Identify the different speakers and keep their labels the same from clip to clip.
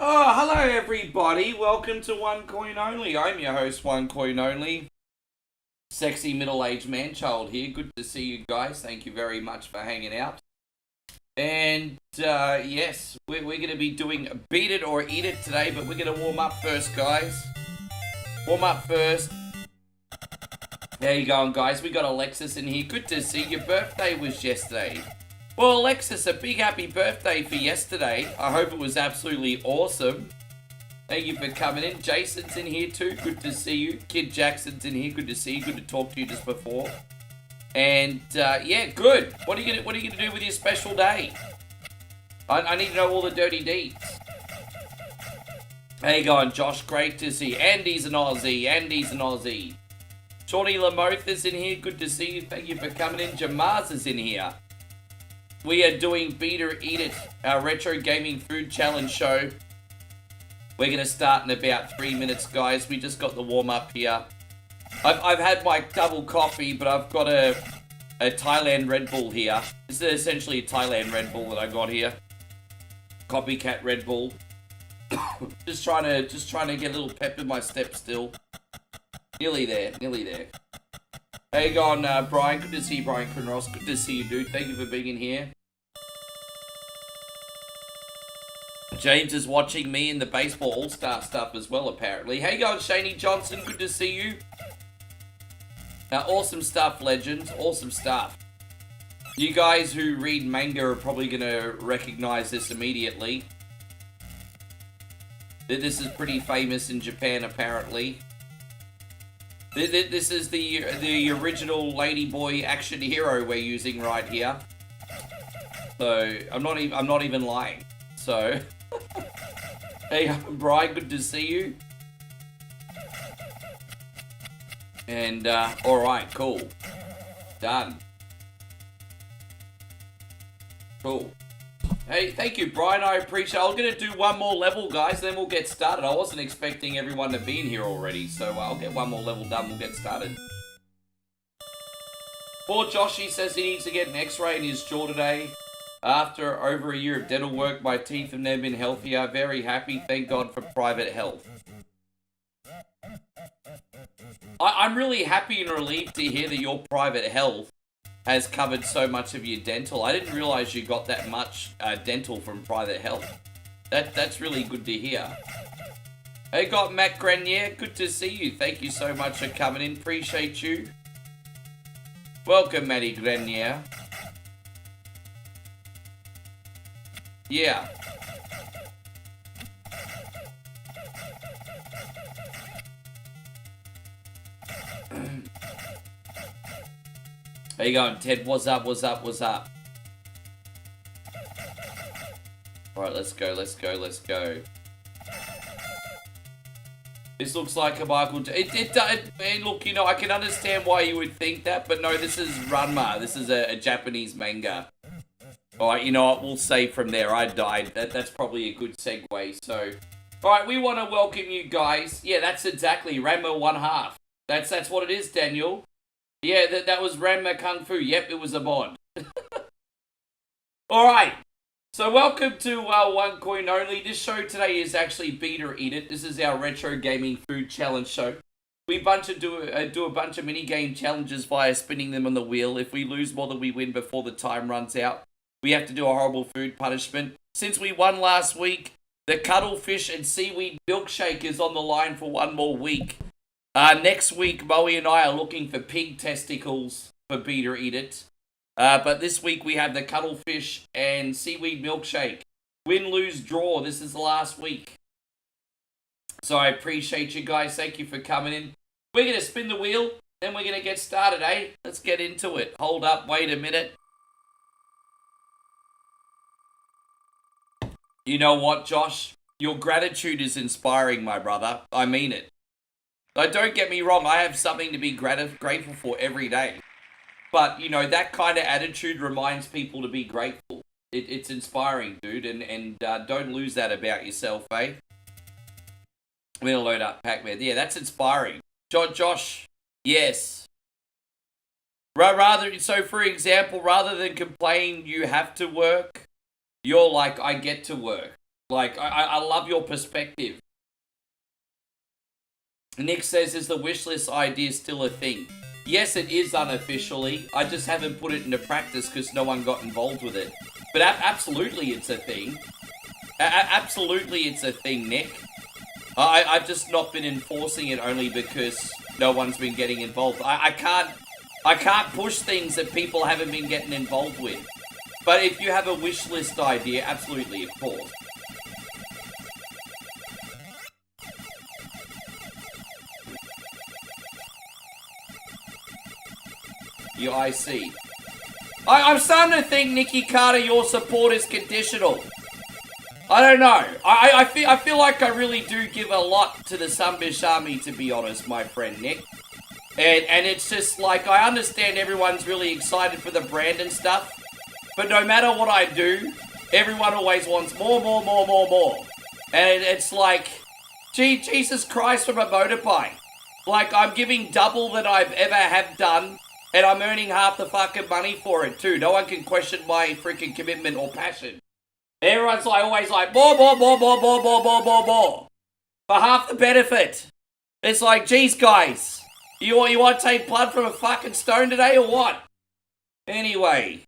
Speaker 1: Oh, hello everybody. Welcome to One Coin Only. I'm your host, One Coin Only. Sexy middle-aged man-child here. Good to see you guys. Thank you very much for hanging out. And, yes, we're going to be doing Beat It or Eat It today, but we're going to warm up first, guys. Warm up first. There you go, guys. We got Alexis in here. Good to see you. Your birthday was yesterday. Well, Alexis, a big happy birthday for yesterday. I hope it was absolutely awesome. Thank you for coming in. Jason's in here too. Good to see you. Kid Jackson's in here. Good to see you. Good to talk to you just before. And yeah, good. What are you gonna do with your special day? I need to know all the dirty deeds. How you going, Josh? Great to see you. Andy's an Aussie. Andy's an Aussie. Shawnee Lamoth is in here. Good to see you. Thank you for coming in. Jamaz is in here. We are doing Beat or Eat It, our retro gaming food challenge show. We're going to start in about 3 minutes, guys. We just got the warm-up here. I've had my double coffee, but I've got a Thailand Red Bull here. This is essentially a Thailand Red Bull that I got here. Copycat Red Bull. just trying to get a little pep in my step still. Nearly there, nearly there. How you going, Brian? Good to see you, Brian Cronross. Good to see you, dude. Thank you for being in here. James is watching me in the baseball all-star stuff as well, apparently. How you going, Shaney Johnson? Good to see you. Awesome stuff, legends. Awesome stuff. You guys who read manga are probably going to recognize this immediately. This is pretty famous in Japan, apparently. This is the original Ladyboy action hero we're using right here. So I'm not even lying. So hey, Brian, good to see you. And all right, cool, done. Cool. Hey, thank you, Brian. I appreciate it. I'm going to do one more level, guys, then we'll get started. I wasn't expecting everyone to be in here already, so I'll get one more level done. We'll get started. Poor Joshy says he needs to get an x-ray in his jaw today. After over a year of dental work, my teeth have never been healthier. Very happy. Thank God for private health. I'm really happy and relieved to hear that your private health has covered so much of your dental. I didn't realize you got that much dental from private health. That's really good to hear. Hey, got Matt Grenier. Good to see you. Thank you so much for coming in. Appreciate you. Welcome, Matty Grenier. Yeah. How you going, Ted? What's up, what's up, what's up? Alright, let's go, let's go, let's go. This looks like a Michael... look, you know, I can understand why you would think that, but no, this is Ranma. This is a Japanese manga. Alright, you know what, we'll say from there. I died. That's probably a good segue, so... Alright, we want to welcome you guys. Yeah, that's exactly Ranma 1/2. That's what it is, Daniel. Yeah, that was Ranma Kung Fu. Yep, it was a mod. Alright, so welcome to One Coin Only. This show today is actually Beat or Eat It. This is our retro gaming food challenge show. We do a bunch of mini game challenges via spinning them on the wheel. If we lose more than we win before the time runs out, we have to do a horrible food punishment. Since we won last week, the Cuttlefish and Seaweed Milkshake is on the line for one more week. Next week, Moe and I are looking for pig testicles for Beat or Eat It. But this week we have the Cuttlefish and Seaweed Milkshake. Win, lose, draw. This is the last week. So I appreciate you guys. Thank you for coming in. We're going to spin the wheel, then we're going to get started, eh? Let's get into it. Hold up, wait a minute. You know what, Josh? Your gratitude is inspiring, my brother. I mean it. Don't get me wrong, I have something to be grateful for every day. But, you know, that kind of attitude reminds people to be grateful. It's inspiring, dude, and don't lose that about yourself, eh? I'm going to load up Pac-Man. Yeah, that's inspiring. Josh, yes. So, for example, rather than complain you have to work, you're like, I get to work. Like, I love your perspective. Nick says, is the wishlist idea still a thing? Yes, it is unofficially. I just haven't put it into practice because no one got involved with it. But absolutely it's a thing. Absolutely it's a thing, Nick. I've just not been enforcing it only because no one's been getting involved. I can't push things that people haven't been getting involved with. But if you have a wish list idea, absolutely, of course. Your IC. I'm starting to think, Nikki Carter, your support is conditional. I don't know. I feel like I really do give a lot to the Sunbish Army, to be honest, my friend Nick. And it's just like, I understand everyone's really excited for the brand and stuff, but no matter what I do, everyone always wants more. And it's like, gee, Jesus Christ, from a motorbike. Like, I'm giving double that I've ever have done, and I'm earning half the fucking money for it too. No one can question my freaking commitment or passion. Everyone's like, always like, more. For half the benefit. It's like, geez, guys. You want to take blood from a fucking stone today or what? Anyway.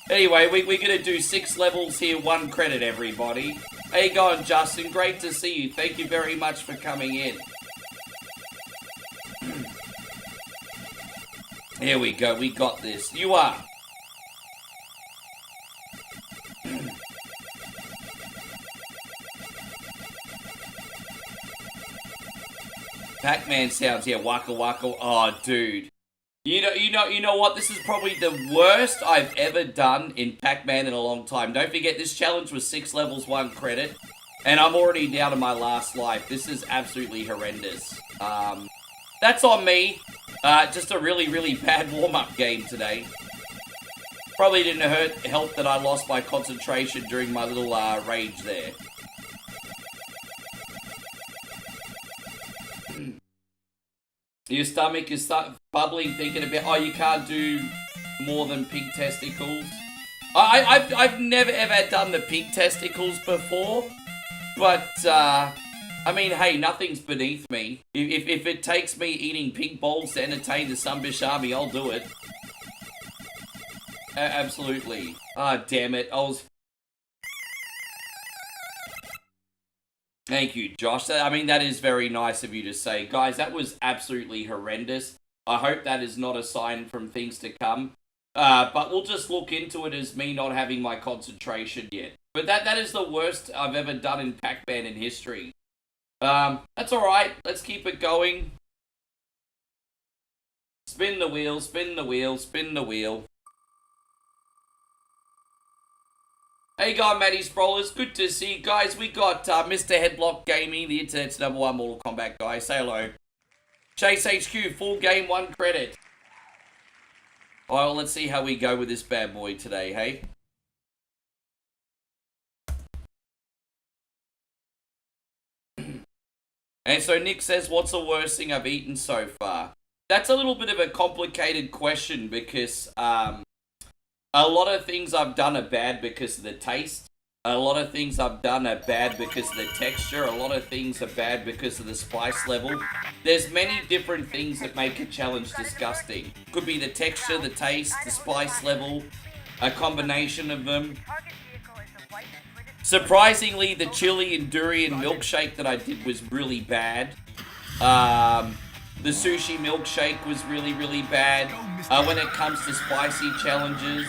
Speaker 1: Anyway, we're going to do 6 levels here, 1 credit, everybody. How you going, Justin? Great to see you. Thank you very much for coming in. Here we go. We got this. You are. Pac-Man sounds, yeah, waka waka. Oh, dude. You know what? This is probably the worst I've ever done in Pac-Man in a long time. Don't forget, this challenge was 6 levels, 1 credit. And I'm already down to my last life. This is absolutely horrendous. That's on me. Just a really bad warm-up game today. Probably didn't help that I lost my concentration during my little rage there. Your stomach is bubbling, thinking about, oh, you can't do more than pig testicles. I've never ever done the pig testicles before, but I mean, hey, nothing's beneath me. If it takes me eating pig balls to entertain the Sunbish Army, I'll do it. Absolutely. Ah, damn it. Thank you, Josh. I mean, that is very nice of you to say. Guys, that was absolutely horrendous. I hope that is not a sign from things to come. But we'll just look into it as me not having my concentration yet. But that is the worst I've ever done in Pac-Man in history. That's alright. Let's keep it going. Spin the wheel, spin the wheel, spin the wheel. Hey guys, Matty Sprawlers, good to see you guys. We got Mr. Headlock Gaming, the internet's #1 Mortal Kombat guy. Say hello. Chase HQ, full game, 1 credit. Well, let's see how we go with this bad boy today, hey? And so Nick says, what's the worst thing I've eaten so far? That's a little bit of a complicated question because, a lot of things I've done are bad because of the taste. A lot of things I've done are bad because of the texture. A lot of things are bad because of the spice level. There's many different things that make a challenge disgusting. Could be the texture, the taste, the spice level, a combination of them. Surprisingly, the chili and durian milkshake that I did was really bad. The sushi milkshake was really bad. When it comes to spicy challenges,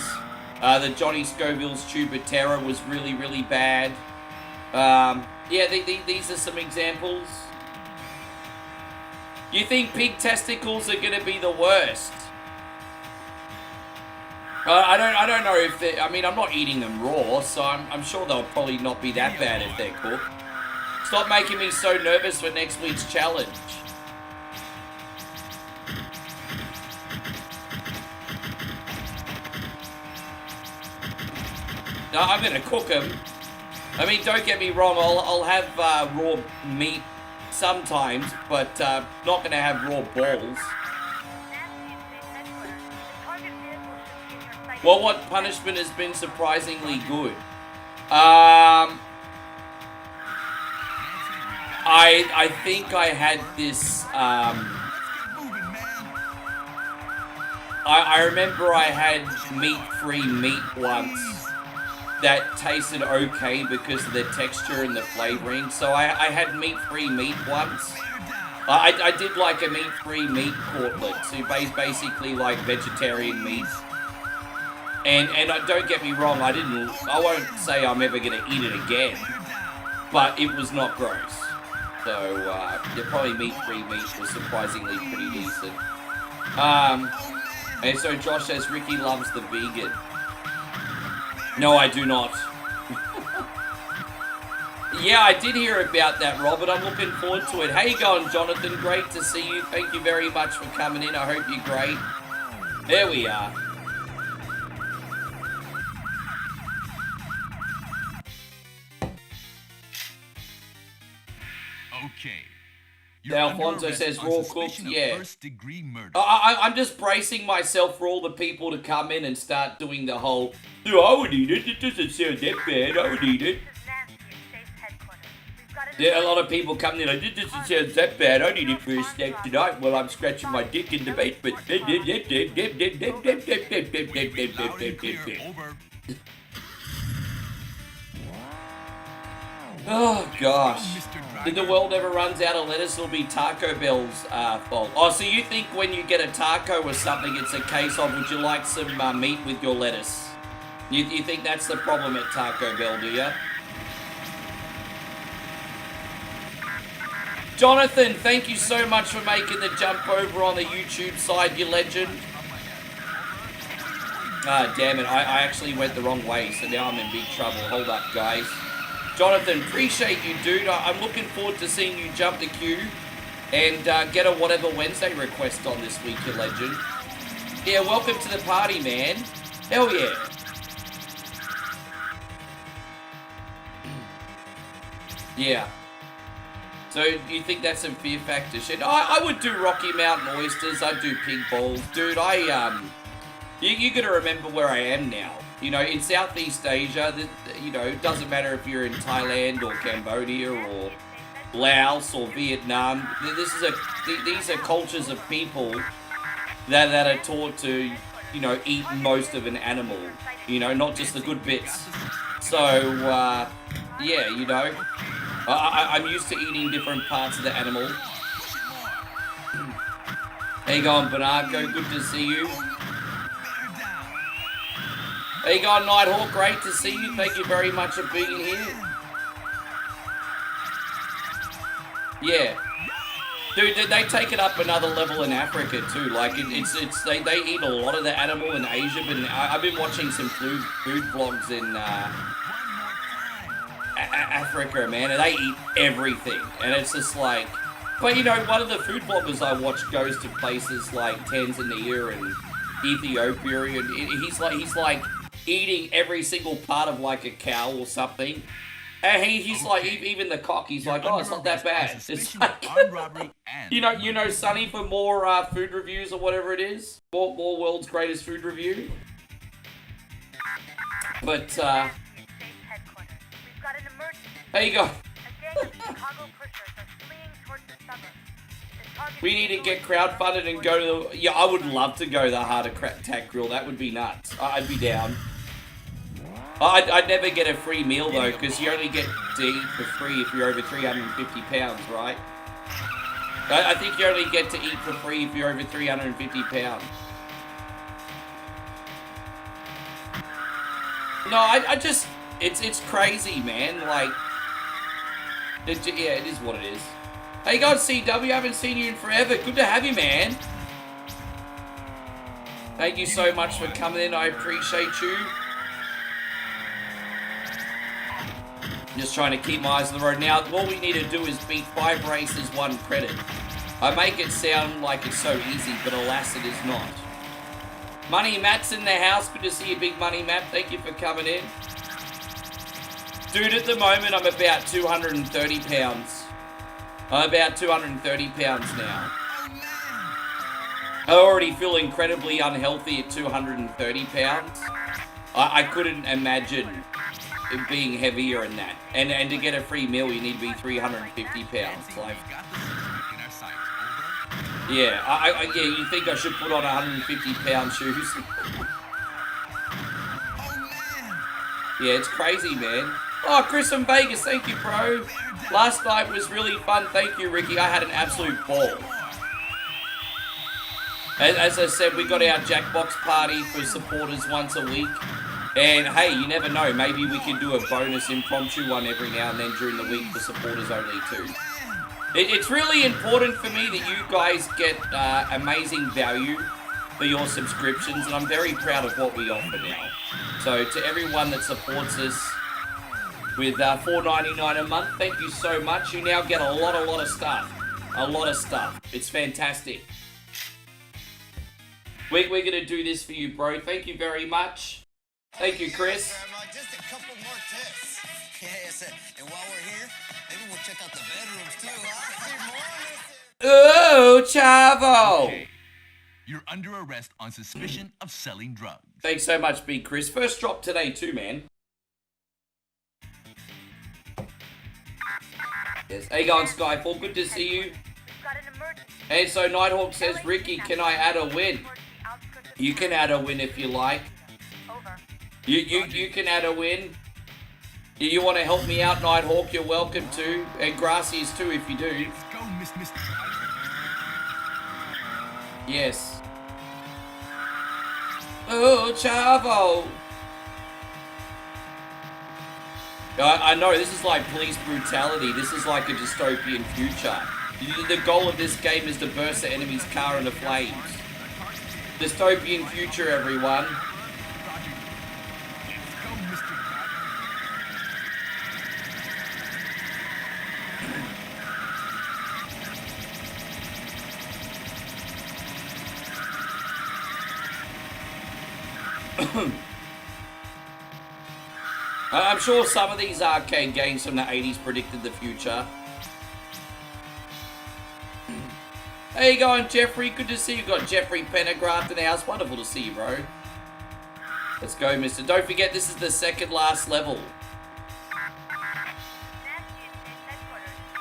Speaker 1: the Johnny Scoville's Tube of Terror was really bad. Yeah, these are some examples. You think pig testicles are going to be the worst? I don't know if they. I mean, I'm not eating them raw, so I'm sure they'll probably not be that bad if they're cooked. Stop making me so nervous for next week's challenge. No, I'm gonna cook them. I mean, don't get me wrong. I'll have raw meat sometimes, but not gonna have raw balls. Well, what punishment has been surprisingly good? I think I had this, I remember I had meat-free meat once that tasted okay because of the texture and the flavoring. So I had meat-free meat once. I did like a meat-free meat portlet, so basically like vegetarian meat. And don't get me wrong, I won't say I'm ever gonna eat it again, but it was not gross. So yeah, probably meat-free meat was surprisingly pretty decent. And so Josh says Ricky loves the vegan. No, I do not. Yeah, I did hear about that, Robert. I'm looking forward to it. How you going, Jonathan? Great to see you. Thank you very much for coming in. I hope you're great. There we are.
Speaker 2: Okay.
Speaker 1: Alfonso says raw cooked, yeah. I'm just bracing myself for all the people to come in and start doing the whole, oh, I would eat it, it doesn't sound that bad, I would eat it. Yeah, a lot of people come in like, it doesn't sound that bad, I'd eat it for a snack tonight while I'm scratching my dick in the basement. Oh gosh. If the world ever runs out of lettuce, it'll be Taco Bell's fault. Oh, so you think when you get a taco or something, it's a case of, would you like some meat with your lettuce? You think that's the problem at Taco Bell, do you? Jonathan, thank you so much for making the jump over on the YouTube side, you legend. Ah, damn it, I actually went the wrong way, so now I'm in big trouble. Hold up, guys. Jonathan, appreciate you, dude. I'm looking forward to seeing you jump the queue and get a Whatever Wednesday request on this week, you legend. Yeah, welcome to the party, man. Hell yeah. Yeah. So, you think that's some Fear Factor shit? I would do Rocky Mountain oysters. I'd do pig balls. Dude, you gotta remember where I am now. You know, in Southeast Asia, you know, it doesn't matter if you're in Thailand or Cambodia or Laos or Vietnam. These are cultures of people that are taught to, you know, eat most of an animal. You know, not just the good bits. So, yeah, you know, I'm used to eating different parts of the animal. How you going, Bernardo? Good to see you. How you going, Nighthawk? Great to see you. Thank you very much for being here. Yeah. Dude, they take it up another level in Africa too. Like, they eat a lot of the animal in Asia, but I've been watching some food vlogs in Africa, man, and they eat everything. And it's just like... But, you know, one of the food vloggers I watch goes to places like Tanzania and Ethiopia, and he's like eating every single part of like a cow or something. And he's like, even the cock, he's like, oh, it's not that bad. It's like, you know, Sonny, for more food reviews or whatever it is, more world's greatest food review. But there you go. We need to get crowdfunded and go to the... Yeah, I would love to go to the Heart Attack Grill. That would be nuts. I'd be down. I'd never get a free meal, though, because you only get to eat for free if you're over 350 pounds, right? I think you only get to eat for free if you're over 350 pounds. No, I just... It's crazy, man. Like... yeah, it is what it is. Hey guys, CW, I haven't seen you in forever. Good to have you, man. Thank you so much for coming in. I appreciate you. Just trying to keep my eyes on the road. Now, all we need to do is beat 5 races, 1 credit. I make it sound like it's so easy, but alas, it is not. Money Matt's in the house. Good to see you, Big Money Matt. Thank you for coming in. Dude, at the moment, I'm about 230 pounds. I'm about 230 pounds now. I already feel incredibly unhealthy at 230 pounds. I couldn't imagine it being heavier than that. And to get a free meal, you need to be 350 pounds. Like, yeah, yeah, you think I should put on 150-pound shoes? Yeah, it's crazy, man. Oh, Chris from Vegas, thank you, bro. Last night was really fun. Thank you, Ricky. I had an absolute ball. As I said, we got our Jackbox party for supporters once a week. And hey, you never know. Maybe we can do a bonus impromptu one every now and then during the week for supporters only too. It's really important for me that you guys get amazing value for your subscriptions. And I'm very proud of what we offer now. So to everyone that supports us with $4.99 a month, thank you so much. You now get a lot of stuff. A lot of stuff. It's fantastic. We're going to do this for you, bro. Thank you very much. Thank you, Chris.
Speaker 2: Just a couple more tests. Yes, and while we're here, maybe we'll check out the bedrooms too.
Speaker 1: Oh, Chavo.
Speaker 3: Okay. You're under arrest on suspicion of selling drugs.
Speaker 1: Thanks so much, Big Chris. First drop today too, man. Yes. Hey, going Skyfall. Good to see you. And so Nighthawk says, Ricky, can I add a win? You can add a win if you like. You can add a win. You want to help me out, Nighthawk? You're welcome to. And Grassies too, if you do.
Speaker 3: Let's go, Miss.
Speaker 1: Yes. Oh, Chavo. I know, this is like police brutality. This is like a dystopian future. The goal of this game is to burst the enemy's car into flames. Dystopian future, everyone. I'm sure some of these arcade games from the 80s predicted the future. How you going, Jeffrey? Good to see you. Got Jeffrey Pendergraft in the house. Wonderful to see you, bro. Let's go, mister. Don't forget, this is the second last level.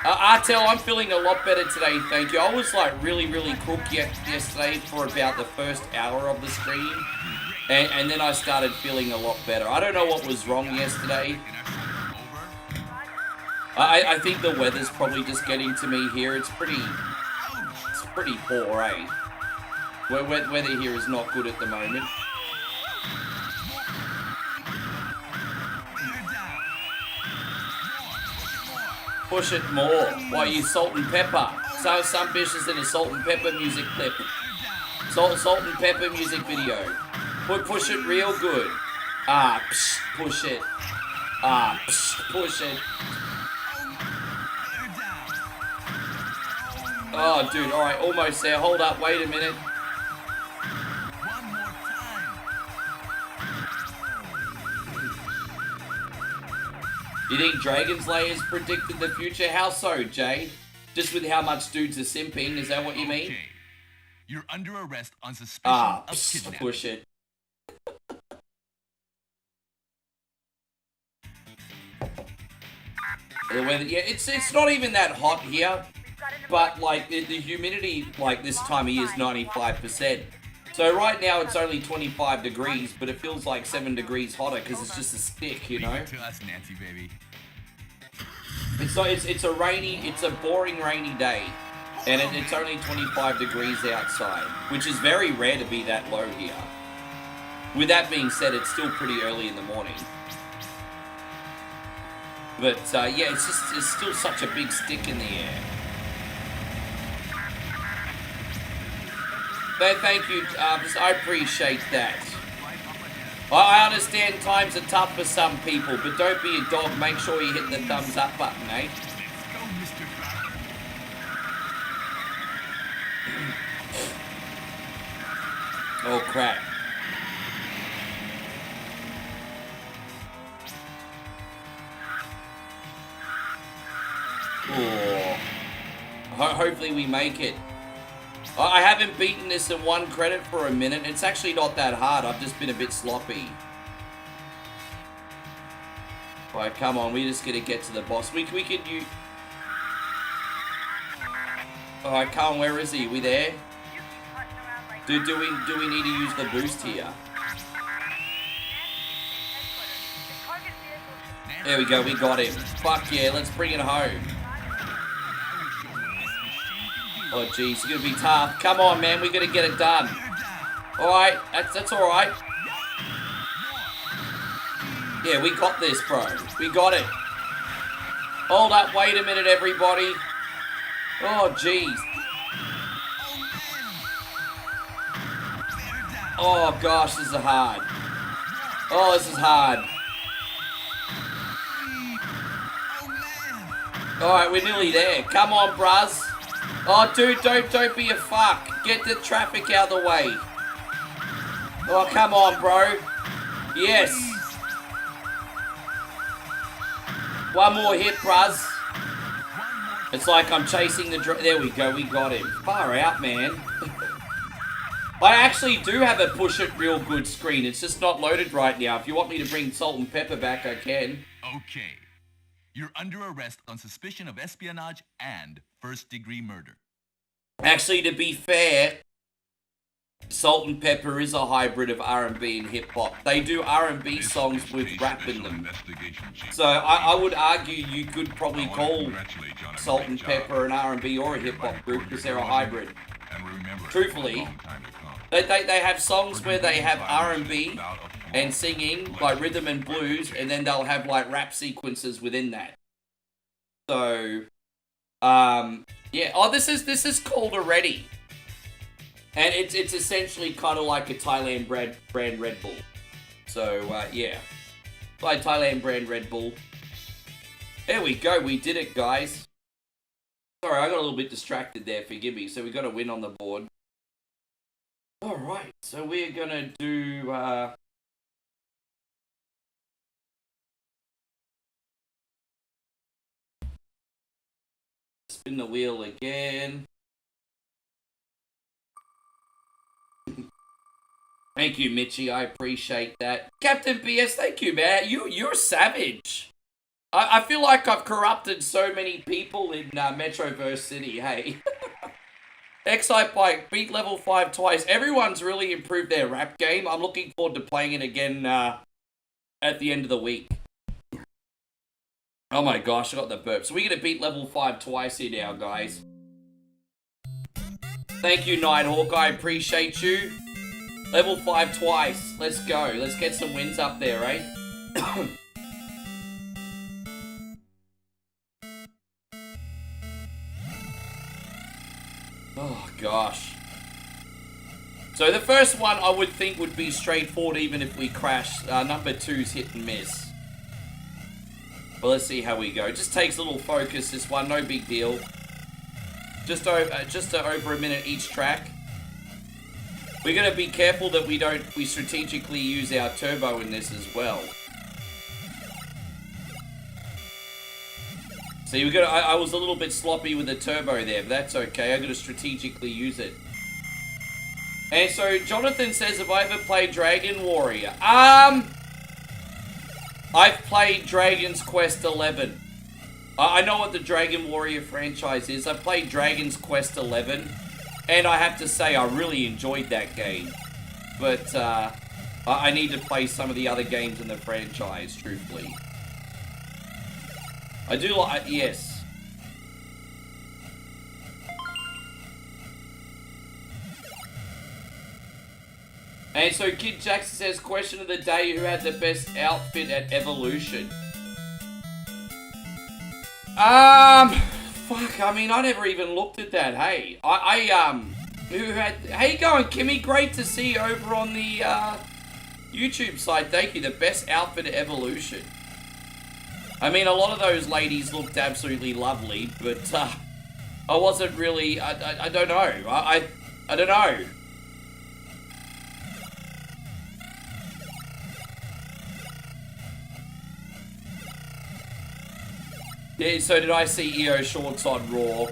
Speaker 1: Artel, I'm feeling a lot better today, thank you. I was like really crook yesterday for about the first hour of the stream. And then I started feeling a lot better. I don't know what was wrong yesterday. I think the weather's probably just getting to me here. It's pretty poor, eh? Weather here is not good at the moment. Push it more. Why you salt and pepper? So some bitches in a salt and pepper music clip. Salt and pepper music video. Push it real good. Push it. Push it. Oh, dude, alright, almost there. Hold up, wait a minute. You think Dragon's Layers predicted the future? How so, Jay? Just with how much dudes are simping, is that what you mean?
Speaker 3: Okay. You're under arrest on suspicion of kidnapping.
Speaker 1: Push it. The weather, yeah, it's not even that hot here, but like the humidity like this time of year is 95%. So right now it's only 25 degrees, but it feels like 7 degrees hotter because it's just a stick, you know.
Speaker 3: To us, Nancy, baby.
Speaker 1: It's a boring rainy day, and it's only 25 degrees outside, which is very rare to be that low here. With that being said, it's still pretty early in the morning. But yeah, it's still such a big stick in the air. But thank you, I appreciate that. I understand times are tough for some people, but don't be a dog. Make sure you hit the thumbs up button, eh? Oh crap. Oh. Hopefully we make it. I haven't beaten this in 1 credit for a minute. It's actually not that hard. I've just been a bit sloppy. Alright, come on. We're just gonna get to the boss. We could use... Alright, come on. Where is he? We there? Do we need to use the boost here? There we go. We got him. Fuck yeah. Let's bring it home. Oh, jeez, it's gonna be tough. Come on, man, we gotta get it done. Alright, that's alright. Yeah, we got this, bro. We got it. Hold up, wait a minute, everybody. Oh, jeez. Oh, gosh, this is hard. Oh, this is hard. Alright, we're nearly there. Come on, bruz. Oh, dude, don't be a fuck. Get the traffic out of the way. Oh, come on, bro. Yes. One more hit, bruz. It's like I'm chasing the... There we go, we got him. Far out, man. I actually do have a push it real good screen. It's just not loaded right now. If you want me to bring Salt and Pepper back, I can.
Speaker 3: Okay. You're under arrest on suspicion of espionage and first-degree murder.
Speaker 1: Actually, to be fair, Salt and Pepper is a hybrid of R&B and hip-hop. They do R&B songs with rap in them. So I would argue you could probably call Salt and Pepper an R&B or a hip-hop group because they're a hybrid. Truthfully, they have songs where they have R&B and singing, like rhythm and blues, and then they'll have like rap sequences within that. So, yeah. Oh, this is called Already, and it's essentially kind of like a Thailand brand Red Bull. So, yeah, like Thailand brand Red Bull. There we go. We did it, guys. Sorry, I got a little bit distracted there. Forgive me. So we got a win on the board. All right. So we're gonna do. Spin the wheel again. Thank you, Mitchie. I appreciate that. Captain BS, thank you, man. You're savage. I feel like I've corrupted so many people in Metroverse City, hey. Excitebike, beat level 5 twice. Everyone's really improved their rap game. I'm looking forward to playing it again at the end of the week. Oh my gosh, I got the burp. So we're going to beat level 5 twice here now, guys. Thank you, Nighthawk. I appreciate you. Level 5 twice. Let's go. Let's get some wins up there, eh? Oh, gosh. So the first one I would think would be straightforward even if we crash. Number 2's hit and miss. Well, let's see how we go. Just takes a little focus, this one. No big deal. Just over a minute each track. We're going to be careful that we strategically use our turbo in this as well. See, I was a little bit sloppy with the turbo there, but that's okay. I'm going to strategically use it. And so, Jonathan says, have I ever played Dragon Warrior? I've played Dragon's Quest 11. I know what the Dragon Warrior franchise is. I played Dragon's Quest 11, and I have to say I really enjoyed that game. But I need to play some of the other games in the franchise, truthfully. I do like, yes. And so Kid Jackson says, question of the day, who had the best outfit at Evolution? Fuck, I mean, I never even looked at that, hey. How you going, Kimmy? Great to see you over on the, YouTube side. Thank you, the best outfit at Evolution. I mean, a lot of those ladies looked absolutely lovely, but, I wasn't really, I don't know. I don't know. Yeah, so did I see EO Shorts on Raw?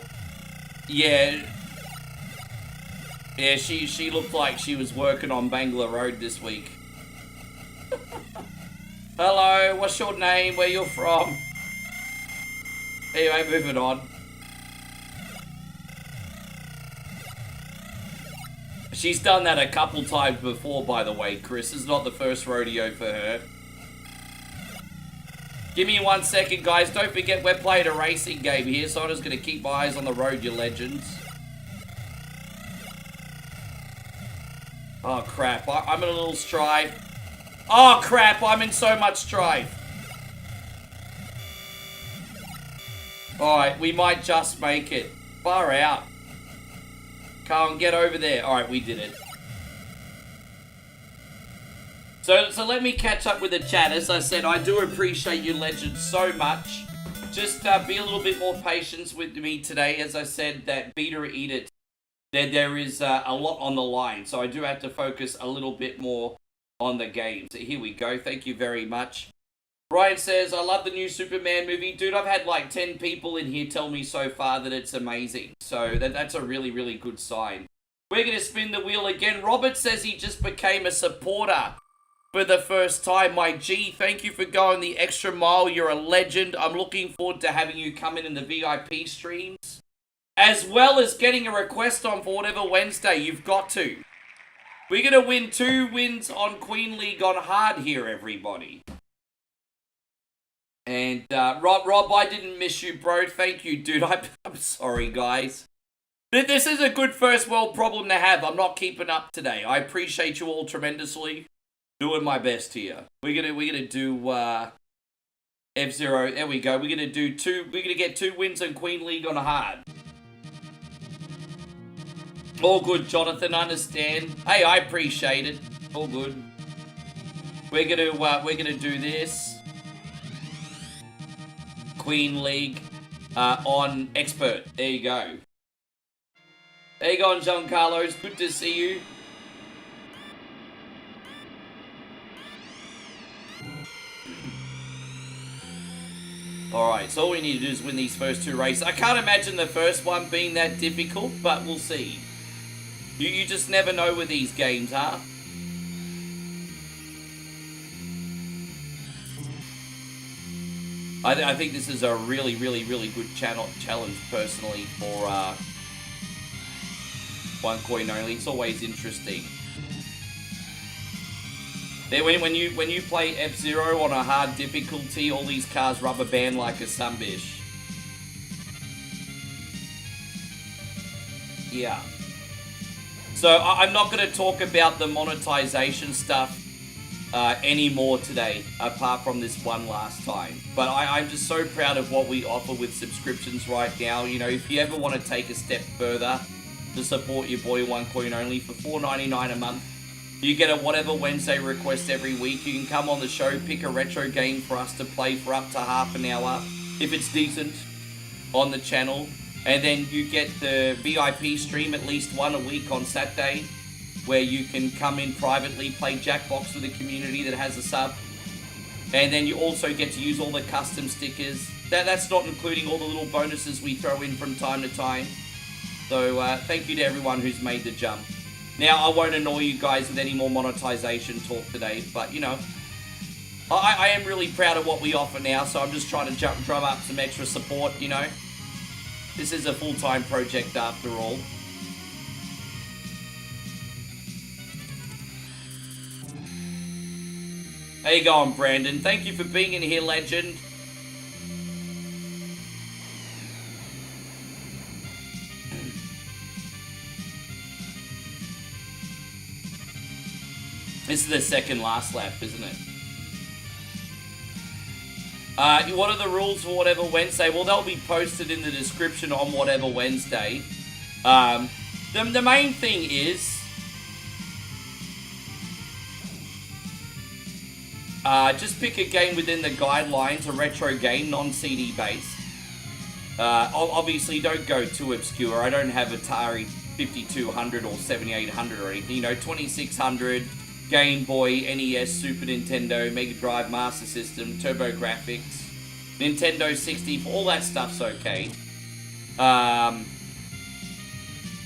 Speaker 1: Yeah. Yeah, she looked like she was working on Bangla Road this week. Hello, what's your name? Where you're from? Anyway, moving on. She's done that a couple times before, by the way, Chris. This is not the first rodeo for her. Give me 1 second, guys. Don't forget we're playing a racing game here, so I'm just going to keep my eyes on the road, you legends. Oh, crap. I'm in a little strife. Oh, crap. I'm in so much strife. Alright, we might just make it. Far out. Come on, get over there. Alright, we did it. So let me catch up with the chat. As I said, I do appreciate you legends so much. Just be a little bit more patient with me today. As I said, that Beta Eat It, there is a lot on the line. So I do have to focus a little bit more on the game. So here we go. Thank you very much. Brian says, I love the new Superman movie. Dude, I've had like 10 people in here tell me so far that it's amazing. So that's a really, really good sign. We're going to spin the wheel again. Robert says he just became a supporter for the first time. My G, thank you for going the extra mile. You're a legend. I'm looking forward to having you come in the VIP streams. As well as getting a request on for whatever Wednesday you've got to. We're going to win 2 wins on Queen League on hard here, everybody. And, Rob, I didn't miss you, bro. Thank you, dude. I'm sorry, guys. This is a good first world problem to have. I'm not keeping up today. I appreciate you all tremendously. Doing my best here. We're gonna do, F-Zero. There we go. We're gonna get 2 wins in Queen League on hard. All good, Jonathan. Understand. Hey, I appreciate it. All good. We're gonna do this. Queen League on Expert. There you go. There you go, Giancarlo. Good to see you. Alright, so all we need to do is win these first 2 races. I can't imagine the first one being that difficult, but we'll see. You just never know with these games, huh? I think this is a really, really, really good challenge, personally, for one coin only. It's always interesting. Then when you play F-Zero on a hard difficulty, all these cars rubber band like a sunbish. Yeah. So I'm not going to talk about the monetization stuff anymore today, apart from this one last time. But I'm just so proud of what we offer with subscriptions right now. You know, if you ever want to take a step further to support your boy One Coin Only for $4.99 a month, you get a whatever Wednesday request every week. You can come on the show, pick a retro game for us to play for up to half an hour, if it's decent, on the channel. And then you get the VIP stream at least 1 a week on Saturday, where you can come in privately, play Jackbox with a community that has a sub. And then you also get to use all the custom stickers. That's not including all the little bonuses we throw in from time to time. So thank you to everyone who's made the jump. Now, I won't annoy you guys with any more monetization talk today, but, you know, I am really proud of what we offer now, so I'm just trying to drum up some extra support, you know. This is a full-time project after all. How you going, Brandon? Thank you for being in here, legend. This is the second last lap, isn't it? What are the rules for whatever Wednesday? Well, they'll be posted in the description on whatever Wednesday. The main thing is... just pick a game within the guidelines, a retro game, non-CD based. Obviously, don't go too obscure. I don't have Atari 5200 or 7800 or anything. You know, 2600... Game Boy, NES, Super Nintendo, Mega Drive, Master System, TurboGrafx, Nintendo 64, all that stuff's okay.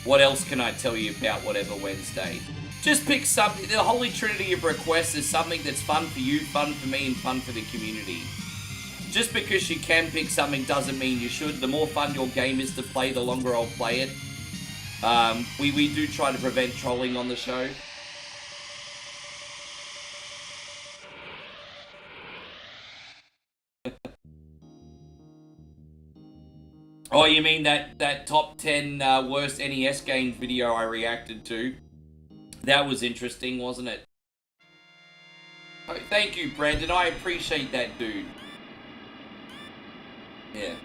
Speaker 1: What else can I tell you about Whatever Wednesday? Just pick something. The holy trinity of requests is something that's fun for you, fun for me, and fun for the community. Just because you can pick something doesn't mean you should. The more fun your game is to play, the longer I'll play it. We do try to prevent trolling on the show. Oh, you mean that top 10 worst NES games video I reacted to? That was interesting, wasn't it? Oh, thank you, Brandon. I appreciate that, dude. Yeah.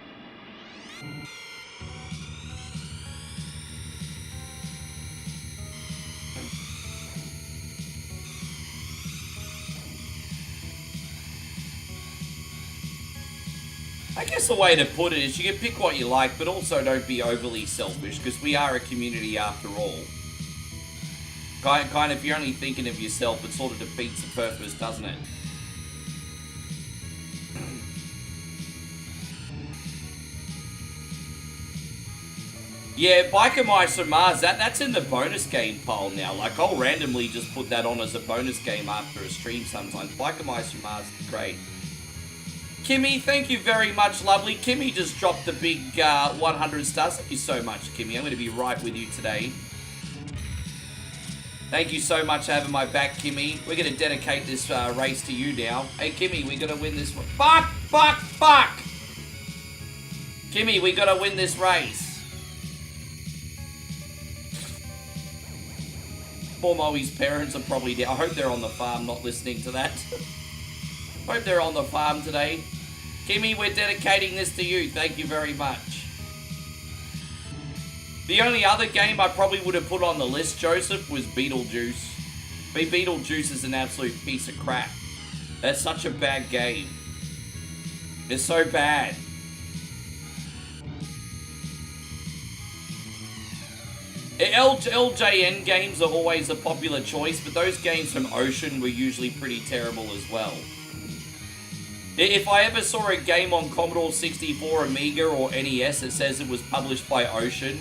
Speaker 1: I guess the way to put it is you can pick what you like, but also don't be overly selfish, because we are a community after all. Kind of, if you're only thinking of yourself, it sort of defeats the purpose, doesn't it? Yeah, Biker Mice from Mars, that's in the bonus game pile now. Like, I'll randomly just put that on as a bonus game after a stream sometimes. Biker Mice from Mars is great. Kimmy, thank you very much, lovely. Kimmy just dropped the big 100 stars. Thank you so much, Kimmy. I'm going to be right with you today. Thank you so much for having my back, Kimmy. We're going to dedicate this race to you now. Hey, Kimmy, we got to win this one. Fuck! Kimmy, we got to win this race. Poor Moe's parents are probably there. I hope they're on the farm not listening to that. Hope they're on the farm today. Kimmy, we're dedicating this to you. Thank you very much. The only other game I probably would have put on the list, Joseph, was Beetlejuice. Beetlejuice is an absolute piece of crap. That's such a bad game. It's so bad. LJN games are always a popular choice, but those games from Ocean were usually pretty terrible as well. If I ever saw a game on Commodore 64, Amiga, or NES that says it was published by Ocean,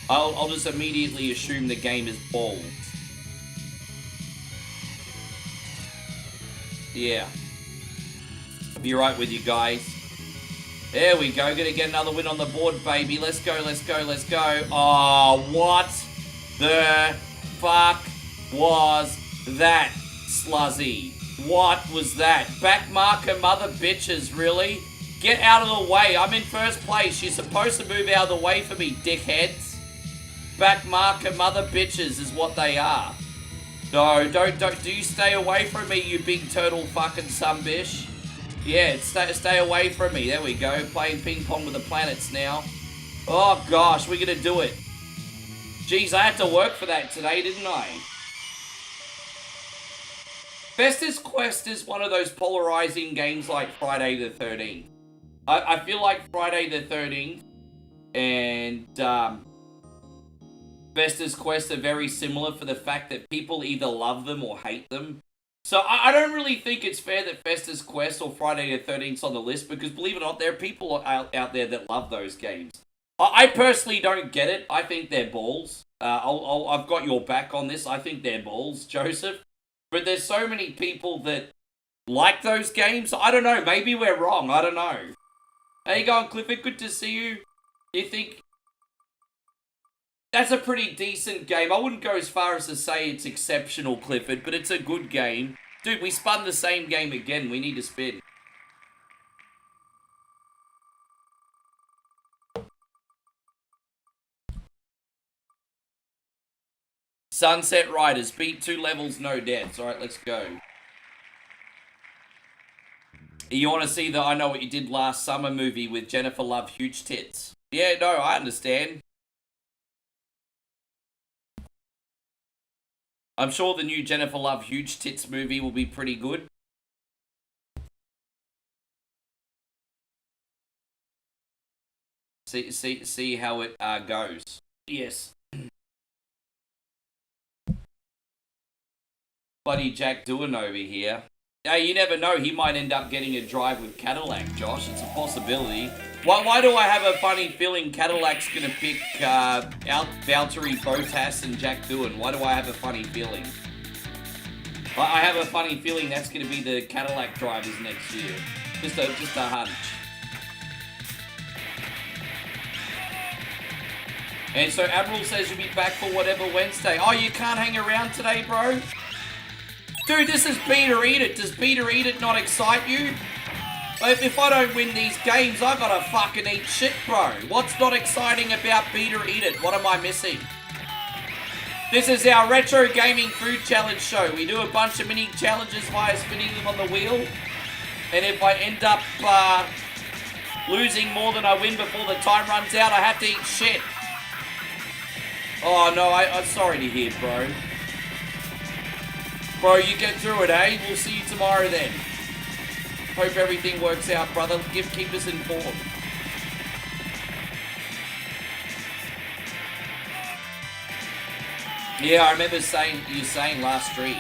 Speaker 1: I'll just immediately assume the game is balls. Yeah. I'll be right with you guys. There we go. Gonna get another win on the board, baby. Let's go, let's go, let's go. Oh, what the fuck was that, Sluzzy? What was that? Back marker, mother bitches, really? Get out of the way. I'm in first place. You're supposed to move out of the way for me, dickheads. Back marker, mother bitches is what they are. No, don't. Do you stay away from me, you big turtle fucking sunbish? Yeah, stay away from me. There we go. Playing ping pong with the planets now. Oh, gosh, we're going to do it. Jeez, I had to work for that today, didn't I? Festus Quest is one of those polarizing games like Friday the 13th. I feel like Friday the 13th and Festus Quest are very similar for the fact that people either love them or hate them. So I don't really think it's fair that Festus Quest or Friday the 13th is on the list, because believe it or not, there are people out there that love those games. I personally don't get it. I think they're balls. I've got your back on this. I think they're balls, Joseph. But there's so many people that like those games. I don't know. Maybe we're wrong. I don't know. How you going, Clifford? Good to see you. You think that's a pretty decent game? I wouldn't go as far as to say it's exceptional, Clifford, but it's a good game. Dude, we spun the same game again. We need to spin. Sunset Riders. Beat 2 levels, no deaths. Alright, let's go. You want to see the I Know What You Did Last Summer movie with Jennifer Love huge tits? Yeah, no, I understand. I'm sure the new Jennifer Love huge tits movie will be pretty good. See how it goes. Yes. Bloody Jack doing over here. You never know. He might end up getting a drive with Cadillac, Josh. It's a possibility. Why do I have a funny feeling Cadillac's going to pick Valtteri Bottas and Jack Doohan? Why do I have a funny feeling? I have a funny feeling that's going to be the Cadillac drivers next year. Just a hunch. And so Admiral says you'll be back for whatever Wednesday. Oh, you can't hang around today, bro? Dude, this is Beat or Eat It. Does Beat or Eat It not excite you? If I don't win these games, I gotta fucking eat shit, bro. What's not exciting about Beat or Eat It? What am I missing? This is our Retro Gaming Food Challenge show. We do a bunch of mini challenges via spinning them on the wheel. And if I end up losing more than I win before the time runs out, I have to eat shit. Oh, no, I'm sorry to hear, bro. Bro, you get through it, eh? We'll see you tomorrow then. Hope everything works out, brother. Keep us informed. Yeah, I remember you saying last stream.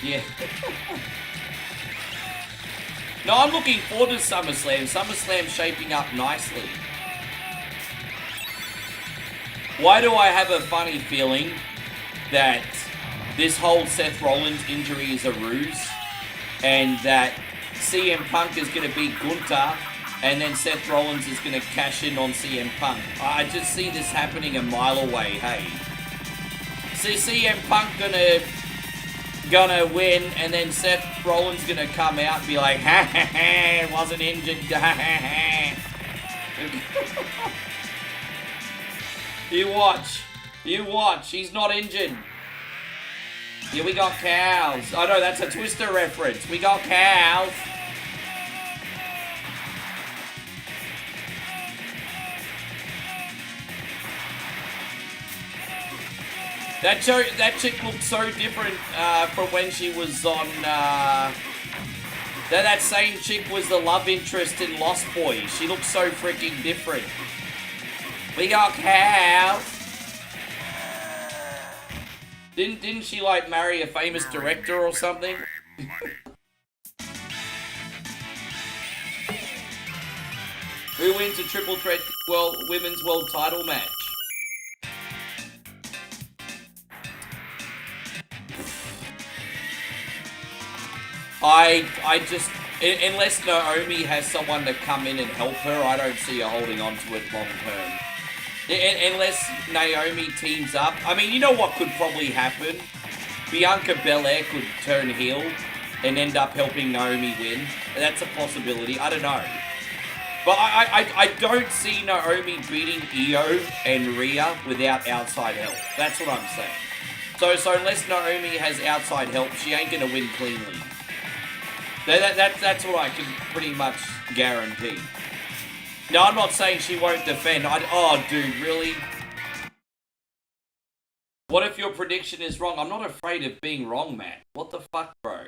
Speaker 1: Yeah. No, I'm looking forward to SummerSlam. SummerSlam's shaping up nicely. Why do I have a funny feeling that this whole Seth Rollins injury is a ruse and that CM Punk is going to beat Gunther and then Seth Rollins is going to cash in on CM Punk? I just see this happening a mile away, hey. See CM Punk gonna win and then Seth Rollins gonna come out and be like, ha ha ha, wasn't injured, ha ha ha. You watch, he's not injured. Yeah, we got cows. Oh no, that's a Twister reference. We got cows. That chick looked so different from when she was on. That same chick was the love interest in Lost Boys. She looked so freaking different. We got cows. Didn't she like marry a famous director or something? Who wins a triple threat women's world title match? I just, unless Naomi has someone to come in and help her, I don't see her holding on to it long term. Unless Naomi teams up. I mean, you know what could probably happen? Bianca Belair could turn heel and end up helping Naomi win. That's a possibility. I don't know. But I don't see Naomi beating Io and Rhea without outside help. That's what I'm saying. So unless Naomi has outside help, she ain't going to win cleanly. That's what I can pretty much guarantee. No, I'm not saying she won't defend. Oh, dude, really? What if your prediction is wrong? I'm not afraid of being wrong, man. What the fuck, bro?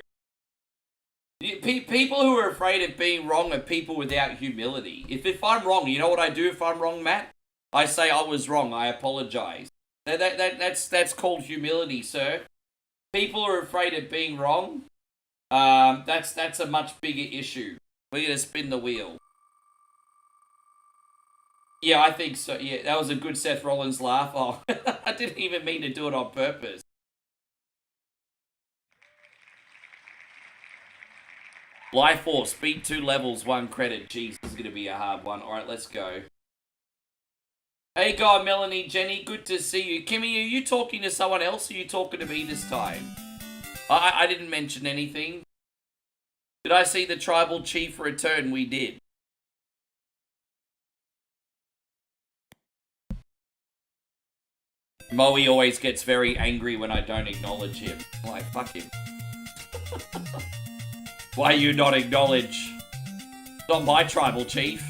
Speaker 1: People who are afraid of being wrong are people without humility. If I'm wrong, you know what I do if I'm wrong, Matt? I say I was wrong. I apologize. That's called humility, sir. People who are afraid of being wrong. That's a much bigger issue. We're gonna spin the wheel. Yeah, I think so. Yeah, that was a good Seth Rollins laugh. Oh, I didn't even mean to do it on purpose. Lifeforce, beat 2 levels, 1 credit. Jeez, this is going to be a hard one. Alright, let's go. Hey, God, Melanie, Jenny, good to see you. Kimmy, are you talking to someone else or are you talking to me this time? I didn't mention anything. Did I see the tribal chief return? We did. Moe always gets very angry when I don't acknowledge him. I'm like, fuck him. Why you not acknowledge? Not my tribal chief.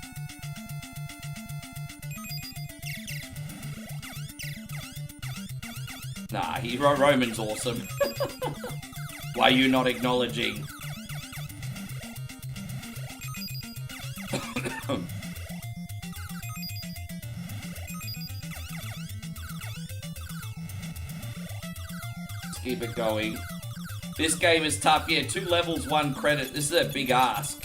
Speaker 1: Nah, Roman's awesome. Why you not acknowledging? keep it going. This game is tough. Yeah, 2 levels, 1 credit. This is a big ask.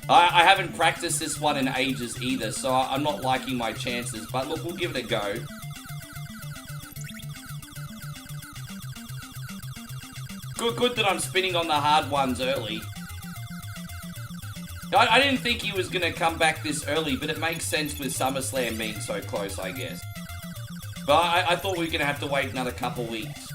Speaker 1: I haven't practiced this one in ages either, so I'm not liking my chances. But look, we'll give it a go. Good that I'm spinning on the hard ones early. I didn't think he was going to come back this early, but it makes sense with SummerSlam being so close, I guess. But I thought we were going to have to wait another couple weeks.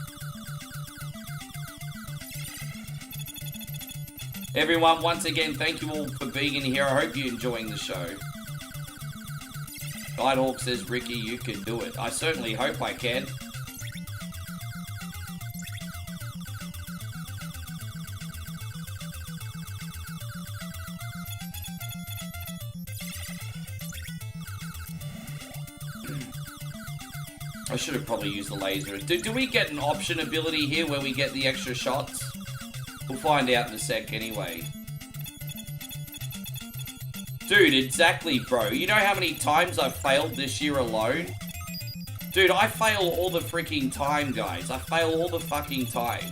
Speaker 1: Everyone, once again, thank you all for being in here. I hope you're enjoying the show. Guidehawk says, Ricky, you can do it. I certainly hope I can. I should have probably used the laser. Do we get an option ability here where we get the extra shots? We'll find out in a sec anyway. Dude, exactly, bro. You know how many times I've failed this year alone? Dude, I fail all the freaking time, guys. I fail all the fucking time.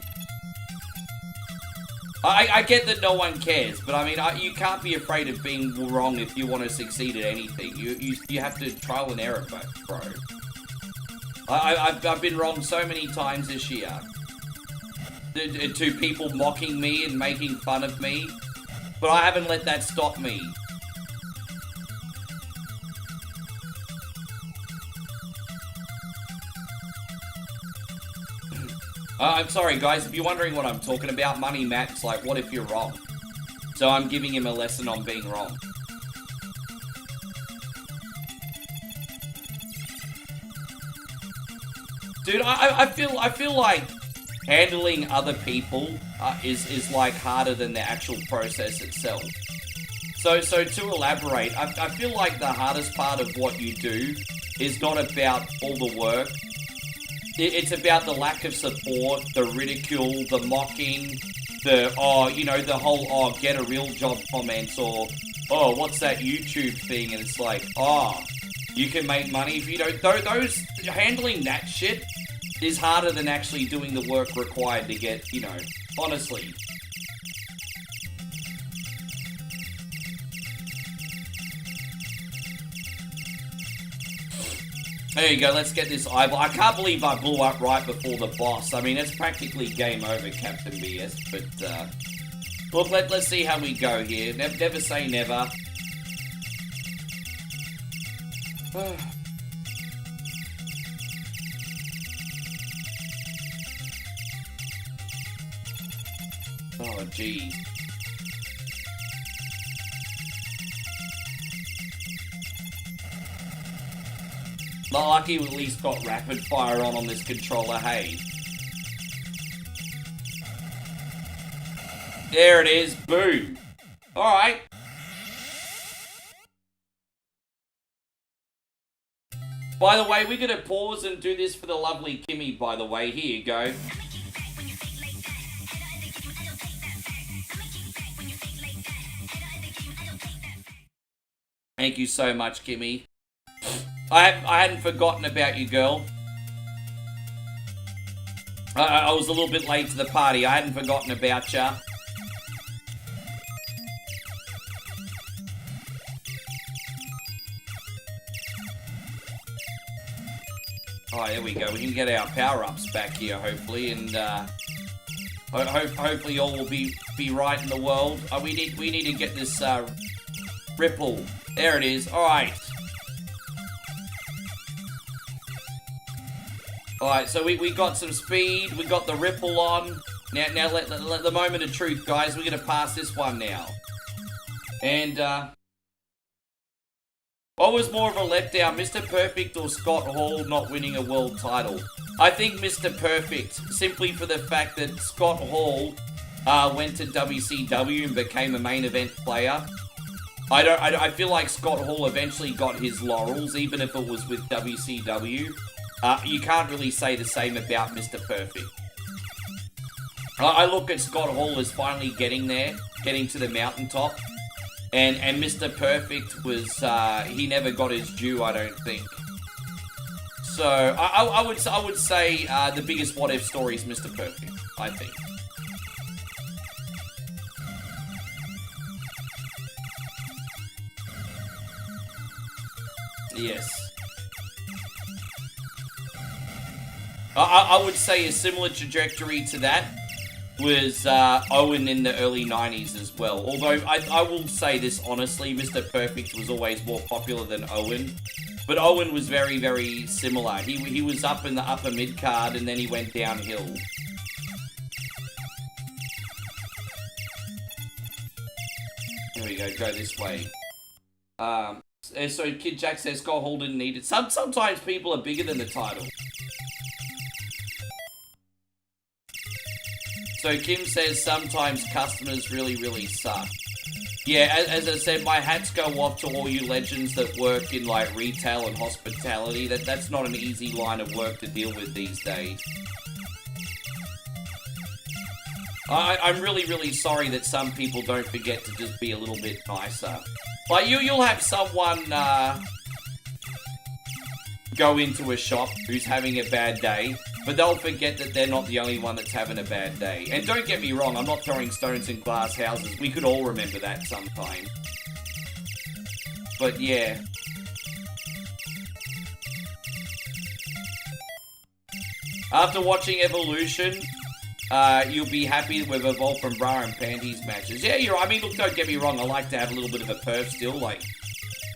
Speaker 1: I get that no one cares, but I mean, you can't be afraid of being wrong if you want to succeed at anything. You have to trial and error, bro. I've been wrong so many times this year. To people mocking me and making fun of me. But I haven't let that stop me. I'm sorry guys, if you're wondering what I'm talking about, Money Matt's like, what if you're wrong? So I'm giving him a lesson on being wrong. Dude, I feel like handling other people is like harder than the actual process itself. So to elaborate, I feel like the hardest part of what you do is not about all the work. It's about the lack of support, the ridicule, the mocking, the the whole get a real job comments, or what's that YouTube thing, and it's like you can make money if you don't. Those handling that shit is harder than actually doing the work required to get, honestly. There you go, let's get this eyeball. I can't believe I blew up right before the boss. I mean, it's practically game over, Captain BS, but, look, let's see how we go here. Never say never. Oh, geez. Lucky we at least got rapid fire on this controller, hey. There it is, boom. Alright. By the way, we're going to pause and do this for the lovely Kimmy, by the way. Here you go. Thank you so much, Kimmy. I hadn't forgotten about you, girl. I was a little bit late to the party. I hadn't forgotten about ya. Oh, there we go. We can get our power-ups back here, hopefully, and hopefully all will be right in the world. We need to get this ripple. There it is. All right. Alright, so we got some speed, we got the ripple on. Now let the moment of truth, guys. We're going to pass this one now. And, what was more of a letdown, Mr. Perfect or Scott Hall not winning a world title? I think Mr. Perfect, simply for the fact that Scott Hall went to WCW and became a main event player. I feel like Scott Hall eventually got his laurels, even if it was with WCW. You can't really say the same about Mr. Perfect. I look at Scott Hall as finally getting there, getting to the mountaintop. And Mr. Perfect was, he never got his due, I don't think. So I would say the biggest what if story is Mr. Perfect, I think. Yes. I would say a similar trajectory to that was Owen in the early 90s as well. Although I will say this honestly, Mr. Perfect was always more popular than Owen. But Owen was very, very similar. He was up in the upper mid-card and then he went downhill. There we go this way. So Kid Jack says, Scott Hall didn't need it. Sometimes people are bigger than the title. So Kim says, sometimes customers really, really suck. Yeah, as I said, my hats go off to all you legends that work in, like, retail and hospitality. That's not an easy line of work to deal with these days. I'm really, really sorry that some people don't forget to just be a little bit nicer. Like, you'll have someone, go into a shop who's having a bad day, but they'll forget that they're not the only one that's having a bad day. And don't get me wrong, I'm not throwing stones in glass houses. We could all remember that sometime. But yeah. After watching Evolution, you'll be happy we've evolved from bra and panties matches. Yeah, you're right. I mean, look, don't get me wrong. I like to have a little bit of a perv still, like.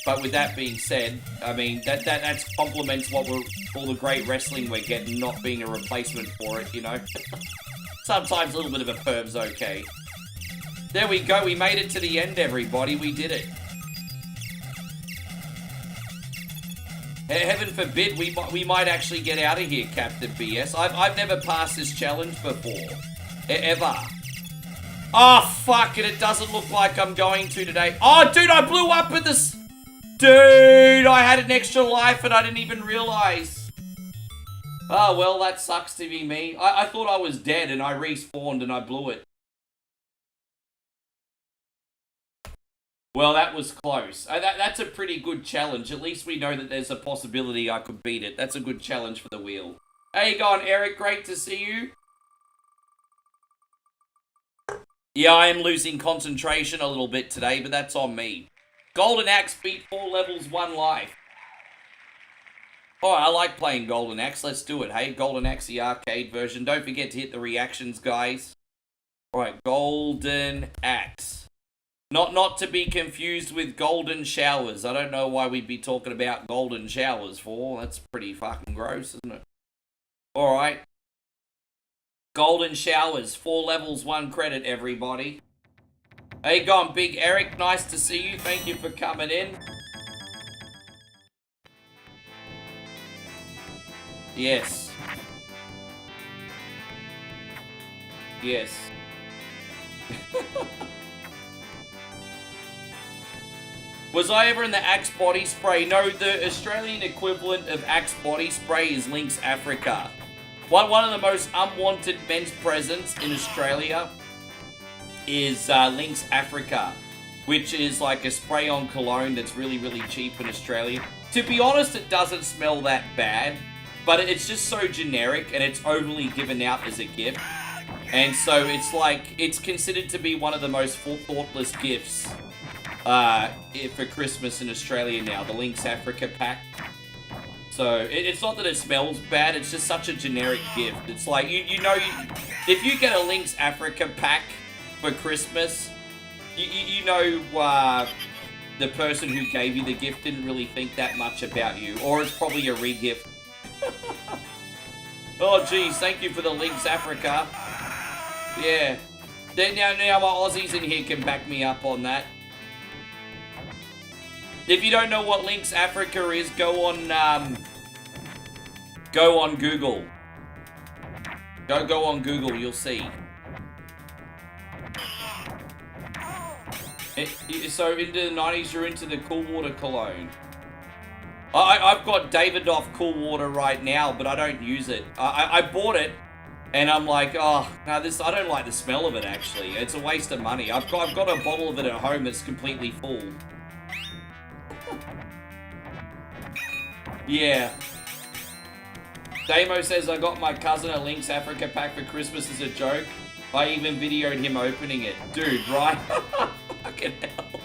Speaker 1: But with that being said, I mean, that complements all the great wrestling we're getting, not being a replacement for it, you know? Sometimes a little bit of a perv's okay. There we go, we made it to the end, everybody, we did it. Heaven forbid, we might actually get out of here, Captain BS. I've never passed this challenge before. Ever. Oh, fuck it, it doesn't look like I'm going to today. Oh, dude, I blew up at this... Dude, I had an extra life and I didn't even realize. Oh, well, that sucks to be me. I thought I was dead and I respawned and I blew it. Well, that was close. That's a pretty good challenge. At least we know that there's a possibility I could beat it. That's a good challenge for the wheel. How you going, Eric? Great to see you. Yeah, I am losing concentration a little bit today, but that's on me. Golden Axe beat 4 levels, 1 life. Oh, I like playing Golden Axe. Let's do it, hey? Golden Axe, the arcade version. Don't forget to hit the reactions, guys. Alright, Golden Axe. Not to be confused with Golden Showers. I don't know why we'd be talking about Golden Showers for. That's pretty fucking gross, isn't it? Alright. Golden Showers. 4 levels, 1 credit, everybody. How you going, Big Eric? Nice to see you. Thank you for coming in. Yes. Yes. Was I ever in the Axe body spray? No, the Australian equivalent of Axe body spray is Lynx Africa. One of the most unwanted men's presents in Australia is Lynx Africa, which is like a spray-on cologne that's really, really cheap in Australia. To be honest, it doesn't smell that bad, but it's just so generic and it's overly given out as a gift. And so it's like, it's considered to be one of the most thoughtless gifts for Christmas in Australia now, the Lynx Africa pack. So it's not that it smells bad, it's just such a generic gift. It's like, you know, if you get a Lynx Africa pack for Christmas, you know the person who gave you the gift didn't really think that much about you, or it's probably a re-gift. Oh geez, thank you for the Lynx Africa. Yeah. Now my Aussies in here can back me up on that. If you don't know what Lynx Africa is, go on Google. Go on Google, you'll see. So into the 90s, you're into the Cool Water cologne. I've got Davidoff Cool Water right now, but I don't use it. I bought it, and I'm like, oh, no, I don't like the smell of it, actually. It's a waste of money. I've got a bottle of it at home that's completely full. Yeah. Damo says, I got my cousin a Link's Africa pack for Christmas as a joke. I even videoed him opening it. Dude, right? Fucking hell.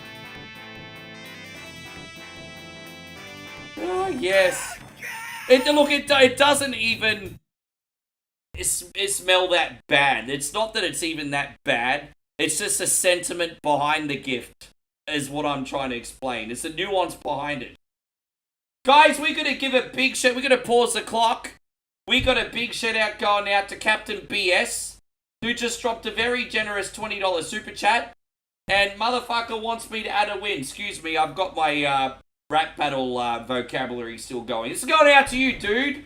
Speaker 1: Oh, yes. Look, it doesn't even smell that bad. It's not that it's even that bad. It's just a sentiment behind the gift, is what I'm trying to explain. It's the nuance behind it. Guys, we're going to give a big shout. We're going to pause the clock. We got a big shout out going out to Captain BS, who just dropped a very generous $20 super chat. And motherfucker wants me to add a win. Excuse me, I've got my rap battle vocabulary still going. This is going out to you, dude.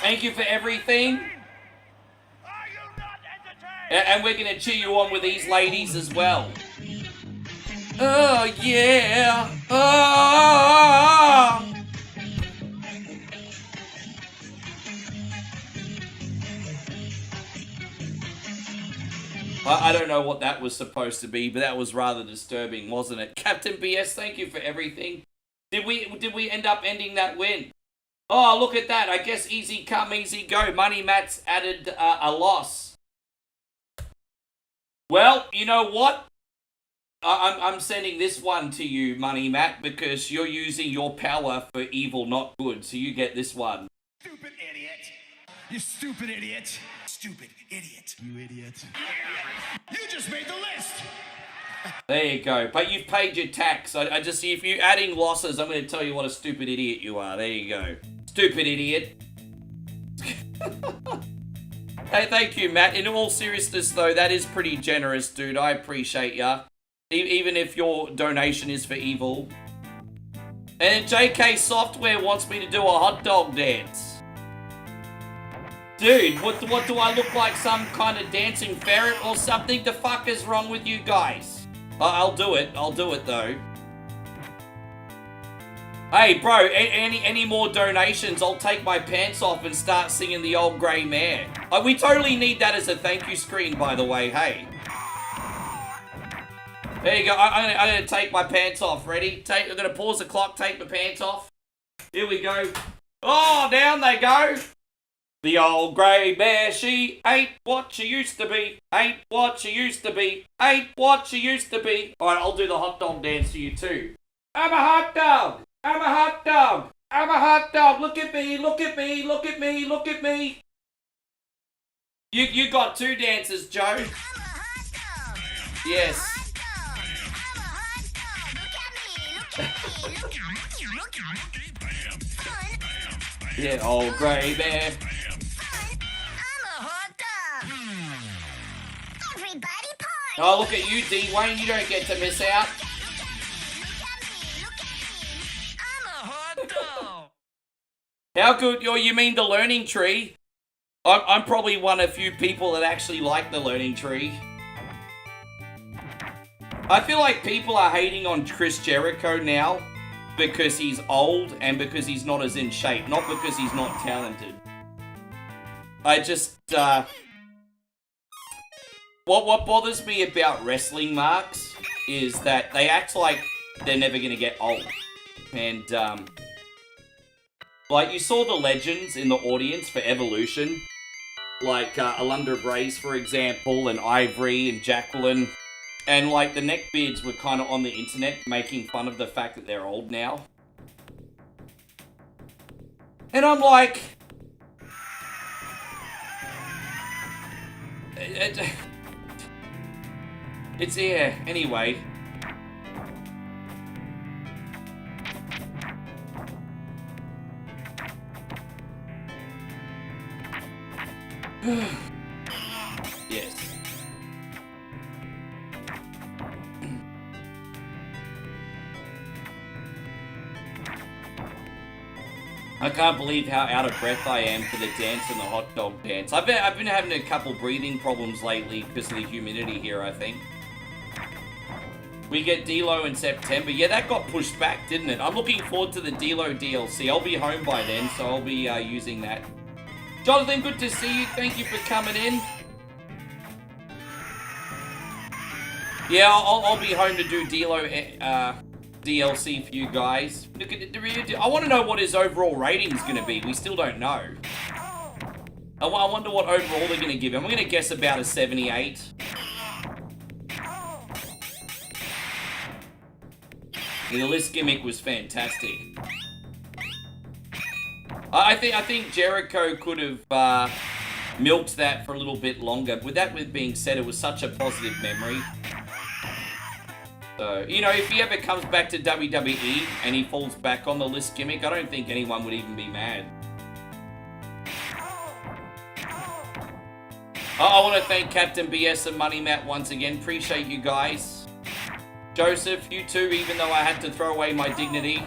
Speaker 1: Thank you for everything.
Speaker 4: Are you not entertained?
Speaker 1: And we're going to cheer you on with these ladies as well. Oh, yeah. Oh. I don't know what that was supposed to be, but that was rather disturbing, wasn't it? Captain BS, thank you for everything. Did we end up ending that win? Oh, look at that. I guess easy come, easy go. Money Matt's added a loss. Well, you know what? I'm sending this one to you, Money Matt, because you're using your power for evil, not good. So you get this one.
Speaker 4: Stupid idiot. You stupid idiot. Stupid idiot. You idiot. You just made the list.
Speaker 1: There you go. But you've paid your tax. I just see if you're adding losses, I'm going to tell you what a stupid idiot you are. There you go. Stupid idiot. Hey, thank you, Matt. In all seriousness, though, that is pretty generous, dude. I appreciate ya. Even if your donation is for evil. And JK Software wants me to do a hot dog dance. Dude, what do I look like? Some kind of dancing ferret or something? The fuck is wrong with you guys? I'll do it. I'll do it, though. Hey, bro, any more donations, I'll take my pants off and start singing the old grey mare. We totally need that as a thank you screen, by the way, hey. There you go. I'm gonna take my pants off. Ready? I'm gonna pause the clock, take my pants off. Here we go. Oh, down they go. The old grey mare, she ain't what she used to be. Ain't what she used to be. Ain't what she used to be. Alright, I'll do the hot dog dance to you too. I'm a hot dog. I'm a hot dog. I'm a hot dog. Look at me. Look at me. Look at me. Look at me. You got two dances, Joe.
Speaker 5: I'm a hot dog.
Speaker 1: Yes. Yeah, old grey mare.
Speaker 5: I'm a hot dog. Everybody party.
Speaker 1: Oh, look at you, D. Wayne. You don't get to miss out.
Speaker 5: I'm a hot dog.
Speaker 1: How good? You mean the learning tree? I'm probably one of few people that actually like the learning tree. I feel like people are hating on Chris Jericho now because he's old and because he's not as in shape, not because he's not talented. I just, what bothers me about wrestling marks is that they act like they're never gonna get old. And, like, you saw the legends in the audience for Evolution, like Outlander Braze, for example, and Ivory and Jacqueline. And, like, the neckbeards were kind of on the internet making fun of the fact that they're old now. And I'm like... It's, yeah, anyway. Yes. I can't believe how out of breath I am for the dance and the hot dog dance. I've been having a couple breathing problems lately because of the humidity here, I think. We get D-Lo in September. Yeah, that got pushed back, didn't it? I'm looking forward to the D-Lo DLC. I'll be home by then, so I'll be using that. Jonathan, good to see you. Thank you for coming in. Yeah, I'll be home to do D-Lo DLC for you guys. Look at it. I want to know what his overall rating is going to be. We still don't know. I wonder what overall they're going to give him. I'm going to guess about a 78. The list gimmick was fantastic. I think Jericho could have milked that for a little bit longer. With that being said, it was such a positive memory. So, you know, if he ever comes back to WWE and he falls back on the list gimmick, I don't think anyone would even be mad. I want to thank Captain BS and Money Matt once again. Appreciate you guys. Joseph, you too, even though I had to throw away my dignity.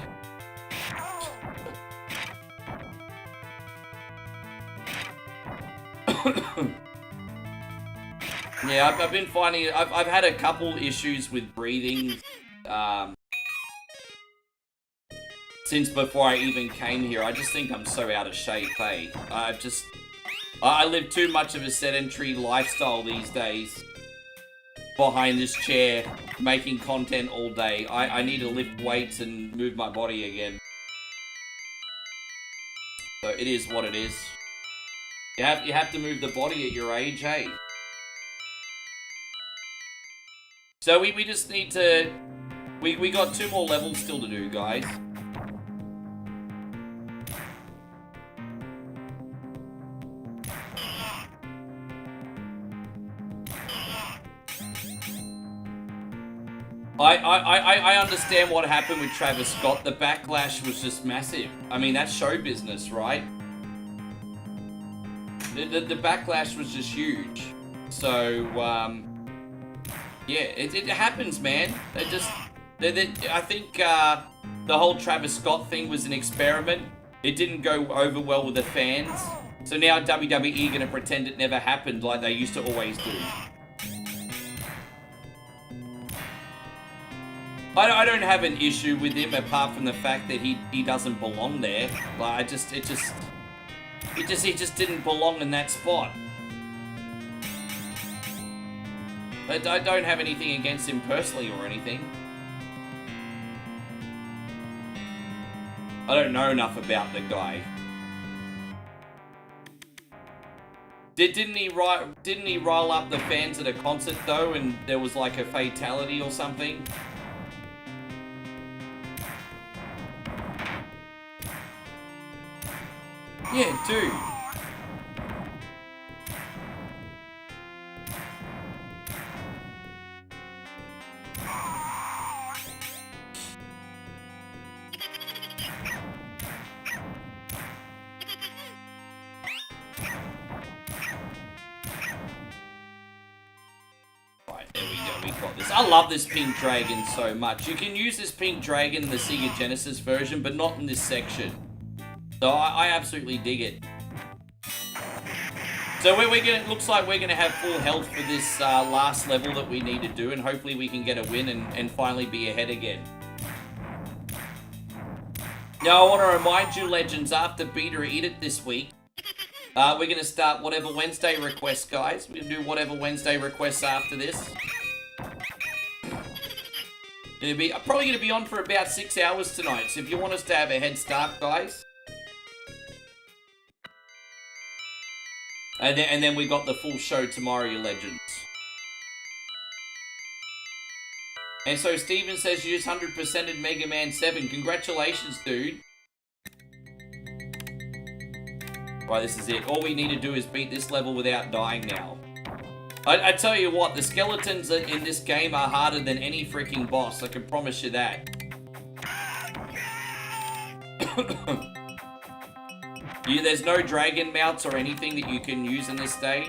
Speaker 1: Yeah, I've been finding, I've had a couple issues with breathing since before I even came here. I just think I'm so out of shape, hey. I live too much of a sedentary lifestyle these days. Behind this chair, making content all day. I need to lift weights and move my body again. So it is what it is. You have to move the body at your age, hey. So we just need to... We got 2 more levels still to do, guys. I understand what happened with Travis Scott. The backlash was just massive. I mean, that's show business, right? The backlash was just huge. So, yeah, it happens, man. I think the whole Travis Scott thing was an experiment. It didn't go over well with the fans. So now WWE are going to pretend it never happened like they used to always do. I don't have an issue with him apart from the fact that he doesn't belong there. Like he just didn't belong in that spot. But I don't have anything against him personally or anything. I don't know enough about the guy. Didn't he rile up the fans at a concert though, and there was like a fatality or something? Yeah, dude. Right, there we go. We got this. I love this pink dragon so much. You can use this pink dragon in the Sega Genesis version, but not in this section. So I absolutely dig it. So looks like we're gonna have full health for this last level that we need to do, and hopefully we can get a win and finally be ahead again. Now I want to remind you, legends, after Beat or Eat It this week, we're gonna start Whatever Wednesday requests, guys. We're gonna do Whatever Wednesday requests after this. I'm probably gonna be on for about 6 hours tonight. So if you want us to have a head start, guys. And then we got the full show tomorrow, you legends. And so Steven says you just 100%ed Mega Man 7. Congratulations, dude. Right, this is it. All we need to do is beat this level without dying now. I tell you what, the skeletons in this game are harder than any freaking boss. I can promise you that. There's no dragon mounts or anything that you can use in this stage.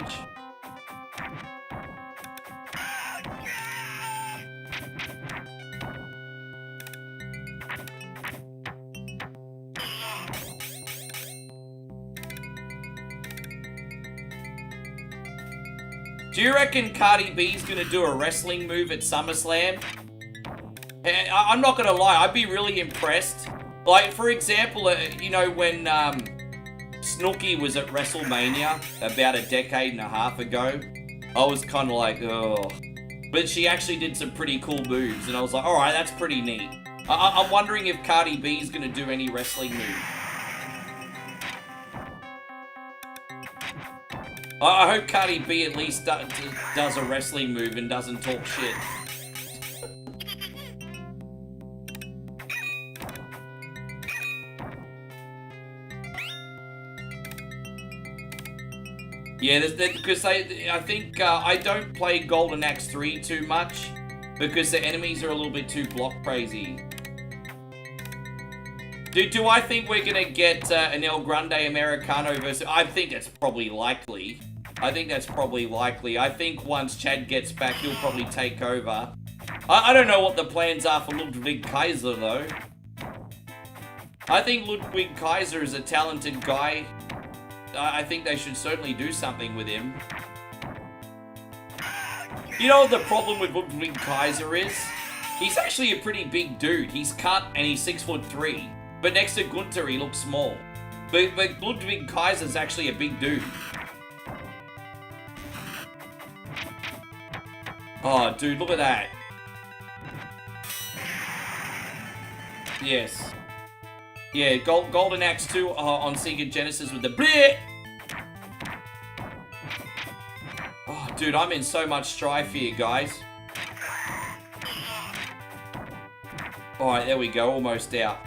Speaker 1: Do you reckon Cardi B's gonna do a wrestling move at SummerSlam? I'm not gonna lie, I'd be really impressed. Like, for example, you know, when Snooki was at WrestleMania about a decade and a half ago, I was kind of like, oh. But she actually did some pretty cool moves, and I was like, alright, that's pretty neat. I'm wondering if Cardi B is going to do any wrestling move. I hope Cardi B at least does a wrestling move and doesn't talk shit. Yeah, because I think I don't play Golden Axe 3 too much because the enemies are a little bit too block crazy. Do I think we're gonna get an El Grande Americano versus? I think it's probably likely. I think that's probably likely. I think once Chad gets back, he'll probably take over. I don't know what the plans are for Ludwig Kaiser though. I think Ludwig Kaiser is a talented guy. I think they should certainly do something with him. You know what the problem with Ludwig Kaiser is? He's actually a pretty big dude. He's cut and he's 6'3". But next to Gunter, he looks small. But Ludwig Kaiser's actually a big dude. Oh, dude, look at that. Yes. Yeah, Golden Axe 2 on Sega Genesis with the bleh. Oh, dude, I'm in so much strife here, guys. Alright, there we go, almost out.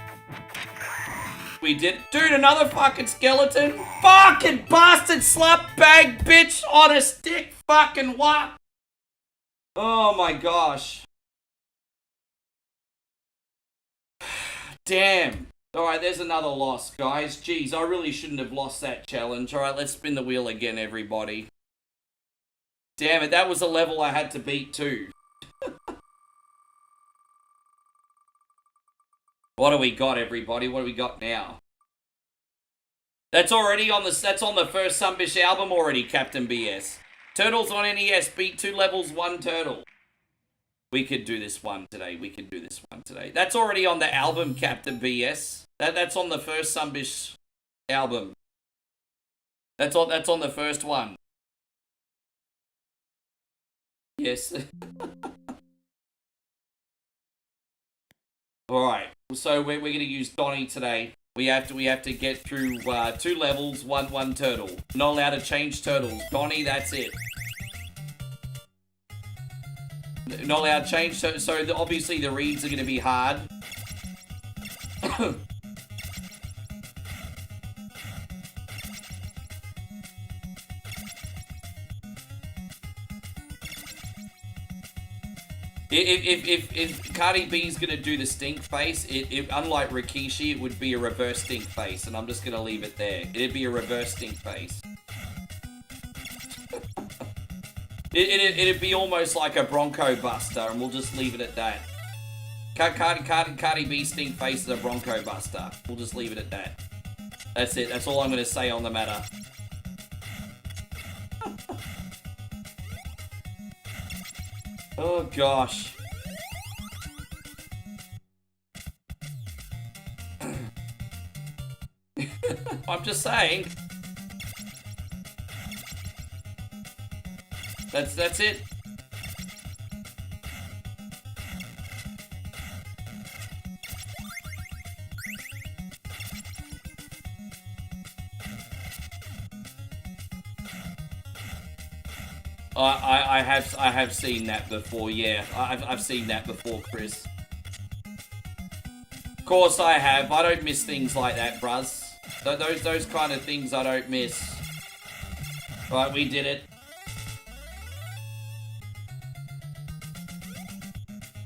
Speaker 1: We did. Dude, another fucking skeleton. Fucking bastard slap bag bitch on a stick. Fucking what? Oh my gosh. Damn. Alright, there's another loss, guys. Jeez, I really shouldn't have lost that challenge. Alright, let's spin the wheel again, everybody. Damn it, that was a level I had to beat too. What do we got, everybody? What do we got now? That's already on that's on the first Sunbish album already, Captain BS. Turtles on NES beat 2 levels, 1 turtle. We could do this one today. We could do this one today. That's already on the album, Captain BS. That's on the first Sunbish album. That's on the first one. Yes. Alright, so we're gonna use Donnie today. We have to get through 2 levels, one turtle. Not allowed to change turtles. Donnie, that's it. Not allowed to change, so obviously the reads are gonna be hard. If Cardi B's gonna do the stink face, unlike Rikishi, it would be a reverse stink face, and I'm just gonna leave it there. It'd be a reverse stink face. It'd be almost like a Bronco Buster, and we'll just leave it at that. Cardi B stink face is a Bronco Buster. We'll just leave it at that. That's it. That's all I'm gonna say on the matter. Oh gosh. I'm just saying. That's it. I have seen that before, yeah. I've seen that before, Chris. Of course I have. I don't miss things like that, bruz. Those kind of things I don't miss. Right, we did it.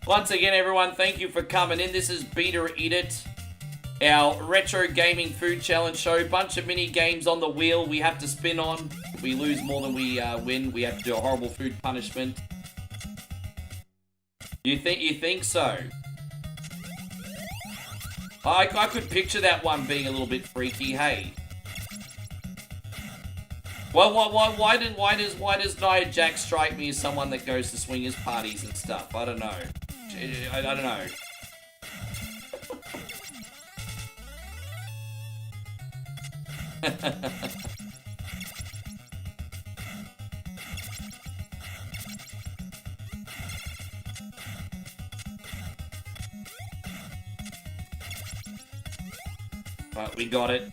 Speaker 1: Once again, everyone, thank you for coming in. This is Beat or Eat It, our retro gaming food challenge show. Bunch of mini games on the wheel we have to spin on. If we lose more than we win, we have to do a horrible food punishment. You think so? I could picture that one being a little bit freaky. Hey. Well, why does Nia Jax strike me as someone that goes to swingers parties and stuff? I don't know. I don't know. But we got it.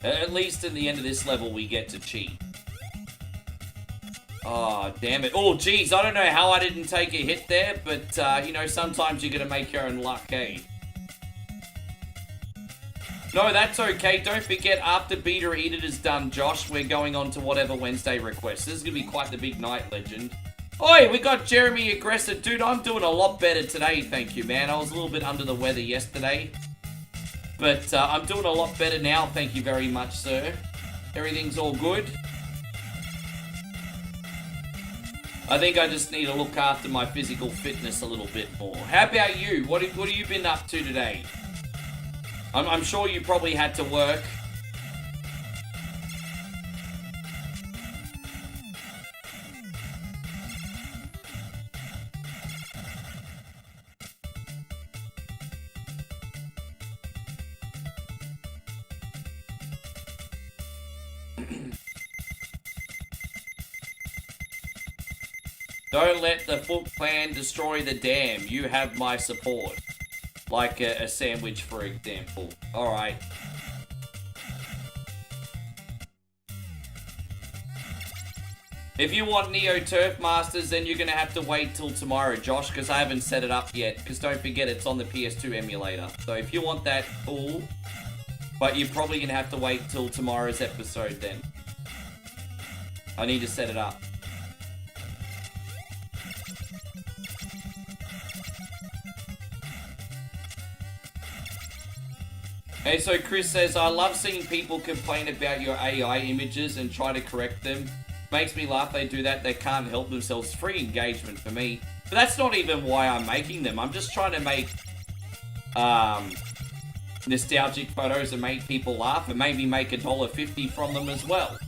Speaker 1: At least in the end of this level, we get to cheat. Oh, damn it. Oh, geez, I don't know how I didn't take a hit there, but, you know, sometimes you're gonna make your own luck, eh? No, that's okay. Don't forget, after Beater Eat It is done, Josh, we're going on to whatever Wednesday request. This is gonna be quite the big night, legend. Oi, we got Jeremy Aggressor. Dude, I'm doing a lot better today, thank you, man. I was a little bit under the weather yesterday. But I'm doing a lot better now, thank you very much, sir. Everything's all good. I think I just need to look after my physical fitness a little bit more. How about you? What have you been up to today? I'm sure you probably had to work. Don't let the Foot Clan destroy the dam. You have my support. Like a sandwich, for example. Alright. If you want Neo Turf Masters, then you're going to have to wait till tomorrow, Josh, because I haven't set it up yet. Because don't forget, it's on the PS2 emulator. So if you want that, cool. But you're probably going to have to wait till tomorrow's episode then. I need to set it up. Hey, so Chris says, I love seeing people complain about your AI images and try to correct them. Makes me laugh they do that. They can't help themselves. Free engagement for me. But that's not even why I'm making them. I'm just trying to make nostalgic photos and make people laugh and maybe make $1.50 from them as well.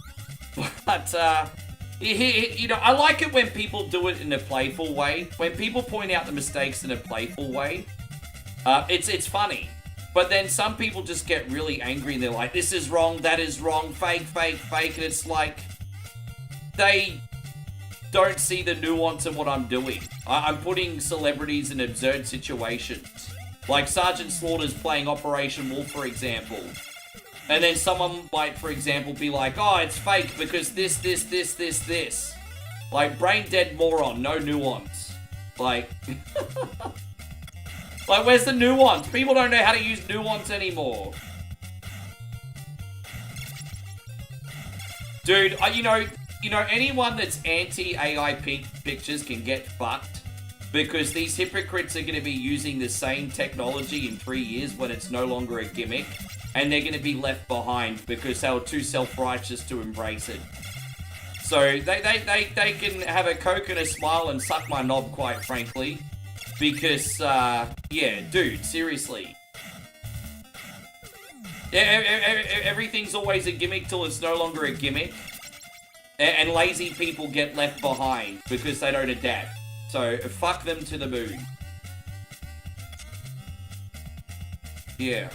Speaker 1: But, you know, I like it when people do it in a playful way. When people point out the mistakes in a playful way, it's funny. But then some people just get really angry and they're like, this is wrong, that is wrong, fake, fake, fake. And it's like, they don't see the nuance in what I'm doing. I'm putting celebrities in absurd situations. Like Sergeant Slaughter's playing Operation Wolf, for example. And then someone might, for example, be like, oh, it's fake because this. Like, brain dead moron, no nuance. Like... Like, where's the nuance? People don't know how to use nuance anymore. Dude, you know, anyone that's anti-AI pictures can get fucked. Because these hypocrites are going to be using the same technology in 3 years when it's no longer a gimmick. And they're going to be left behind because they were too self-righteous to embrace it. So, they can have a Coke and a smile and suck my knob, quite frankly. Because, yeah, dude, seriously. Everything's always a gimmick till it's no longer a gimmick. And lazy people get left behind because they don't adapt. So, fuck them to the moon. Yeah.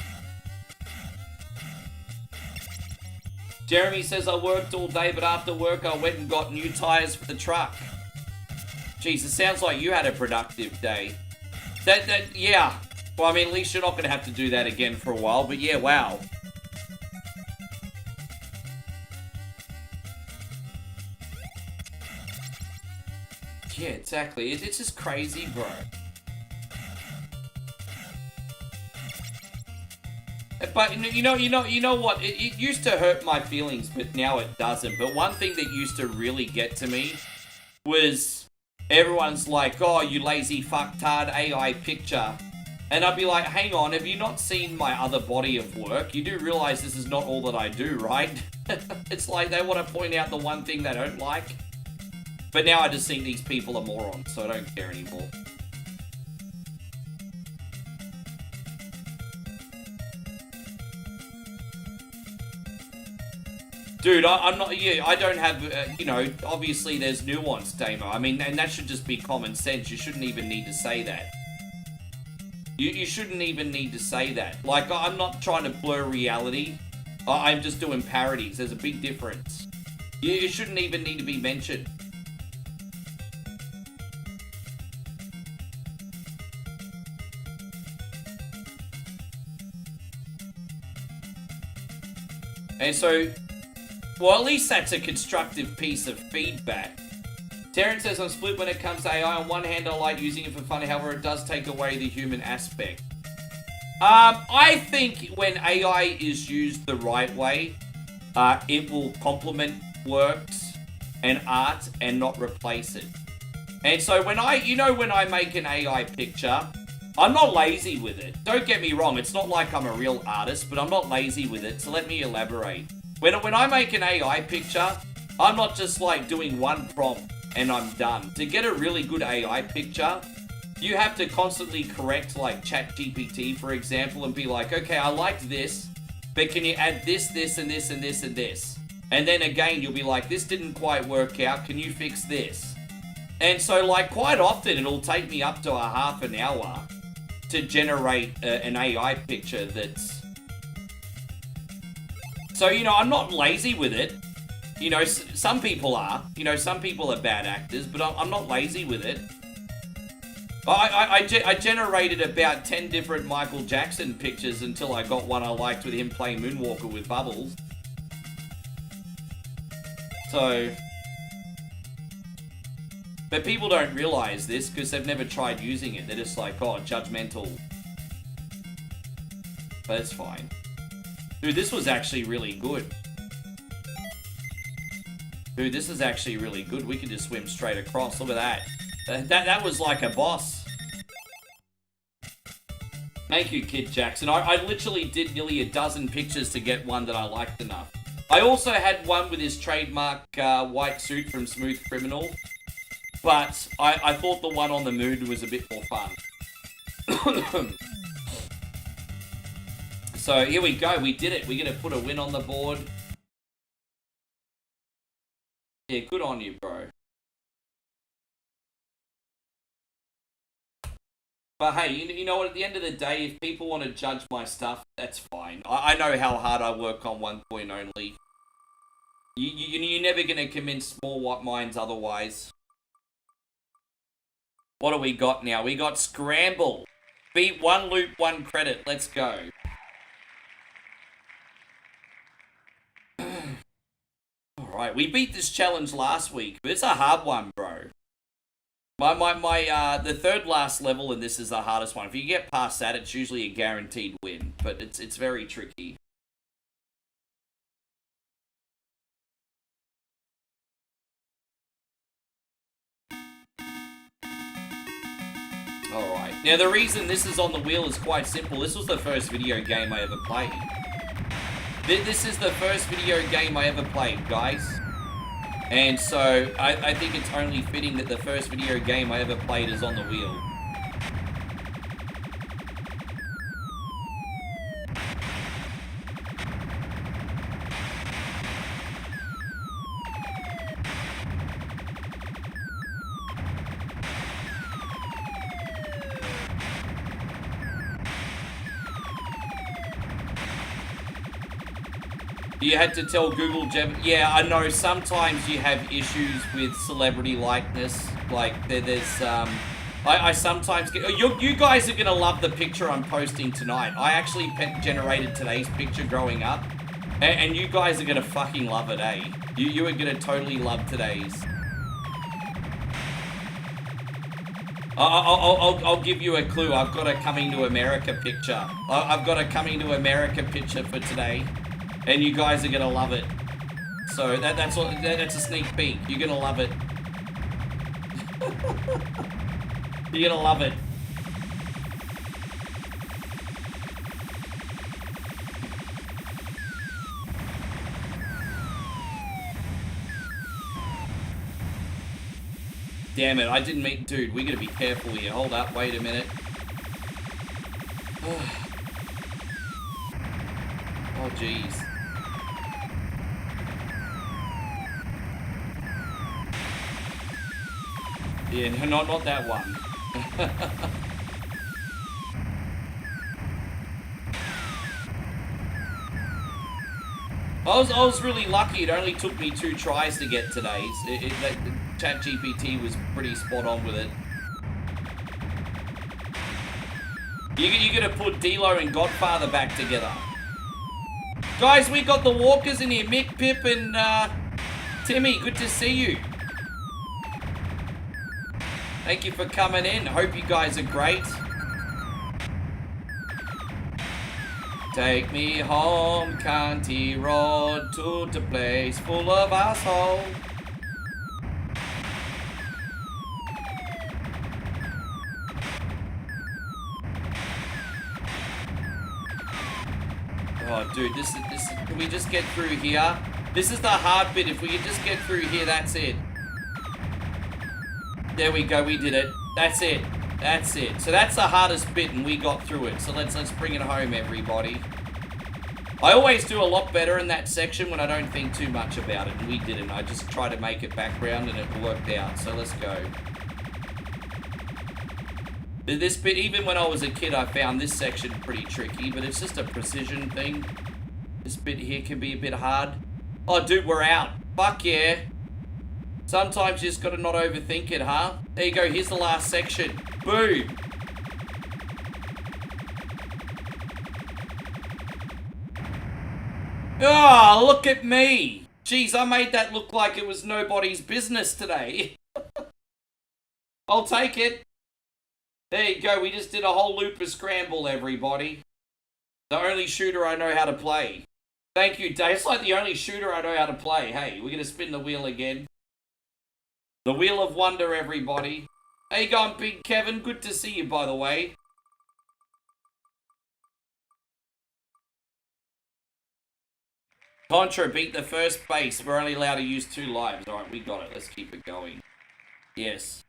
Speaker 1: Jeremy says, I worked all day, but after work I went and got new tires for the truck. Jeez, it sounds like you had a productive day. Yeah. Well, I mean, at least you're not going to have to do that again for a while, but yeah, wow. Yeah, exactly. It's just crazy, bro. But, you know what? It used to hurt my feelings, but now it doesn't. But one thing that used to really get to me was... Everyone's like, oh, you lazy fucktard AI picture. And I'd be like, hang on, have you not seen my other body of work? You do realize this is not all that I do, right? It's like they want to point out the one thing they don't like. But now I just think these people are morons, so I don't care anymore. Dude, I'm not, yeah, I don't have, you know, obviously there's nuance, Damo. I mean, and that should just be common sense. You shouldn't even need to say that. You shouldn't even need to say that. Like, I'm not trying to blur reality. I'm just doing parodies. There's a big difference. It shouldn't even need to be mentioned. And so, well, at least that's a constructive piece of feedback. Terrence says, I'm split when it comes to AI. On one hand, I like using it for fun. However, it does take away the human aspect. I think when AI is used the right way, it will complement works and art and not replace it. And so when I make an AI picture, I'm not lazy with it. Don't get me wrong, it's not like I'm a real artist, but I'm not lazy with it, so let me elaborate. When I make an AI picture, I'm not just like doing one prompt and I'm done. To get a really good AI picture, you have to constantly correct like ChatGPT, for example, and be like, okay, I liked this, but can you add this, this, and this, and this, and this? And then again, you'll be like, this didn't quite work out, can you fix this? And so like quite often it'll take me up to a half an hour to generate an AI picture that's... So, you know, I'm not lazy with it. You know, some people are. You know, some people are bad actors, but I'm not lazy with it. I generated about 10 different Michael Jackson pictures until I got one I liked with him playing Moonwalker with Bubbles. So... But people don't realize this because they've never tried using it. They're just like, oh, judgmental. But it's fine. Dude, this was actually really good. Dude, this is actually really good. We can just swim straight across. Look at that. That was like a boss. Thank you, Kid Jackson. I literally did nearly a dozen pictures to get one that I liked enough. I also had one with his trademark white suit from Smooth Criminal. But I thought the one on the moon was a bit more fun. So here we go. We did it. We're going to put a win on the board. Yeah, good on you, bro. But hey, you know what? At the end of the day, if people want to judge my stuff, that's fine. I know how hard I work on One Coin Only. You're never going to convince small minds otherwise. What do we got now? We got Scramble. Beat 1 loop, 1 credit. Let's go. Alright, we beat this challenge last week, but it's a hard one, bro. The third last level in this is the hardest one. If you get past that, it's usually a guaranteed win, but it's very tricky. Alright, now the reason this is on the wheel is quite simple. This was the first video game I ever played. This is the first video game I ever played, guys. And so, I think it's only fitting that the first video game I ever played is on the wheel. You had to tell Google yeah, I know sometimes you have issues with celebrity likeness. Like, there's, I sometimes get... You guys are going to love the picture I'm posting tonight. I actually generated today's picture growing up. And you guys are going to fucking love it, eh? You are going to totally love today's. I'll give you a clue. I've got a Coming to America picture. I've got a Coming to America picture for today. And you guys are gonna love it. So that's a sneak peek. You're gonna love it. You're gonna love it. Damn it, I didn't mean... Dude, we gotta be careful here. Hold up, wait a minute. Oh, jeez. Yeah, no, not that one. I was really lucky. It only took me 2 tries to get today's. ChatGPT was pretty spot on with it. You're gonna put D-Lo and Godfather back together. Guys, we got the Walkers in here. Mick, Pip, and Timmy. Good to see you. Thank you for coming in. Hope you guys are great. Take me home, County Road, to the place full of asshole. Oh, dude, this can we just get through here? This is the hard bit. If we could just get through here, that's it. There we go, we did it. That's it. That's it. So that's the hardest bit, and we got through it. So let's bring it home, everybody. I always do a lot better in that section when I don't think too much about it, and we didn't. I just try to make it background, and it worked out. So let's go. This bit, even when I was a kid, I found this section pretty tricky, but it's just a precision thing. This bit here can be a bit hard. Oh, dude, we're out. Fuck yeah. Sometimes you just gotta not overthink it, huh? There you go, here's the last section. Boom. Oh, look at me. Jeez, I made that look like it was nobody's business today. I'll take it. There you go, we just did a whole loop of Scramble, everybody. The only shooter I know how to play. Thank you, Dave. It's like the only shooter I know how to play. Hey, we're gonna spin the wheel again. The Wheel of Wonder, everybody. How you going, Big Kevin? Good to see you, by the way. Contra beat the first base. We're only allowed to use 2 lives. Alright, we got it. Let's keep it going. Yes.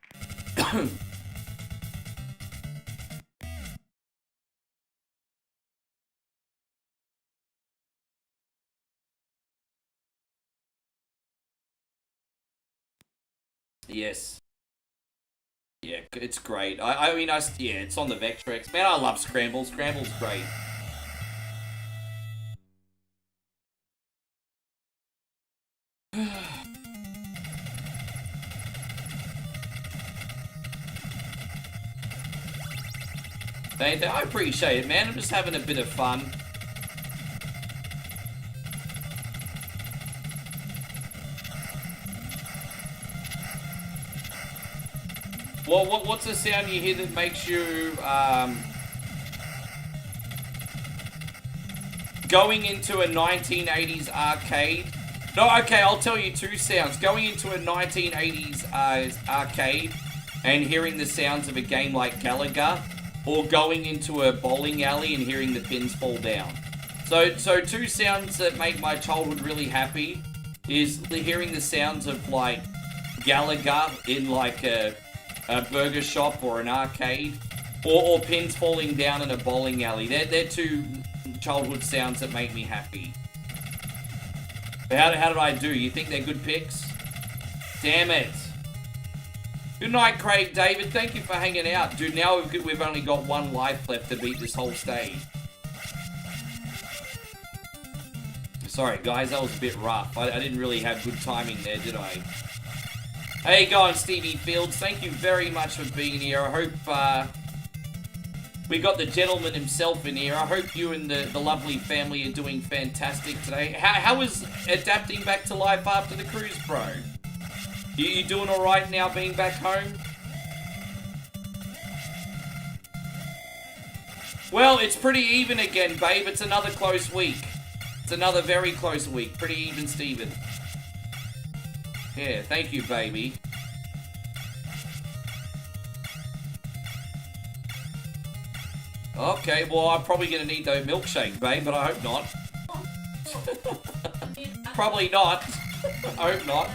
Speaker 1: Yes. Yeah, it's great. I mean, yeah, it's on the Vectrex. Man, I love Scramble. Scramble's great. I appreciate it, man. I'm just having a bit of fun. Well, what's the sound you hear that makes you, going into a 1980s arcade? No, okay, I'll tell you 2 sounds. Going into a 1980s arcade and hearing the sounds of a game like Galaga, or going into a bowling alley and hearing the pins fall down. So 2 sounds that make my childhood really happy is hearing the sounds of, like, Galaga in, like, a burger shop or an arcade, or pins falling down in a bowling alley. They're 2 childhood sounds that make me happy. But how did I do? You think they're good picks? Damn it. Good night, Craig David. Thank you for hanging out. Dude, now we've only got 1 life left to beat this whole stage. Sorry, guys, that was a bit rough. I didn't really have good timing there, did I? How you going, Stevie Fields? Thank you very much for being here. I hope we got the gentleman himself in here. I hope you and the lovely family are doing fantastic today. How is adapting back to life after the cruise, bro? You doing alright now being back home? Well, it's pretty even again, babe. It's another close week. It's another very close week. Pretty even, Steven. Yeah, thank you, baby. Okay, well, I'm probably going to need that milkshake, babe, but I hope not. Probably not. I hope not.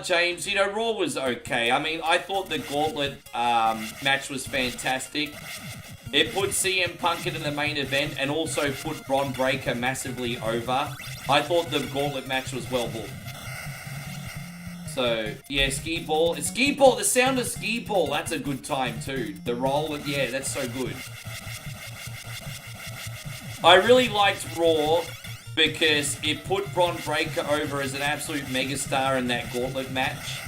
Speaker 1: James, you know, Raw was okay. I mean, I thought the Gauntlet match was fantastic. It put CM Punk into the main event and also put Bron Breakker massively over. I thought the Gauntlet match was well booked. So, yeah, Ski Ball. Ski Ball, the sound of Ski Ball, that's a good time too. The roll, yeah, that's so good. I really liked Raw because it put Bron Breakker over as an absolute megastar in that Gauntlet match.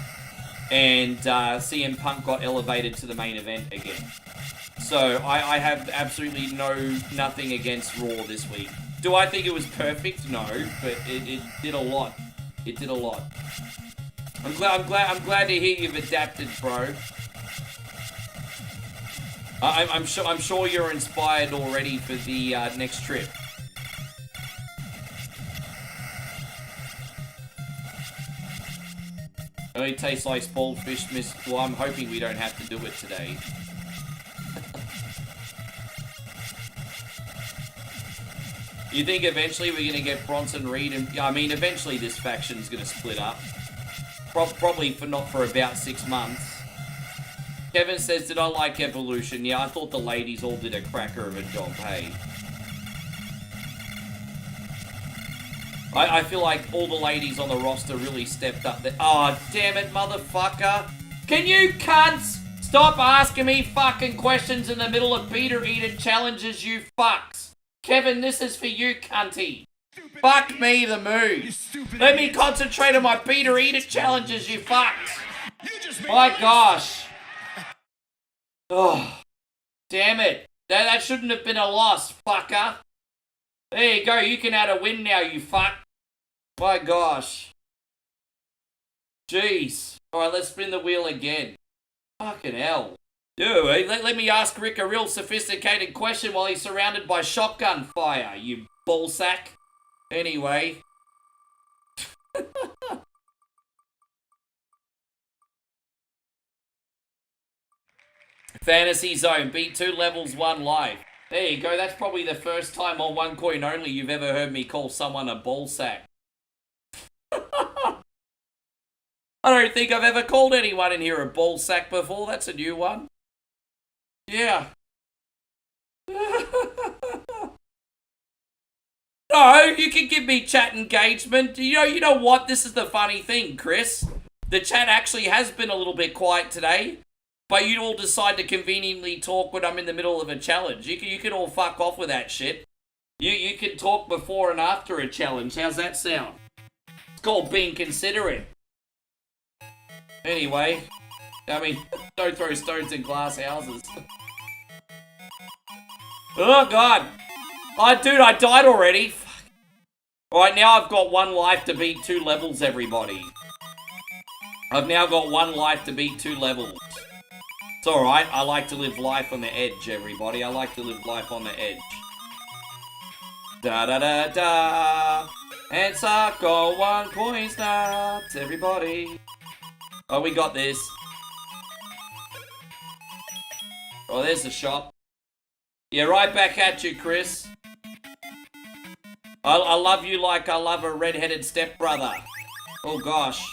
Speaker 1: and CM Punk got elevated to the main event again. So I have absolutely nothing against Raw this week. Do I think it was perfect? No, but it did a lot. It did a lot. I'm glad to hear you've adapted, bro. I'm sure you're inspired already for the next trip. Only tastes like spoiled fish, miss. Well, I'm hoping we don't have to do it today. You think eventually we're gonna get Bronson Reed and I mean eventually this faction's gonna split up. Probably not for about 6 months. Kevin says, did I like Evolution? Yeah, I thought the ladies all did a cracker of a job, hey. I feel like all the ladies on the roster really stepped up there. Oh, damn it, motherfucker. Can you cunts stop asking me fucking questions in the middle of Peter Eater challenges, you fucks? Kevin, this is for you, cunty. Fuck me, the mood. Let me concentrate on my Peter Eater challenges, you fucks. My gosh. Oh, damn it. That shouldn't have been a loss, fucker. There you go, you can add a win now, you fuck. My gosh. Jeez. Alright, let's spin the wheel again. Fucking hell. Dude, let me ask Rick a real sophisticated question while he's surrounded by shotgun fire, you ballsack. Anyway. Fantasy Zone, beat 2 levels 1 live. There you go, that's probably the first time on One Coin Only you've ever heard me call someone a ballsack. I don't think I've ever called anyone in here a ballsack before, that's a new one. Yeah. No, you can give me chat engagement. You know what? This is the funny thing, Chris. The chat actually has been a little bit quiet today, but you all decide to conveniently talk when I'm in the middle of a challenge. You can all fuck off with that shit. You can talk before and after a challenge. How's that sound? It's called being considerate. Anyway, I mean, don't throw stones in glass houses. Oh, God. Oh, dude, I died already. Fuck. Alright, now I've got 1 life to beat 2 levels, everybody. I've now got 1 life to beat 2 levels. It's alright, I like to live life on the edge, everybody. I like to live life on the edge. Da-da-da-da. And Sako 1 coins nuts, everybody. Oh, we got this. Oh, there's the shop. Yeah, right back at you, Chris. I love you like I love a red-headed stepbrother. Oh, gosh.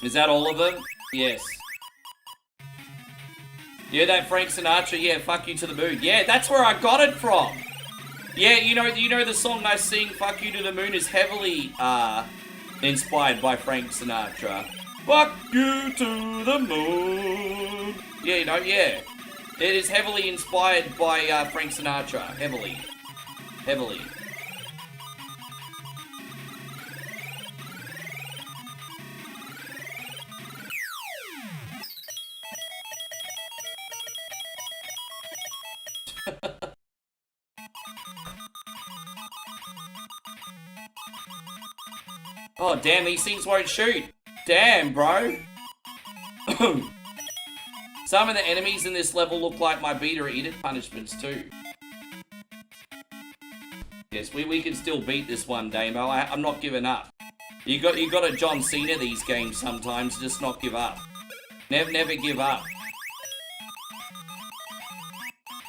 Speaker 1: Is that all of them? Yes. Yeah, that Frank Sinatra, yeah, fuck you to the moon. Yeah, that's where I got it from. Yeah, you know the song I sing, Fuck You to the Moon, is heavily inspired by Frank Sinatra. Fuck you to the moon. Yeah, yeah. It is heavily inspired by Frank Sinatra. Heavily. Heavily. Oh, damn, these things won't shoot. Damn, bro. Some of the enemies in this level look like my Beta Eater punishments, too. Yes, we can still beat this one, Damo. I'm not giving up. You got to John Cena these games sometimes, just not give up. Never give up.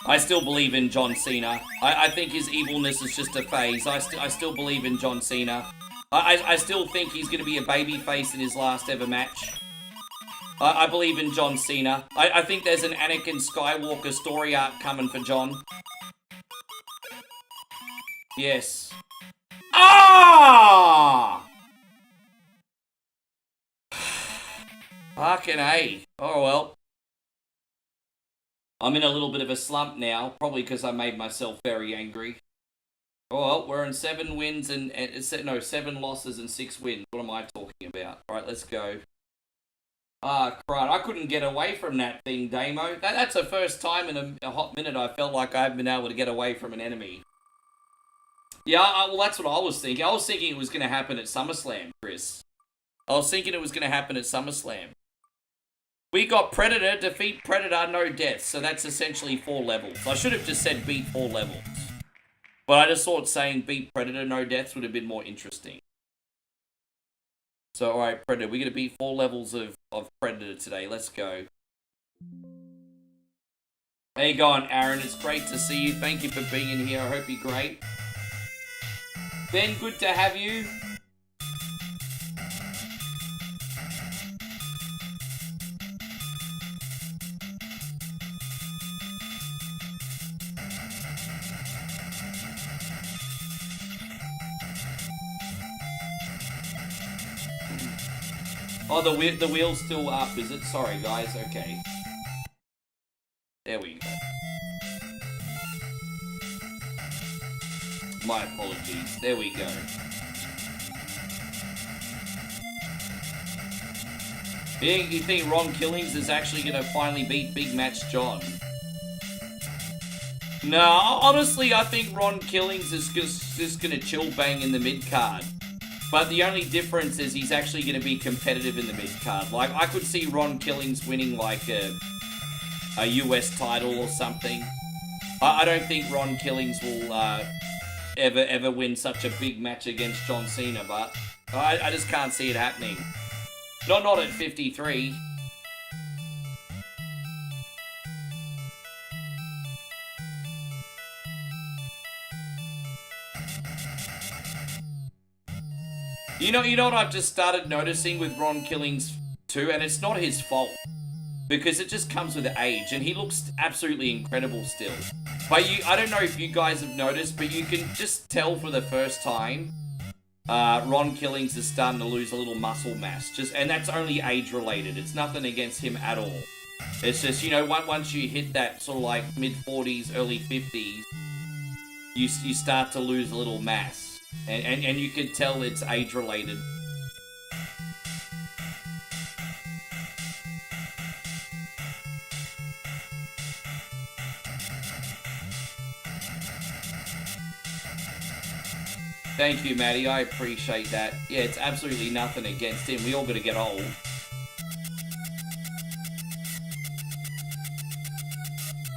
Speaker 1: I still believe in John Cena. I think his evilness is just a phase. I still believe in John Cena. I still think he's going to be a babyface in his last ever match. I believe in John Cena. I think there's an Anakin Skywalker story arc coming for John. Yes. Ah! Fucking A. Oh well. I'm in a little bit of a slump now, probably because I made myself very angry. Oh, well, we're in 7 wins and 7 losses and 6 wins. What am I talking about? All right, let's go. Ah, crud. I couldn't get away from that thing, Damo. That's the first time in a hot minute I felt like I haven't been able to get away from an enemy. Yeah, well, that's what I was thinking. I was thinking it was going to happen at SummerSlam, Chris. I was thinking it was going to happen at SummerSlam. We got Predator, defeat Predator, no deaths. So that's essentially 4 levels. I should have just said beat 4 levels. But I just thought saying beat Predator, no deaths would have been more interesting. So, alright, Predator. We're going to beat 4 levels of Predator today. Let's go. How you going, Aaron? It's great to see you. Thank you for being in here. I hope you're great. Ben, good to have you. Oh, the wheel's still up, is it? Sorry, guys. Okay. There we go. My apologies. There we go. You think Ron Killings is actually going to finally beat Big Match John? No, honestly, I think Ron Killings is just going to chill bang in the mid-card. But the only difference is he's actually going to be competitive in the mid-card. Like, I could see Ron Killings winning, like, a US title or something. I don't think Ron Killings will ever win such a big match against John Cena, but I just can't see it happening. Not at 53. You know what I've just started noticing with Ron Killings too, and it's not his fault, because it just comes with age, and he looks absolutely incredible still. But I don't know if you guys have noticed, but you can just tell for the first time, Ron Killings is starting to lose a little muscle mass, and that's only age related. It's nothing against him at all. It's just, you know, once you hit that sort of like mid-40s, early 50s, you start to lose a little mass. And you can tell it's age-related. Thank you, Maddie. I appreciate that. Yeah, it's absolutely nothing against him. We all gotta get old.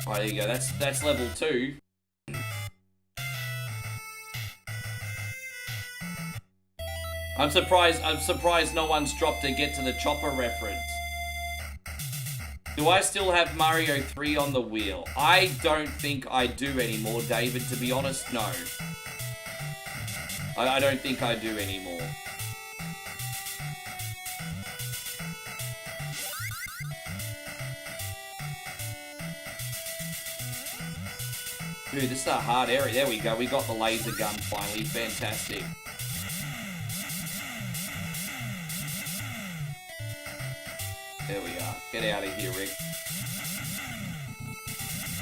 Speaker 1: Oh, there you go. That's level 2. I'm surprised no one's dropped a get to the chopper reference. Do I still have Mario 3 on the wheel? I don't think I do anymore, David, to be honest, no. I don't think I do anymore. Dude, this is a hard area. There we go. We got the laser gun finally. Fantastic. There we are. Get out of here, Rick.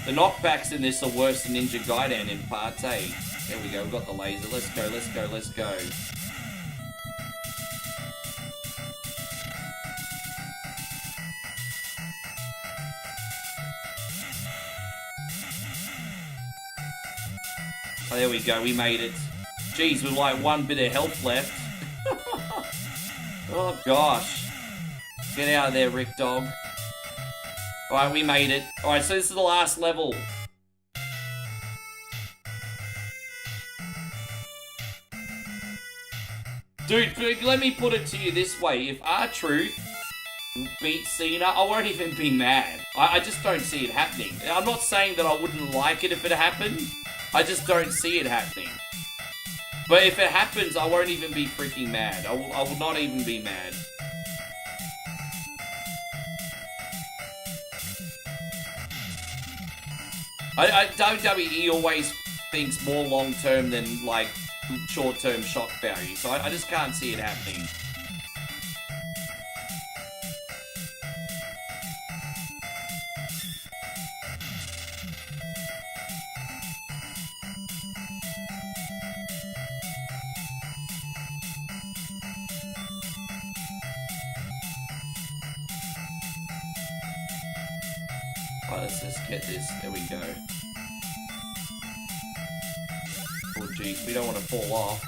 Speaker 1: The knockbacks in this are worse than Ninja Gaiden in parts, eh? There we go, we've got the laser. Let's go, let's go, let's go. Oh, there we go, we made it. Jeez, with like 1 bit of health left. Oh, gosh. Get out of there, Rick Dog. Alright, we made it. Alright, so this is the last level. Dude, let me put it to you this way. If R-Truth beats Cena, I won't even be mad. I just don't see it happening. I'm not saying that I wouldn't like it if it happened. I just don't see it happening. But if it happens, I won't even be freaking mad. I will not even be mad. WWE always thinks more long-term than, like, short-term shock value, so I just can't see it happening. Oh, let's just get this. There we go. Oh, geez, we don't want to fall off.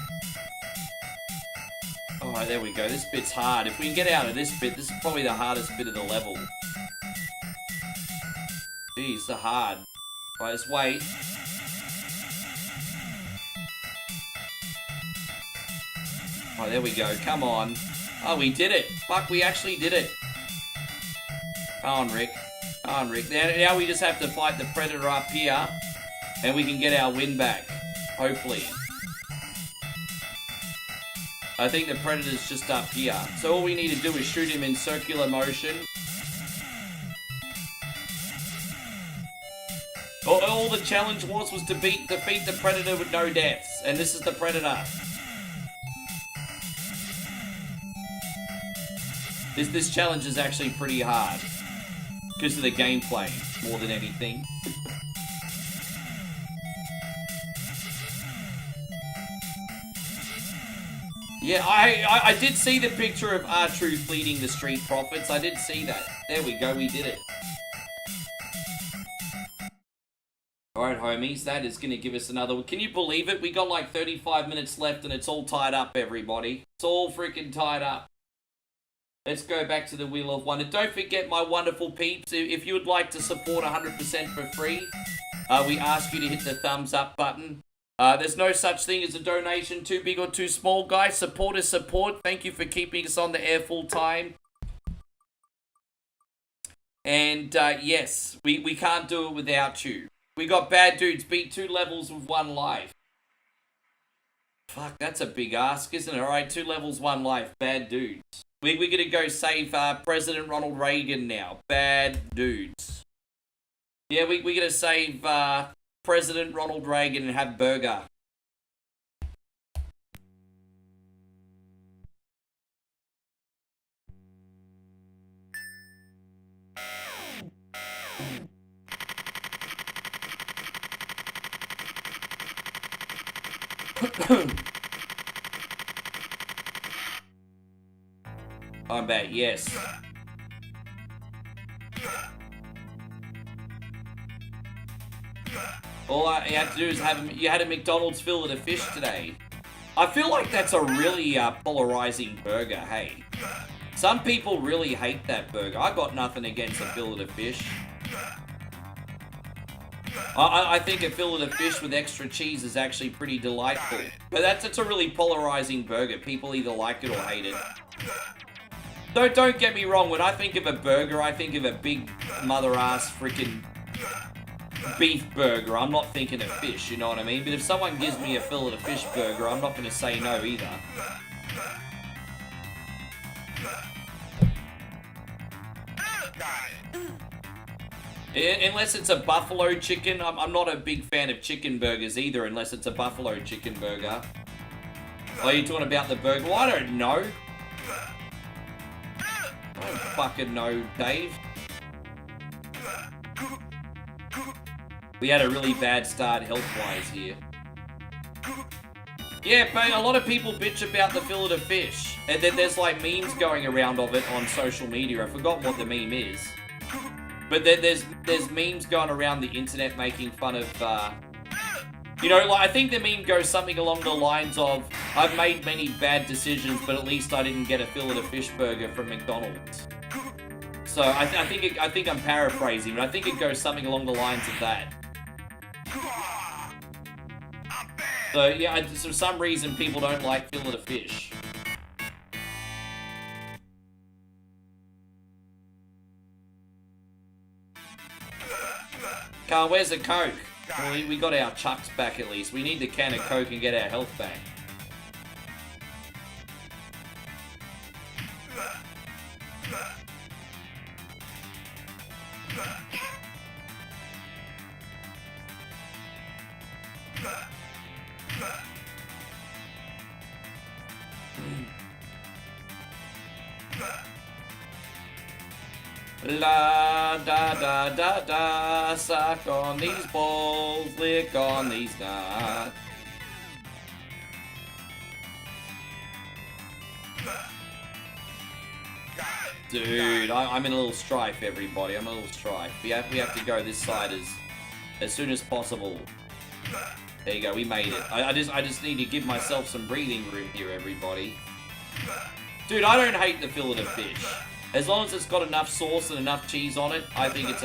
Speaker 1: Oh, there we go. This bit's hard. If we can get out of this bit, this is probably the hardest bit of the level. Jeez, so hard. Right, let's wait. Oh, there we go. Come on. Oh, we did it. Fuck, we actually did it. Come on, Rick. Come on, Rick. Now we just have to fight the Predator up here, and we can get our win back. Hopefully. I think the Predator's just up here. So all we need to do is shoot him in circular motion. All the challenge was to defeat the Predator with no deaths. And this is the Predator. This challenge is actually pretty hard. Because of the gameplay, more than anything. Yeah, I did see the picture of R-Truth leading the Street Profits. I did see that. There we go, we did it. Alright, homies, that is going to give us another one. Can you believe it? We got like 35 minutes left and it's all tied up, everybody. It's all freaking tied up. Let's go back to the Wheel of Wonder. Don't forget, my wonderful peeps, if you would like to support 100% for free, we ask you to hit the thumbs up button. There's no such thing as a donation too big or too small, guys. Support is support. Thank you for keeping us on the air full time. And yes, we can't do it without you. We got Bad Dudes beat 2 levels with 1 life. Fuck, that's a big ask, isn't it? Alright, 2 levels, 1 life. Bad Dudes. We're gonna go save President Ronald Reagan now. Bad Dudes. Yeah, we're gonna save President Ronald Reagan and have burger. I'm back, yes. All you have to do is you had a McDonald's fillet of fish today. I feel like that's a really polarizing burger, hey. Some people really hate that burger. I got nothing against a fillet of fish. I think a fillet of fish with extra cheese is actually pretty delightful. But that's a really polarizing burger. People either like it or hate it. Don't get me wrong, when I think of a burger, I think of a big mother-ass freaking beef burger. I'm not thinking of fish, you know what I mean? But if someone gives me a fillet of fish burger, I'm not going to say no either. Unless it's a buffalo chicken. I'm not a big fan of chicken burgers either, unless it's a buffalo chicken burger. Are you talking about the burger? Well, I don't know. I don't fucking know, Dave. We had a really bad start health-wise here. Yeah, but a lot of people bitch about the fillet of fish. And then there's like memes going around of it on social media. I forgot what the meme is. But there's memes going around the internet making fun of, you know, like I think the meme goes something along the lines of, I've made many bad decisions, but at least I didn't get a fillet of fish burger from McDonald's. So I think I'm paraphrasing, but I think it goes something along the lines of that. So yeah, for some reason people don't like fillet of fish. Carl, where's the Coke? Well, we got our chucks back at least. We need the can of Coke and get our health back. La da da da da. Suck on these balls, lick on these nuts. Dude, I'm in a little strife, everybody. I'm in a little strife. We have to go this side as soon as possible. There you go, we made it. I just need to give myself some breathing room here, everybody. Dude, I don't hate the fillet of fish. As long as it's got enough sauce and enough cheese on it, I think it's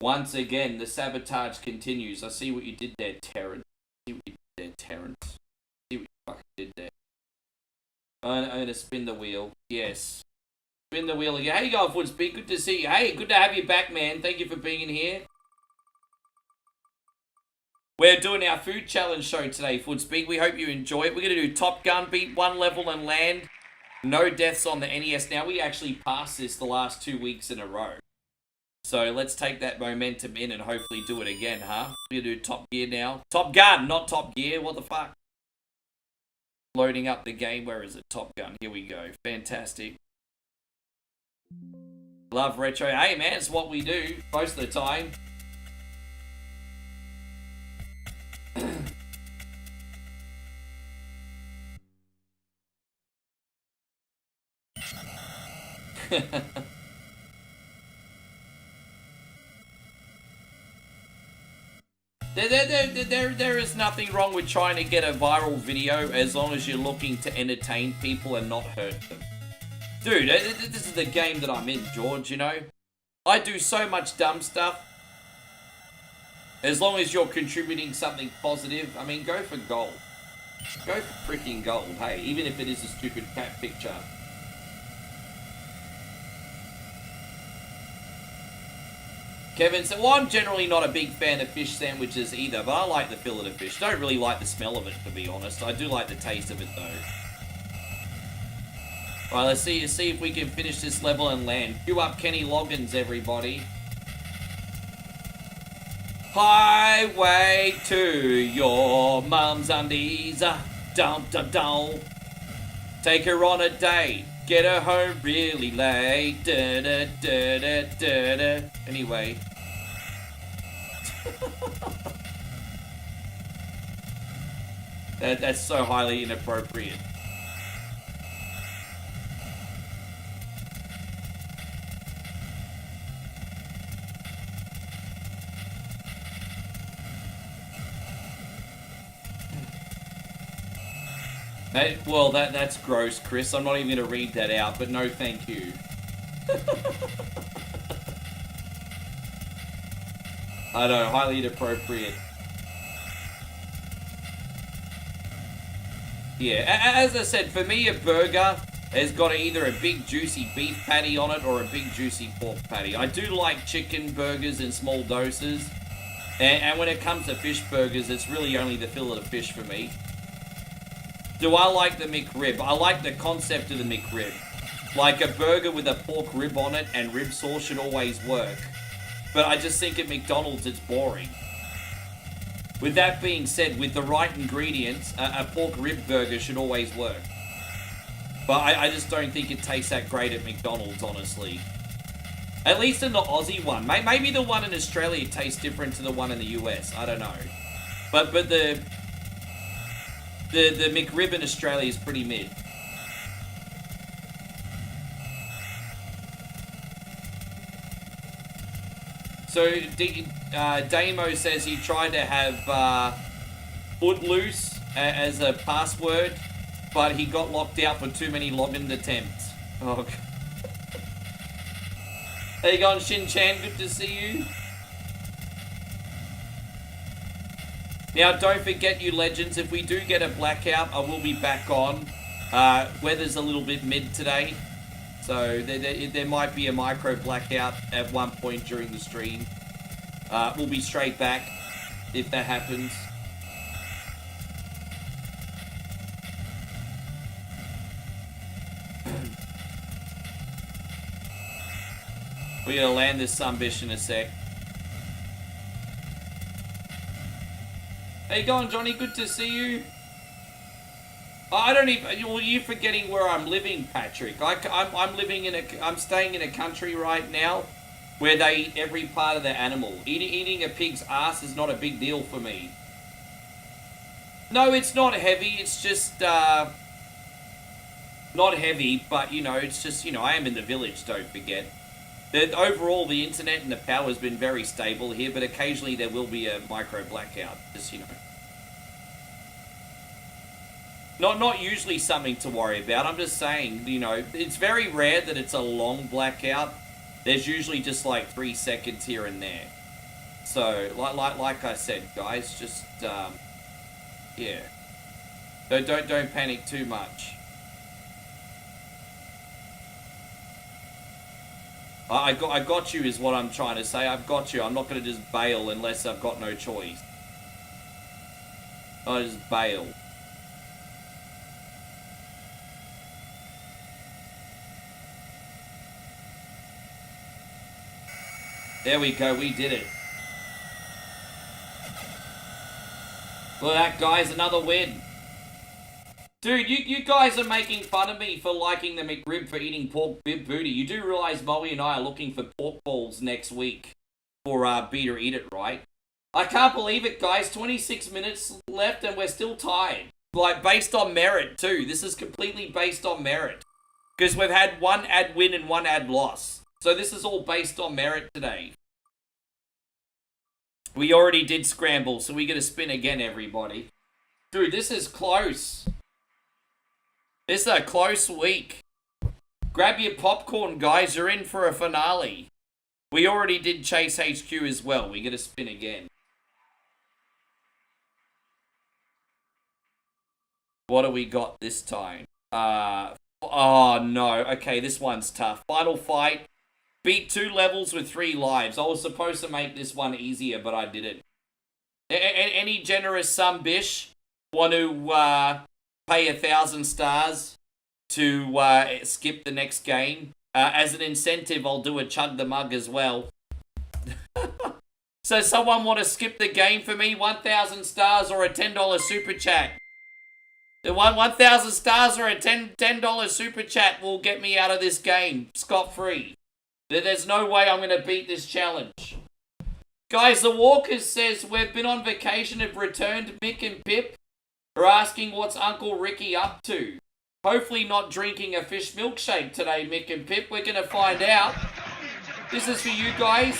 Speaker 1: Once again, the sabotage continues. I see what you did there, Terrence. See what you did there, Terrence. See what you fucking did there. I'm gonna spin the wheel. Yes. Spin the wheel again. How you going, Footspeed? Good to see you. Hey, good to have you back, man. Thank you for being here. We're doing our food challenge show today, Footspeed. We hope you enjoy it. We're going to do Top Gun, beat one level and land. No deaths on the NES. Now, we actually passed this the last 2 weeks in a row. So, let's take that momentum in and hopefully do it again, huh? We're going to do Top Gear now. Top Gun, not Top Gear. What the fuck? Loading up the game. Where is it? Top Gun. Here we go. Fantastic. Love retro. Hey, man, it's what we do most of the time. There is nothing wrong with trying to get a viral video as long as you're looking to entertain people and not hurt them. Dude, this is the game that I'm in, George, you know? I do so much dumb stuff. As long as you're contributing something positive, I mean, go for gold. Go for freaking gold, hey, even if it is a stupid cat picture. Kevin said, well, I'm generally not a big fan of fish sandwiches either, but I like the fillet of fish. Don't really like the smell of it, to be honest. I do like the taste of it, though. Alright, let's see if we can finish this level and land. Queue up Kenny Loggins, everybody. Highway to your mum's undies. Dum dum dum. Take her on a date. Get her home really late. Da da da da da da. Anyway. That's so highly inappropriate. That's gross, Chris. I'm not even going to read that out, but no thank you. I know, highly inappropriate. Yeah, as I said, for me, a burger has got either a big juicy beef patty on it or a big juicy pork patty. I do like chicken burgers in small doses. And when it comes to fish burgers, it's really only the fillet of fish for me. Do I like the McRib? I like the concept of the McRib. Like a burger with a pork rib on it and rib sauce should always work. But I just think at McDonald's it's boring. With that being said, with the right ingredients, a pork rib burger should always work. But I just don't think it tastes that great at McDonald's, honestly. At least in the Aussie one. Maybe the one in Australia tastes different to the one in the US. I don't know. But the McRib in Australia is pretty mid. So, Damo says he tried to have Footloose as a password, but he got locked out for too many login attempts. Oh, God. How you going, Shin-Chan? Good to see you. Now, don't forget, you legends, if we do get a blackout, I will be back on. Weather's a little bit mid today, so there might be a micro blackout at one point during the stream. We'll be straight back if that happens. We're gonna land this sunbish in a sec. How you going, Johnny? Good to see you. I don't even. Well, you're forgetting where I'm living, Patrick. I'm living in a. I'm staying in a country right now where they eat every part of the animal. Eating a pig's ass is not a big deal for me. No, it's not heavy. It's just not heavy, but you know, it's just, you know, I am in the village. Don't forget. Overall, the internet and the power has been very stable here, but occasionally there will be a micro blackout. Just, you know. Not usually something to worry about. I'm just saying, you know, it's very rare that it's a long blackout. There's usually just like 3 seconds here and there. So, like I said, guys, just yeah. Don't panic too much. I got you is what I'm trying to say. I've got you. I'm not going to just bail unless I've got no choice. I'll just bail. There we go, we did it. Look at that, guys, another win. Dude, you guys are making fun of me for liking the McRib for eating pork bib booty. You do realise Moe and I are looking for pork balls next week for Beat or Eat It, right? I can't believe it, guys. 26 minutes left and we're still tied. Like, based on merit, too. This is completely based on merit. Because we've had one ad win and one ad loss. So this is all based on merit today. We already did Scramble, so we get a spin again, everybody. Dude, this is close. This is a close week. Grab your popcorn, guys. You're in for a finale. We already did Chase HQ as well. We get a spin again. What do we got this time? Oh, no. Okay, this one's tough. Final fight. Beat 2 levels with 3 lives. I was supposed to make this one easier, but I didn't. Any generous some bish want to pay 1,000 stars to skip the next game? As an incentive, I'll do a chug the mug as well. So someone want to skip the game for me? 1,000 stars or a $10 super chat? The 1,000 stars or a $10 super chat will get me out of this game scot-free. There's no way I'm going to beat this challenge. Guys, the Walkers says we've been on vacation, have returned. Mick and Pip are asking what's Uncle Ricky up to. Hopefully not drinking a fish milkshake today, Mick and Pip. We're going to find out. This is for you guys.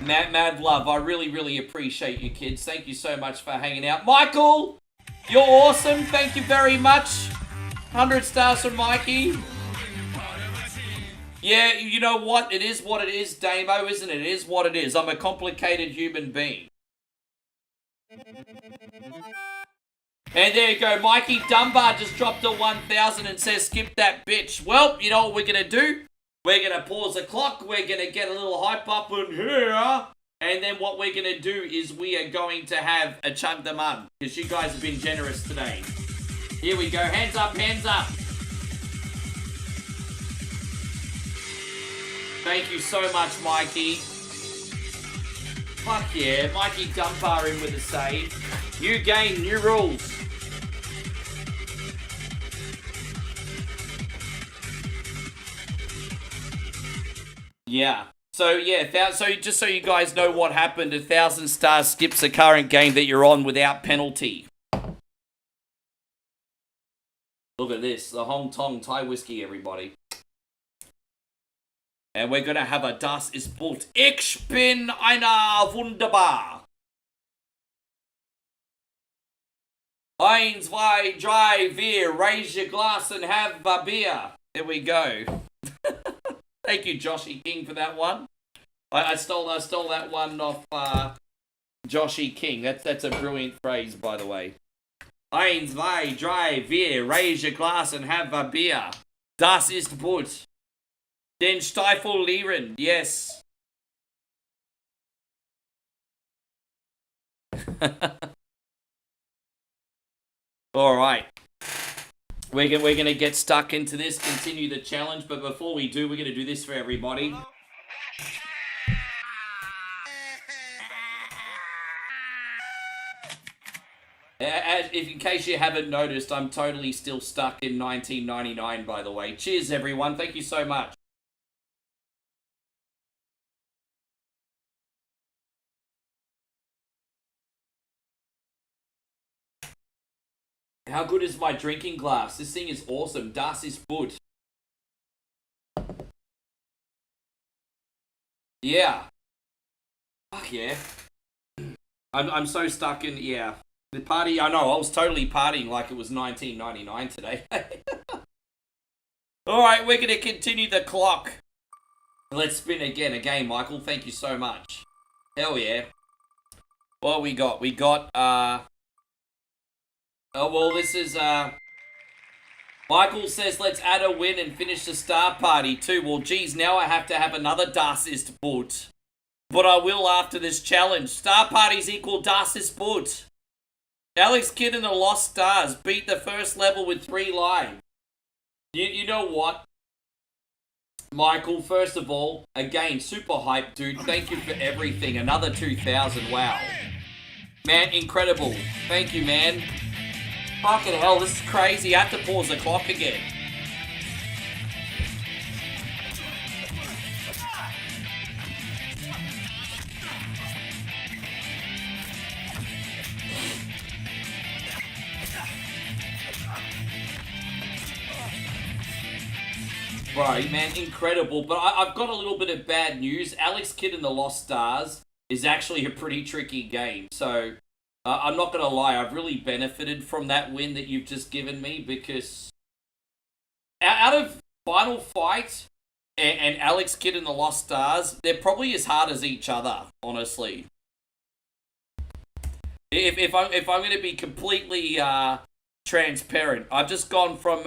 Speaker 1: Mad love. I really appreciate you, kids. Thank you so much for hanging out. Michael, you're awesome. Thank you very much. 100 stars from Mikey. Yeah, you know what? It is what it is, Damo, isn't it? It is what it is. I'm a complicated human being. And there you go. Mikey Dunbar just dropped a 1,000 and says, skip that bitch. Well, you know what we're going to do? We're going to pause the clock. We're going to get a little hype up in here. And then what we're going to do is we are going to have a chug the mug. Because you guys have been generous today. Here we go. Hands up, hands up. Thank you so much, Mikey. Fuck yeah. Mikey Dunbar in with a save. New game, new rules. Yeah. So, yeah. So just so you guys know what happened, 1,000 stars skips a current game that you're on without penalty. Look at this, the Hong Tong Thai whiskey, everybody. And we're gonna have a Das ist Boot. Ich bin einer wunderbar. 1, 2, 3, 4, raise your glass and have a beer. There we go. Thank you, Joshy King, for that one. I stole that one off Joshy King. That's a brilliant phrase, by the way. 1, 2, 3, 4, raise your glass and have a beer. Das ist Boot. Den Stiefel leeren, yes. All right. We're gonna get stuck into this, continue the challenge, but before we do, we're gonna do this for everybody. If in case you haven't noticed, I'm totally still stuck in 1999, by the way. Cheers, everyone. Thank you so much. How good is my drinking glass? This thing is awesome. Das ist gut. Yeah. Fuck yeah. I'm so stuck in, yeah. The party, I know, I was totally partying like it was 1999 today. Alright, we're going to continue the clock. Let's spin again. Again, Michael, thank you so much. Hell yeah. What we got? We got, oh, well, this is, Michael says, let's add a win and finish the star party too. Well, geez, now I have to have another Das ist Boot. But I will after this challenge. Star parties equal Das ist Boot. Alex Kidd and the Lost Stars beat the first level with 3 lives. You know what? Michael, first of all, again, super hype, dude. Thank you for everything. Another 2,000, wow. Man, incredible. Thank you, man. Fucking hell, this is crazy. I have to pause the clock again. Right, man, incredible. But I've got a little bit of bad news. Alex Kidd and the Lost Stars is actually a pretty tricky game. So, I'm not going to lie. I've really benefited from that win that you've just given me because out of Final Fight and Alex Kidd and the Lost Stars, they're probably as hard as each other, honestly. If I'm going to be completely transparent, I've just gone from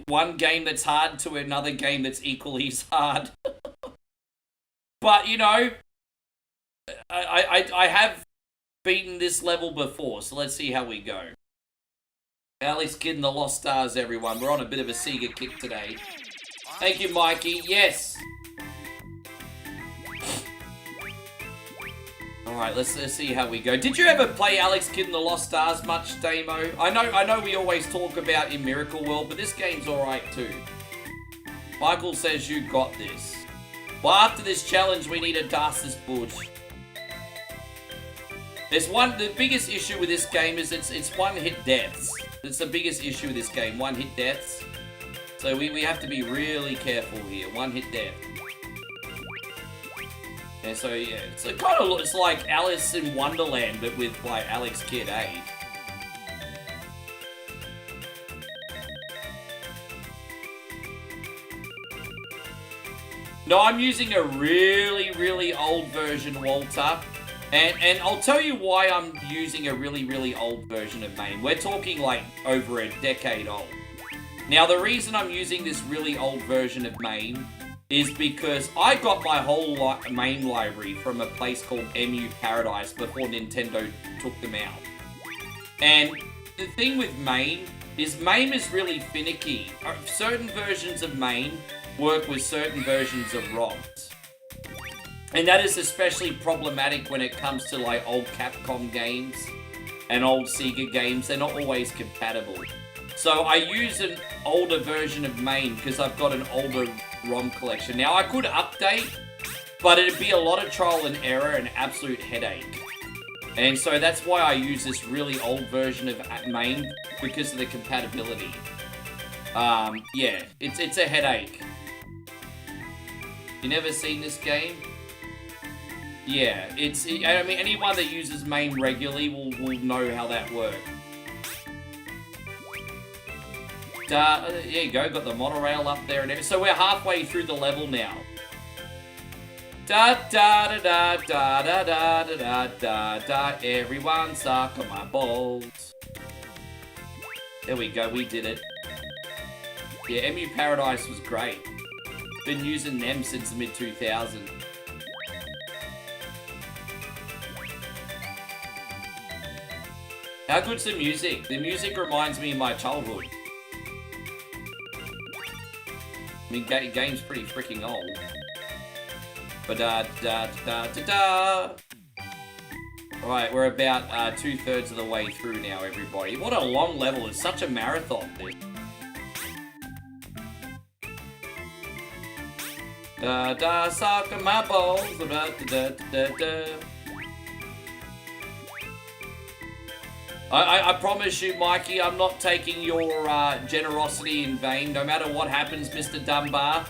Speaker 1: one game that's hard to another game that's equally as hard. But, you know, I have beaten this level before, so let's see how we go. Alex Kidd and the Lost Stars, everyone. We're on a bit of a Sega kick today. Thank you, Mikey. Yes. Alright, let's see how we go. Did you ever play Alex Kidd and the Lost Stars much, Damo? I know we always talk about in Miracle World, but this game's alright too. Michael says you got this. Well, after this challenge, we need a Das ist Boot. The biggest issue with this game is it's one-hit deaths. It's the biggest issue with this game, one-hit deaths. So we have to be really careful here, one-hit death. And so, yeah, it's like Alice in Wonderland, but with, like, Alex Kidd, eh? No, I'm using a really, really old version, Walter. And I'll tell you why I'm using a really, really old version of MAME. We're talking, like, over a decade old. Now, the reason I'm using this really old version of MAME is because I got my whole MAME library from a place called MU Paradise before Nintendo took them out. And the thing with MAME is really finicky. Certain versions of MAME work with certain versions of ROMs. And that is especially problematic when it comes to like old Capcom games and old Sega games. They're not always compatible. So I use an older version of MAME because I've got an older ROM collection. Now I could update, but it'd be a lot of trial and error and absolute headache. And so that's why I use this really old version of MAME because of the compatibility. Yeah, it's a headache. You never seen this game? Yeah, I mean, anyone that uses MAME regularly will know how that works. There you go, got the monorail up there and everything. So we're halfway through the level now. Da da da da da da da da da da. Everyone suck on my balls. There we go, we did it. Yeah, MU Paradise was great. Been using them since the mid-2000s. How good's the music? The music reminds me of my childhood. I mean, game's pretty freaking old. But da da da da da. Alright, we're about 2/3 of the way through now, everybody. What a long level. It's such a marathon, this. Da da suck my balls. Da, da, da, da. I promise you, Mikey, I'm not taking your generosity in vain. No matter what happens, Mr. Dunbar.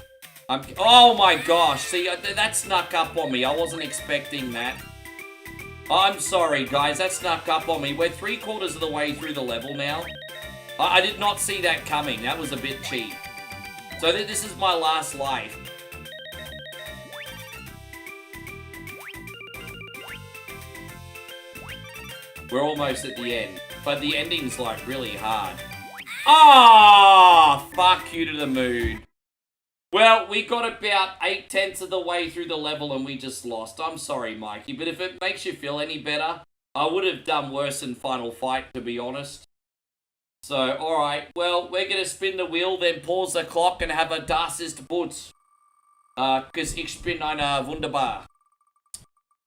Speaker 1: Oh my gosh, see, that snuck up on me. I wasn't expecting that. I'm sorry, guys, that snuck up on me. We're 3/4 of the way through the level now. I did not see that coming. That was a bit cheap. So this is my last life. We're almost at the end. But the ending's, like, really hard. Ah, fuck you to the moon. Well, we got about 8/10 of the way through the level and we just lost. I'm sorry, Mikey, but if it makes you feel any better, I would have done worse in Final Fight, to be honest. So, alright, well, we're gonna spin the wheel, then pause the clock and have a Das ist Butz. Cause ich bin eine wunderbar.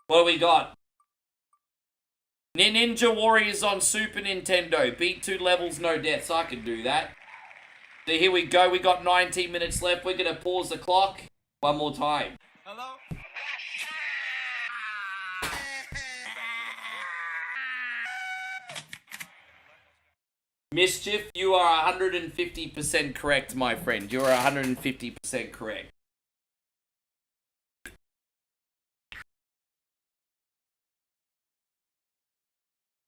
Speaker 1: What do we got? Ninja Warriors on Super Nintendo. Beat 2 levels, no deaths. I can do that. So here we go. We got 19 minutes left. We're going to pause the clock one more time.
Speaker 2: Hello?
Speaker 1: Mischief, you are 150% correct, my friend. You are 150% correct.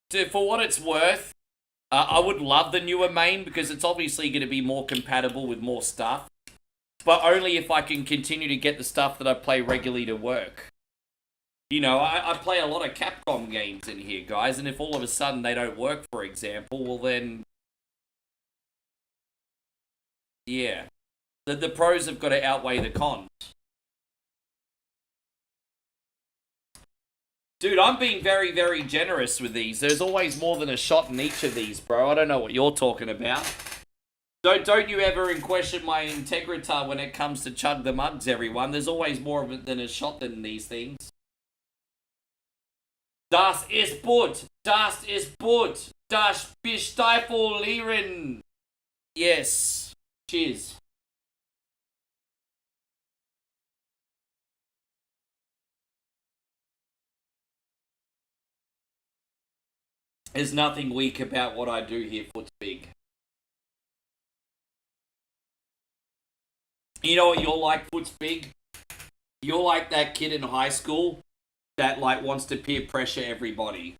Speaker 1: Dude, for what it's worth, I would love the newer main because it's obviously going to be more compatible with more stuff. But only if I can continue to get the stuff that I play regularly to work. You know, I play a lot of Capcom games in here, guys, and if all of a sudden they don't work, for example, well then... Yeah. The pros have got to outweigh the cons. Dude, I'm being very, very generous with these. There's always more than a shot in each of these, bro. I don't know what you're talking about. Don't you ever question my integrity when it comes to chug the mugs, everyone. There's always more of it than a shot than these things. Das ist gut. Das ist gut. Das Besteifulieren. Yes. Cheers. There's nothing weak about what I do here, Foot's Big. You know what you're like, Foot's Big? You're like that kid in high school that, like, wants to peer pressure everybody.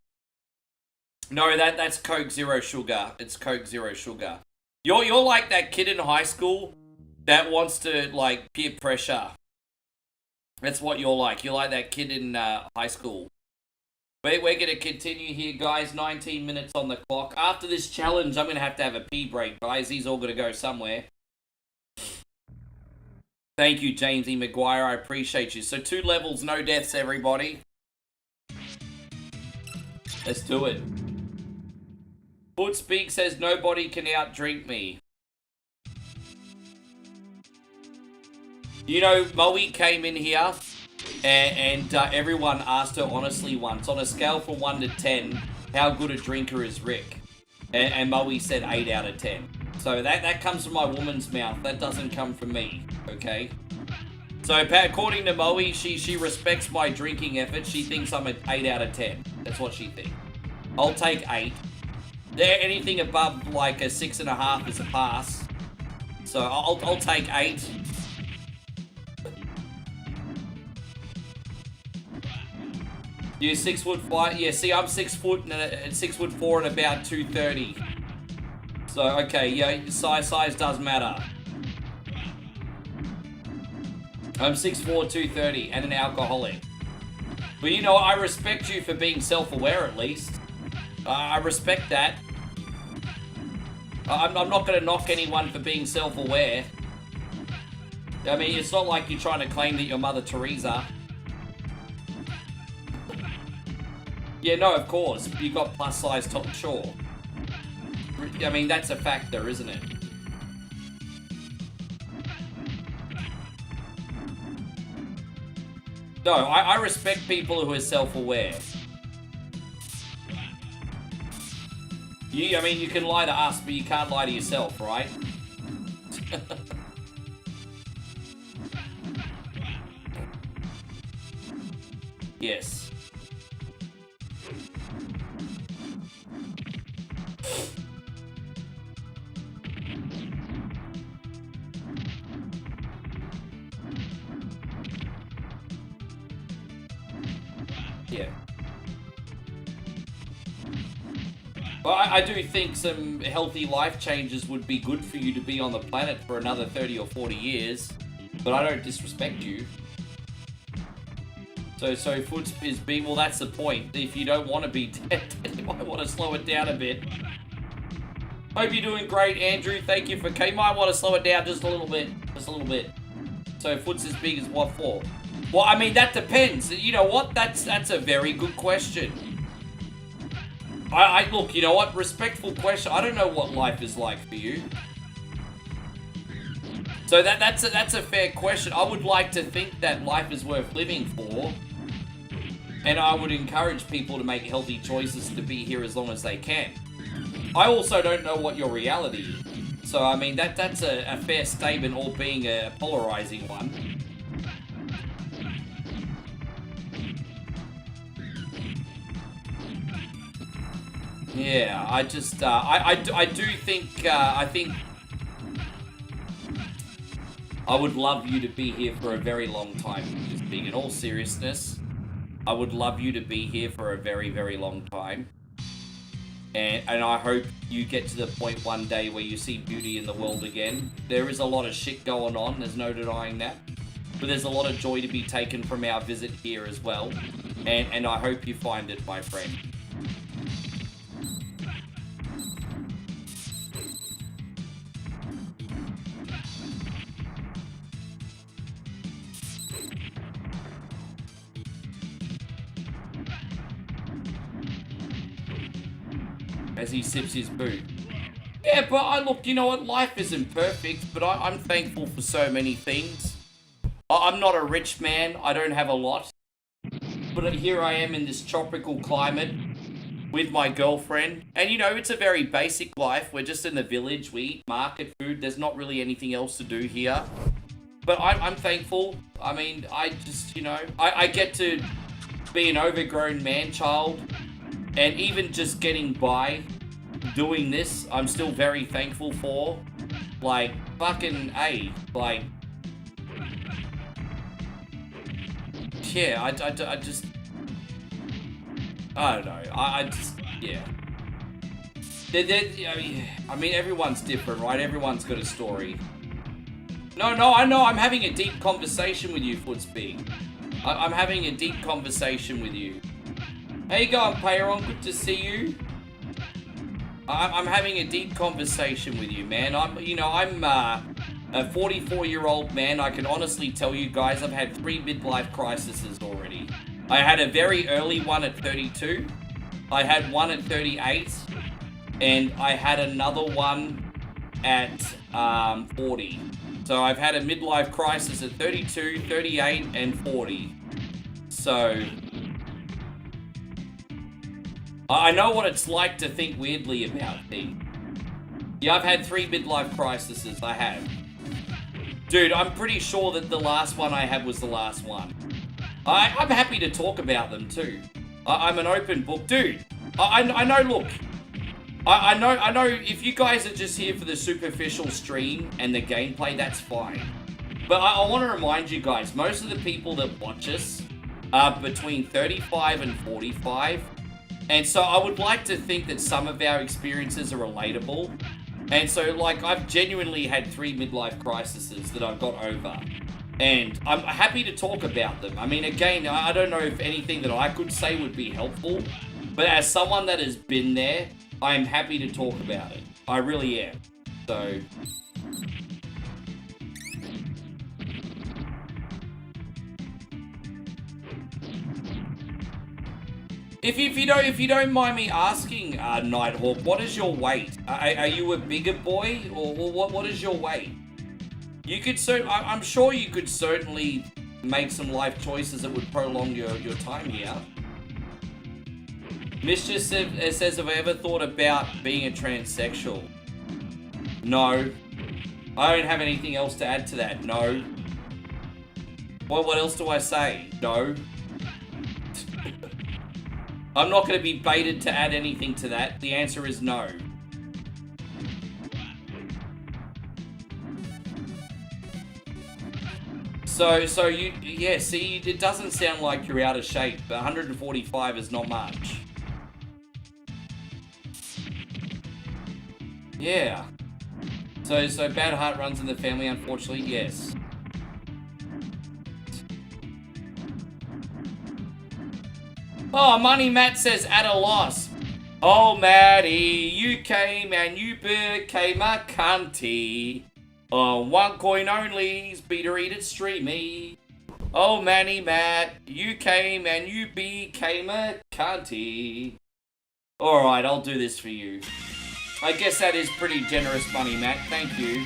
Speaker 1: No, that's Coke Zero Sugar. It's Coke Zero Sugar. You're like that kid in high school that wants to, like, peer pressure. That's what you're like. You're like that kid in high school. We're going to continue here, guys. 19 minutes on the clock. After this challenge, I'm going to have a pee break, guys. These all going to go somewhere. Thank you, James E. McGuire. I appreciate you. So 2 levels, no deaths, everybody. Let's do it. Footspeak says, nobody can outdrink me. You know, Moe came in here. And everyone asked her honestly once, on a scale from 1 to 10, how good a drinker is Rick? And Moe said 8 out of 10. So that comes from my woman's mouth. That doesn't come from me, okay? So according to Moe, she respects my drinking effort. She thinks I'm an 8 out of 10. That's what she thinks. I'll take 8. Anything above like a 6.5 is a pass. So I'll take 8. You 6'5"? Yeah, see, I'm 6 foot and 6'4" and about 230. So okay, yeah, size does matter. I'm 6'4", 230, and an alcoholic. But you know, I respect you for being self-aware at least. I respect that. I'm not going to knock anyone for being self-aware. I mean, it's not like you're trying to claim that you're Mother Teresa. Yeah, no, of course. You got plus size top, sure. I mean, that's a factor, isn't it? No, I respect people who are self-aware. I mean, you can lie to us, but you can't lie to yourself, right? Yes. Yeah. Well, I do think some healthy life changes would be good for you to be on the planet for another 30 or 40 years, but I don't disrespect you. So Foots is big. Well, that's the point. If you don't want to be dead, you might want to slow it down a bit. Hope you're doing great, Andrew. Thank you for... You might want to slow it down just a little bit. Just a little bit. So Foots is big as what for? Well, I mean, that depends. You know what? That's a very good question. I look, you know what? Respectful question. I don't know what life is like for you. So that's a fair question. I would like to think that life is worth living for. And I would encourage people to make healthy choices to be here as long as they can. I also don't know what your reality is. So, I mean, that's a fair statement, all being a polarizing one. Yeah, I just, I do think, I think I would love you to be here for a very long time. Just being in all seriousness, I would love you to be here for a very, very long time. And I hope you get to the point one day where you see beauty in the world again. There is a lot of shit going on, there's no denying that. But there's a lot of joy to be taken from our visit here as well. And I hope you find it, my friend. As he sips his boot. Yeah, but look, you know what? Life isn't perfect, but I'm thankful for so many things. I'm not a rich man. I don't have a lot. But here I am in this tropical climate with my girlfriend. And, you know, it's a very basic life. We're just in the village. We eat market food. There's not really anything else to do here. But I'm thankful. I mean, I just, you know, I get to be an overgrown man-child. And even just getting by doing this, I'm still very thankful for. Like, fucking A. Like, yeah, I just, I don't know. I just, yeah. I mean, everyone's different, right? Everyone's got a story. No, I know. I'm having a deep conversation with you, Footspeed. I'm having a deep conversation with you. How you going, Payron? Good to see you. I'm having a deep conversation with you, man. I'm a 44-year-old man. I can honestly tell you guys, I've had 3 midlife crises already. I had a very early one at 32. I had one at 38. And I had another one at 40. So I've had a midlife crisis at 32, 38, and 40. So I know what it's like to think weirdly about things. Yeah, I've had 3 midlife crises, I have. Dude, I'm pretty sure that the last one I had was the last one. I'm happy to talk about them too. I'm an open book. Dude, I know, look. I know if you guys are just here for the superficial stream and the gameplay, that's fine. But I want to remind you guys, most of the people that watch us are between 35 and 45. And so I would like to think that some of our experiences are relatable. And so, like, I've genuinely had 3 midlife crises that I've got over. And I'm happy to talk about them. I mean, again, I don't know if anything that I could say would be helpful. But as someone that has been there, I am happy to talk about it. I really am. So If you don't mind me asking, Nighthawk, what is your weight? Are you a bigger boy, or what is your weight? You could I'm sure you could certainly make some life choices that would prolong your time here. Mischief says, have I ever thought about being a transsexual? No. I don't have anything else to add to that. No. What else do I say? No. I'm not going to be baited to add anything to that. The answer is no. So you, yeah, see, it doesn't sound like you're out of shape, but 145 is not much. Yeah. So bad heart runs in the family, unfortunately, yes. Oh, Money Matt says at a loss. Oh, Matty, you came and you became a cunty. On one coin only, Peter Eat It Streamy. Oh, Manny Matt, you came and you became a cunty. Alright, I'll do this for you. I guess that is pretty generous money, Matt. Thank you.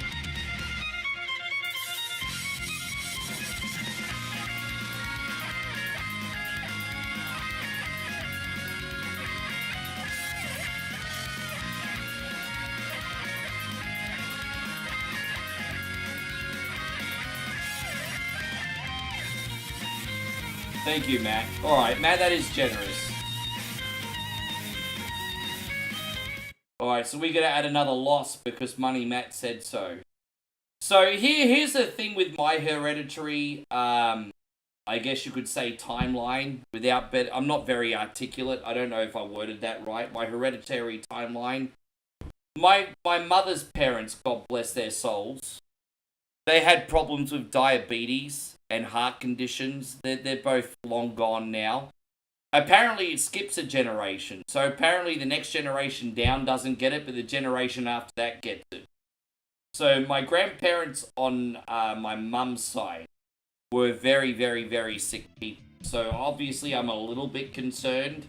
Speaker 1: Thank you, Matt. Alright, Matt, that is generous. Alright, so we're going to add another loss because Money Matt said so. So here's the thing with my hereditary, I guess you could say timeline, I'm not very articulate. I don't know if I worded that right. My hereditary timeline. My mother's parents, God bless their souls, they had problems with diabetes and heart conditions. They're both long gone now. Apparently it skips a generation. So apparently the next generation down doesn't get it, but the generation after that gets it. So my grandparents on my mum's side were very, very, very sick people. So obviously I'm a little bit concerned.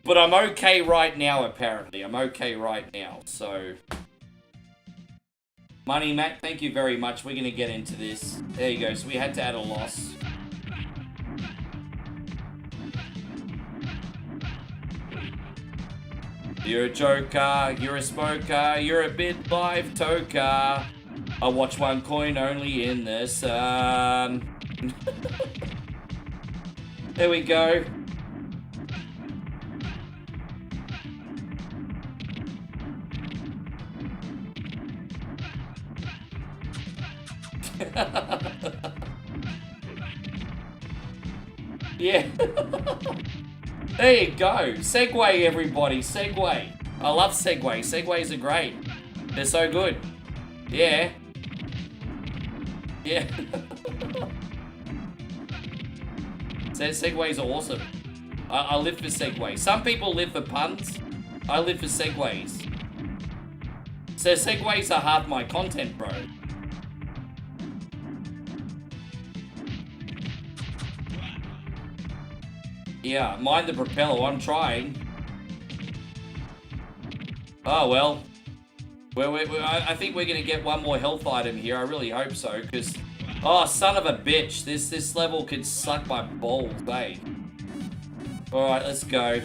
Speaker 1: But I'm okay right now, apparently. I'm okay right now, so... Money Matt, thank you very much. We're going to get into this. There you go. So we had to add a loss. You're a joker, you're a smoker, you're a bit live toker. I watch one coin only in the sun. There we go. Yeah. There you go. Segway, everybody. Segway. I love Segway. Segways are great. They're so good. Yeah. Yeah. Segways are awesome. I live for Segways. Some people live for puns. I live for Segways. So Segways are half my content, bro. Yeah, mind the propeller, I'm trying. Oh, well. I think we're going to get one more health item here. I really hope so, because... Oh, son of a bitch. This level could suck my balls, eh? Alright, let's go.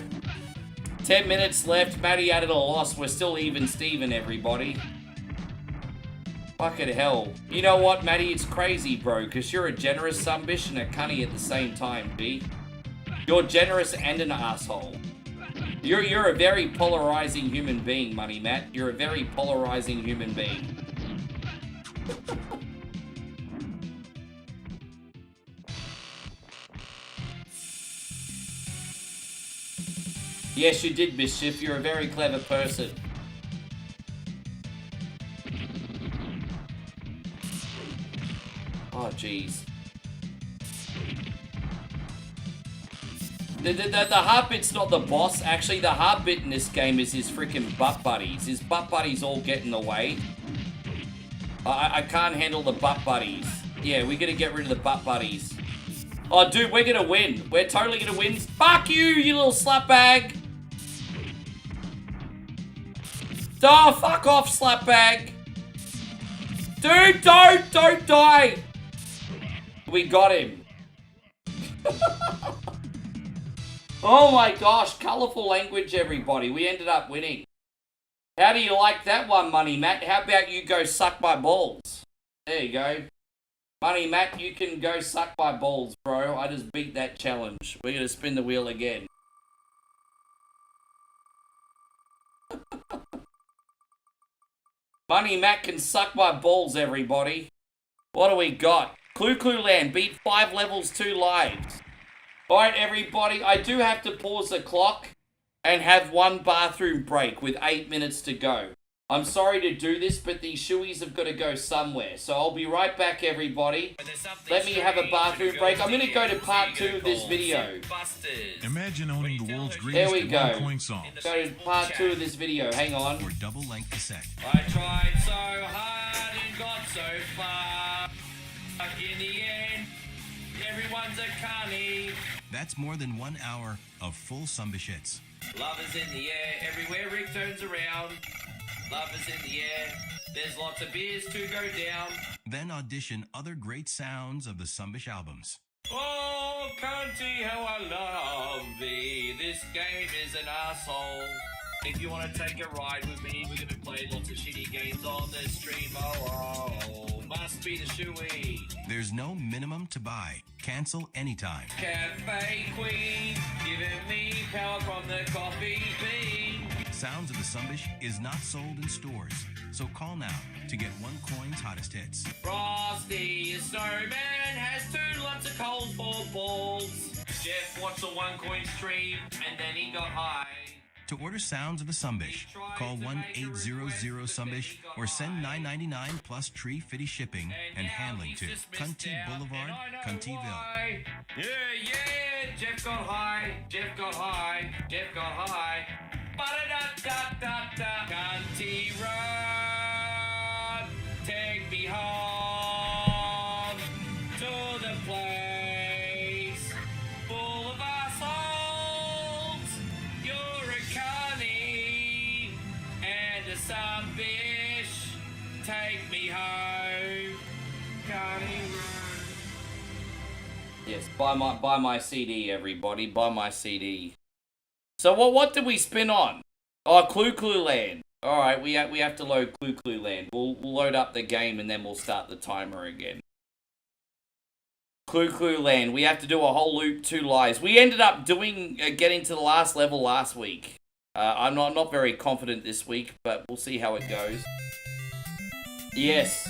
Speaker 1: 10 minutes left. Matty added a loss. We're still even Steven, everybody. Fucking hell. You know what, Matty? It's crazy, bro, because you're a generous sunbish and a cunny at the same time, B. You're generous and an asshole. You're a very polarizing human being, Money Matt. You're a very polarizing human being. Yes, you did, Mischief. You're a very clever person. Oh, jeez. The hard bit's not the boss. Actually, the hard bit in this game is his freaking butt buddies. His butt buddies all get in the way. I can't handle the butt buddies. Yeah, we gotta get rid of the butt buddies. Oh, dude, we're gonna win. We're totally gonna win. Fuck you, you little slapbag. Oh, fuck off, slapbag. Dude, don't die. We got him. Oh my gosh, colourful language, everybody. We ended up winning. How do you like that one, Money Matt? How about you go suck my balls? There you go. Money Matt, you can go suck my balls, bro. I just beat that challenge. We're going to spin the wheel again. Money Matt can suck my balls, everybody. What do we got? Clue Clue Land, beat 5 levels, 2 lives. Alright, everybody, I do have to pause the clock and have 1 bathroom break with 8 minutes to go. I'm sorry to do this, but these shoeies have got to go somewhere. So I'll be right back, everybody. Let me have a bathroom break. I'm going to go to part 2 of this video.
Speaker 4: Imagine owning the world's
Speaker 1: There
Speaker 4: greatest
Speaker 1: we go.
Speaker 4: one-coin song.
Speaker 1: Go to part 2 of this video. Hang on.
Speaker 4: Or double-length cassette.
Speaker 1: I tried so hard and got so far. But in the end, everyone's a carny.
Speaker 4: That's more than 1 hour of full Sumbish hits.
Speaker 1: Love is in the air, everywhere Rick turns around. Love is in the air, there's lots of beers to go down.
Speaker 4: Then audition other great sounds of the Sumbish albums.
Speaker 1: Oh, cunty, how I love thee. This game is an asshole. If you want to take a ride with me, we're going to play lots of shitty games on the stream. Oh, must be the shoey.
Speaker 4: There's no minimum to buy. Cancel anytime.
Speaker 1: Cafe Queen, giving me power from the coffee bean.
Speaker 4: Sounds of the Sumbish is not sold in stores, so call now to get OneCoin's hottest hits.
Speaker 1: Frosty, a snowman, has 2 lots of coals for balls. Jeff watched the OneCoin stream, and then he got high.
Speaker 4: To order Sounds of the Sumbish, call 1-800-SUMBISH or send $9.99 plus tree fitty shipping and handling to Cunty Boulevard, Cuntyville.
Speaker 1: Yeah, Jeff got high, Jeff got high, Jeff got high. Ba-da-da-da-da-da, Cunty Road, take me home to the place full of assholes. You're a carny and a Sumbish, take me home, Carny Road. Yes, buy my CD, everybody, buy my CD. So what did we spin on? Oh, Clue Clue Land. All right, we have to load Clue Clue Land. We'll load up the game and then we'll start the timer again. Clue Clue Land. We have to do a whole loop, 2 lives. We ended up doing getting to the last level last week. I'm not very confident this week, but we'll see how it goes. Yes.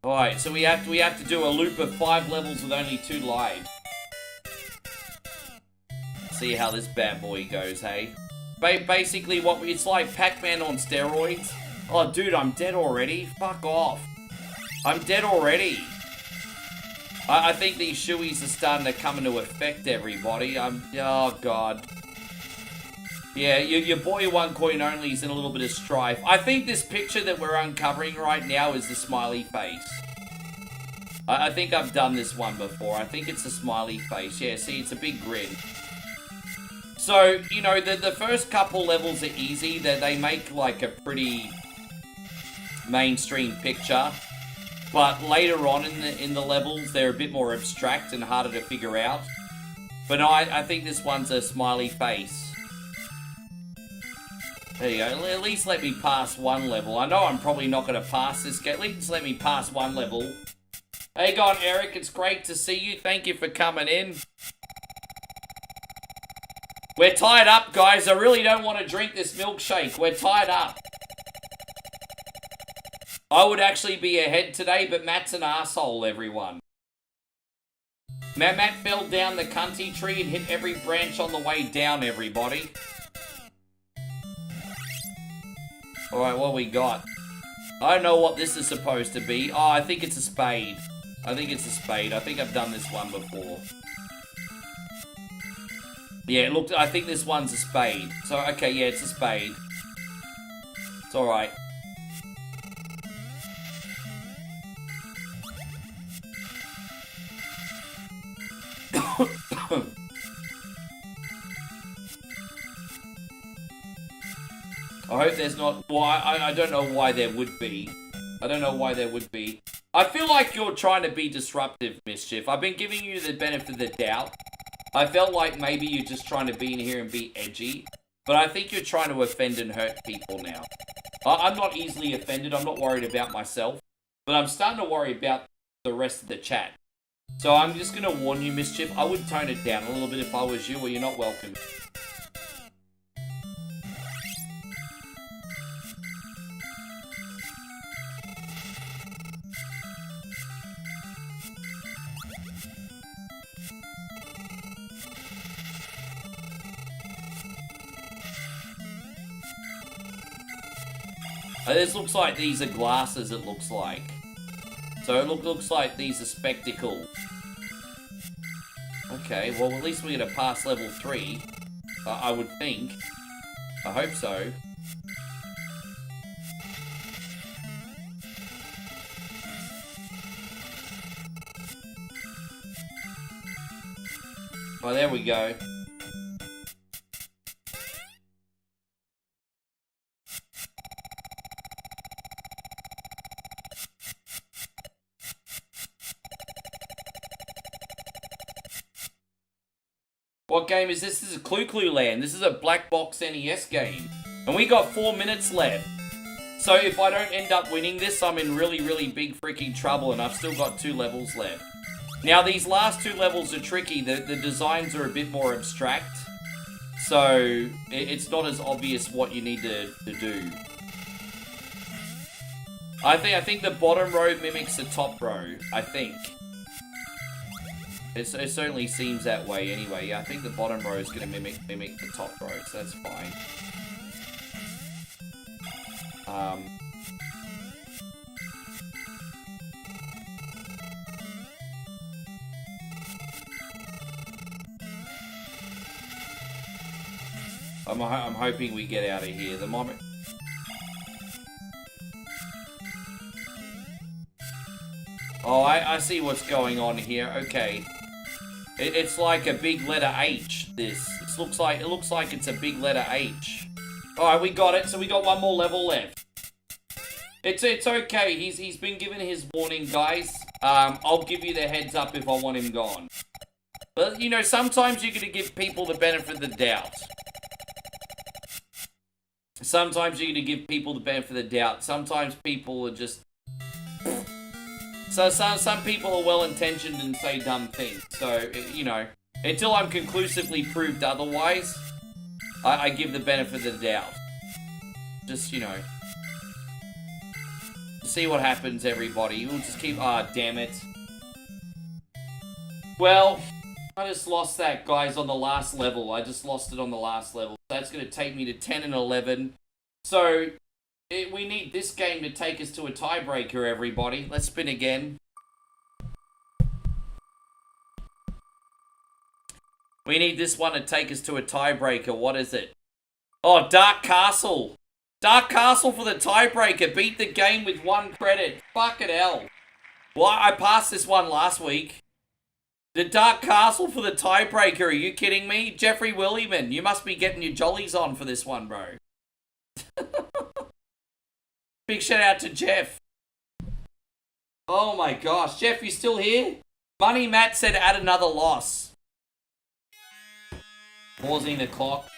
Speaker 1: All right, so we have to do a loop of 5 levels with only 2 lives. See how this bad boy goes, hey? Basically, it's like Pac-Man on steroids. Oh, dude, I'm dead already. Fuck off. I'm dead already. I think these shoeies are starting to come into effect, everybody. Oh, God. Yeah, your boy OneCoin Only is in a little bit of strife. I think this picture that we're uncovering right now is the smiley face. I think I've done this one before. I think it's a smiley face. Yeah, see, it's a big grin. So, you know, the first couple levels are easy. They make, like, a pretty mainstream picture. But later on in the levels, they're a bit more abstract and harder to figure out. But no, I think this one's a smiley face. There you go. At least let me pass 1 level. I know I'm probably not going to pass this game. At least let me pass 1 level. Hey, God, Eric, it's great to see you. Thank you for coming in. We're tied up, guys. I really don't want to drink this milkshake. We're tied up. I would actually be ahead today, but Matt's an asshole, everyone. Matt fell down the cunty tree and hit every branch on the way down, everybody. Alright, what we got? I don't know what this is supposed to be. Oh, I think it's a spade. I think it's a spade. I think I've done this one before. Yeah, look, I think this one's a spade. So, okay, yeah, it's a spade. It's alright. I hope there's not... Well, I don't know why there would be. I don't know why there would be. I feel like you're trying to be disruptive, Mischief. I've been giving you the benefit of the doubt. I felt like maybe you're just trying to be in here and be edgy. But I think you're trying to offend and hurt people now. I'm not easily offended. I'm not worried about myself. But I'm starting to worry about the rest of the chat. So I'm just going to warn you, Mischief. I would tone it down a little bit if I was you, or you're not welcome. This looks like these are glasses, it looks like. So it looks like these are spectacles. Okay, well at least we're going to pass level 3. I would think. I hope so. Oh, there we go. What game is this? This is Clue Clue Land. This is a black box NES game. And we got 4 minutes left. So if I don't end up winning this, I'm in really, really big freaking trouble, and I've still got 2 levels left. Now, these last 2 levels are tricky. The designs are a bit more abstract. So it's not as obvious what you need to do. I think the bottom row mimics the top row. I think. It certainly seems that way anyway. Yeah, I think the bottom row is going to mimic the top row, so that's fine. I'm hoping we get out of here. The moment. Oh, I see what's going on here. Okay. It's like a big letter H, this. It looks like it's a big letter H. Alright, we got it. So we got 1 more level left. It's okay. He's been given his warning, guys. I'll give you the heads up if I want him gone. But, you know, sometimes you're going to give people the benefit of the doubt. Sometimes you're going to give people the benefit of the doubt. Sometimes people are just... So some people are well-intentioned and say dumb things. So, you know, until I'm conclusively proved otherwise, I give the benefit of the doubt. Just, you know. See what happens, everybody. We'll just keep... Ah, damn it. Well, I just lost that, guys, on the last level. I just lost it on the last level. That's going to take me to 10 and 11. So... we need this game to take us to a tiebreaker, everybody. Let's spin again. We need this one to take us to a tiebreaker. What is it? Oh, Dark Castle. Dark Castle for the tiebreaker. Beat the game with 1 credit. Fucking hell. Well, I passed this one last week. The Dark Castle for the tiebreaker. Are you kidding me? Jeffrey Williman, you must be getting your jollies on for this one, bro. Big shout out to Jeff. Oh my gosh. Jeff, you still here? Money Matt said add another loss. Pausing the clock.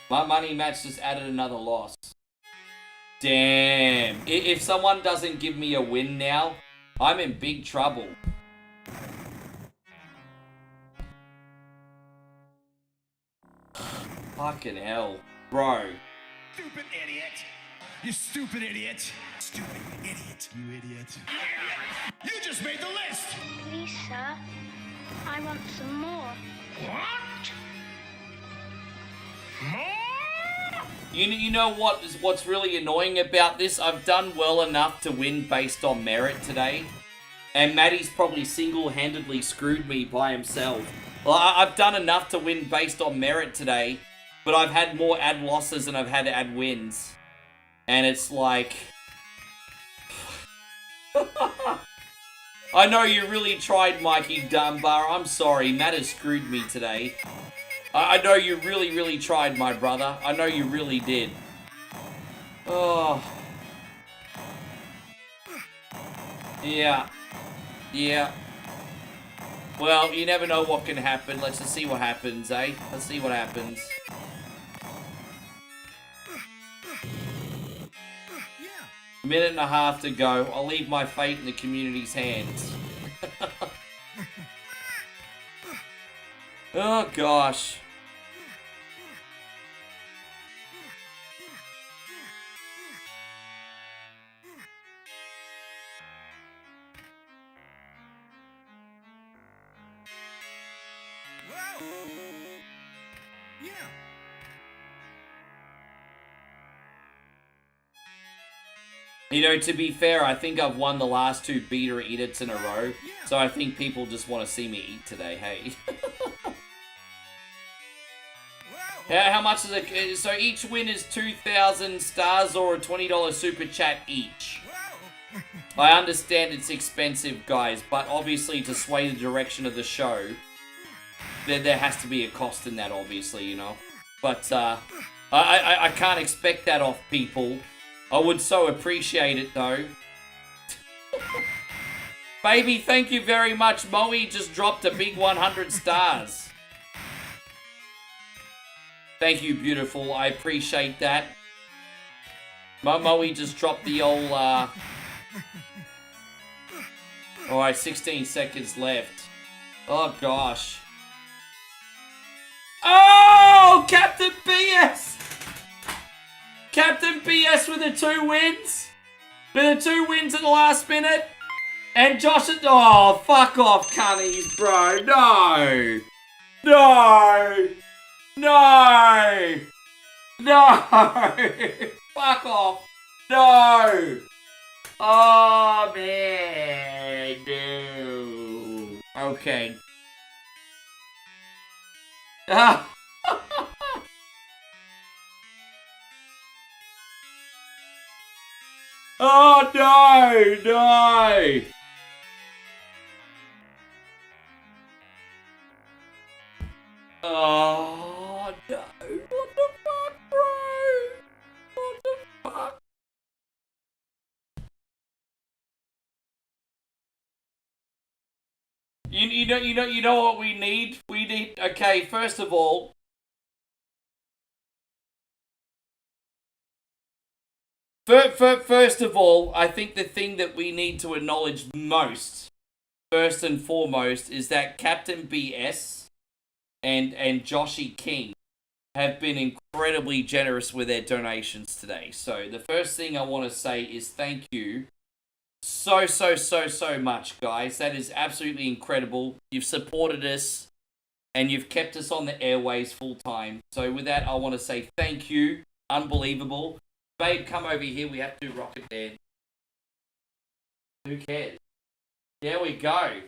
Speaker 1: My Money Matt's just added another loss. Damn. If someone doesn't give me a win now, I'm in big trouble. Fucking hell. Bro.
Speaker 4: Stupid idiot! You stupid idiot! Stupid idiot, you idiot. You just made the list!
Speaker 5: Please, sir. I want some more.
Speaker 4: What? More?
Speaker 1: You know what's really annoying about this? I've done well enough to win based on merit today. And Maddie's probably single-handedly screwed me by himself. Well, I've done enough to win based on merit today. But I've had more add losses than I've had to add wins. And it's like... I know you really tried, Mikey Dunbar. I'm sorry, Matt has screwed me today. I know you really, really tried, my brother. I know you really did. Oh. Yeah. Yeah. Well, you never know what can happen. Let's just see what happens, eh? Let's see what happens. Minute and a half to go. I'll leave my fate in the community's hands. Oh, gosh. You know, to be fair, I think I've won the last 2 beta edits in a row, so I think people just want to see me eat today, hey? How much is it? So each win is 2,000 stars or a $20 super chat each. I understand it's expensive, guys, but obviously to sway the direction of the show, there has to be a cost in that, obviously, you know? But, I can't expect that off people. I would so appreciate it, though. Baby, thank you very much. Moe just dropped a big 100 stars. Thank you, beautiful. I appreciate that. Moe just dropped the old, Alright, 16 seconds left. Oh, gosh. Oh! Captain BS! Captain BS with the 2 wins. With the 2 wins at the last minute. And Josh at... Oh, fuck off, cunnies, bro. No. No. No. No. Fuck off. No. Oh, man. No. Okay. Ah. Oh, no, no. Oh, no. What the fuck, bro? What the fuck? You know what we need? We need, okay, first of all, first of all, I think the thing that we need to acknowledge most, first and foremost, is that Captain BS and Joshy King have been incredibly generous with their donations today. So the first thing I want to say is thank you so much, guys. That is absolutely incredible. You've supported us and you've kept us on the airways full time. So with that, I want to say thank you. Unbelievable. Babe, come over here. We have to rock it there. Who cares? There we go.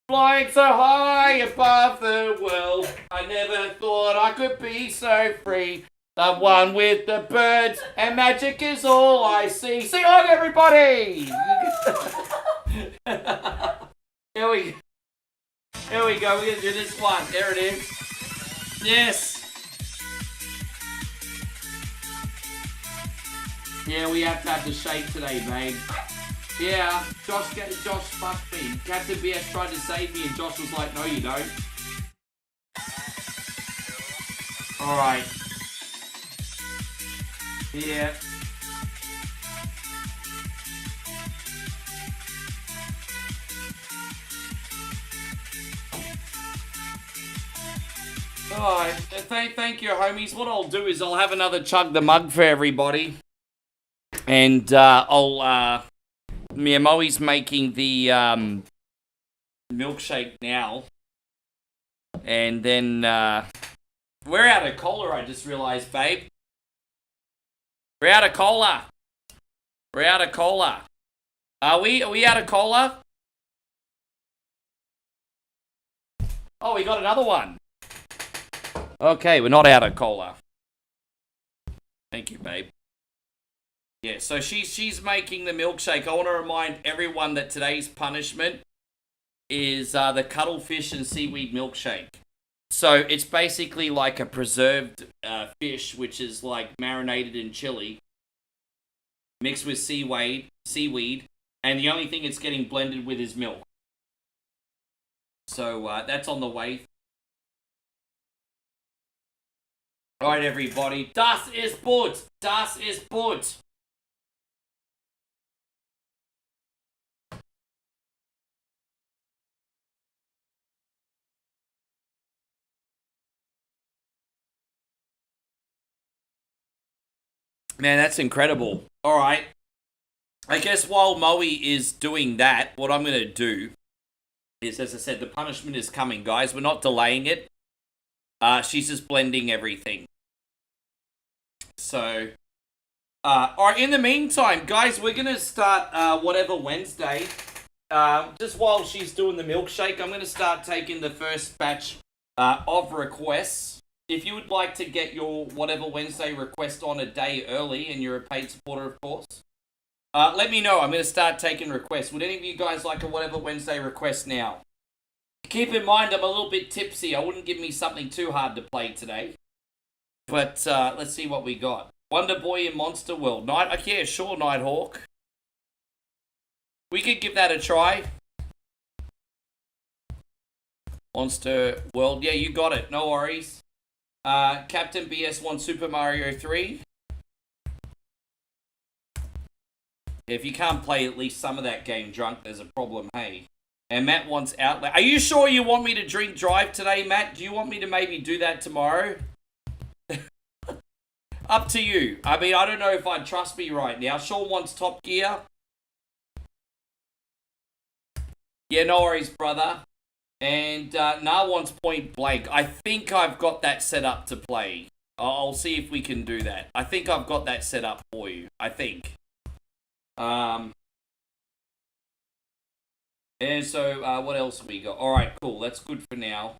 Speaker 1: Flying so high above the world, I never thought I could be so free. The one with the birds and magic is all I see. Sing on, everybody! Here we go. We're gonna do this one. There it is. Yes. Yeah, we have to have the shake today, babe. Yeah, Josh fucked me. Captain BS tried to save me and Josh was like, no you don't. Alright. Yeah. Alright, thank you, homies. What I'll do is I'll have another chug the mug for everybody. And Miyamoto's making the milkshake now. And then we're out of cola, I just realized, babe. We're out of cola. We're out of cola. Are we out of cola? Oh, we got another one. Okay, we're not out of cola. Thank you, babe. Yeah, so she's making the milkshake. I want to remind everyone that today's punishment is the Cuttlefish and Seaweed milkshake. So it's basically like a preserved fish, which is like marinated in chili, mixed with seaweed, And the only thing it's getting blended with is milk. So that's on the way. Alright, everybody. Das ist gut. Das ist gut. Man, that's incredible. Alright. I guess while Moe is doing that, what I'm going to do is, as I said, the punishment is coming, guys. We're not delaying it. She's just blending everything. So, alright, in the meantime, guys, we're going to start Whatever Wednesday. Just while she's doing the milkshake, I'm going to start taking the first batch of requests. If you would like to get your Whatever Wednesday request on a day early, and you're a paid supporter, of course, let me know. I'm going to start taking requests. Would any of you guys like a Whatever Wednesday request now? Keep in mind, I'm a little bit tipsy. I wouldn't give me something too hard to play today. But let's see what we got. Wonder Boy in Monster World. Yeah, sure, Nighthawk. We could give that a try. Monster World. Yeah, you got it. No worries. Captain BS wants Super Mario 3. If you can't play at least some of that game drunk, there's a problem, hey. And Matt wants Outlander. Are you sure you want me to drink drive today, Matt? Do you want me to maybe do that tomorrow? Up to you. I mean, I don't know if I'd trust me right now. Sean wants Top Gear. Yeah, no worries, brother. And Na wants Point Blank. I think I've got that set up to play. I'll see if we can do that. I think I've got that set up for you. I think. And so, what else we got? Alright, cool. That's good for now.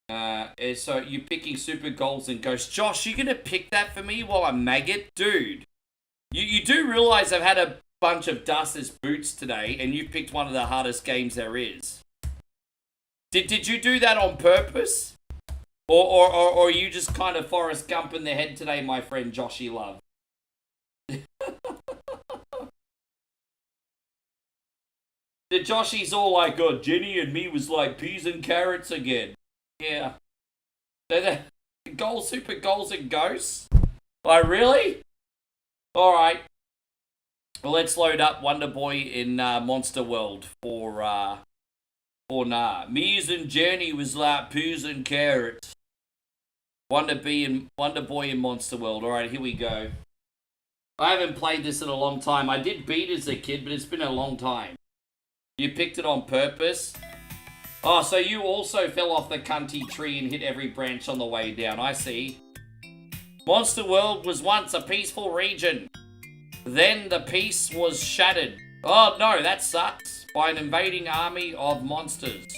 Speaker 1: And so, you're picking Super Goals and Ghosts. Josh, you gonna pick that for me while I maggot? Dude, you do realize I've had a bunch of dust as boots today, and you've picked one of the hardest games there is. Did you do that on purpose? Or are you just kind of Forrest Gump in the head today, my friend Joshy Love? The Joshies all like, oh, Jenny and me was like peas and carrots again. Yeah. The goals, Super Goals and Ghosts? Like, really? Alright. Well, let's load up Wonder Boy in Monster World for nah. Me's and Jenny was like peas and carrots. Wonder Boy in Monster World. Alright, here we go. I haven't played this in a long time. I did beat as a kid, but it's been a long time. You picked it on purpose? Oh, so you also fell off the cunty tree and hit every branch on the way down. I see. Monster World was once a peaceful region. Then the peace was shattered. Oh, no, that sucks. By an invading army of monsters.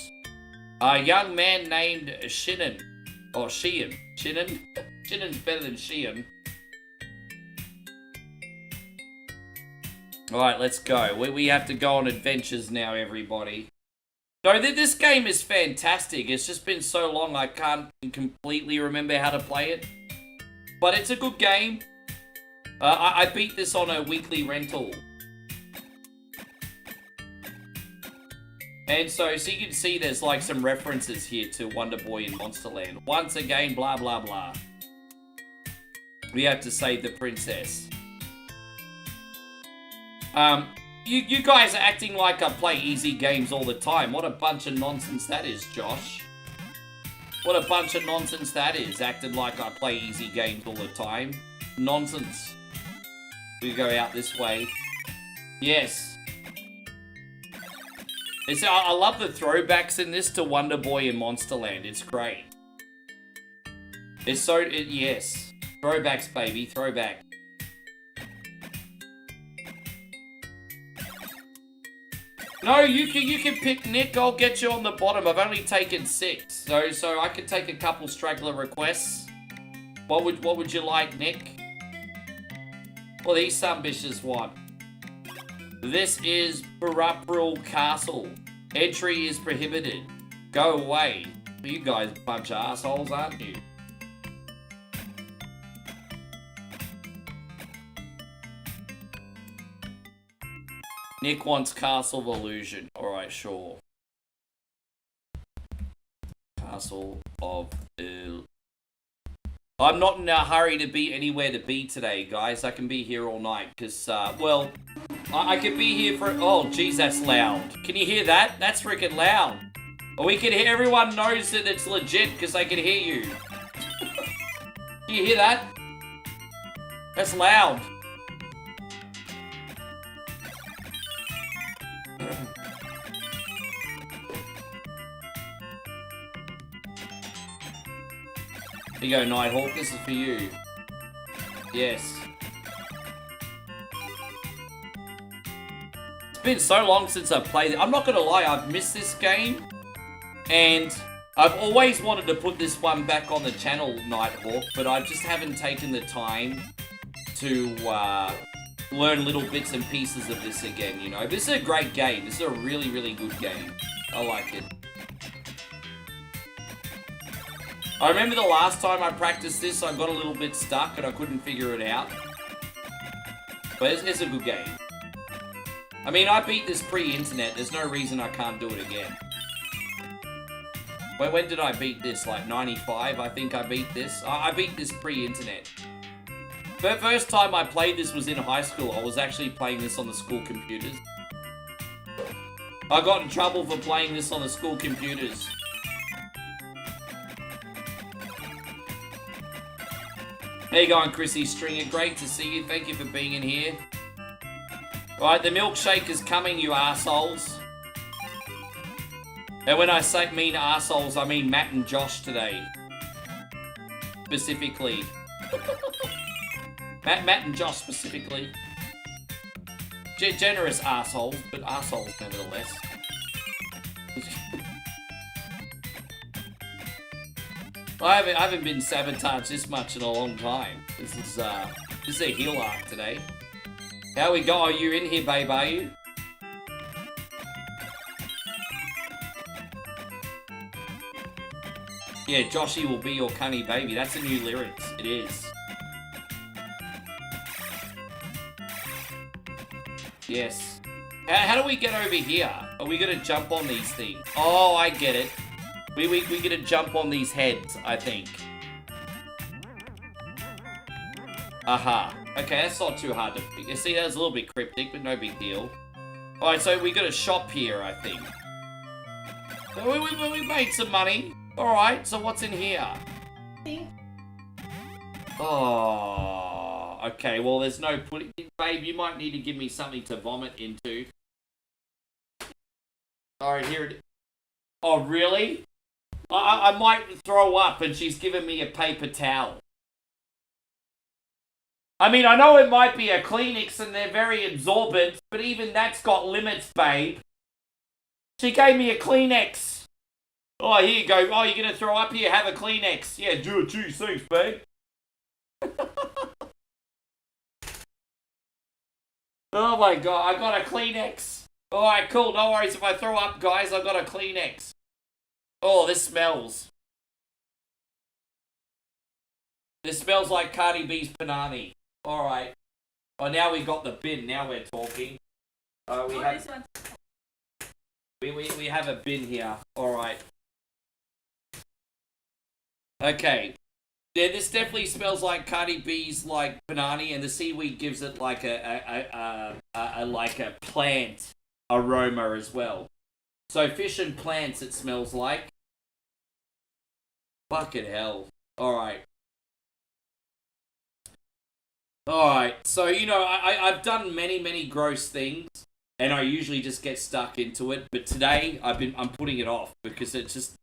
Speaker 1: A young man named Shinnen. Or Sheehan. Shinnen? Shinnen's better than Sheehan. Alright, let's go. We have to go on adventures now, everybody. No, this game is fantastic. It's just been so long I can't completely remember how to play it. But it's a good game. I beat this on a weekly rental. And so you can see there's like some references here to Wonder Boy in Monsterland. Once again, blah, blah, blah. We have to save the princess. You guys are acting like I play easy games all the time. What a bunch of nonsense that is, Josh. What a bunch of nonsense that is, acting like I play easy games all the time. Nonsense. We go out this way. Yes. I love the throwbacks in this to Wonder Boy in Monsterland. It's great. It's so... yes. Throwbacks, baby. Throwback. No, you can pick Nick. I'll get you on the bottom. I've only taken 6. So I can take a couple straggler requests. What would you like, Nick? Well, these some bitches want. This is Parapral Castle. Entry is prohibited. Go away. You guys a bunch of assholes, aren't you? Nick wants Castle of Illusion. Alright, sure. Castle of Illusion. I'm not in a hurry to be anywhere to be today, guys. I can be here all night, because, well, I could be here for... Oh, jeez, that's loud. Can you hear that? That's freaking loud. We can hear... Everyone knows that it's legit, because I can hear you. Do you hear that? That's loud. Here you go, Nighthawk. This is for you. Yes. It's been so long since I've played it. I'm not gonna lie, I've missed this game. And I've always wanted to put this one back on the channel, Nighthawk, but I just haven't taken the time to learn little bits and pieces of this again, you know. This is a great game. This is a really, really good game. I like it. I remember the last time I practiced this, I got a little bit stuck and I couldn't figure it out. But it's a good game. I mean, I beat this pre-internet. There's no reason I can't do it again. When did I beat this? Like 95, I think I beat this. I beat this pre-internet. The first time I played this was in high school. I was actually playing this on the school computers. I got in trouble for playing this on the school computers. How you going, Chrissy Stringer? Great to see you. Thank you for being in here. Right, the milkshake is coming, you assholes. And when I say mean assholes, I mean Matt and Josh today. Specifically. Matt and Josh specifically. Generous assholes, but assholes nevertheless. I haven't been sabotaged this much in a long time. This is a heel arc today. How we go? Are you in here, babe? Are you? Yeah, Joshy will be your cunny baby. That's a new lyrics. It is. Yes. How do we get over here? Are we gonna jump on these things? Oh, I get it. We gonna jump on these heads, I think. Aha. Okay, that's not too hard to... You see, that was a little bit cryptic, but no big deal. Alright, so we got a shop here, I think. We made some money. Alright, so what's in here? Oh, okay, well, there's no pudding. Babe, you might need to give me something to vomit into. Alright, here it is. Oh, really? I might throw up, and she's giving me a paper towel. I mean, I know it might be a Kleenex, and they're very absorbent, but even that's got limits, babe. She gave me a Kleenex. Oh, here you go. Oh, you're going to throw up here? Have a Kleenex. Yeah, do it. Geez, thanks, babe. Oh, my God. I got a Kleenex. Alright, cool. No worries if I throw up, guys. I got a Kleenex. Oh, this smells. This smells like Cardi B's Panani. Alright. Oh, now we got the bin. Now we're talking. We have a bin here. Alright. Okay. Yeah, this definitely smells like Cardi B's like Panani, and the seaweed gives it like a plant aroma as well. So fish and plants it smells like. Fucking hell. Alright. Alright, so you know, I've done many gross things, and I usually just get stuck into it, but today I'm putting it off because it's just...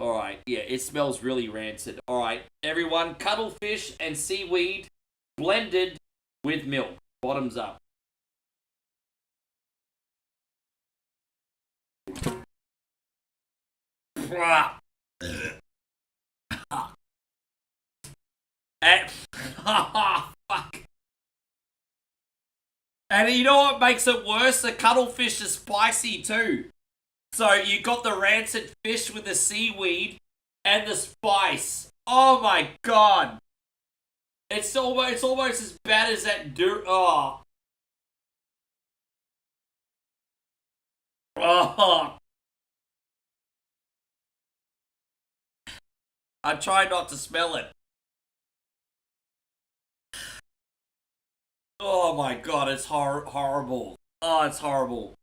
Speaker 1: Alright, yeah, it smells really rancid. Alright, everyone, cuttlefish and seaweed blended with milk. Bottoms up. And, fuck. And you know what makes it worse? The cuttlefish is spicy too. So you got the rancid fish with the seaweed and the spice. Oh my god. It's almost as bad as that oh. Oh. I try not to smell it. Oh my god, it's horrible. Oh, it's horrible.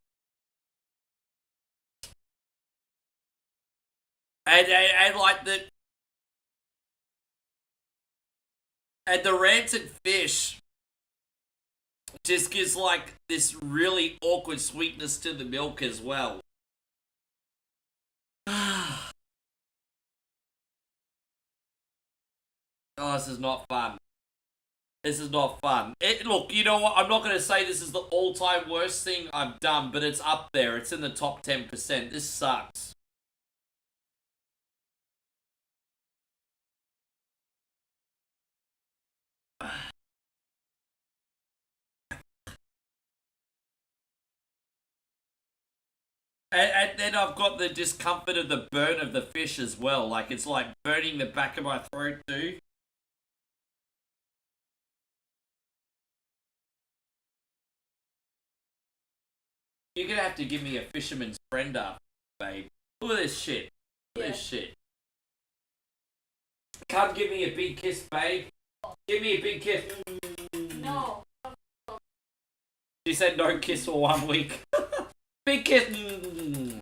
Speaker 1: And like the rancid fish just gives like this really awkward sweetness to the milk as well. Oh, this is not fun. This is not fun. Look, you know what? I'm not going to say this is the all-time worst thing I've done, but it's up there. It's in the top 10%. This sucks. And then I've got the discomfort of the burn of the fish as well. Like, it's like burning the back of my throat too. You're gonna have to give me a fisherman's friend up, babe. Look at this shit. Look at this shit. Come give me a big kiss, babe. Give me a big kiss.
Speaker 5: No.
Speaker 1: She said no kiss for 1 week. Big kiss. Can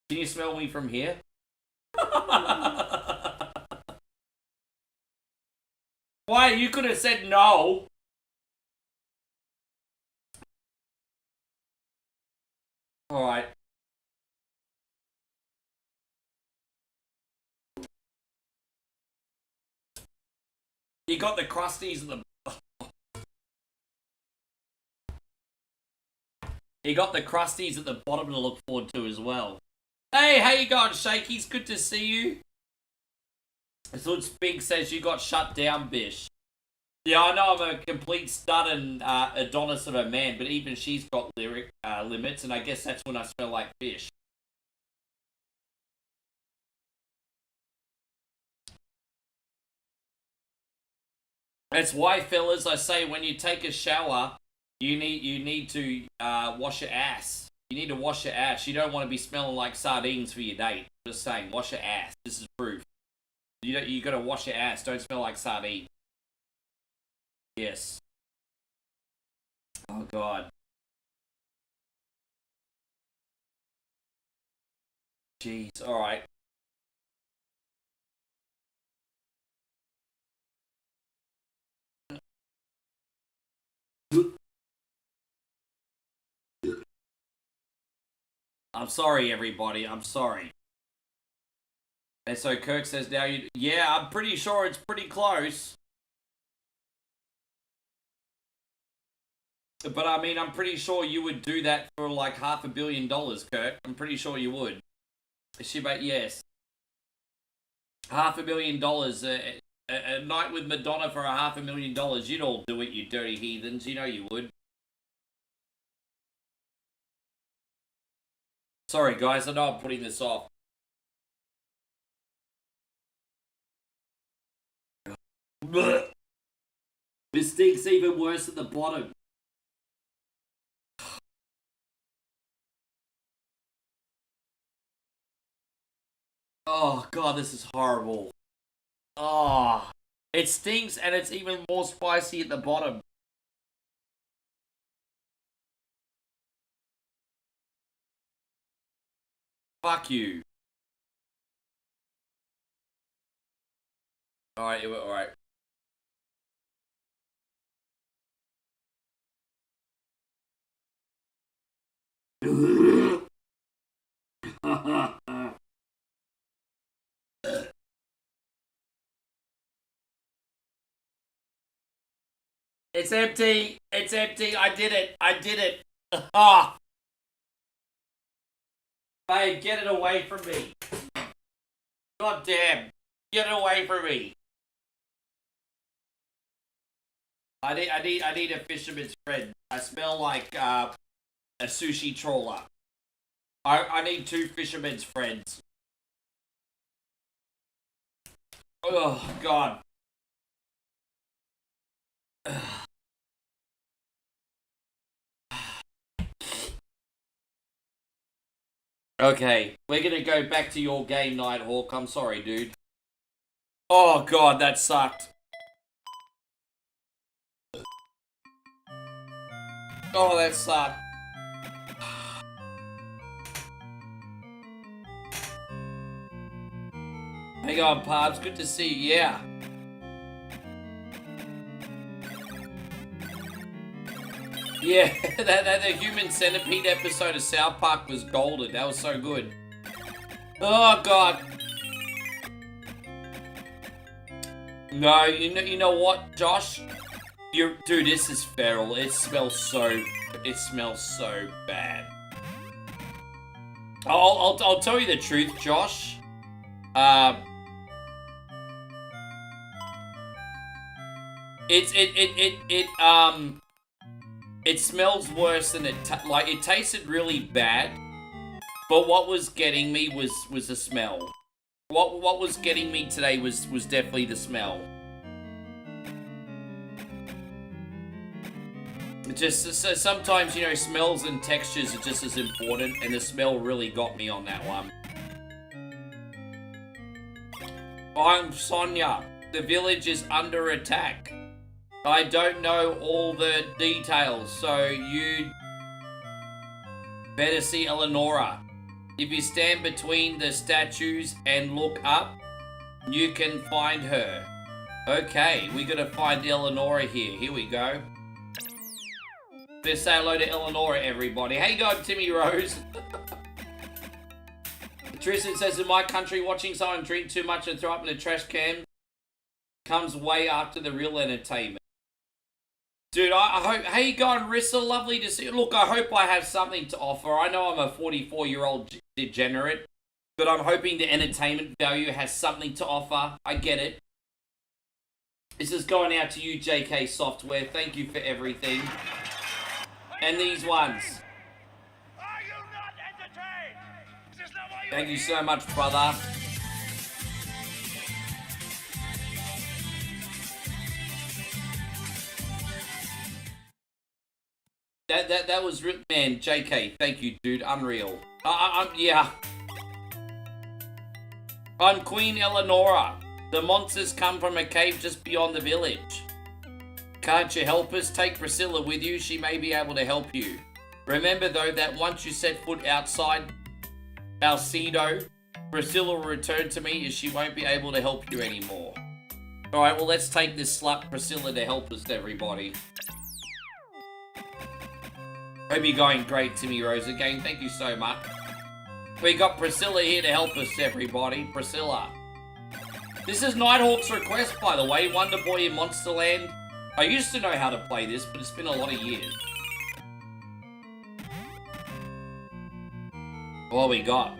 Speaker 1: you smell me from here? Why? You could have said no. Alright. You got the crusties at the... You got the crusties at the bottom to look forward to as well. Hey, how you going, Shakies? Good to see you. So Big says you got shut down, Bish. Yeah, I know I'm a complete stud and Adonis of a man, but even she's got lyric limits, and I guess that's when I smell like fish. That's why, fellas, I say when you take a shower, you need to wash your ass. You need to wash your ass. You don't want to be smelling like sardines for your date. Just saying, wash your ass. This is proof. You gotta wash your ass. Don't smell like sardine. Yes. Oh god. Jeez. All right. I'm sorry, everybody. I'm sorry. And so Kirk says now you... Yeah, I'm pretty sure it's pretty close. But I mean, I'm pretty sure you would do that for like $500 million, Kirk. I'm pretty sure you would. Yes. $500 million. A night with Madonna for $500 million. You'd all do it, you dirty heathens. You know you would. Sorry, guys. I know I'm putting this off. This stinks even worse at the bottom. Oh, God, this is horrible. Oh, it stinks and it's even more spicy at the bottom. Fuck you. Alright, alright. It's empty. It's empty. I did it. I did it. Ah. Babe, get it away from me. God damn. Get it away from me. I need a fisherman's friend. I smell like a sushi trawler. I need 2 fishermen's friends. Oh God. Okay, we're gonna go back to your game, Nighthawk. I'm sorry, dude. Oh god, that sucked. Oh, that sucked. Hang on, Pubs. Good to see you. Yeah. Yeah, that the Human Centipede episode of South Park was golden. That was so good. Oh god. No, you know what, Josh? Dude, this is feral. It smells so bad. I'll tell you the truth, Josh. It smells worse than it tasted really bad. But what was getting me was the smell. What was getting me today was definitely the smell. Just so sometimes, you know, smells and textures are just as important, and the smell really got me on that one. I'm Sonia. The village is under attack. I don't know all the details, so you better see Eleonora. If you stand between the statues and look up, you can find her. Okay, we gotta find Eleonora here. Here we go. Let's say hello to Eleonora, everybody. How you going, Timmy Rose? Tristan says, in my country, watching someone drink too much and throw up in a trash can comes way after the real entertainment. Dude, I hope... How you going, Rissa? Lovely to see you. Look, I hope I have something to offer. I know I'm a 44-year-old degenerate, but I'm hoping the entertainment value has something to offer. I get it. This is going out to you, JK Software. Thank you for everything. And these ones.
Speaker 6: Are you not entertained? Is this not why you're
Speaker 1: Thank you
Speaker 6: here?
Speaker 1: so much, brother. That was man, JK. Thank you, dude. Unreal. Yeah. I'm Queen Eleonora. The monsters come from a cave just beyond the village. Can't you help us? Take Priscilla with you. She may be able to help you. Remember, though, that once you set foot outside Alcedo, Priscilla will return to me as she won't be able to help you anymore. Alright, well, let's take this slut Priscilla to help us, everybody. Hope you're going great, Timmy Rose. Again, thank you so much. We got Priscilla here to help us, everybody. Priscilla. This is Nighthawk's request, by the way. Wonder Boy in Monsterland. I used to know how to play this, but it's been a lot of years. What we got?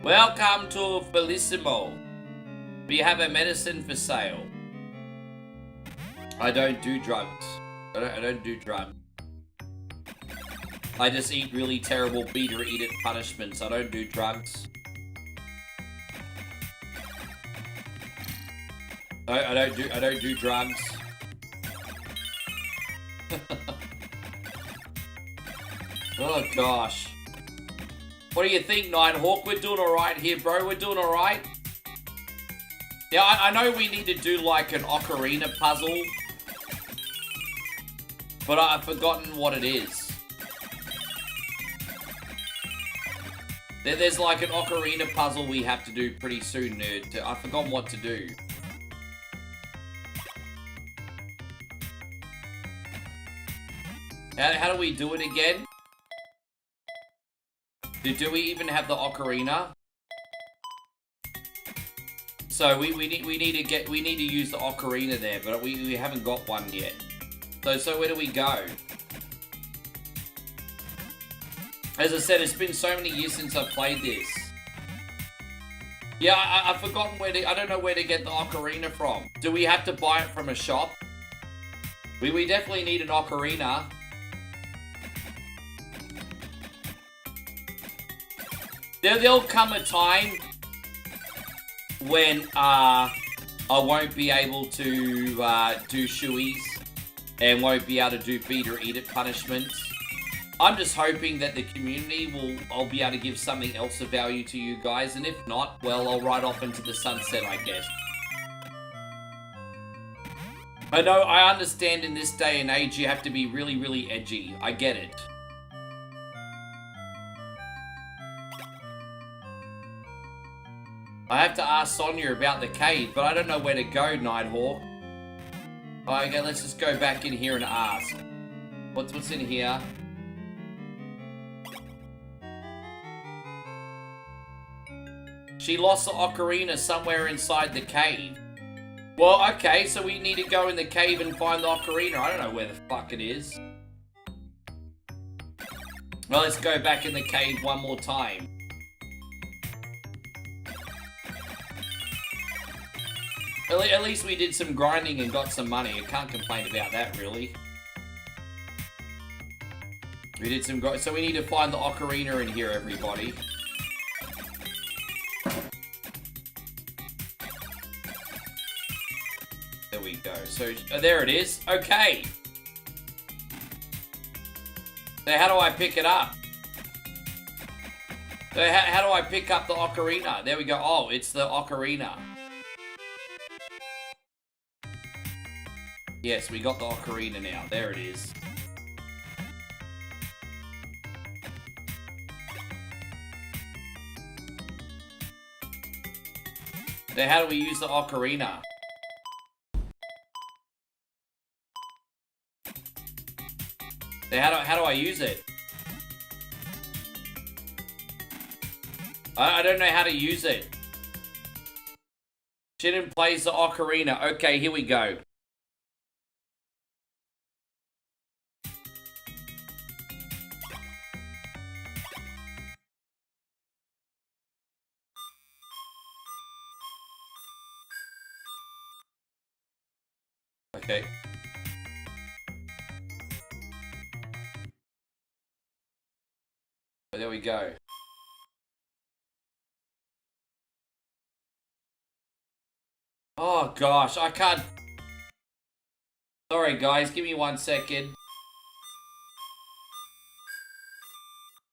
Speaker 1: Welcome to Felissimo. We have a medicine for sale. I don't do drugs. I don't do drugs. I just eat really terrible beat or eat it punishments. I don't do drugs. I don't do drugs. Oh gosh. What do you think, Nighthawk? We're doing alright here, bro. We're doing alright. Yeah, I know we need to do like an ocarina puzzle, but I've forgotten what it is. There's like an ocarina puzzle we have to do pretty soon, nerd. I've forgotten what to do. How do we do it again? Do we even have the ocarina? So we need to use the ocarina there, but we haven't got one yet. So where do we go? As I said, it's been so many years since I've played this. Yeah, I've forgotten where to... I don't know where to get the ocarina from. Do we have to buy it from a shop? We definitely need an ocarina. There'll come a time when I won't be able to do shoeies and won't be able to do beat or eat it punishments. I'm just hoping that the community I'll be able to give something else of value to you guys, and if not, well, I'll ride off into the sunset, I guess. I know, I understand in this day and age you have to be really, really edgy. I get it. I have to ask Sonia about the cave, but I don't know where to go, Nighthawk. Okay, let's just go back in here and ask. What's in here? She lost the ocarina somewhere inside the cave. Well, okay, so we need to go in the cave and find the ocarina. I don't know where the fuck it is. Well, let's go back in the cave one more time. At least we did some grinding and got some money. I can't complain about that, really. We did some so we need to find the ocarina in here, everybody. There we go. So, there it is. Okay. So how do I pick it up? So how do I pick up the ocarina? There we go. Oh, it's the ocarina. Yes, we got the ocarina now. There it is. So how do we use the ocarina? So how do I use it? I don't know how to use it. Shinin plays the ocarina. Okay, here we go. Okay. Oh, there we go. Oh gosh, I can't. Sorry guys, give me 1 second.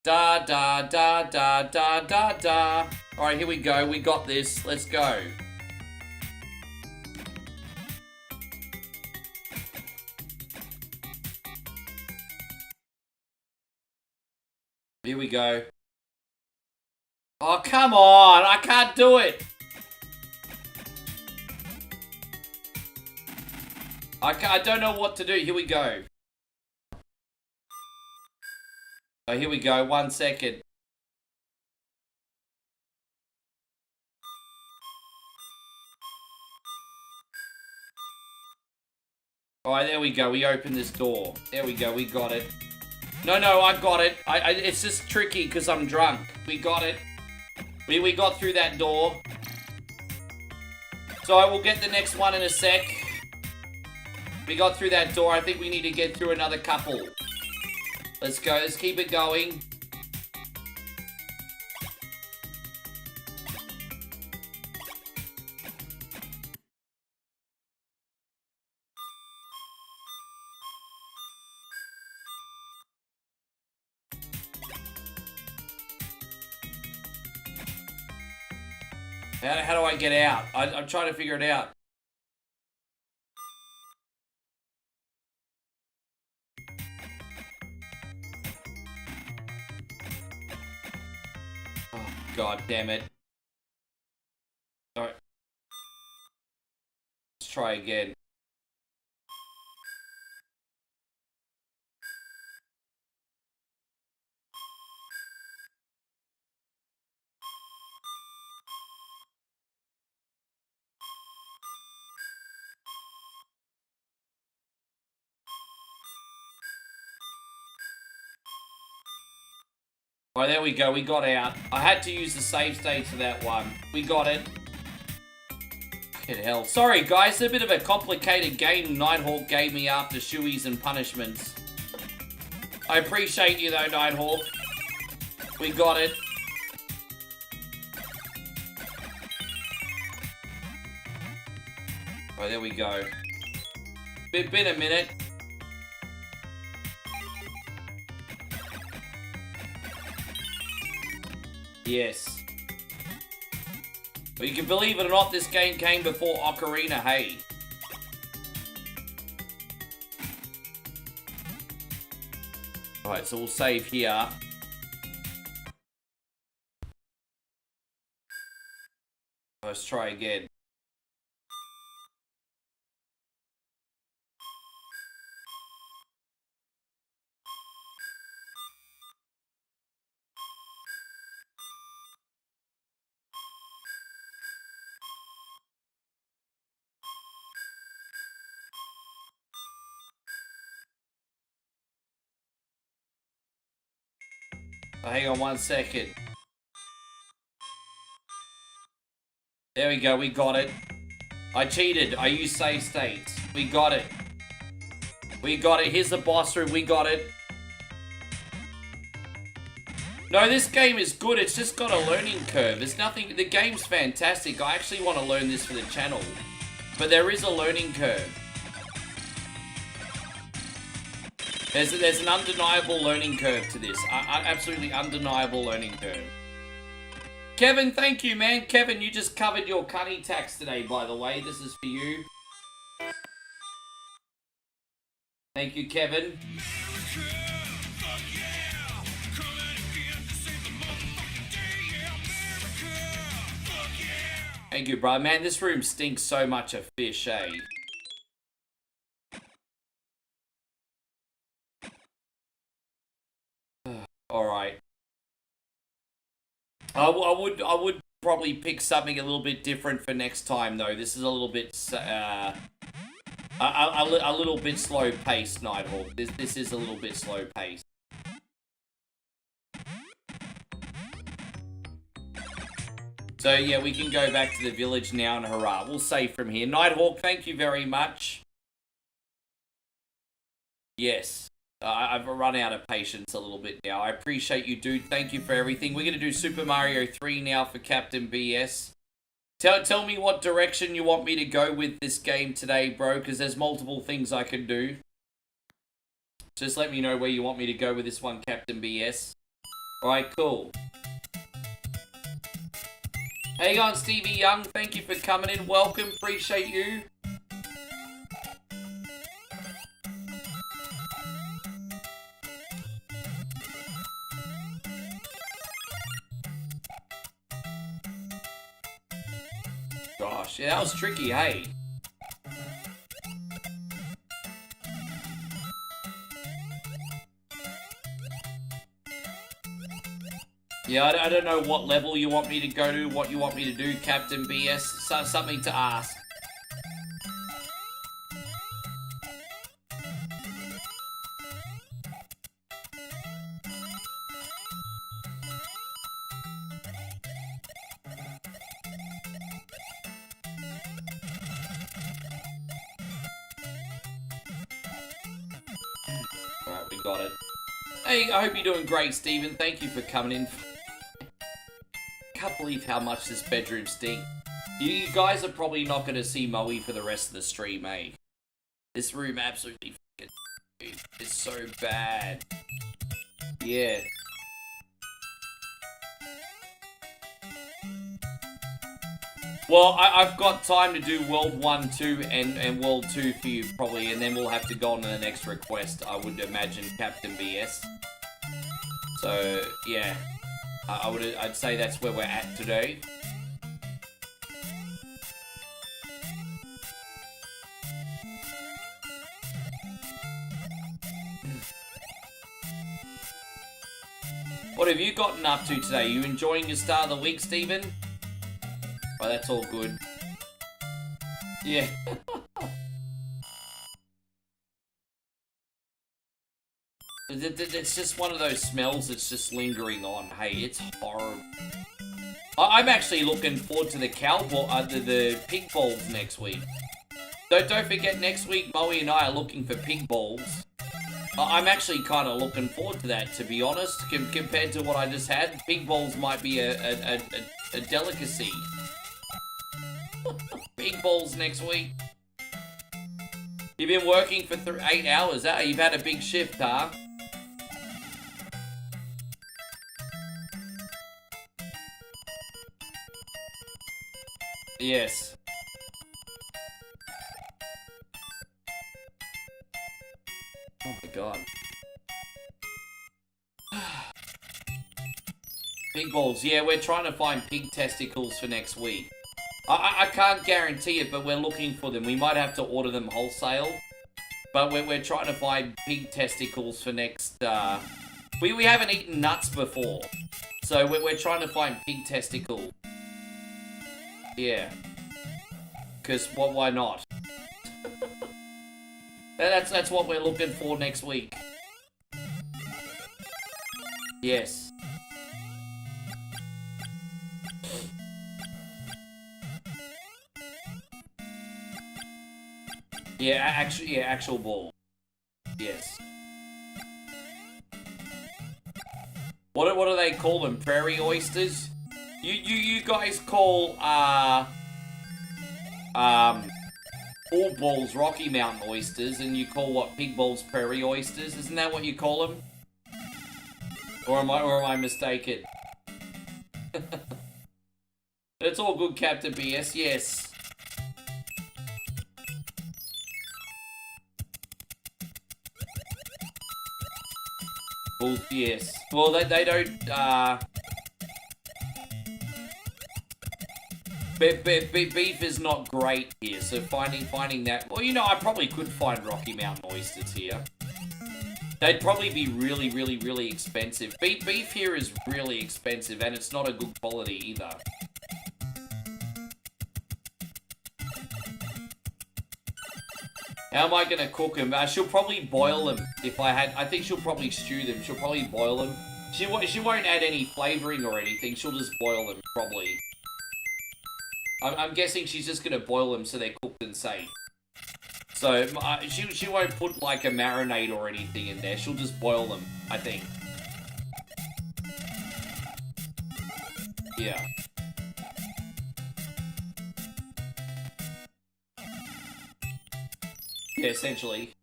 Speaker 1: Da da da da da da da. Alright, here we go. We got this. Let's go. Here we go. Oh, come on. I can't do it. I don't know what to do. Here we go. Oh, here we go. 1 second. Alright, there we go. We opened this door. There we go. We got it. No, I got it. It's just tricky because I'm drunk. We got it. We got through that door. So I will get the next one in a sec. We got through that door. I think we need to get through another couple. Let's go. Let's keep it going. How do I get out? I'm trying to figure it out. Oh, God damn it. Alright. Let's try again. Oh, there we go. We got out. I had to use the save state for that one. We got it. Fucking hell. Sorry, guys. It's a bit of a complicated game Nighthawk gave me after shoeies and punishments. I appreciate you, though, Nighthawk. We got it. Oh, there we go. Been a minute. Yes. But you can believe it or not, this game came before Ocarina, hey. Alright, so we'll save here. Let's try again. Oh, hang on 1 second. There we go, we got it. I cheated. I used save states. We got it. We got it. Here's the boss room. We got it. No, this game is good. It's just got a learning curve. There's nothing... The game's fantastic. I actually want to learn this for the channel. But there is a learning curve. There's an undeniable learning curve to this. Absolutely undeniable learning curve. Kevin, thank you, man. Kevin, you just covered your cunny tax today, by the way. This is for you. Thank you, Kevin. Thank you, bro. Man, this room stinks so much of fish, eh? Alright. I would probably pick something a little bit different for next time, though. This is a little bit, a little bit slow paced, Nighthawk. This is a little bit slow paced. So yeah, we can go back to the village now and hurrah. We'll save from here. Nighthawk, thank you very much. Yes. I've run out of patience a little bit now. I appreciate you, dude. Thank you for everything. We're going to do Super Mario 3 now for Captain BS. Tell me what direction you want me to go with this game today, bro, because there's multiple things I can do. Just let me know where you want me to go with this one, Captain BS. Alright, cool. Hey on Stevie Young, thank you for coming in. Welcome, appreciate you. Gosh, yeah, that was tricky, hey? Yeah, I don't know what level you want me to go to, what you want me to do, Captain BS. Something to ask. Alright, we got it. Hey, I hope you're doing great, Stephen. Thank you for coming in. Can't believe how much this bedroom stinks. You guys are probably not going to see Moe for the rest of the stream, eh? This room absolutely fucking... It's so bad. Yeah. Well, I've got time to do World 1, 2, and World 2 for you, probably, and then we'll have to go on to the next request, I would imagine, Captain BS. So, yeah. I'd say that's where we're at today. What have you gotten up to today? You enjoying your start of the week, Stephen? Oh, that's all good. Yeah. It's just one of those smells that's just lingering on. Hey, it's horrible. I'm actually looking forward to the the pig balls next week. Don't forget, next week Moe and I are looking for pig balls. I'm actually kind of looking forward to that, to be honest. Compared to what I just had, pig balls might be a delicacy. Pig balls next week. You've been working for 8 hours, huh? You've had a big shift, huh? Yes. Oh my god. Pig balls. Yeah, we're trying to find pig testicles for next week. I can't guarantee it, but we're looking for them. We might have to order them wholesale. But we're trying to find pig testicles for next... We haven't eaten nuts before. So we're trying to find pig testicle. Yeah. Because why not? That's what we're looking for next week. Yes. Yeah, actual ball. Yes. What do they call them? Prairie oysters? You guys call bull balls Rocky Mountain oysters, and you call what, pig balls prairie oysters? Isn't that what you call them? Or am I mistaken? It's all good, Captain BS. Yes. Well, yes. Well, they don't, beef is not great here, so finding that... Well, you know, I probably could find Rocky Mountain oysters here. They'd probably be really, really, really expensive. Beef here is really expensive, and it's not a good quality either. How am I gonna cook them? She'll probably boil them if I had... I think she'll probably stew them. She'll probably boil them. She won't add any flavoring or anything. She'll just boil them, probably. I'm guessing she's just gonna boil them so they're cooked and safe. So, she won't put like a marinade or anything in there. She'll just boil them, I think. Yeah. Yeah, essentially.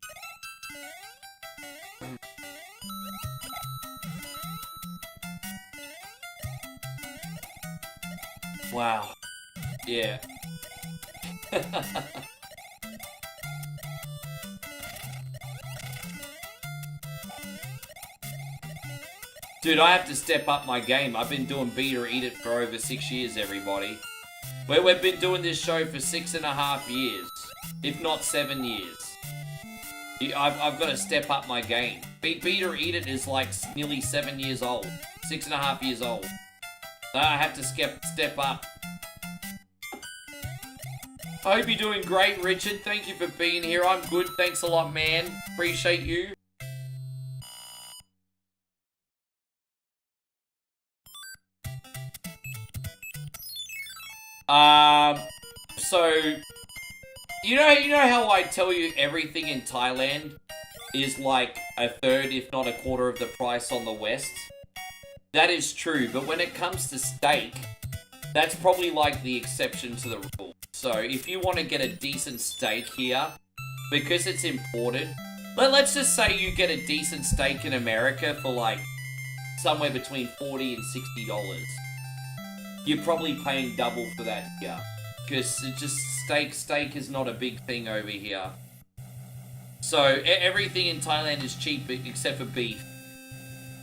Speaker 1: Wow. Yeah. Dude, I have to step up my game. I've been doing Beat or Eat It for over 6 years, everybody. We've been doing this show for 6.5 years. If not 7 years. I've got to step up my game. Beat or Eat It is like nearly 7 years old. 6.5 years old. I have to step up. I hope you're doing great, Richard. Thank you for being here. I'm good. Thanks a lot, man. Appreciate you. So, you know how I tell you everything in Thailand is like a third, if not a quarter of the price on the West? That is true, but when it comes to steak, that's probably like the exception to the rule. So, if you want to get a decent steak here, because it's imported, let's just say you get a decent steak in America for like somewhere between $40 and $60. You're probably paying double for that here. Because it's just steak is not a big thing over here. So everything in Thailand is cheap except for beef.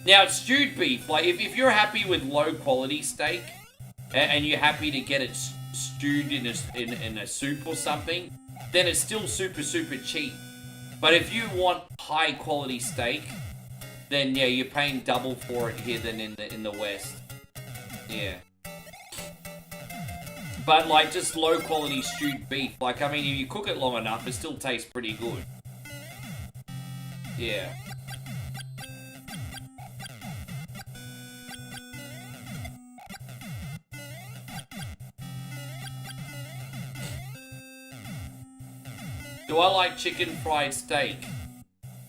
Speaker 1: Now it's stewed beef. Like if you're happy with low quality steak and you're happy to get it stewed in a soup or something, then it's still super cheap. But if you want high quality steak, then yeah, you're paying double for it here than in the West. Yeah. But like just low quality stewed beef, like I mean if you cook it long enough, it still tastes pretty good. Yeah. Do I like chicken fried steak?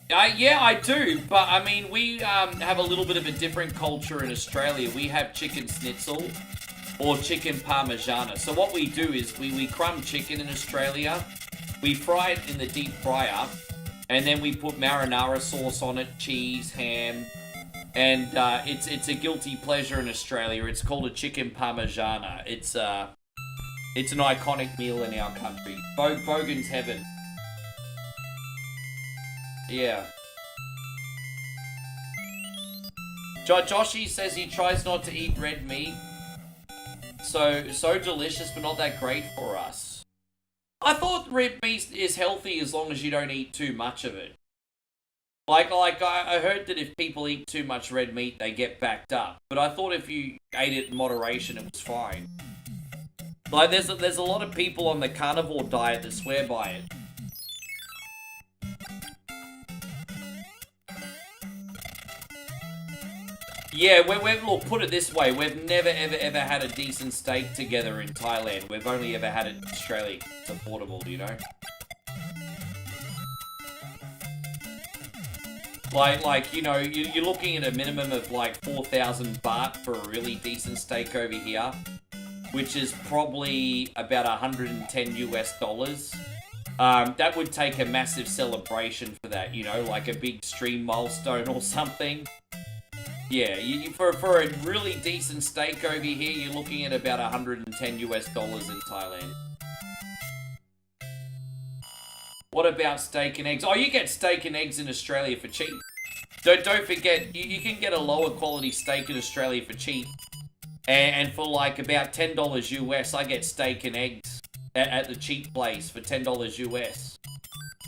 Speaker 1: Yeah, I do, but I mean, we have a little bit of a different culture in Australia. We have chicken schnitzel or chicken parmigiana. So what we do is we crumb chicken in Australia, we fry it in the deep fryer, and then we put marinara sauce on it, cheese, ham, and it's a guilty pleasure in Australia. It's called a chicken parmigiana. It's It's an iconic meal in our country. Bogan's heaven. Yeah. Joshy says he tries not to eat red meat. So delicious, but not that great for us. I thought red meat is healthy as long as you don't eat too much of it. Like I heard that if people eat too much red meat, they get backed up. But I thought if you ate it in moderation, it was fine. Like there's a lot of people on the carnivore diet that swear by it. Yeah, look, put it this way, we've never ever had a decent steak together in Thailand. We've only ever had it in Australia. It's affordable, you know? Like you know, you're looking at a minimum of like 4,000 baht for a really decent steak over here, which is probably about 110 US dollars. That would take a massive celebration for that, you know, like a big stream milestone or something. Yeah, for a really decent steak over here, you're looking at about 110 US dollars in Thailand. What about steak and eggs? Oh, you get steak and eggs in Australia for cheap. Don't forget, you can get a lower quality steak in Australia for cheap. And for like about $10 US, I get steak and eggs at the cheap place for $10 US.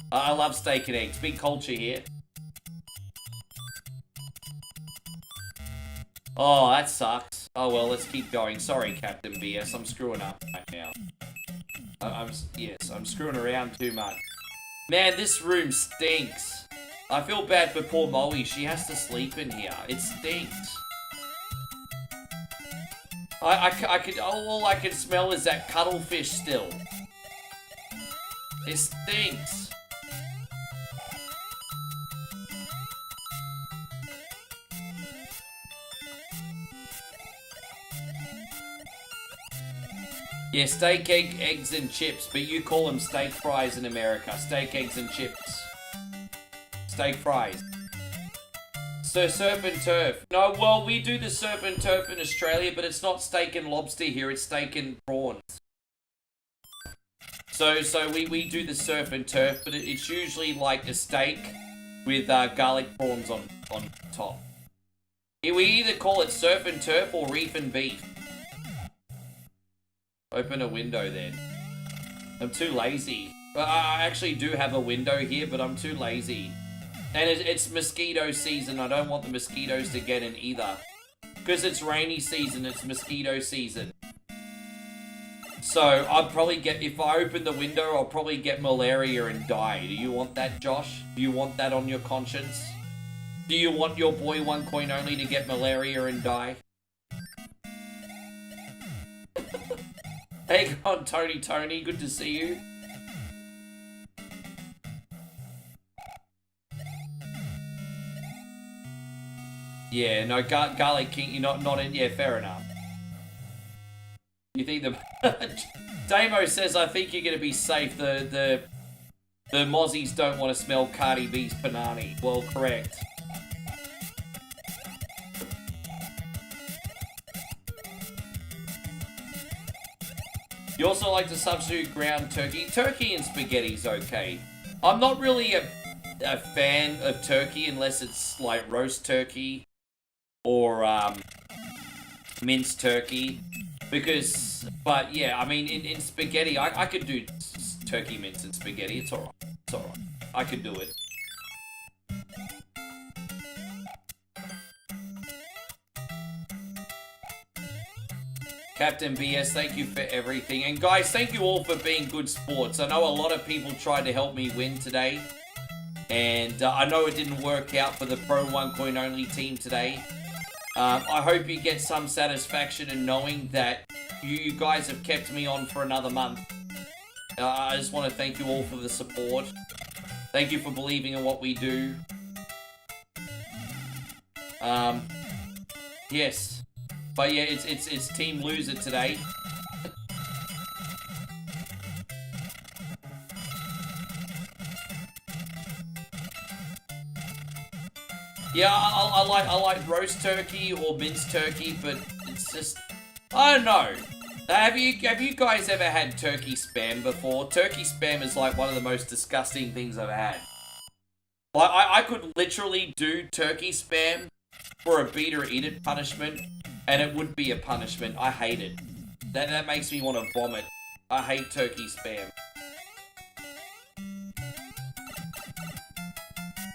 Speaker 1: I love steak and eggs. Big culture here. Oh, that sucks. Oh well, let's keep going. Sorry, Captain BS. I'm screwing up right now. I'm screwing around too much. Man, this room stinks. I feel bad for poor Moe. She has to sleep in here. It stinks. All I can smell is that cuttlefish still. It stinks. Yeah, steak, eggs, and chips, but you call them steak fries in America. Steak, eggs, and chips. Steak fries. So surf and turf. No, well, we do the surf and turf in Australia, but it's not steak and lobster here, it's steak and prawns. So we do the surf and turf, but it's usually like a steak with garlic prawns on top. We either call it surf and turf or reef and beef. Open a window then. I'm too lazy. I actually do have a window here, but I'm too lazy. And it's mosquito season. I don't want the mosquitoes to get in either. Because it's rainy season, it's mosquito season. So I'll probably get, if I open the window, I'll probably get malaria and die. Do you want that, Josh? Do you want that on your conscience? Do you want your boy One Coin Only to get malaria and die? Hey, God, Tony, good to see you. Yeah, no, Garlic King, you're not in, yeah, fair enough. You think Damo says, I think you're going to be safe, the Mozzies don't want to smell Cardi B's panani. Well, correct. You also like to substitute ground turkey. Turkey and spaghetti's okay. I'm not really a fan of turkey unless it's like roast turkey or minced turkey. But yeah, I mean, in spaghetti, I could do turkey mince and spaghetti. It's alright. It's alright. I could do it. Captain BS, thank you for everything. And guys, thank you all for being good sports. I know a lot of people tried to help me win today. And I know it didn't work out for the Pro One Coin Only team today. I hope you get some satisfaction in knowing that you guys have kept me on for another month. I just want to thank you all for the support. Thank you for believing in what we do. Yes. But yeah, it's Team Loser today. Yeah, I like roast turkey or minced turkey, but it's just, I don't know. Have you guys ever had turkey spam before? Turkey spam is like one of the most disgusting things I've had. Like, I could literally do turkey spam for a beat or eat it punishment, and it would be a punishment. I hate it. That makes me want to vomit. I hate turkey spam.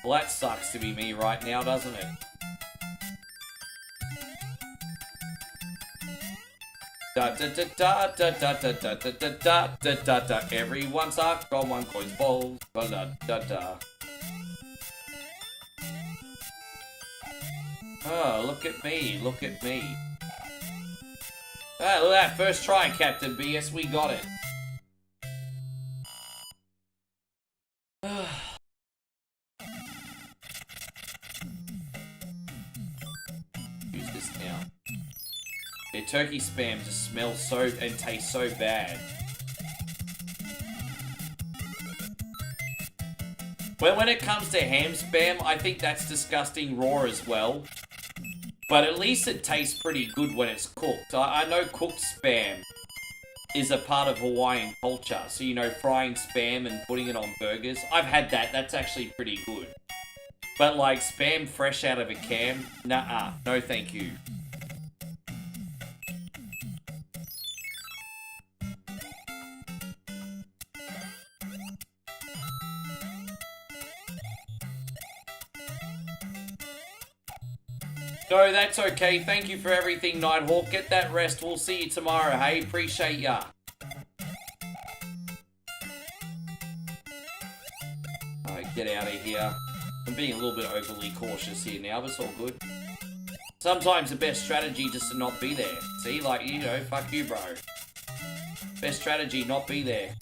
Speaker 1: Well, that sucks to be me right now, doesn't it? Da da da da da da da da da da da da da. Everyone suck on one coin's balls. Da da da da. Oh, look at me, look at me. Ah, look at that, first try, Captain BS, we got it. Use this now. Yeah, turkey spam just smells so and tastes so bad. When it comes to ham spam, I think that's disgusting raw as well. But at least it tastes pretty good when it's cooked. I know cooked spam is a part of Hawaiian culture. So, you know, frying spam and putting it on burgers. I've had that. That's actually pretty good. But, like, spam fresh out of a can? Nah, no thank you. No, that's okay. Thank you for everything, Nighthawk. Get that rest. We'll see you tomorrow, hey? Appreciate ya. Alright, get out of here. I'm being a little bit overly cautious here now, but it's all good. Sometimes the best strategy just to not be there. See, like, you know, fuck you, bro. Best strategy, not be there.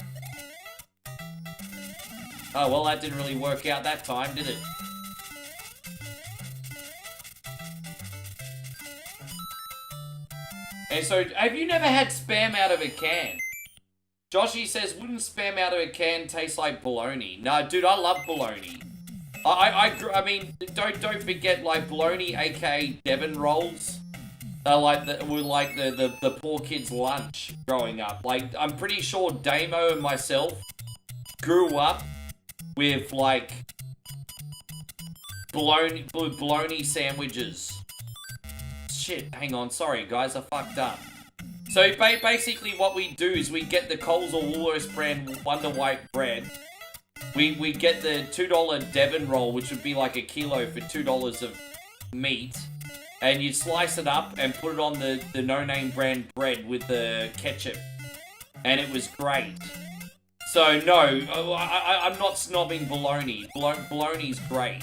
Speaker 1: Oh, well, that didn't really work out that time, did it? And so, have you never had spam out of a can? Joshy says, wouldn't spam out of a can taste like bologna? No, dude, I love bologna. I mean, don't forget, like, bologna, aka Devon rolls. They're like the poor kid's lunch growing up. Like, I'm pretty sure Damo and myself grew up with, like, bologna sandwiches. Shit, hang on, sorry guys, I fucked up. So basically what we do is we get the Coles or Woolworths brand Wonder White bread. We get the $2 Devon roll, which would be like a kilo for $2 of meat. And you slice it up and put it on the no-name brand bread with the ketchup. And it was great. So no, I'm not snobbing bologna. Bologna's great.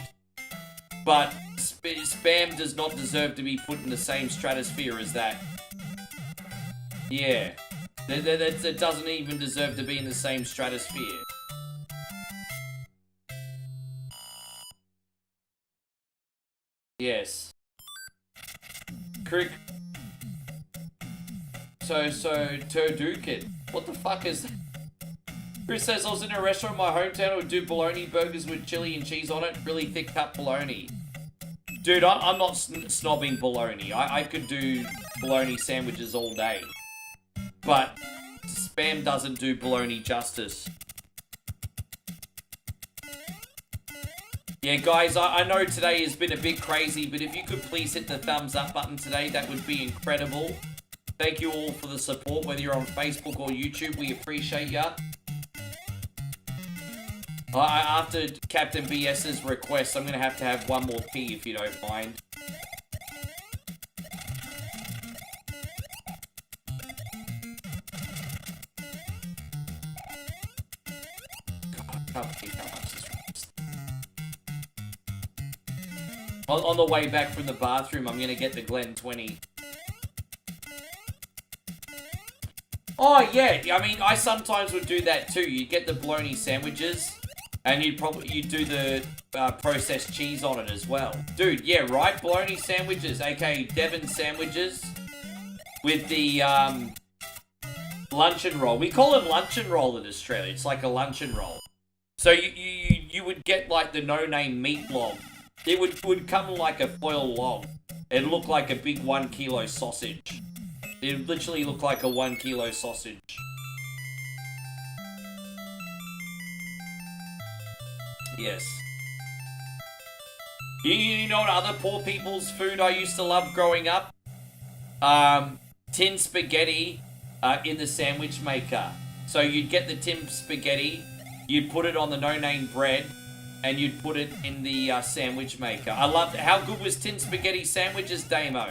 Speaker 1: But spam does not deserve to be put in the same stratosphere as that. Yeah. It doesn't even deserve to be in the same stratosphere. Yes. Crick. So, Turdukin. What the fuck is that? Chris says, I was in a restaurant in my hometown who would do bologna burgers with chili and cheese on it. Really thick cut bologna. Dude, I'm not snobbing bologna. I could do bologna sandwiches all day. But spam doesn't do bologna justice. Yeah, guys, I know today has been a bit crazy, but if you could please hit the thumbs up button today, that would be incredible. Thank you all for the support, whether you're on Facebook or YouTube. We appreciate ya. After Captain BS's request, I'm going to have one more pee, if you don't mind. God, I can't believe how much this is. On the way back from the bathroom, I'm going to get the Glen 20. Oh, yeah. I mean, I sometimes would do that too. You get the bologna sandwiches. And you'd do the processed cheese on it as well. Dude, yeah, right? Bologna sandwiches, aka Devon sandwiches. With the luncheon roll. We call them luncheon roll in Australia. It's like a luncheon roll. So you would get like the no-name meat log. It would come like a foil log. It'd look like a big 1 kilo sausage. It literally looked like a 1 kilo sausage. Yes. You know what other poor people's food I used to love growing up? Tin spaghetti in the sandwich maker. So you'd get the tin spaghetti, you'd put it on the no-name bread, and you'd put it in the sandwich maker. I loved it. How good was tin spaghetti sandwiches, Damo?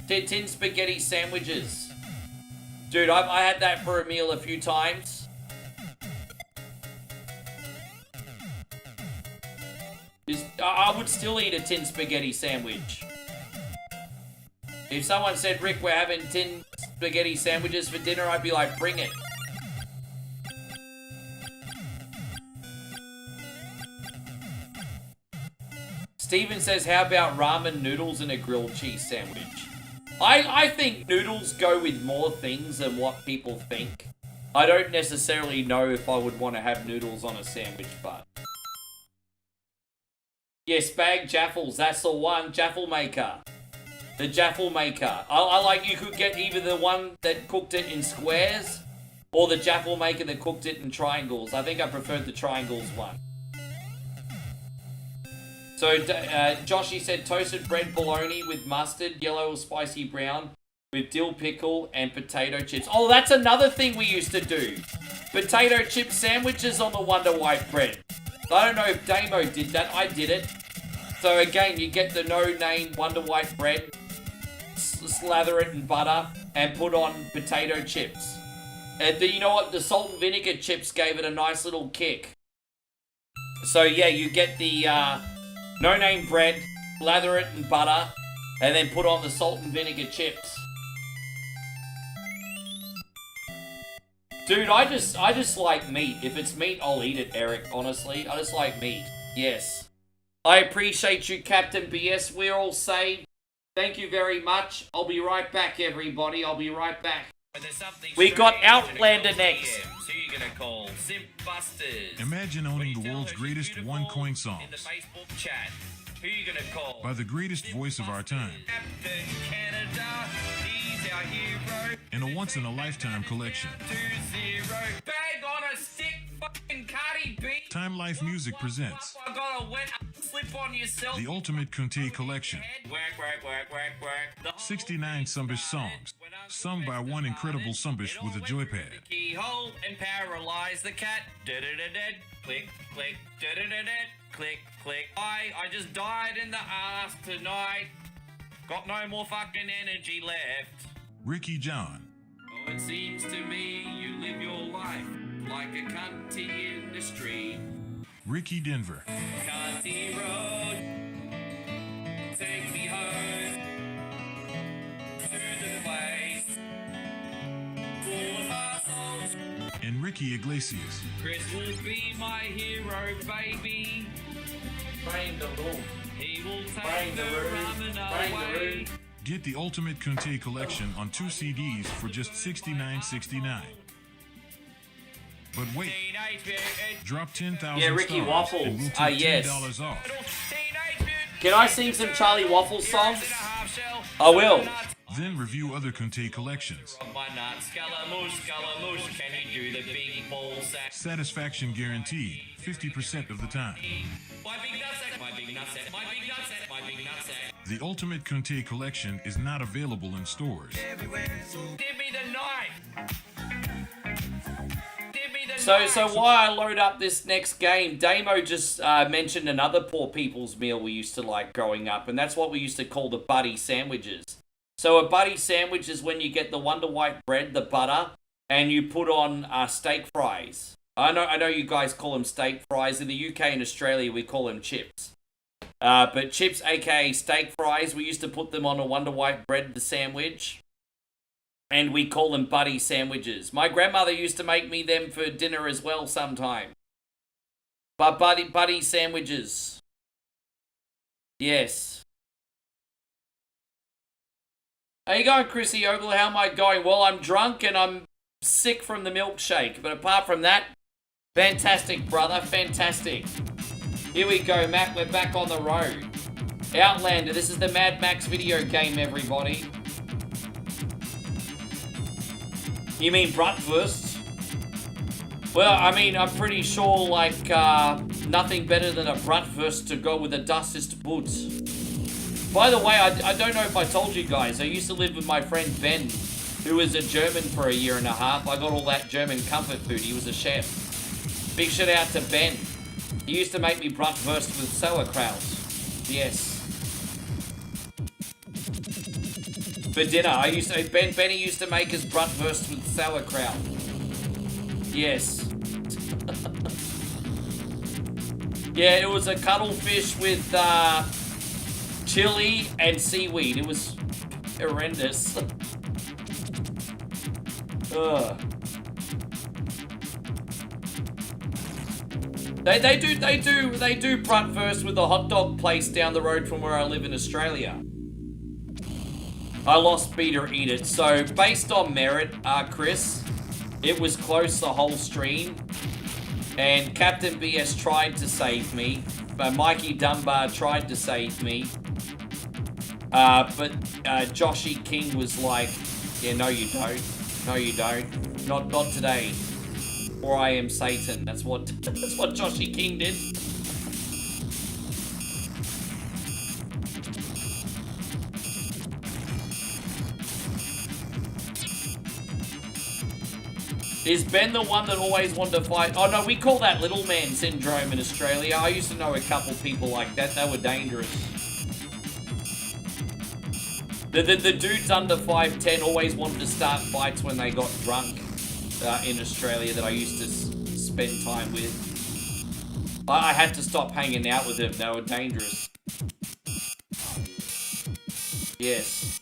Speaker 1: Tin spaghetti sandwiches. Dude, I had that for a meal a few times. I would still eat a tin spaghetti sandwich. If someone said, Rick, we're having tin spaghetti sandwiches for dinner, I'd be like, bring it. Steven says, how about ramen noodles and a grilled cheese sandwich? I think noodles go with more things than what people think. I don't necessarily know if I would want to have noodles on a sandwich, but... Yes, bag jaffles, that's the one. Jaffle maker. The jaffle maker. I like, you could get either the one that cooked it in squares or the jaffle maker that cooked it in triangles. I think I preferred the triangles one. So, Joshy said toasted bread bologna with mustard, yellow or spicy brown, with dill pickle and potato chips. Oh, that's another thing we used to do. Potato chip sandwiches on the Wonder White bread. I don't know if Damo did that. I did it. So again, you get the no-name Wonder White bread, slather it in butter, and put on potato chips. And you know what? The salt and vinegar chips gave it a nice little kick. So yeah, you get the no-name bread, lather it in butter, and then put on the salt and vinegar chips. Dude, I just like meat. If it's meat, I'll eat it, Eric, honestly. I just like meat. Yes. I appreciate you, Captain BS. We're all saved. Thank you very much. I'll be right back, everybody. I'll be right back. We got Outlander next.
Speaker 7: So you're gonna call Simp Busters.
Speaker 8: Imagine owning the world's greatest one-coin songs
Speaker 7: in the Facebook chat. Who you gonna call?
Speaker 8: by the greatest voice of our time.
Speaker 7: Captain Canada, he's our hero.
Speaker 8: In a once-in-a-lifetime collection.
Speaker 7: 2-0. Bag on a stick, fucking Cardi B.
Speaker 8: Time Life Music presents
Speaker 7: I got a wet slip on yourself.
Speaker 8: the Ultimate Kunte Collection.
Speaker 7: Work, work, work, work, work.
Speaker 8: 69 Sumbish songs, sung by one incredible Sumbish with a joypad.
Speaker 7: Keyhole and paralyze the cat. Da-da-da-da. Click, click, da-da-da-da. Click, click. I just died in the ass tonight. Got no more fucking energy left.
Speaker 8: Ricky John,
Speaker 7: Oh, it seems to me you live your life like a cunty industry.
Speaker 8: Ricky Denver,
Speaker 7: Cunty road, take me home to the place full of assholes.
Speaker 8: and Ricky Iglesias.
Speaker 7: Chris will be my hero, baby.
Speaker 1: Bring the room.
Speaker 7: He will
Speaker 1: Bring
Speaker 7: take
Speaker 1: the
Speaker 7: the
Speaker 1: room.
Speaker 7: ramen
Speaker 1: Bring the
Speaker 7: away.
Speaker 1: room.
Speaker 8: Get the Ultimate Kunte Collection on 2 CDs for just $69.69. But wait, drop 10,000
Speaker 1: Yeah, Ricky
Speaker 8: stars
Speaker 1: Waffles.
Speaker 8: and we'll take
Speaker 1: Yes.
Speaker 8: $10 off.
Speaker 1: Can I sing some Charlie Waffles songs? I will.
Speaker 8: Then review other Kunte collections.
Speaker 7: My nuts, Scaramouche, can you do the big ball sack?
Speaker 8: Satisfaction guaranteed 50% of the time.
Speaker 7: My big nutsack, my big nutsack, my big nutsack, my big nutsack.
Speaker 8: The Ultimate Kunte Collection is not available in stores.
Speaker 7: Give me the knife. Give me the
Speaker 1: So
Speaker 7: knife.
Speaker 1: while I load up this next game, Damo just mentioned another poor people's meal we used to like growing up, and that's what we used to call the buddy sandwiches. So a buddy sandwich is when you get the Wonder White bread, the butter, and you put on steak fries. I know you guys call them steak fries. In the UK and Australia, we call them chips. But chips, aka steak fries, we used to put them on a Wonder White bread, the sandwich. And we call them buddy sandwiches. My grandmother used to make me them for dinner as well sometime. But buddy sandwiches. Yes. How you going, Chrissy Ogle? How am I going? Well, I'm drunk and I'm sick from the milkshake. But apart from that, fantastic, brother. Fantastic. Here we go, Matt. We're back on the road. Outlander. This is the Mad Max video game, everybody. You mean bratwurst? Well, I mean, I'm pretty sure, like, nothing better than a bratwurst to go with a Das ist Boot. By the way, I don't know if I told you guys, I used to live with my friend Ben, who was a German for a year and a half. I got all that German comfort food. He was a chef. Big shout out to Ben. He used to make me bratwurst with sauerkraut. Yes. For dinner, Benny used to make us bratwurst with sauerkraut. Yes. Yeah, it was a cuttlefish with chili and seaweed. It was horrendous. Ugh. They do bratwurst with a hot dog place down the road from where I live in Australia. I lost beat or eat it. So based on merit, Chris, it was close the whole stream. And Captain BS tried to save me. But Mikey Dunbar tried to save me. But Joshy King was like, yeah, no you don't. No you don't. Not today. Or I am Satan. That's what Joshy King did. Is Ben the one that always wanted to fight? Oh no, we call that little man syndrome in Australia. I used to know a couple people like that. They were dangerous. The dudes under 5'10" always wanted to start fights when they got drunk in Australia that I used to spend time with. I had to stop hanging out with them. They were dangerous. Yes.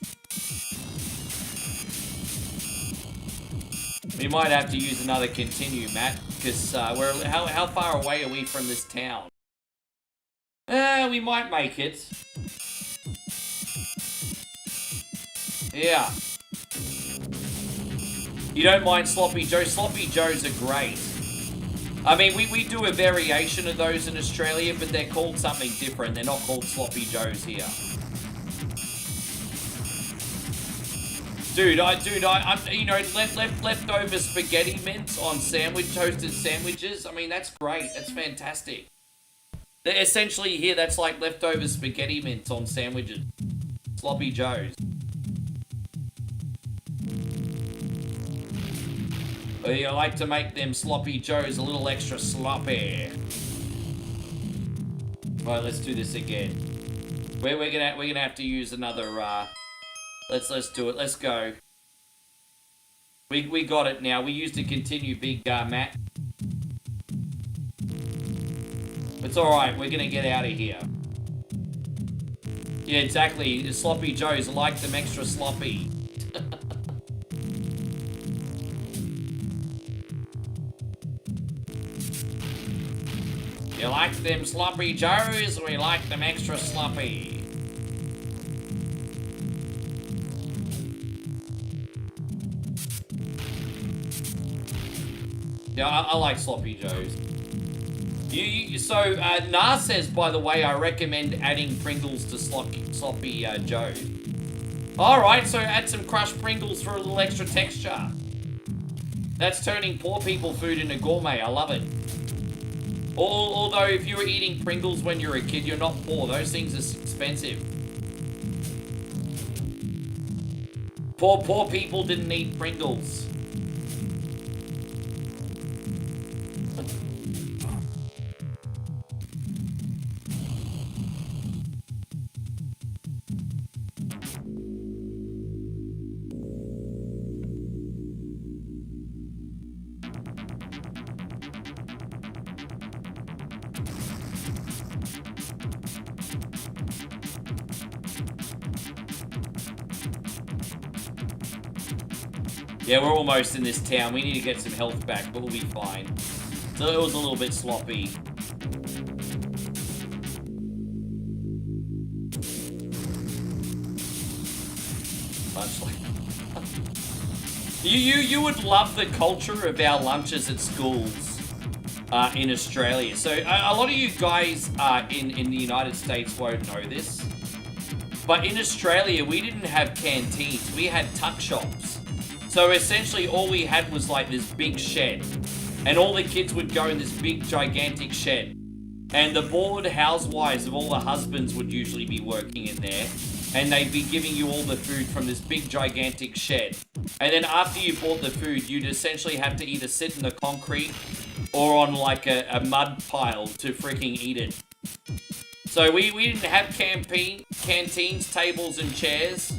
Speaker 1: We might have to use another continue, Matt, because how far away are we from this town? We might make it. Yeah. You don't mind Sloppy Joe? Sloppy Joes are great. I mean, we do a variation of those in Australia, but they're called something different. They're not called Sloppy Joes here. Dude, I'm you know, leftover spaghetti mints on toasted sandwiches. I mean, that's great. That's fantastic. They're essentially here, that's like leftover spaghetti mints on sandwiches. Sloppy Joes. I like to make them Sloppy Joes a little extra sloppy. All right, let's do this again. We're gonna have to use another. Let's do it. Let's go. We got it now. We used to continue, big Matt. It's all right. We're gonna get out of here. Yeah, exactly. The Sloppy Joes, I like them extra sloppy. You like them Sloppy Joes? We like them extra sloppy. Yeah, I like Sloppy Joes. So, Nas says, by the way, I recommend adding Pringles to Sloppy Joe. Alright, so add some crushed Pringles for a little extra texture. That's turning poor people food into gourmet. I love it. Although, if you were eating Pringles when you were a kid, you're not poor. Those things are expensive. Poor people didn't eat Pringles. Yeah, we're almost in this town. We need to get some health back, but we'll be fine. So it was a little bit sloppy. Much like you would love the culture of our lunches at schools in Australia. So a lot of you guys in the United States won't know this, but in Australia we didn't have canteens. We had tuck shops. So essentially all we had was like this big shed. And all the kids would go in this big gigantic shed. And the bored housewives of all the husbands would usually be working in there. And they'd be giving you all the food from this big gigantic shed. And then after you bought the food, you'd essentially have to either sit in the concrete or on like a mud pile to freaking eat it. So we didn't have canteens, tables and chairs.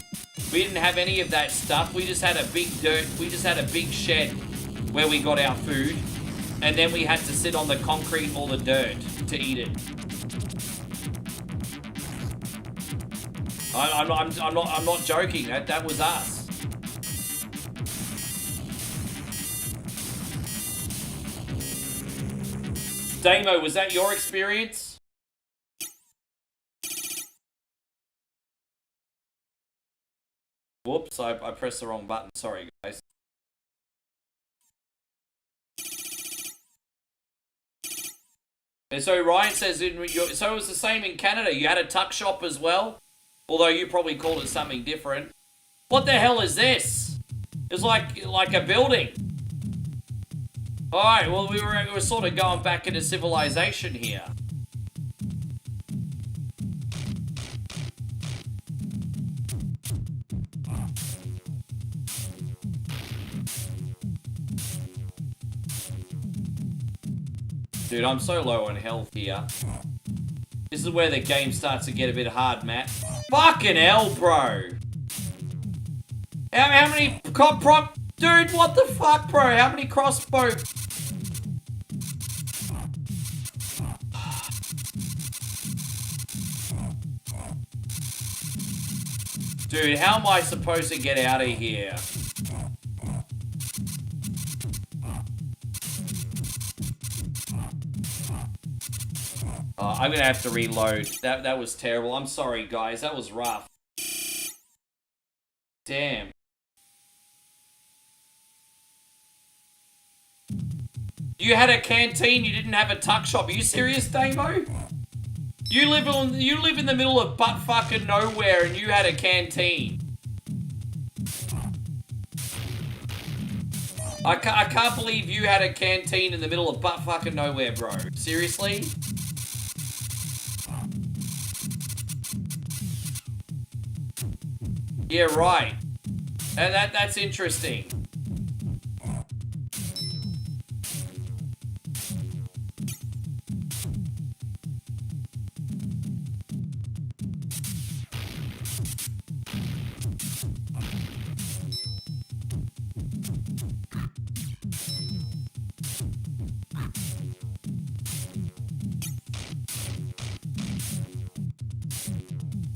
Speaker 1: We didn't have any of that stuff. We just had a big shed where we got our food. And then we had to sit on the concrete or the dirt to eat it. I'm not joking. That was us. Damo, was that your experience? Whoops, I pressed the wrong button. Sorry, guys. And so Ryan says, so it was the same in Canada. You had a tuck shop as well? Although you probably called it something different. What the hell is this? It's like a building. Alright, well we were sort of going back into civilization here. Dude, I'm so low on health here. This is where the game starts to get a bit hard, Matt. Fucking hell, bro. How many dude, what the fuck, bro? How many crossbow? Dude, how am I supposed to get out of here? I'm gonna have to reload. That was terrible. I'm sorry, guys. That was rough. Damn. You had a canteen, you didn't have a tuck shop. Are you serious, Damo? You live in the middle of butt fucking nowhere and you had a canteen. I can't believe you had a canteen in the middle of butt fucking nowhere, bro. Seriously? Yeah, right. And that's interesting.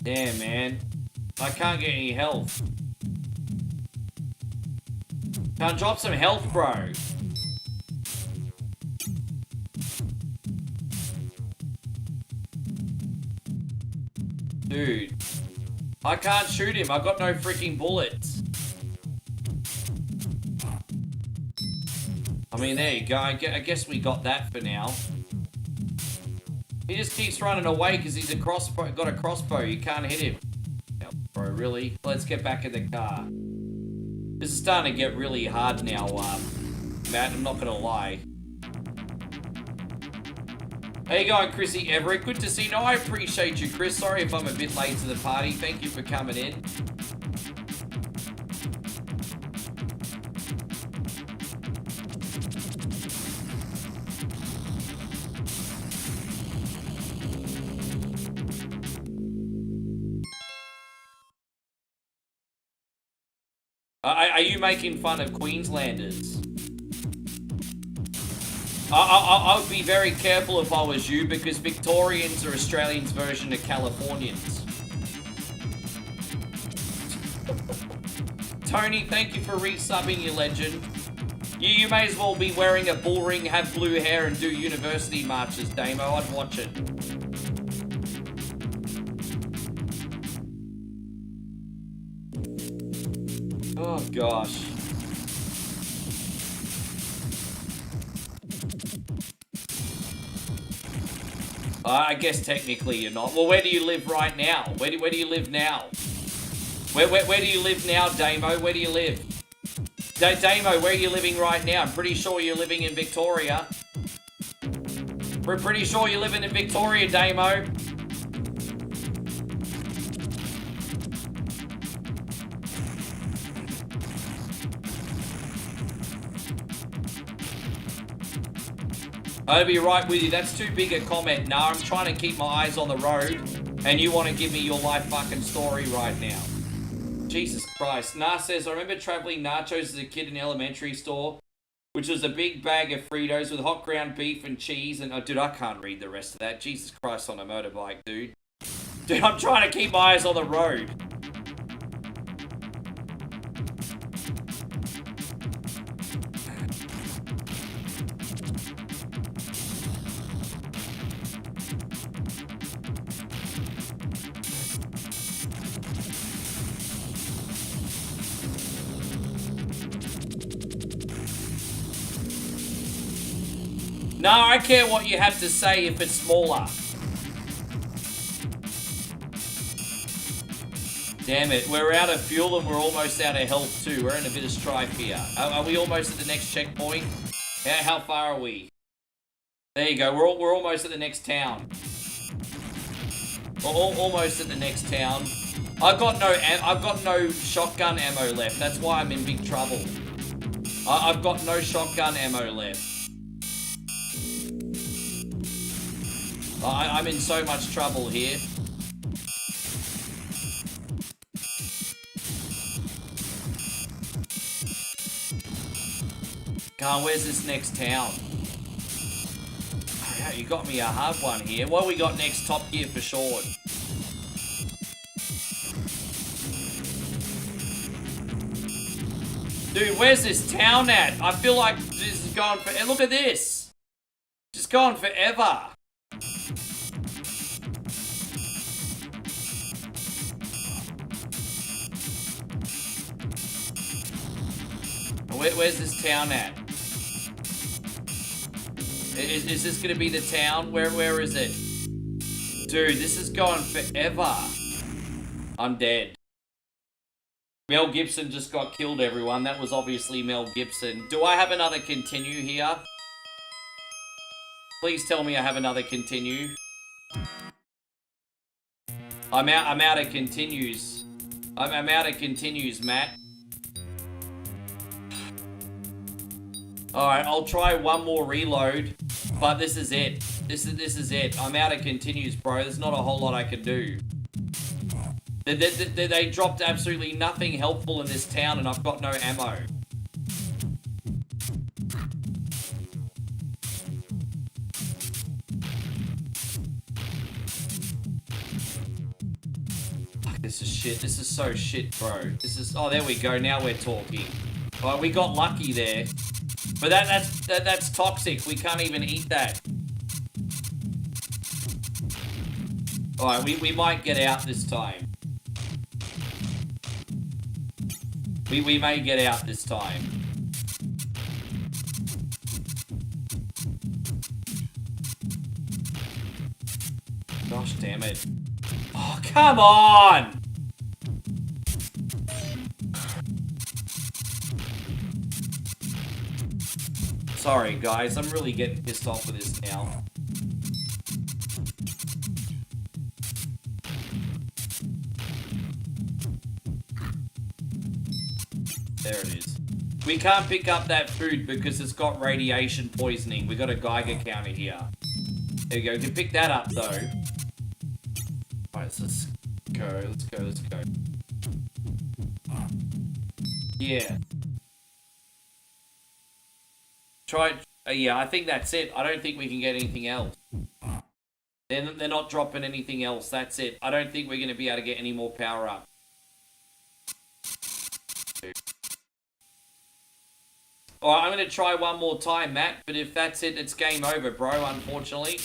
Speaker 1: Damn, man. I can't get any health. Can't drop some health, bro. Dude. I can't shoot him. I've got no freaking bullets. I mean, there you go. I guess we got that for now. He just keeps running away because he's got a crossbow. You can't hit him. Bro, really? Let's get back in the car. This is starting to get really hard now, Matt. I'm not gonna lie. How you going, Chrissy Everett? Good to see you. No, I appreciate you, Chris. Sorry if I'm a bit late to the party. Thank you for coming in. Are you making fun of Queenslanders? I would be very careful if I was you, because Victorians are Australians' version of Californians. Tony, thank you for resubbing, you legend. You may as well be wearing a bull ring, have blue hair, and do university marches, Damo. I'd watch it. Oh, gosh. I guess technically you're not. Well, where do you live right now? Where do you live now? Where do you live now, Damo? Where do you live? Damo, where are you living right now? I'm pretty sure you're living in Victoria. We're pretty sure you're living in Victoria, Damo. I'll be right with you. That's too big a comment. Nah, I'm trying to keep my eyes on the road, and you want to give me your life fucking story right now. Jesus Christ. Nah says, I remember traveling nachos as a kid in elementary store, which was a big bag of Fritos with hot ground beef and cheese, and... Oh, dude, I can't read the rest of that. Jesus Christ on a motorbike, dude. Dude, I'm trying to keep my eyes on the road. No, I care what you have to say if it's smaller. Damn it, we're out of fuel and we're almost out of health too. We're in a bit of strife here. Are we almost at the next checkpoint? How far are we? There you go, we're almost at the next town. Almost at the next town. I've got no shotgun ammo left. That's why I'm in big trouble. I've got no shotgun ammo left. I'm in so much trouble here. God, where's this next town? Oh, yeah, you got me a hard one here. What we got next? Top Gear for short. Dude, where's this town at? I feel like this is going for... Look at this. Just going forever. Where's this town at? Is this gonna be the town? Where is it? Dude, this is going forever. I'm dead. Mel Gibson just got killed, everyone. That was obviously Mel Gibson. Do I have another continue here? Please tell me I have another continue. I'm out of continues. I'm out of continues, Matt. Alright, I'll try one more reload, but this is it. This is it. I'm out of continues, bro. There's not a whole lot I can do. They dropped absolutely nothing helpful in this town, and I've got no ammo. Fuck, this is shit. This is so shit, bro. This is... Oh, there we go. Now we're talking. Alright, we got lucky there. But that's toxic. We can't even eat that. Alright, we might get out this time. We may get out this time. Gosh damn it. Oh, come on! Sorry, guys. I'm really getting pissed off with this now. There it is. We can't pick up that food because it's got radiation poisoning. We got a Geiger counter here. There you go. We can pick that up, though. Alright, let's go. Let's go. Yeah. Yeah, I think that's it. I don't think we can get anything else. They're not dropping anything else. That's it. I don't think we're going to be able to get any more power up. Alright, I'm going to try one more time, Matt. But if that's it, it's game over, bro, unfortunately.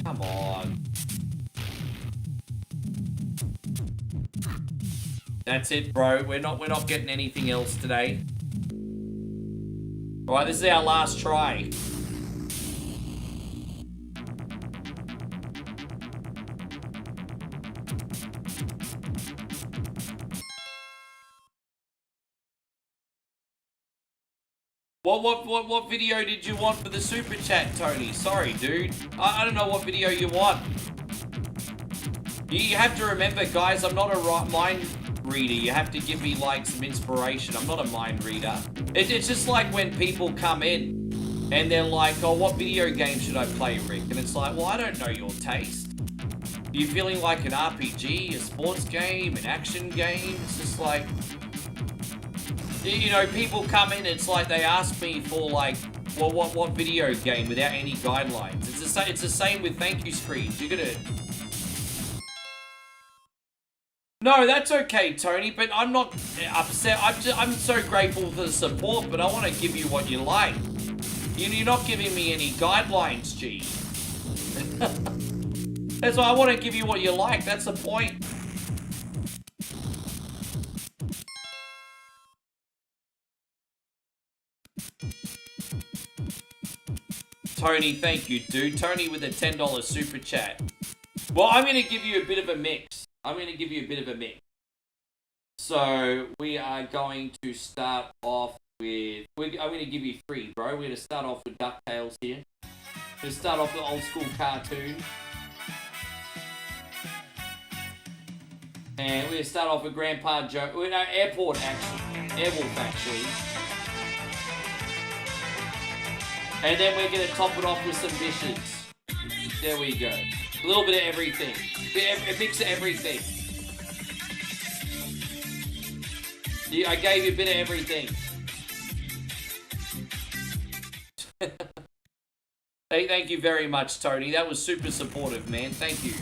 Speaker 1: Come on. That's it, bro. We're not getting anything else today. Alright, this is our last try. What video did you want for the super chat, Tony? Sorry, dude. I don't know what video you want. You have to remember, guys, I'm not a mind reader. You have to give me, like, some inspiration. I'm not a mind reader. It's just like when people come in and they're like, oh, what video game should I play, Rick? And it's like, well, I don't know your taste. You feeling like an RPG, a sports game, an action game? It's just like, you know, people come in, it's like they ask me for, like, well, what video game without any guidelines. It's the same with thank you screens. You're gonna... No, that's okay, Tony, but I'm not upset. I'm so grateful for the support, but I want to give you what you like. You're not giving me any guidelines, G. That's why I want to give you what you like. That's the point. Tony, thank you, dude. Tony with a $10 super chat. Well, I'm going to give you a bit of a mix. So, we are going to start off with... I'm going to give you 3, bro. We're going to start off with DuckTales here. We're going to start off with old school cartoon. And we're going to start off with Grandpa Joe... No, Airport, actually. Airwolf, actually. And then we're going to top it off with some dishes. There we go. A little bit of everything. A mix of everything. I gave you a bit of everything. Hey, thank you very much, Tony. That was super supportive, man. Thank you.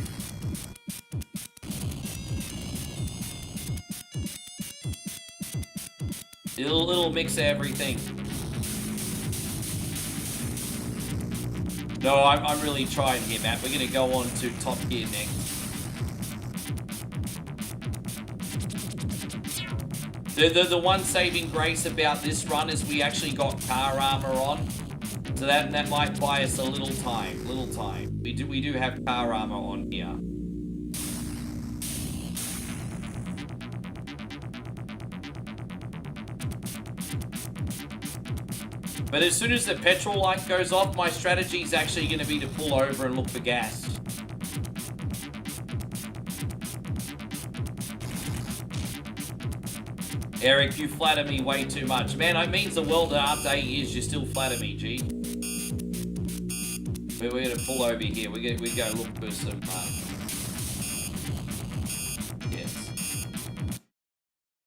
Speaker 1: A little mix of everything. No, I'm really trying here, Matt. We're going to go on to Top Gear next. The one saving grace about this run is we actually got car armor on. So that might buy us a little time. We do have car armor on here. But as soon as the petrol light goes off, my strategy is actually going to be to pull over and look for gas. Eric, you flatter me way too much. Man, it means the world that after 8 years, you still flatter me, G. We're going to pull over here. We go look for some... yes.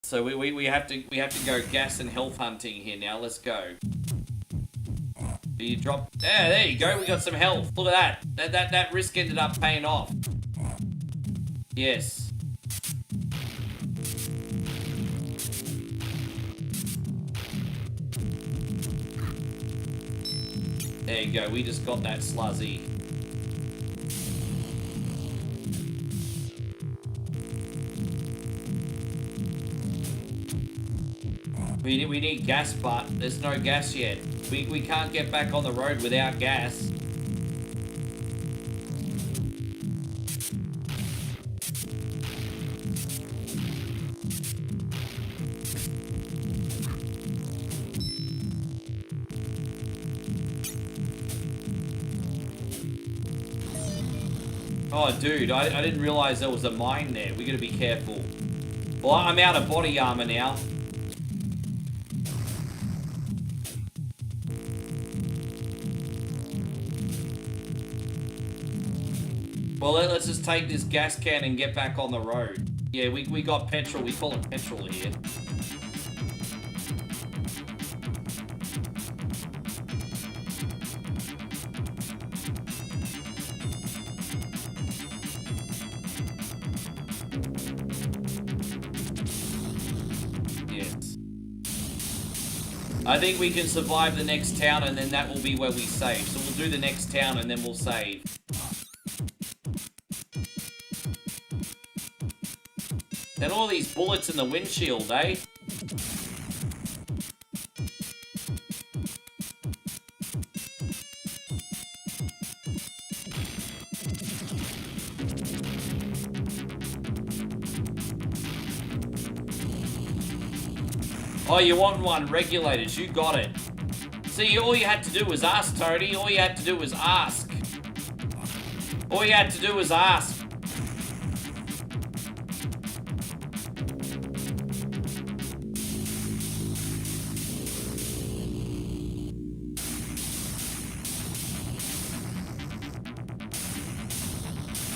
Speaker 1: So we have to go gas and health hunting here now. Let's go. You drop... Yeah, there you go. We got some health. Look at that. That risk ended up paying off. Yes. There you go. We just got that sluzzy. We need gas, but there's no gas yet. We can't get back on the road without gas. Oh, dude, I didn't realize there was a mine there. We gotta be careful. Well, I'm out of body armor now. Well, let's just take this gas can and get back on the road. Yeah, we got petrol. We call it petrol here. Yes. I think we can survive the next town and then that will be where we save. So we'll do the next town and then we'll save. And all these bullets in the windshield, eh? Oh, you want one? Regulators, you got it. See, all you had to do was ask, Tony. All you had to do was ask. All you had to do was ask.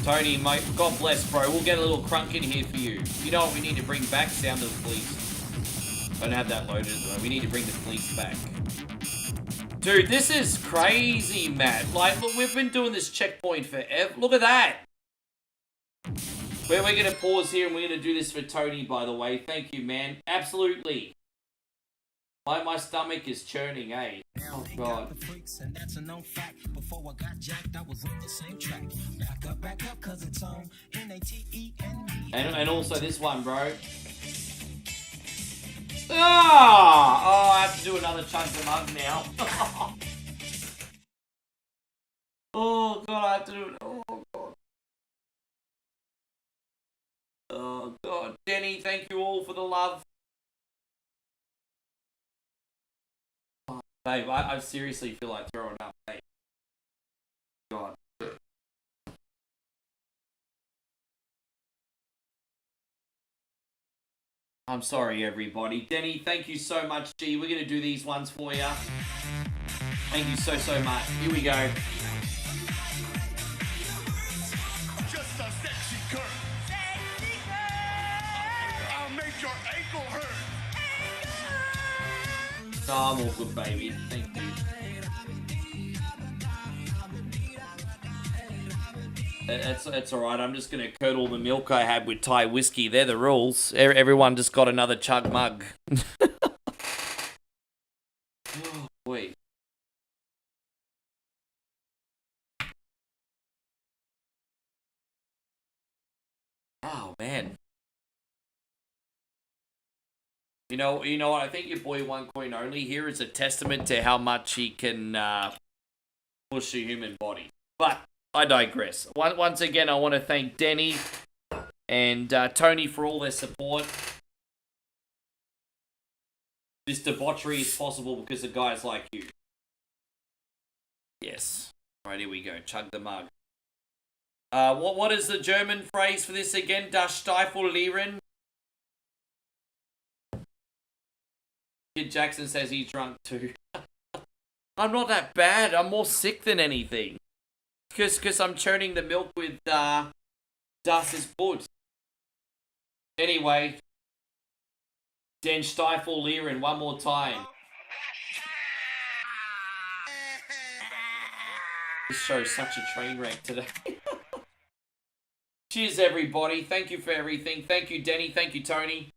Speaker 1: Tony, mate, God bless, bro. We'll get a little crunk in here for you. You know what we need to bring back? Sound of the Police. I don't have that loaded at the moment. We need to bring the police back. Dude, this is crazy, Matt. Like, look, we've been doing this checkpoint forever. Look at that. We're going to pause here and we're going to do this for Tony, by the way. Thank you, man. Absolutely. My stomach is churning, eh? Oh, God. And also this one, bro. Ah! Oh, I have to do another chunk of mug now. Oh, God, I have to do it. Oh, God. Oh, God. Jenny, thank you all for the love. Babe, I seriously feel like throwing up, babe. God. I'm sorry, everybody. Denny, thank you so much, G. We're going to do these ones for you. Thank you so, so much. Here we go.
Speaker 6: Just a sexy girl. Sexy girl. I'll make your ankle hurt.
Speaker 1: Oh, I'm all good, baby. Thank you. That's alright. I'm just going to curdle the milk I had with Thai whiskey. They're the rules. Everyone just got another chug mug. Oh, boy. Oh, man. You know what? I think your boy One Coin Only here is a testament to how much he can push a human body. But I digress. Once again, I want to thank Denny and Tony for all their support. This debauchery is possible because of guys like you. Yes. Right, here we go. Chug the mug. What is the German phrase for this again? Das Stiefel lehren. Kid Jackson says he's drunk too. I'm not that bad. I'm more sick than anything. Because I'm churning the milk with Das ist Blut. Anyway, Den Stiefel lehren one more time. This show's such a train wreck today. Cheers, everybody. Thank you for everything. Thank you, Denny. Thank you, Tony.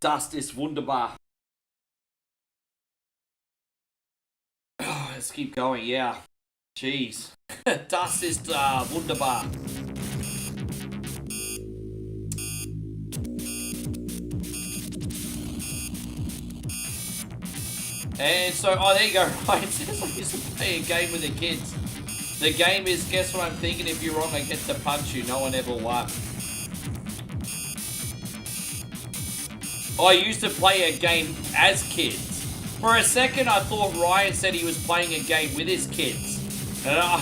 Speaker 1: Das ist wunderbar. Oh, let's keep going, yeah. Jeez. Das ist wunderbar. And so, oh, there you go, Ryan. It says I used to play a game with the kids. The game is, guess what I'm thinking? If you're wrong, I get to punch you. No one ever won. I used to play a game as kids. For a second, I thought Ryan said he was playing a game with his kids. And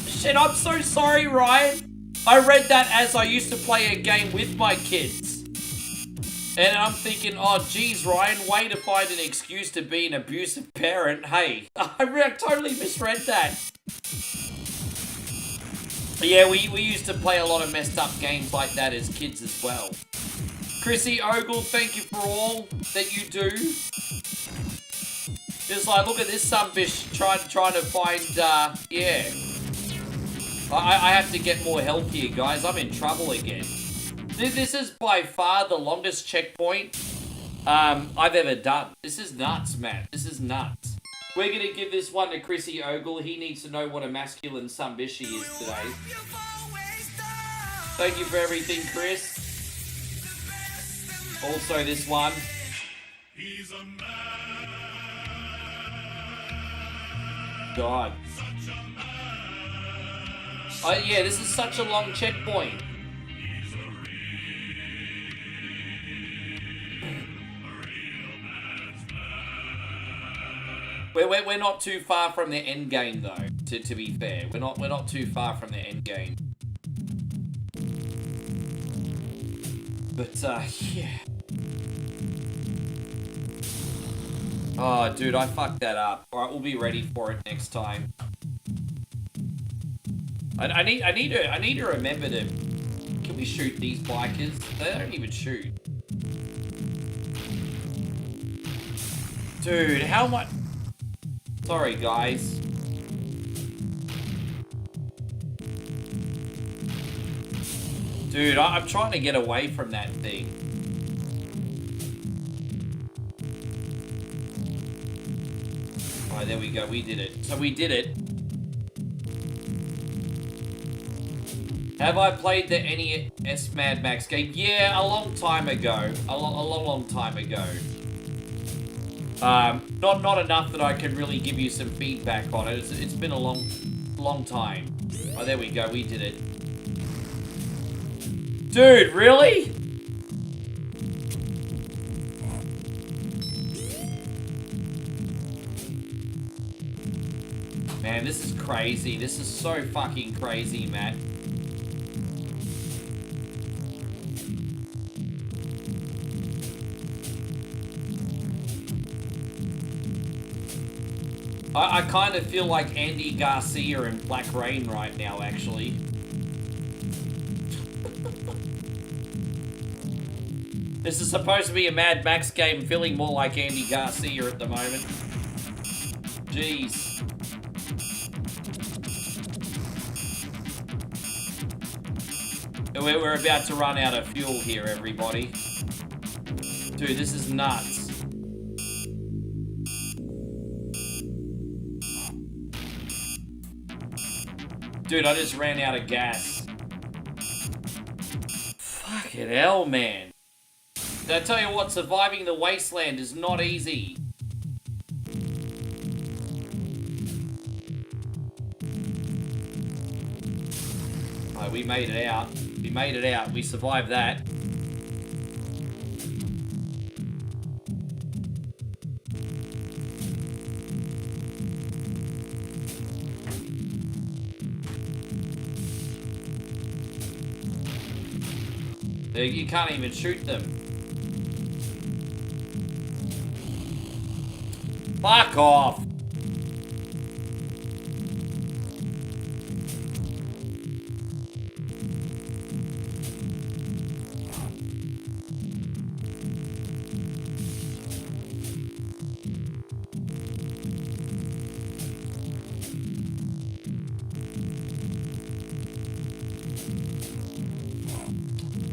Speaker 1: shit, I'm so sorry, Ryan. I read that as I used to play a game with my kids. And I'm thinking, oh, geez, Ryan, way to find an excuse to be an abusive parent. Hey, I totally misread that. Yeah, we used to play a lot of messed up games like that as kids as well. Chrissy Ogle, thank you for all that you do. Just like, look at this sunfish trying to find, yeah. I have to get more help here, guys. I'm in trouble again. This is by far the longest checkpoint I've ever done. This is nuts, man. This is nuts. We're going to give this one to Chrissy Ogle. He needs to know what a masculine sunfish he is today. Thank you for everything, Chris. Also this one.
Speaker 8: He's a man
Speaker 1: God. Oh yeah, this is such a long checkpoint. We're not too far from the end game though. To be fair, we're not too far from the end game. But yeah. Oh, dude, I fucked that up. All right, we'll be ready for it next time. I need to remember to. Can we shoot these bikers? They don't even shoot. Dude, how much? Sorry, guys. Dude, I'm trying to get away from that thing. Alright, there we go. We did it. So we did it. Have I played the NES Mad Max game? Yeah, a long time ago. A long time ago. Not enough that I can really give you some feedback on it. It's been a long time. Oh, there we go. We did it. Dude, really? Man, this is crazy. This is so fucking crazy, Matt. I kind of feel like Andy Garcia in Black Rain right now, actually. This is supposed to be a Mad Max game, feeling more like Andy Garcia at the moment. Jeez. We're about to run out of fuel here, everybody. Dude, this is nuts. Dude, I just ran out of gas. Fucking hell, man. I tell you what, surviving the wasteland is not easy. Oh, we made it out. We made it out. We survived that. You can't even shoot them. Fuck off.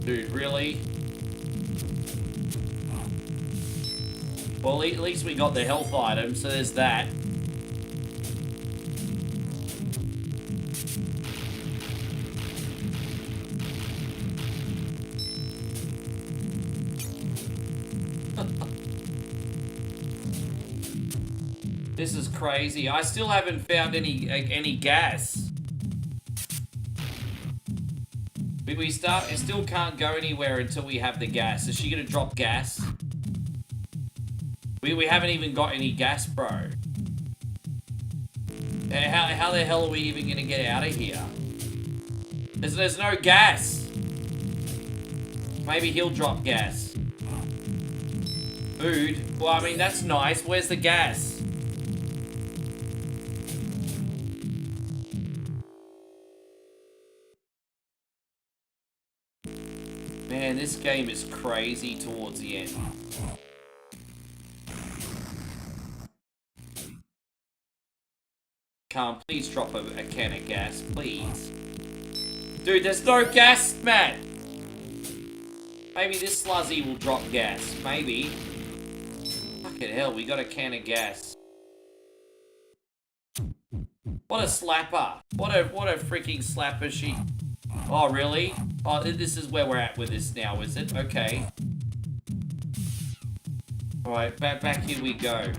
Speaker 1: Dude, really? Well, at least we got the health item, so there's that. This is crazy. I still haven't found any gas. We still can't go anywhere until we have the gas. Is she gonna drop gas? We haven't even got any gas, bro. How the hell are we even gonna get out of here? There's no gas. Maybe he'll drop gas. Food? Well, I mean, that's nice. Where's the gas? Man, this game is crazy towards the end. Please drop a can of gas, please. Dude, there's no gas, Matt! Maybe this sluzzy will drop gas. Maybe. Fucking hell, we got a can of gas. What a slapper. What a freaking slapper she... Oh, really? Oh, this is where we're at with this now, is it? Okay. Alright, back here we go.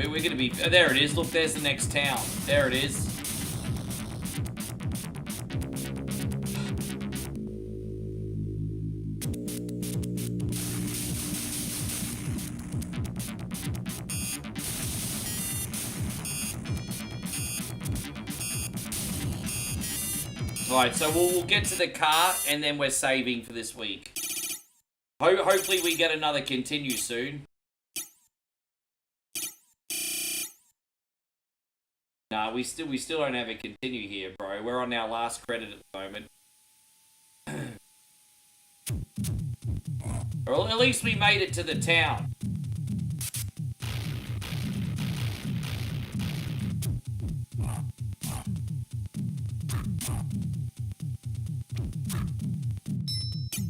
Speaker 7: We're gonna be... There it is. Look, there's the next town. There it is. Right, so we'll get to the car, and then we're saving for this week. Hopefully we get another continue soon. Nah, we still don't have a continue here, bro. We're on our last credit at the moment. Or at least we made it to the town.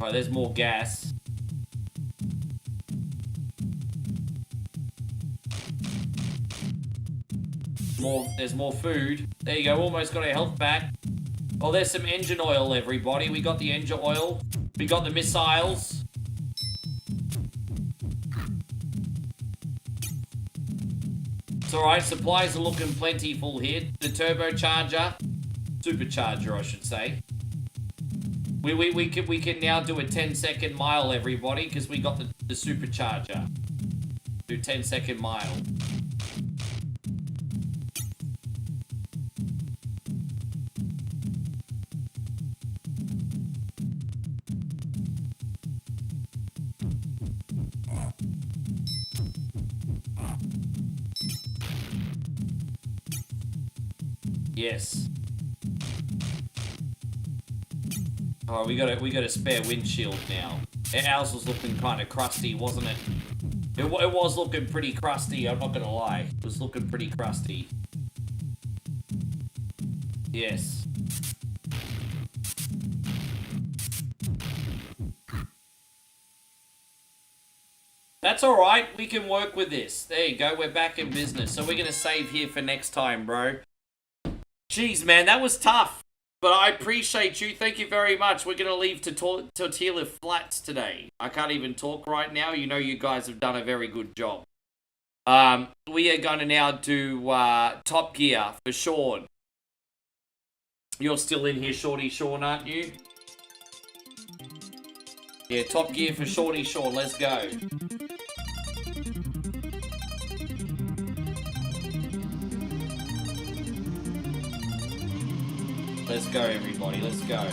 Speaker 7: Oh, there's more gas. There's more food. There you go, almost got our health back. Oh, there's some engine oil, everybody. We got the engine oil. We got the missiles. It's alright, supplies are looking plentiful here. The turbocharger. Supercharger, I should say. We can now do a 10-second mile, everybody, because we got the supercharger. Do 10-second mile. Yes. Oh, we got a spare windshield now. Ours was looking kind of crusty, wasn't it? It was looking pretty crusty, I'm not gonna lie. It was looking pretty crusty. Yes. That's alright, we can work with this. There you go, we're back in business. So we're gonna save here for next time, bro. Jeez, man, that was tough. But I appreciate you. Thank you very much. We're going to leave Tortilla Flats today. I can't even talk right now. You know you guys have done a very good job. We are going to now do Top Gear for Sean. You're still in here, Shorty Sean, aren't you? Yeah, Top Gear for Shorty Sean. Let's go. Let's go, everybody. Let's go.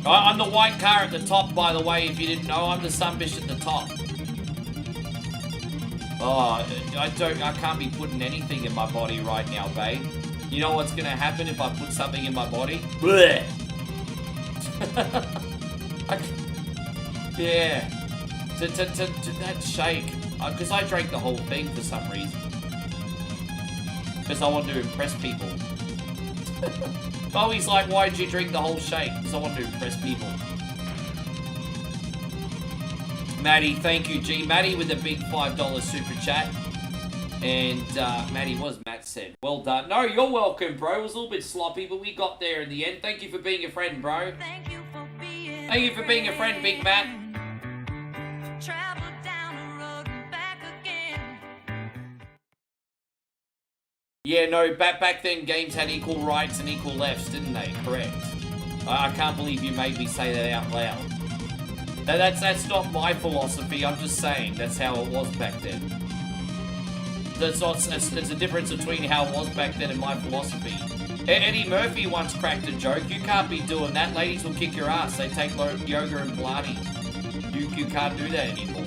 Speaker 7: I'm the white car at the top, by the way, if you didn't know. I'm the sunbish at the top. Oh, I can't be putting anything in my body right now, babe. You know what's going to happen if I put something in my body? Blech. Yeah. To that shake. Because I drank the whole thing for some reason. Because I want to impress people. Bowie's like, why'd you drink the whole shake? Because I want to impress people. Maddie, thank you, G. Maddie with a big $5 super chat. And, Maddie, what has Matt said? Well done. No, you're welcome, bro. It was a little bit sloppy, but we got there in the end. Thank you for being a friend, bro. Thank you for being a friend, Big Matt. Yeah, no, back then games had equal rights and equal lefts, didn't they? Correct. I can't believe you made me say that out loud. That's not my philosophy, I'm just saying that's how it was back then. There's a difference between how it was back then and my philosophy. Eddie Murphy once cracked a joke. You can't be doing that. Ladies will kick your ass. They take yoga and Pilates. You can't do that anymore.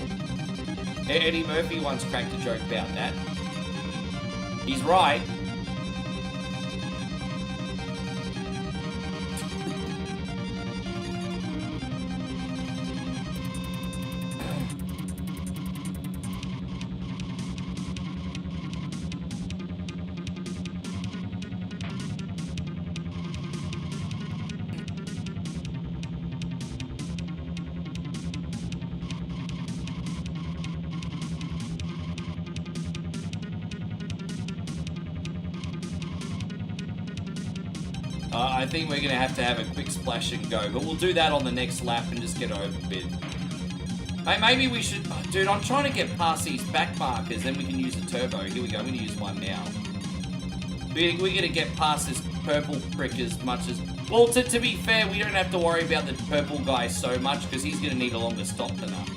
Speaker 7: Eddie Murphy once cracked a joke about that. He's right. I think we're going to have a quick splash and go, but we'll do that on the next lap and just get over with.
Speaker 1: Hey, maybe we should... Oh, dude, I'm trying to get past these back markers, then we can use a turbo. Here we go, I'm going to use one now. We're going to get past this purple prick as much as... Well, to be fair, we don't have to worry about the purple guy so much, because he's going to need a longer stop than us.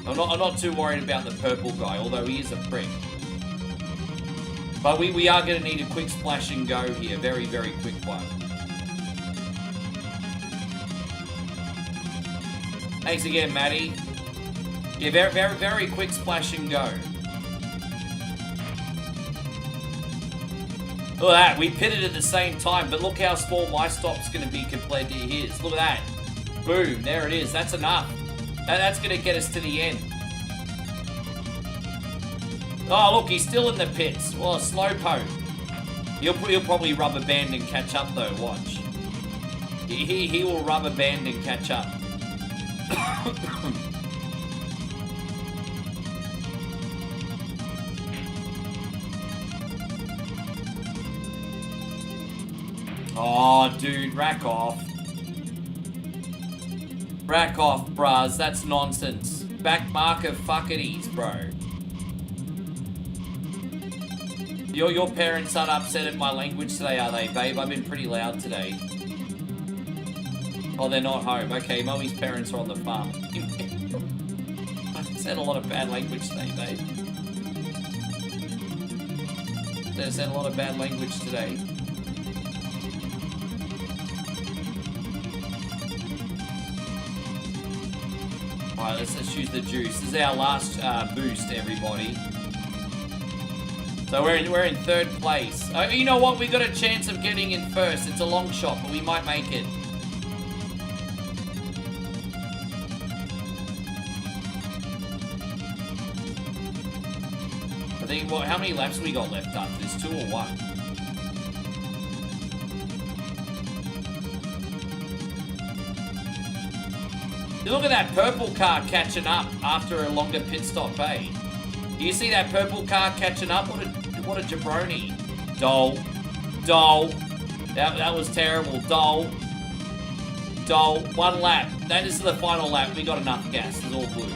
Speaker 1: I'm not too worried about the purple guy, although he is a prick. But we are going to need a quick splash and go here. Very, very quick one. Thanks again, Maddie. Yeah, very, very, very quick splash and go. Look at that. We pitted at the same time, but look how small my stop's going to be compared to his. Look at that. Boom. There it is. That's enough. That's going to get us to the end. Oh, look. He's still in the pits. Well, a slowpoke. He'll probably rubber band and catch up, though. Watch. He will rubber band and catch up. Oh, dude, rack off. Rack off, bruz. That's nonsense. Back marker fuckities, bro. Your parents aren't upset at my language today, are they, babe? I've been pretty loud today. Oh, they're not home. Okay, Mummy's parents are on the farm. I've said a lot of bad language today, babe. I've said a lot of bad language today. Alright, let's use the juice. This is our last boost, everybody. So we're in third place. You know what? We got a chance of getting in first. It's a long shot, but we might make it. I think, how many laps we got left after this? 2 or 1? Look at that purple car catching up after a longer pit stop, eh? Do you see that purple car catching up? What a jabroni. Dole. That was terrible. Dole. 1 lap. That is the final lap. We got enough gas. It's all good.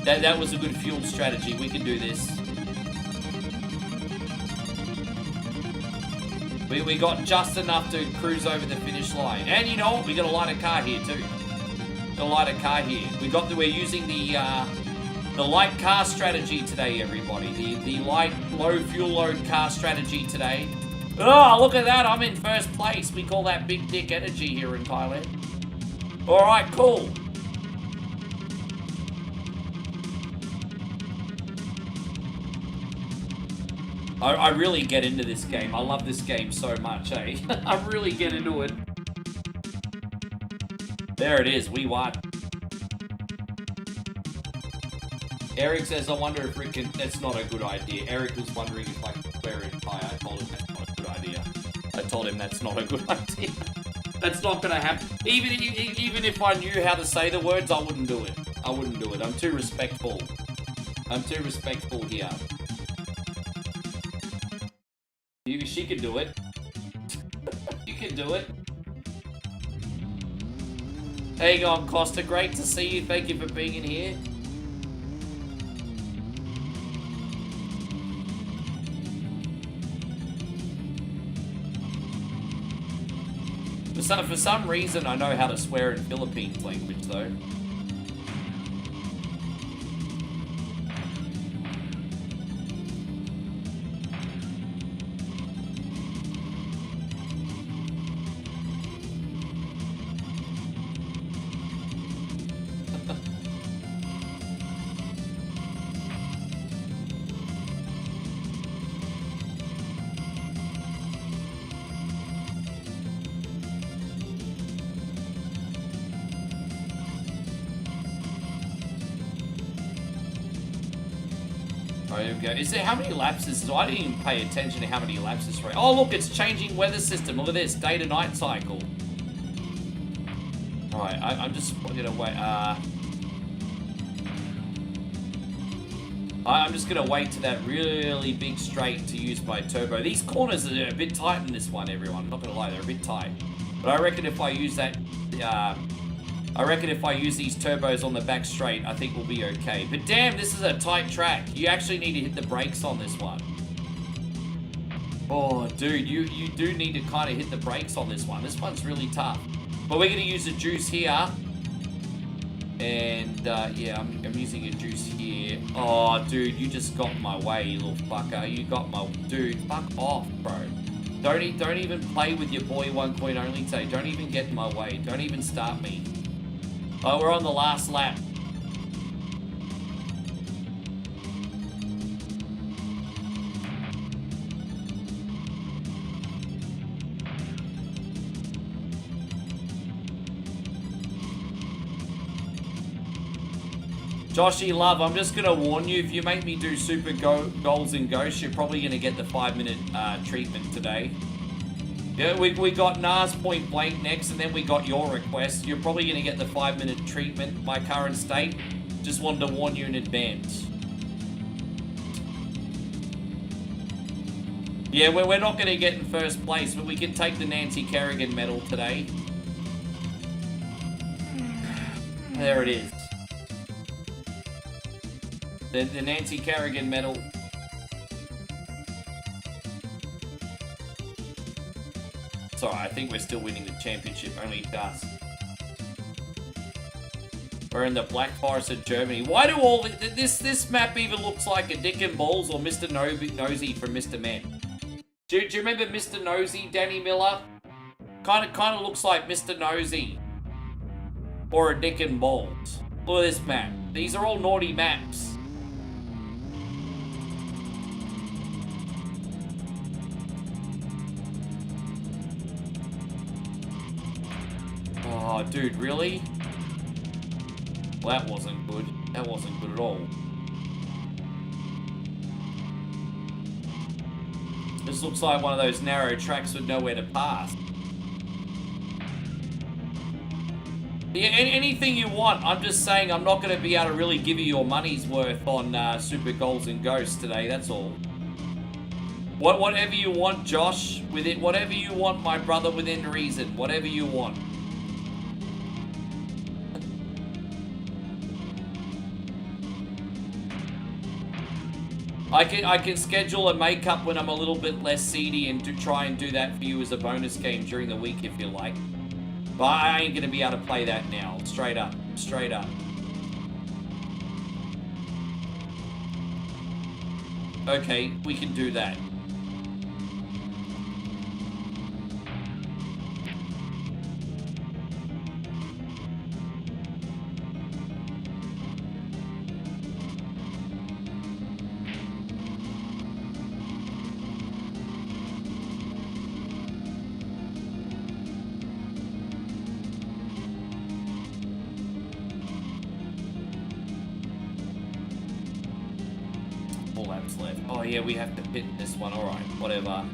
Speaker 1: That was a good fuel strategy. We can do this. We got just enough to cruise over the finish line. And you know what? We got a lighter car here too. Got a lighter car here. We're using the light car strategy today, everybody. The light, low fuel load car strategy today. Oh, look at that. I'm in first place. We call that big dick energy here in Thailand. All right, cool. I really get into this game. I love this game so much, eh? I really get into it. There it is. We won. Eric says, I wonder if Rick can... That's not a good idea. Eric was wondering if I could swear in Thai. I told him that's not a good idea. I told him that's not a good idea. That's not going to happen. Even if I knew how to say the words, I wouldn't do it. I wouldn't do it. I'm too respectful. I'm too respectful here. She can do it. You can do it. Hang on, Costa. Great to see you. Thank you for being in here. For some reason, I know how to swear in Philippines language, though. Is there how many laps this is? I didn't even pay attention to how many laps this race. Oh, look, it's changing weather system. Look at this, day to night cycle. All right, I'm just gonna wait. I'm just gonna wait to that really big straight to use my turbo. These corners are a bit tight in this one, everyone. I'm not gonna lie, they're a bit tight. But I reckon if I use that I reckon if I use these turbos on the back straight, I think we'll be okay. But damn, this is a tight track. You actually need to hit the brakes on this one. Oh, dude, you do need to kind of hit the brakes on this one. This one's really tough. But we're going to use a juice here. And, yeah, I'm using a juice here. Oh, dude, you just got in my way, you little fucker. You got my... Dude, fuck off, bro. Don't even play with your boy One Coin Only today. Don't even get in my way. Don't even start me. Oh, we're on the last lap. Joshy Love, I'm just going to warn you, if you make me do super goals and ghosts, you're probably going to get the 5-minute treatment today. Yeah, we got Nas Point Blank next, and then we got your request. You're probably going to get the 5-minute treatment, my current state. Just wanted to warn you in advance. Yeah, we're not going to get in first place, but we can take the Nancy Kerrigan medal today. There it is. The Nancy Kerrigan medal. Sorry, I think we're still winning the championship, only us. We're in the Black Forest of Germany. Why do all this map even looks like a Dick and Balls or Mr. Nosy from Mr. Men? Do you remember Mr. Nosy, Danny Miller? Kind of looks like Mr. Nosy or a Dick and Balls. Look at this map. These are all naughty maps. Oh, dude, really? Well, that wasn't good. That wasn't good at all. This looks like one of those narrow tracks with nowhere to pass. Yeah, anything you want. I'm just saying I'm not going to be able to really give you your money's worth on Super Goals and Ghosts today, that's all. Whatever you want, Josh, with it. Whatever you want, my brother, within reason. Whatever you want. I can schedule a makeup when I'm a little bit less seedy and to try and do that for you as a bonus game during the week if you like. But I ain't going to be able to play that now. Straight up. Straight up. Okay, we can do that. Oh yeah, we have to pit this one. Alright, whatever.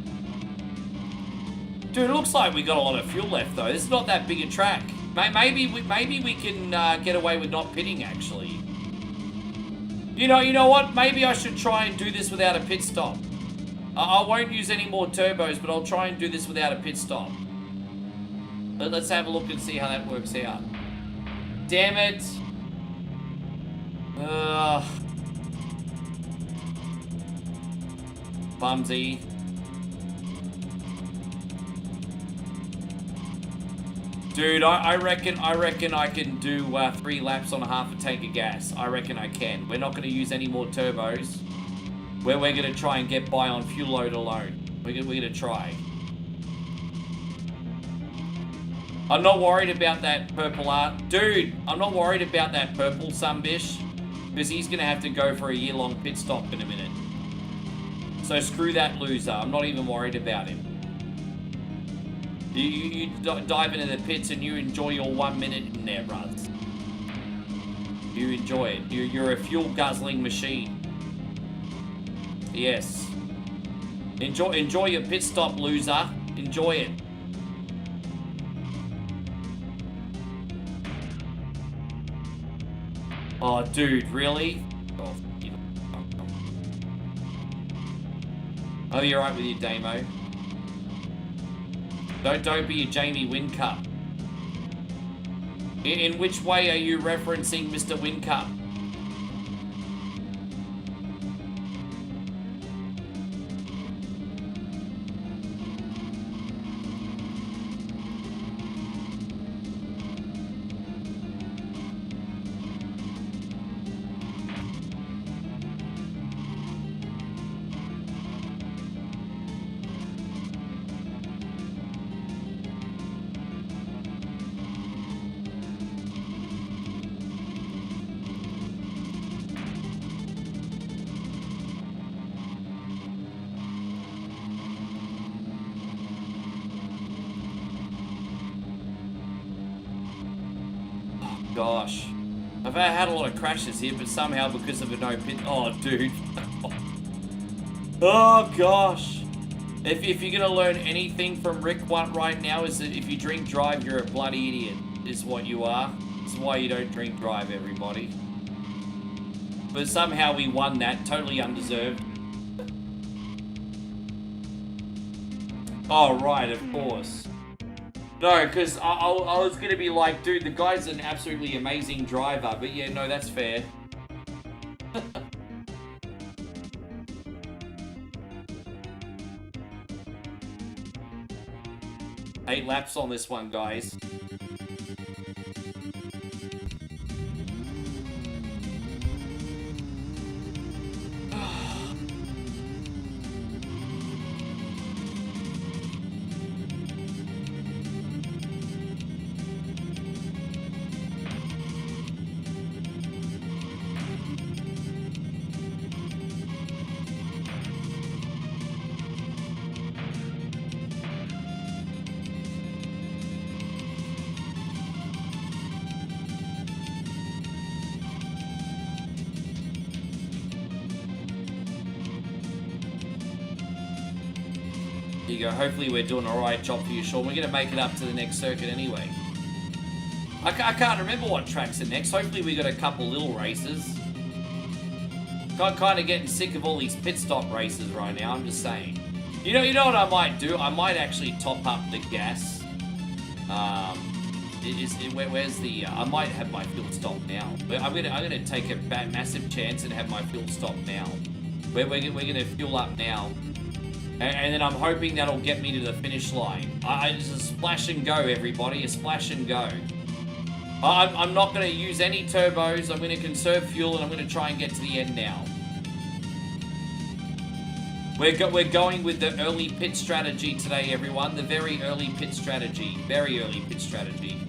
Speaker 1: Dude, it looks like we got a lot of fuel left though. This is not that big a track. Maybe we can get away with not pitting actually. You know what? Maybe I should try and do this without a pit stop. I won't use any more turbos, but I'll try and do this without a pit stop. Let's have a look and see how that works out. Damn it. Bumsy. Dude, I reckon I can do 3 laps on a half a tank of gas. I reckon I can. We're not going to use any more turbos. We're going to try and get by on fuel load alone. We're going to try. I'm not worried about that purple art. Dude, I'm not worried about that purple sunbish. Because he's going to have to go for a year-long pit stop in a minute. So screw that loser. I'm not even worried about him. You dive into the pits and you enjoy your 1 minute in there, bruds. You enjoy it. You're a fuel guzzling machine. Yes. Enjoy your pit stop, loser. Enjoy it. Oh, dude, really? Oh, you know. I'll be alright with you, Damo. Don't be a Jamie Wyncup. In which way are you referencing Mr. Wincup? Gosh, I've had a lot of crashes here, but somehow because of a no pit. Oh, dude. Oh gosh. If you're gonna learn anything from Rick right now, is that if you drink drive, you're a bloody idiot. Is what you are. It's why you don't drink drive, everybody. But somehow we won that, totally undeserved. Oh right, of course. No, because I was going to be like, dude, the guy's an absolutely amazing driver. But yeah, no, that's fair. 8 laps on this one, guys. There you go. Hopefully we're doing a right job for you, Sean. We're going to make it up to the next circuit anyway. I can't remember what tracks are next. Hopefully we got a couple little races. Kind of getting sick of all these pit stop races right now. I'm just saying. You know what I might do? I might actually top up the gas. Where's the? I might have my fuel stop now. I'm gonna take a massive chance and have my fuel stop now. We're gonna fuel up now. And then I'm hoping that'll get me to the finish line. It's a splash and go, everybody. A splash and go. I'm not going to use any turbos. I'm going to conserve fuel, and I'm going to try and get to the end now. We're going with the early pit strategy today, everyone. The very early pit strategy. Very early pit strategy.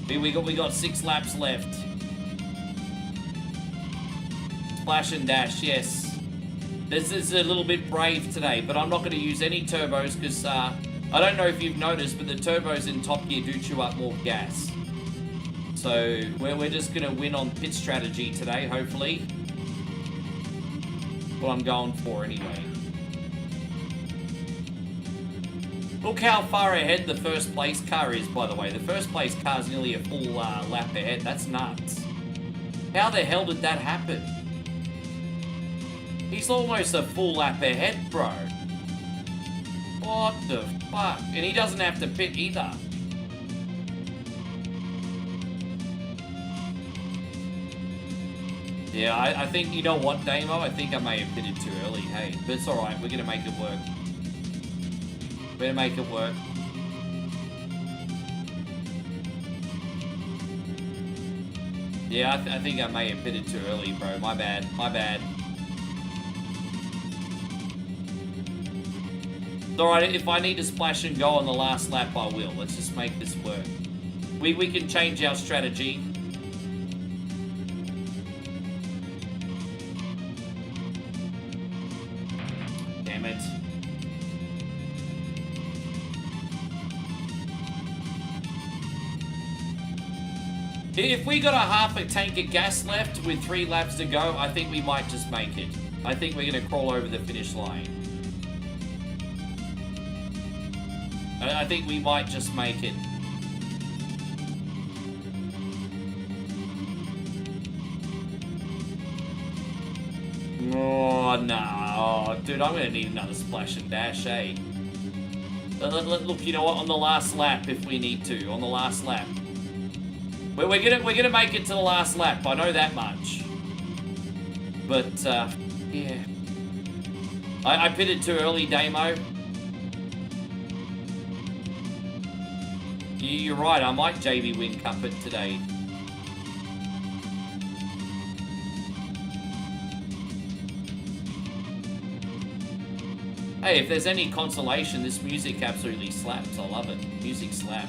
Speaker 1: We got 6 laps left. Splash and dash, yes. This is a little bit brave today, but I'm not going to use any turbos because I don't know if you've noticed, but the turbos in Top Gear do chew up more gas. So we're just going to win on pit strategy today, hopefully. What I'm going for anyway. Look how far ahead the first place car is, by the way. The first place car is nearly a full lap ahead. That's nuts. How the hell did that happen? He's almost a full lap ahead, bro. What the fuck? And he doesn't have to pit either. Yeah, I think, you know what, Damo? I think I may have pitted too early, hey. But it's alright, we're gonna make it work. We're gonna make it work. Yeah, I think I may have pitted too early, bro. My bad, my bad. It's alright, if I need to splash and go on the last lap, I will. Let's just make this work. We can change our strategy. Damn it. If we got a half a tank of gas left with 3 laps to go, I think we might just make it. I think we're going to crawl over the finish line. I think we might just make it. Oh, no. Oh, dude, I'm going to need another splash and dash, eh? Look, you know what? On the last lap, if we need to. On the last lap.
Speaker 7: We're gonna make it to the last lap. I know that much. But yeah, I pitted too early, Damo. You're right. I might JB win cup it today. Hey, if there's any consolation, this music absolutely slaps. I love it. Music slap.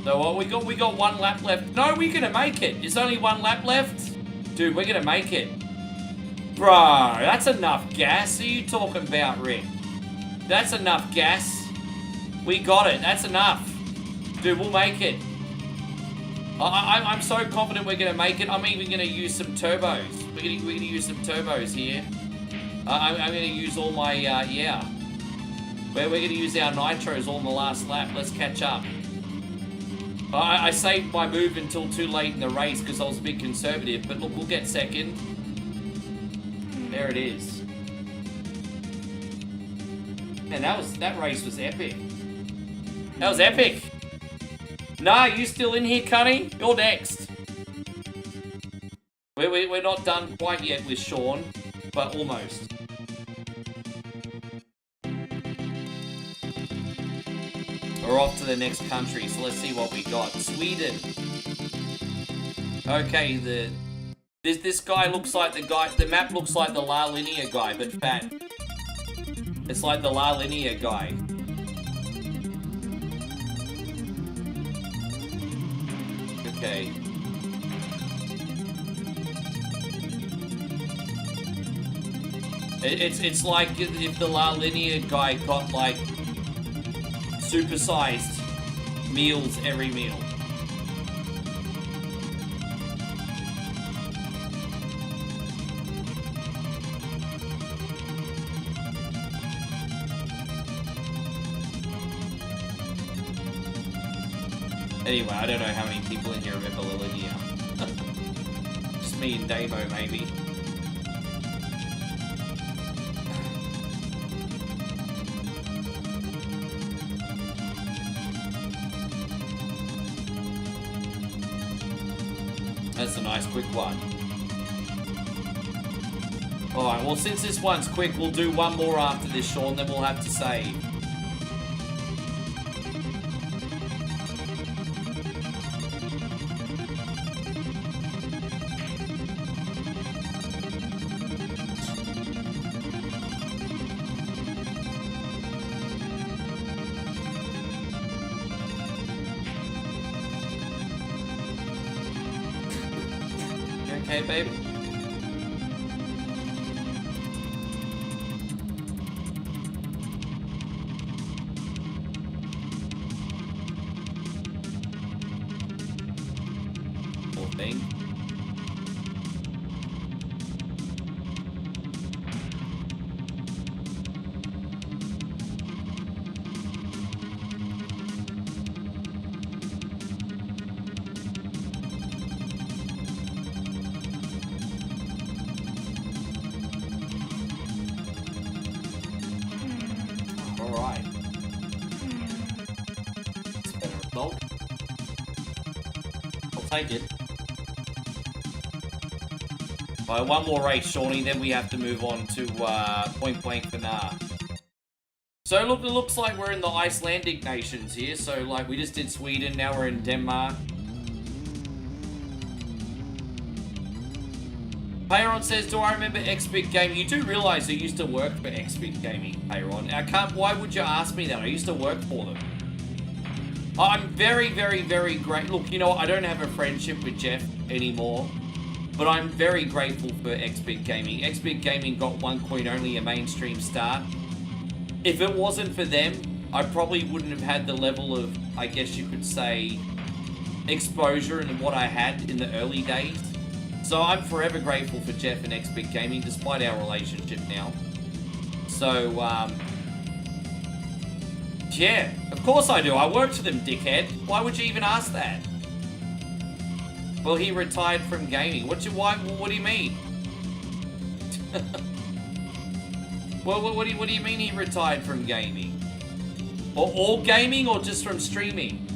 Speaker 7: So what we got 1 lap left. No, we're gonna make it. There's only 1 lap left. Dude, we're gonna make it. Bro, that's enough gas. Are you talking about, Rick? That's enough gas. We got it. That's enough. Dude, we'll make it. I'm so confident we're gonna make it. I'm even gonna use some turbos. We're gonna use some turbos here. I'm gonna use all my yeah. We're gonna use our nitros all in the last lap. Let's catch up. I saved my move until too late in the race because I was a bit conservative, but look, we'll get second. There it is. Man, that race was epic. That was epic. Nah, you still in here, Cunny? You're next. We're not done quite yet with Sean, but almost. We're off to the next country, so let's see what we got. Sweden. Okay, this guy looks like the map looks like the La Linea guy, but fat. It's like the La Linea guy. Okay. It's like if the La Linea guy got like supersized meals every meal. Anyway, I don't know how many people in here remember La Linea. Just me and Damo, maybe. That's a nice quick one. Alright, well since this one's quick, we'll do one more after this, Sean, then we'll have to save. Okay, babe. Poor thing. Take it. Alright, one more race, Shawnee, then we have to move on to point blank for nah. So look, it looks like we're in the Icelandic nations here. So like we just did Sweden, now we're in Denmark. Payron says, do I remember X-Bit Gaming? You do realize I used to work for X-Bit Gaming, Payron. I can't, why would you ask me that? I used to work for them. I'm very, very, very great. Look, you know what? I don't have a friendship with Jeff anymore, but I'm very grateful for X-Bit Gaming. X-Bit Gaming got One Coin Only a mainstream start. If it wasn't for them, I probably wouldn't have had the level of, I guess you could say, exposure and what I had in the early days.
Speaker 1: So I'm forever grateful for Jeff and X-Big Gaming, despite our relationship now. So, yeah, of course I do. I work for them, dickhead. Why would you even ask that? Well, he retired from gaming. What do you mean? What do you mean he retired from gaming? Or all gaming, or just from streaming?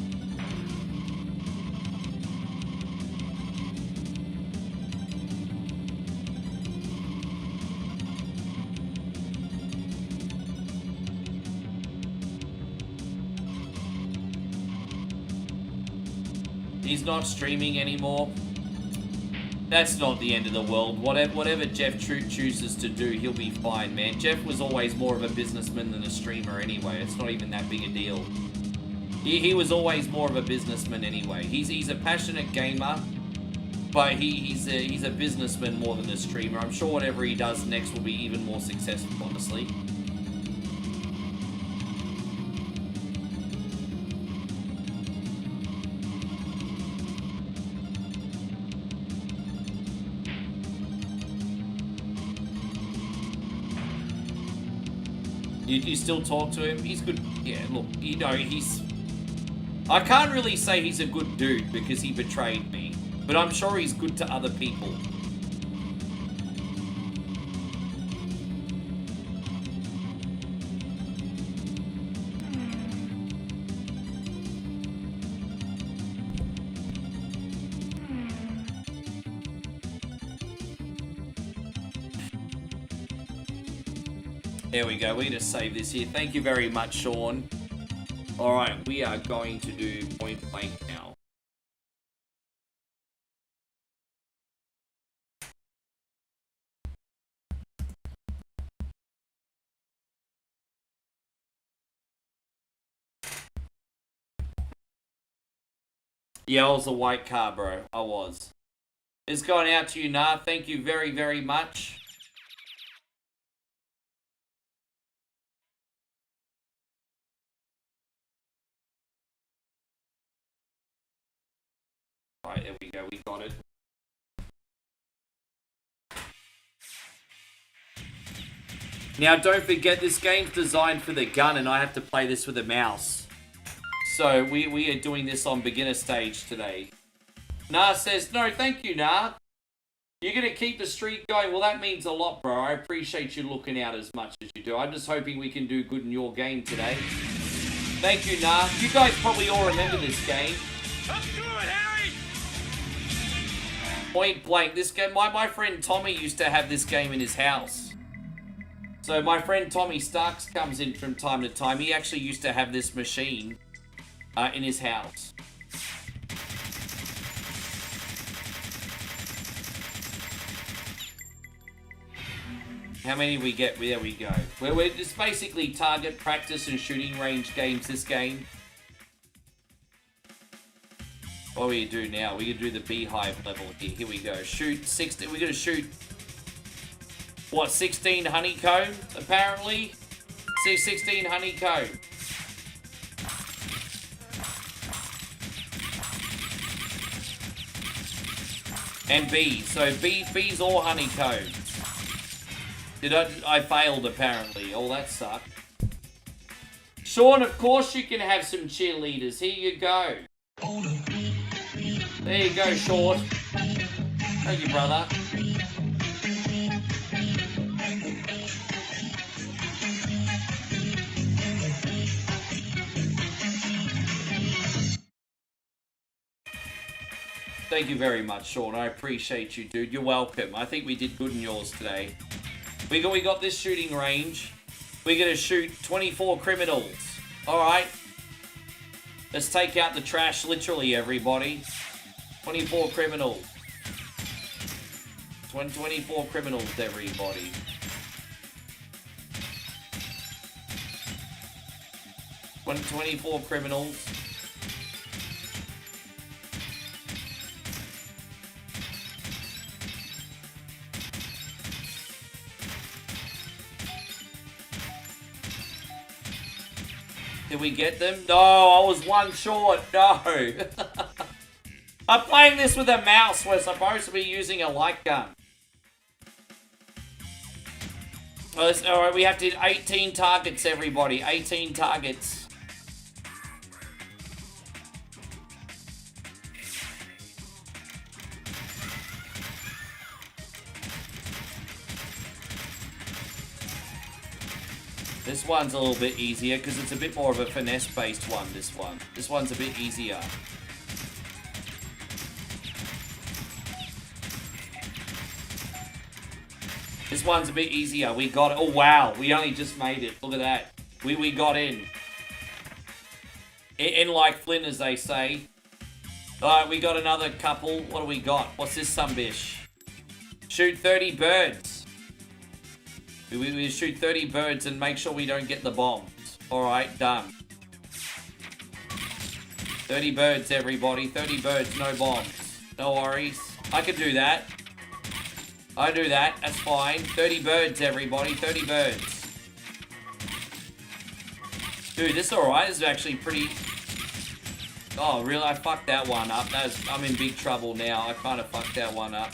Speaker 1: He's not streaming anymore. That's not the end of the world. Whatever Jeff chooses to do, he'll be fine, man. Jeff was always more of a businessman than a streamer anyway. It's not even that big a deal. He was always more of a businessman anyway. He's a passionate gamer, but he's a businessman more than a streamer. I'm sure whatever he does next will be even more successful, honestly. You still talk to him? He's good. Yeah, look, you know, I can't really say he's a good dude because he betrayed me, but I'm sure he's good to other people. There we go. We just save this here. Thank you very much, Sean. Alright, we are going to do point blank now. Yeah, I was a white car, bro. I was. It's going out to you, Nah. Thank you very, very much. Right, there we go, we got it. Now, don't forget, this game's designed for the gun, and I have to play this with a mouse. So, we are doing this on beginner stage today. Nah says, no, thank you, Nah. You're going to keep the streak going? Well, that means a lot, bro. I appreciate you looking out as much as you do. I'm just hoping we can do good in your game today. Thank you, Nah. You guys probably all remember this game.
Speaker 6: Let's do it, Harry!
Speaker 1: Point blank, this game, my friend Tommy used to have this game in his house. So my friend Tommy Starks comes in from time to time. He actually used to have this machine in his house. How many we get? There we go. We're just basically target practice and shooting range games, this game. What do we do now? We can do the beehive level here. Here we go. Shoot 16. We're gonna shoot what? 16 honeycomb apparently. See 16 honeycomb. And bees. So bees or honeycomb. I failed apparently. Oh, that sucked. Sean, of course you can have some cheerleaders. Here you go. There you go, Sean. Thank you, brother. Thank you very much, Sean. I appreciate you, dude. You're welcome. I think we did good in yours today. We got this shooting range. We're gonna shoot 24 criminals. Alright. Let's take out the trash, literally, everybody. 24 criminals. 24 criminals, everybody. 24 criminals. Did we get them? No, I was one short. No. I'm playing this with a mouse. We're supposed to be using a light gun. Alright, we have to hit 18 targets, everybody. 18 targets. This one's a little bit easier because it's a bit more of a finesse-based one, this one. This one's a bit easier. This one's a bit easier. We got it. Oh, wow. We only just made it. Look at that. We got in. In like Flynn, as they say. Alright, we got another couple. What do we got? What's this sunbish? Shoot 30 birds. We shoot 30 birds and make sure we don't get the bombs. Alright, done. 30 birds, everybody. 30 birds, no bombs. No worries. I can do that. I do that. That's fine. 30 birds, everybody. 30 birds. Dude, this is alright. This is actually pretty... Oh, really? I fucked that one up. I'm in big trouble now. I kind of fucked that one up.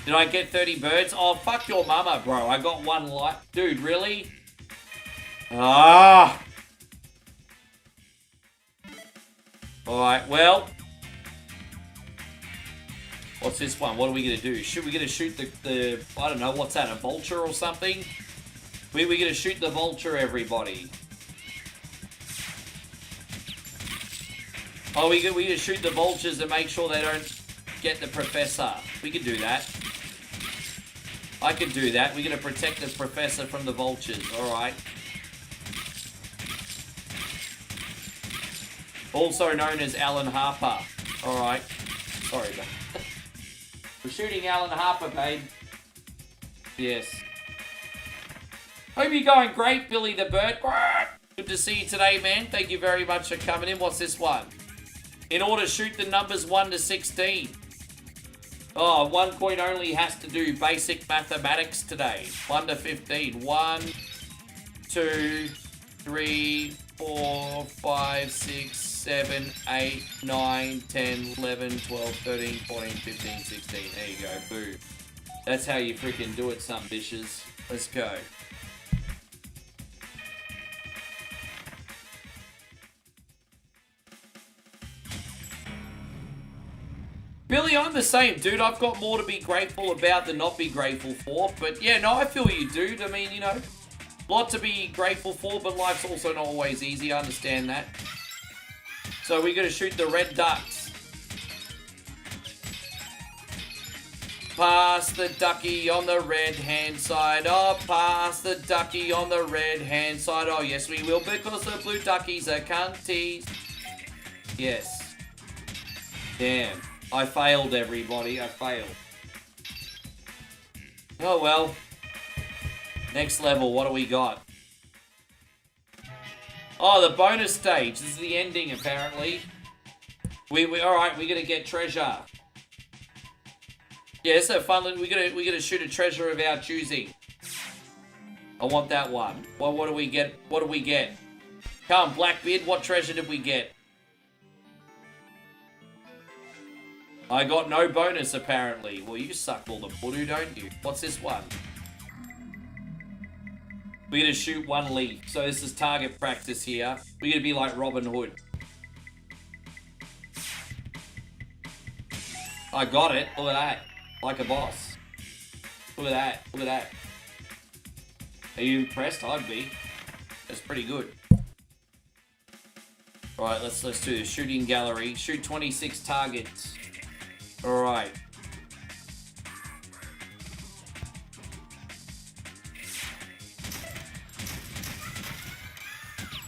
Speaker 1: Did I get 30 birds? Oh, fuck your mama, bro. I got one light. Dude, really? Ah! Alright, well... What's this one? What are we going to do? Should we going to shoot the... I don't know, what's that? A vulture or something? We're going to shoot the vulture, everybody. Oh, we going to shoot the vultures and make sure they don't get the professor. We can do that. I can do that. We're going to protect the professor from the vultures. Alright. Also known as Alan Harper. Alright. Sorry, but... We're shooting Alan Harper, babe. Yes. Hope you're going great, Billy the Bird. Good to see you today, man. Thank you very much for coming in. What's this one? In order, shoot the numbers 1 to 16. Oh, 1 coin only has to do basic mathematics today. 1 to 15. 1, 2, 3, 4, 5, 6, 7, 8, 9, 10, 11, 12, 13, 14, 15, 16. There you go. Boo. That's how you freaking do it, some bitches. Let's go. Billy, I'm the same, dude. I've got more to be grateful about than not be grateful for. But yeah, no, I feel you, dude. I mean, you know, lot to be grateful for, but life's also not always easy. I understand that. So we're going to shoot the red ducks. Pass the ducky on the red-hand side. Oh, pass the ducky on the red-hand side. Oh, yes, we will, because the blue duckies are cunties. Yes. Damn. I failed, everybody. I failed. Oh, well. Next level, what do we got? Oh, the bonus stage. This is the ending, apparently. Alright, we're gonna get treasure. Yeah, it's so fun. We're gonna shoot a treasure of our choosing. I want that one. Well, what do we get? What do we get? Come, Blackbeard, what treasure did we get? I got no bonus, apparently. Well, you suck all the voodoo, don't you? What's this one? We're going to shoot one leaf. So this is target practice here. We're going to be like Robin Hood. I got it. Look at that. Like a boss. Look at that. Look at that. Are you impressed? I'd be. That's pretty good. Alright, let's do the shooting gallery. Shoot 26 targets. Alright.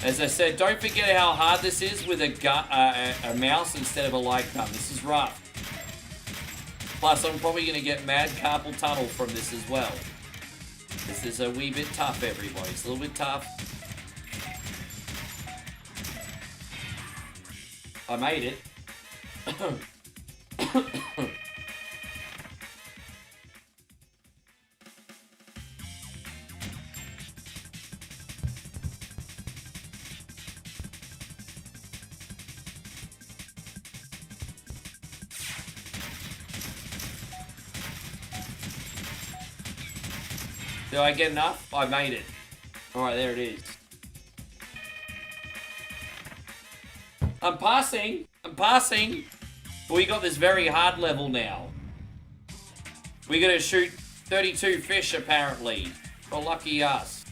Speaker 1: As I said, don't forget how hard this is with a mouse instead of a light gun. This is rough. Plus, I'm probably going to get mad carpal tunnel from this as well. This is a wee bit tough, everybody. It's a little bit tough. I made it.
Speaker 7: Did I get enough? I made it. Alright, there it is. I'm passing. I'm passing. We got this very hard level now. We gotta shoot 32 fish, apparently. Oh, lucky us.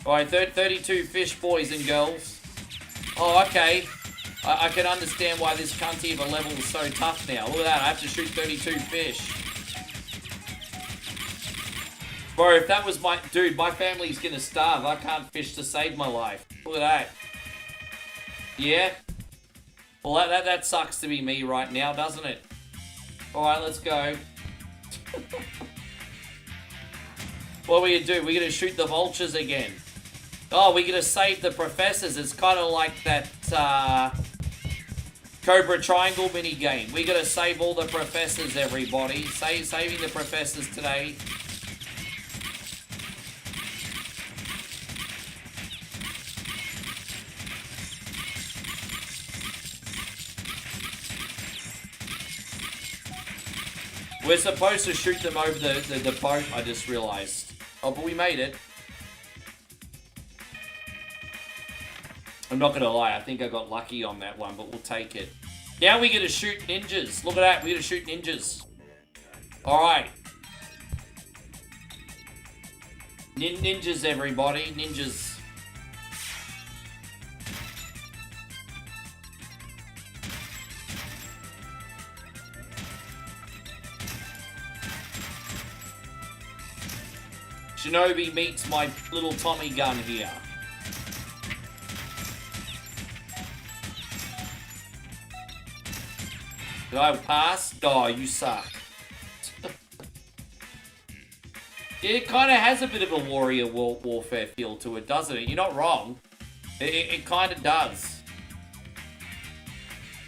Speaker 7: Alright, 32 fish, boys and girls. Oh, okay. I can understand why this cunty of a level is so tough now. Look at that, I have to shoot 32 fish. Bro, if that was my... Dude, my family's gonna starve. I can't fish to save my life. Look at that. Yeah? Well, that sucks to be me right now, doesn't it? Alright, let's go. What are we gonna do? We're gonna shoot the vultures again. Oh, we're gonna save the professors. It's kind of like that Cobra Triangle mini game. We gotta save all the professors, everybody. Saving the professors today. We're supposed to shoot them over the boat, I just realized. Oh, but we made it. I'm not gonna lie, I think I got lucky on that one, but we'll take it. Now we get to shoot ninjas. Look at that, we get to shoot ninjas. Alright. Ninjas, everybody. Ninjas. Shinobi meets my little Tommy gun here. Did I pass? Oh, you suck. It kind of has a bit of a warrior warfare feel to it, doesn't it? You're not wrong. It kind of does.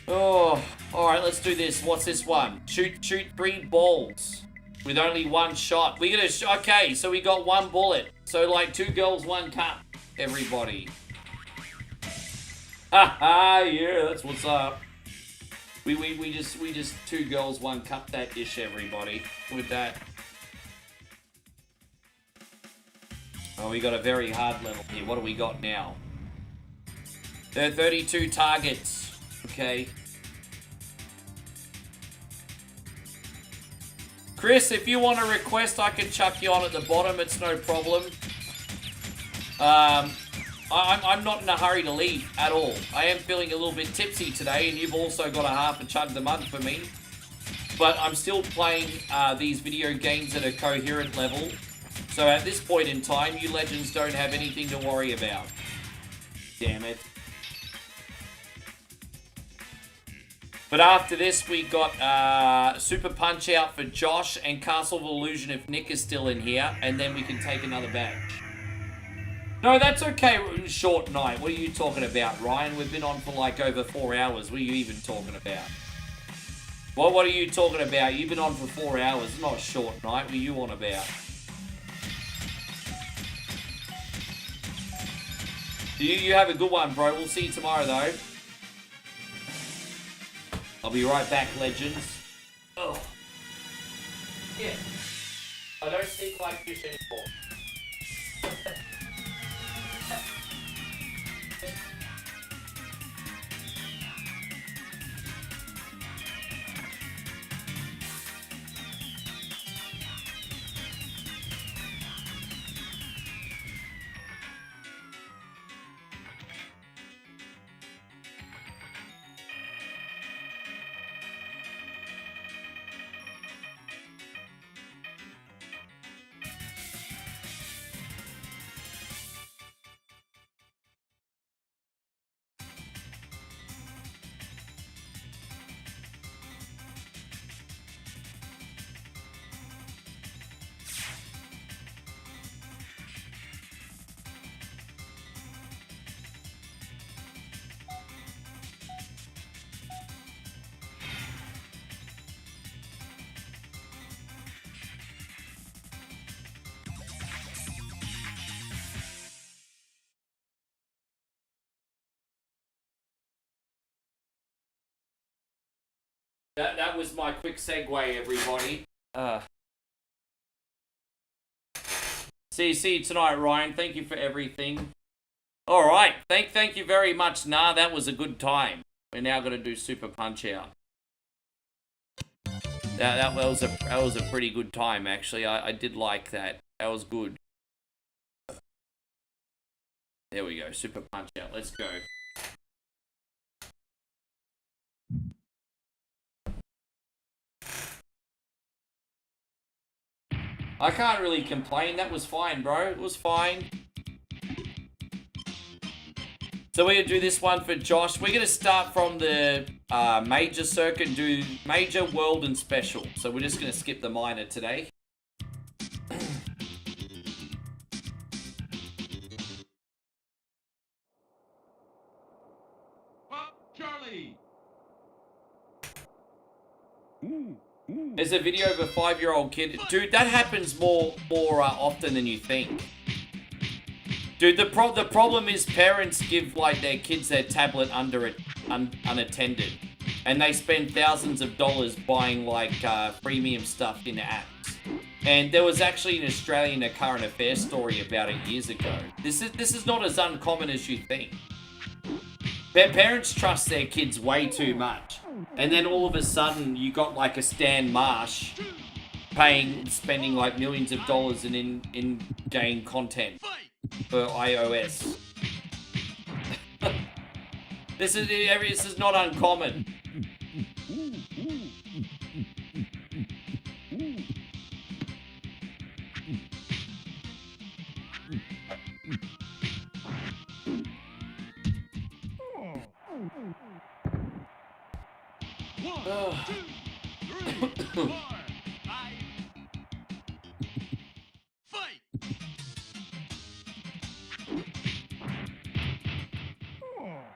Speaker 7: Oh, alright, let's do this. What's this one? Shoot 3 balls. With only 1 shot. We're gonna... Okay, so we got 1 bullet. So, like, 2 girls, 1 cup. Everybody. Haha, yeah, that's what's up. We just 2 girls, 1 cup that ish, everybody. With that. Oh, we got a very hard level here. What do we got now? There are 32 targets. Okay. Chris, if you want a request, I can chuck you on at the bottom. It's no problem. I'm not in a hurry to leave at all. I am feeling a little bit tipsy today, and you've also got a half a chug the month for me. But I'm still playing these video games at a coherent level. So at this point in time, you legends don't have anything to worry about. Damn it. But after this, we got Super Punch Out for Josh and Castle of Illusion if Nick is still in here, and then we can take another badge. No, that's okay. Short night. What are you talking about, Ryan? We've been on for like over 4 hours. What are you even talking about? What are you talking about? You've been on for 4 hours. It's not a short night. What are you on about? You have a good one, bro. We'll see you tomorrow, though. I'll be right back, legends. Oh. Yeah. I don't think like fish anymore. That was my quick segue, everybody. See you tonight, Ryan. Thank you for everything. All right. Thank you very much. Nah, that was a good time. We're now going to do Super Punch Out. That was a pretty good time, actually. I did like that. That was good. There we go. Super Punch Out. Let's go. I can't really complain. That was fine, bro. It was fine. So we're going to do this one for Josh. We're going to start from the major circuit and do major, world, and special. So we're just going to skip the minor today.
Speaker 8: Charlie.
Speaker 7: There's a video of a 5-year-old kid. Dude, that happens more often than you think. Dude, the problem is parents give like their kids their tablet unattended, and they spend thousands of dollars buying like premium stuff in apps. And there was actually an Australian current affairs story about it years ago. This is not as uncommon as you think. Their parents trust their kids way too much, and then all of a sudden you got like a Stan Marsh spending like millions of dollars in-game content for iOS. This is not uncommon.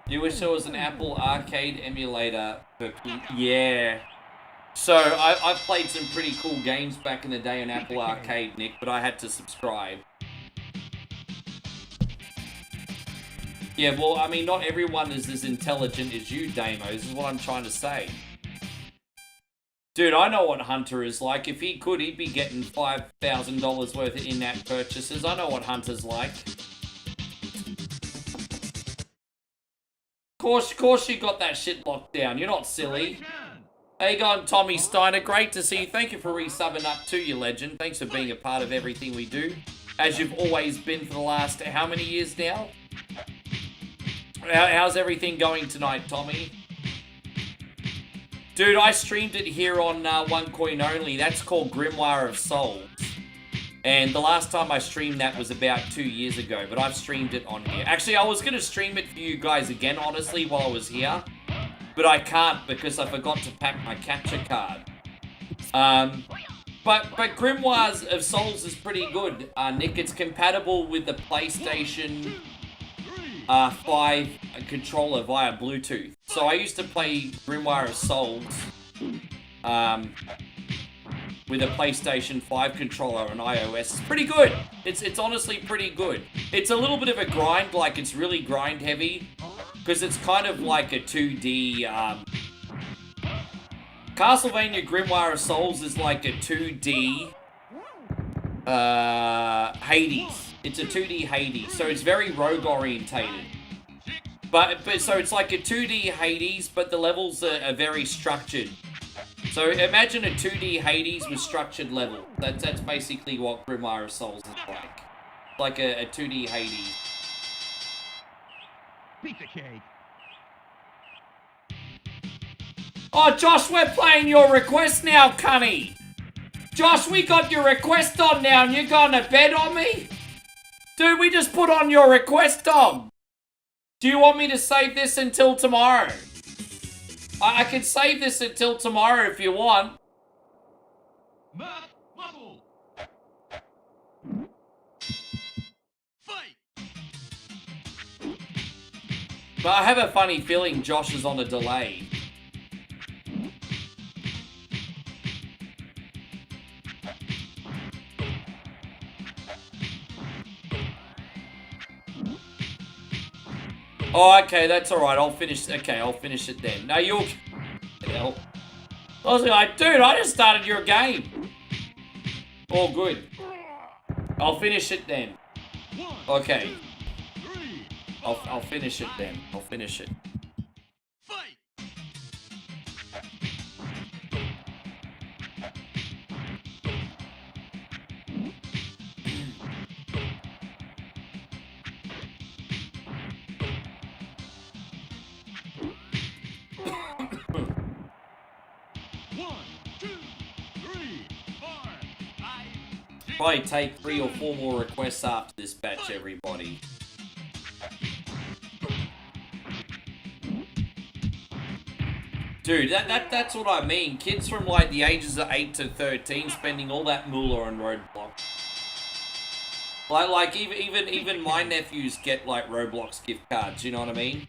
Speaker 7: You wish there was an Apple Arcade emulator for yeah. So I've played some pretty cool games back in the day on Apple Arcade, Nick, but I had to subscribe. Yeah, well, I mean, not everyone is as intelligent as you, Damo. This is what I'm trying to say. Dude, I know what Hunter is like. If he could, he'd be getting $5,000 worth of in-app purchases. I know what Hunter's like. Of course you got that shit locked down. You're not silly. How you going, Tommy Steiner? Great to see you. Thank you for resubbing up to you, legend. Thanks for being a part of everything we do. As you've always been for the last, how many years now? How's everything going tonight, Tommy? Dude, I streamed it here on One Coin Only. That's called Grimoire of Souls. And the last time I streamed that was about 2 years ago, but I've streamed it on here. Actually, I was going to stream it for you guys again, honestly, while I was here. But I can't because I forgot to pack my capture card. But Grimoires of Souls is pretty good, Nick. It's compatible with the PlayStation 5 controller via Bluetooth. So I used to play Grimoire of Souls with a PlayStation 5 controller on iOS. It's pretty good. It's honestly pretty good. It's a little bit of a grind, like it's really grind heavy, because it's kind of like a 2D... Castlevania Grimoire of Souls is like a 2D Hades. It's a 2D Hades, so it's very rogue orientated. But so it's like a 2D Hades, but the levels are very structured. So imagine a 2D Hades with structured level. That's basically what Grimoire of Souls is like. Like a 2D Hades.
Speaker 4: Pizza cake.
Speaker 7: Oh, Josh, we're playing your request now, Cunny. Josh, we got your request on now, and you're going to bet on me? Dude, we just put on your request, dog. Do you want me to save this until tomorrow? I can save this until tomorrow if you want. But I have a funny feeling Josh is on a delay. Oh, okay, that's alright. I'll finish it then. No, you'll... Hell. I was like, dude, I just started your game. All good.
Speaker 1: I'll finish it then. Okay. I'll finish it then. I'll finish it. Probably take 3 or 4 more requests after this batch, everybody. Dude, that's what I mean. Kids from like the ages of 8 to 13 spending all that moolah on Roblox. Like even my nephews get like Roblox gift cards, you know what I mean?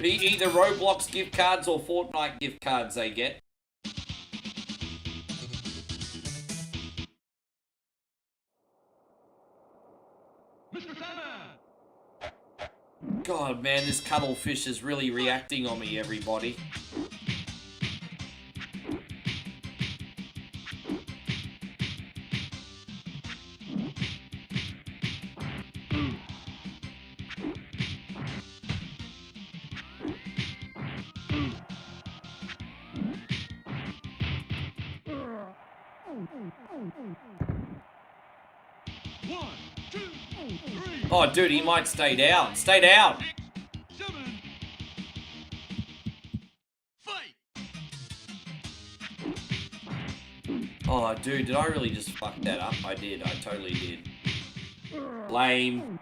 Speaker 1: Either Roblox gift cards or Fortnite gift cards they get. God, man, this Cuttlefish is really reacting on me, everybody. Oh, dude, he might stay down. Stay down. Oh, dude, did I really just fuck that up? I did. I totally did. Lame.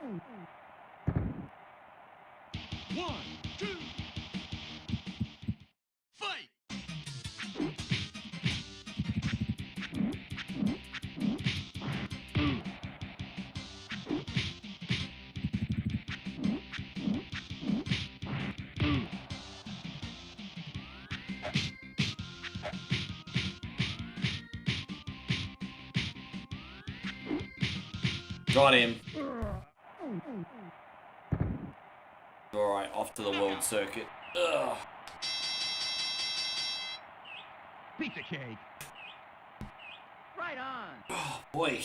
Speaker 1: Got him. Alright, off to the world circuit. Ugh.
Speaker 9: Pizza cake. Right on.
Speaker 1: Oh, boy.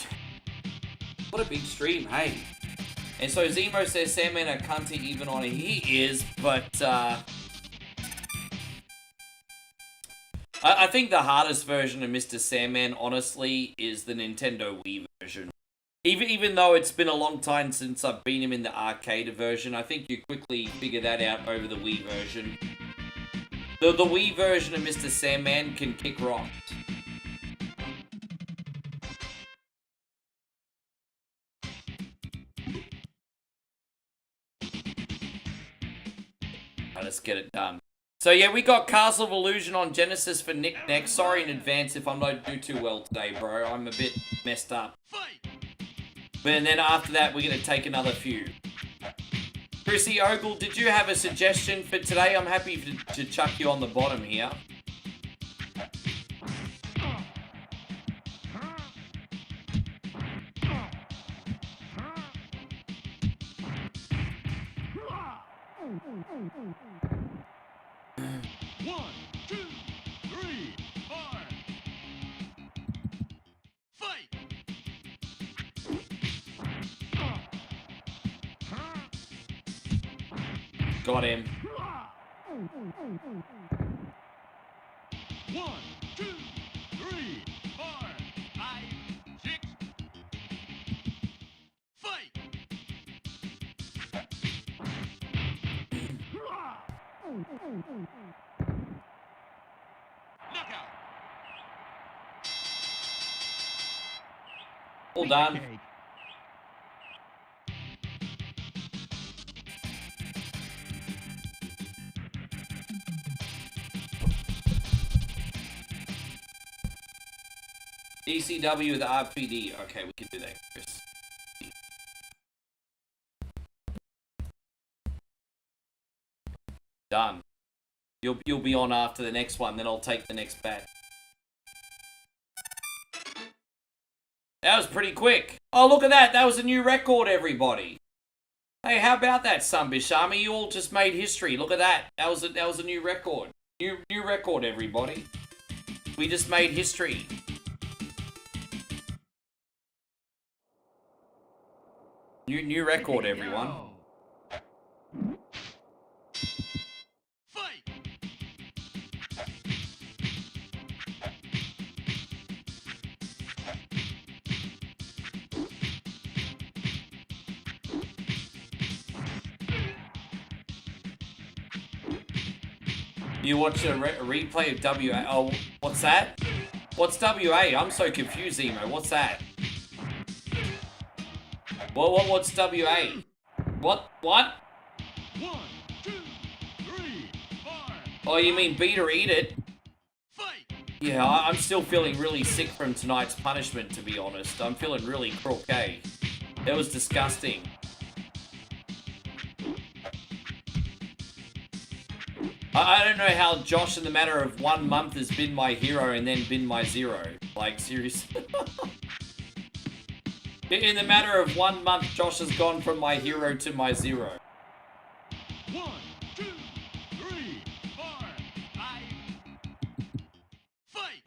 Speaker 1: What a big stream, hey. And so Zemo says Sandman a cunty even on it. He is, but I think the hardest version of Mr. Sandman, honestly, is the Nintendo Wii version. Even though it's been a long time since I've been him in the arcade version, I think you quickly figure that out over the Wii version. The Wii version of Mr. Sandman can kick rocks. Let's get it done. So yeah, we got Castle of Illusion on Genesis for Nick next. Sorry in advance if I don't do too well today, bro. I'm a bit messed up. But then after that, we're going to take another few. Chrissy Ogle, did you have a suggestion for today? I'm happy to chuck you on the bottom here. Got him.
Speaker 6: 1, 2, 3, 4, 5, 6. Fight! Knockout!
Speaker 1: All done. ECW with RPD. Okay, we can do that, Chris. Done. You'll be on after the next one, then I'll take the next bat. That was pretty quick. Oh, look at that. That was a new record, everybody. Hey, how about that, Sunbish Army? You all just made history. Look at that. That was a new record. New record, everybody. We just made history. New record, everyone.
Speaker 6: Fight!
Speaker 1: You watch a replay of WA. Oh, what's that? What's WA? I'm so confused, Emo. What's that? What's WA? What?
Speaker 6: 1, 2, 3, 4.
Speaker 1: Oh, you mean beat or eat it?
Speaker 6: Fight!
Speaker 1: Yeah, I'm still feeling really sick from tonight's punishment, to be honest. I'm feeling really croquet. That was disgusting. I don't know how Josh, in the matter of 1 month, has been my hero and then been my zero. Like, seriously. In the matter of 1 month, Josh has gone from my hero to my zero.
Speaker 6: 1, 2, 3, 4, 5. Fight!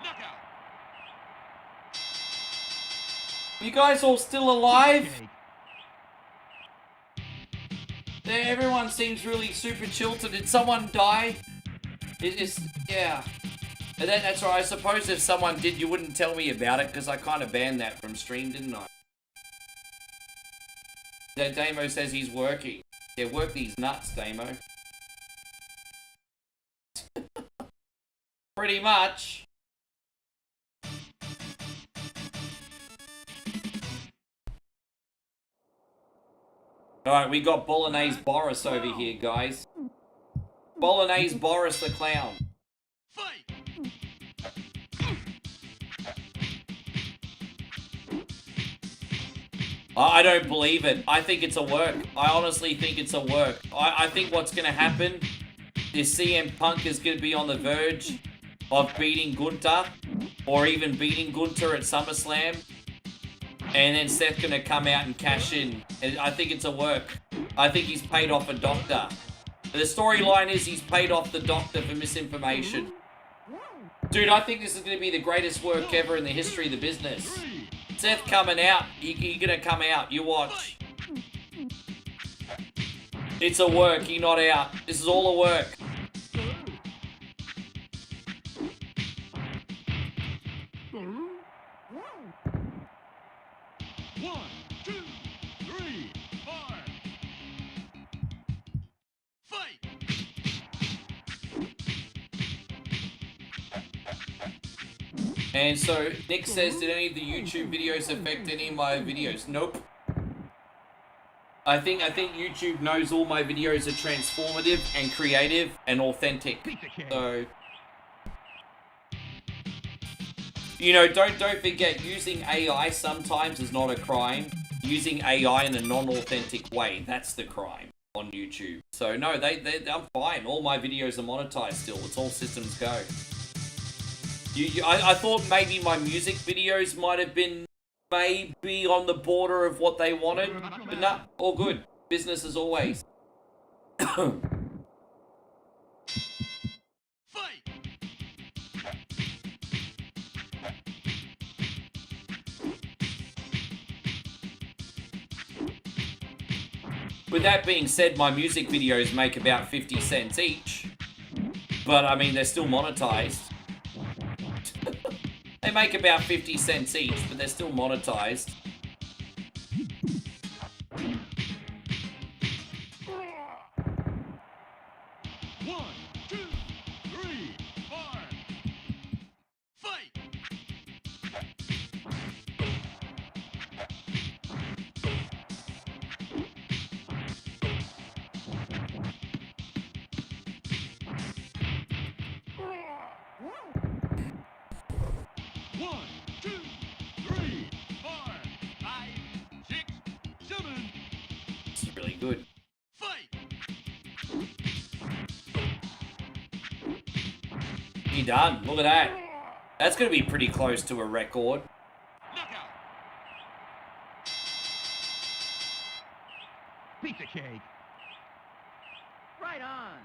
Speaker 6: Knockout!
Speaker 1: You guys all still alive? Everyone seems really super chilled. Did someone die? Yeah. That's right. I suppose if someone did, you wouldn't tell me about it, because I kind of banned that from stream, didn't I? Damo says he's working. Yeah, work these nuts, Damo. Pretty much. Alright, we got Bolognese Boris over here, guys. Bolognese Boris the Clown.
Speaker 6: Fight!
Speaker 1: I don't believe it. I think it's a work. I honestly think it's a work. I think what's going to happen is CM Punk is going to be on the verge of beating Gunther, or even beating Gunther at SummerSlam, and then Seth's going to come out and cash in. And I think it's a work. I think he's paid off a doctor. The storyline is he's paid off the doctor for misinformation. Dude, I think this is going to be the greatest work ever in the history of the business. Seth coming out. You're going to come out. You watch. It's a work. He not out. This is all a work. And so, Nick says, did any of the YouTube videos affect any of my videos? Nope. I think YouTube knows all my videos are transformative and creative and authentic. So, you know, don't forget, using AI sometimes is not a crime. Using AI in a non-authentic way, that's the crime on YouTube. So no, I'm fine. All my videos are monetized still. It's all systems go. I thought maybe my music videos might have been maybe on the border of what they wanted, but nah, all good. Business as always. With that being said, my music videos make about 50 cents each, but I mean, they're still monetized. They make about 50 cents each, but they're still monetized.
Speaker 7: done. Look at that. That's going to be pretty close to a record.
Speaker 9: Knockout. Pizza cake. Right on.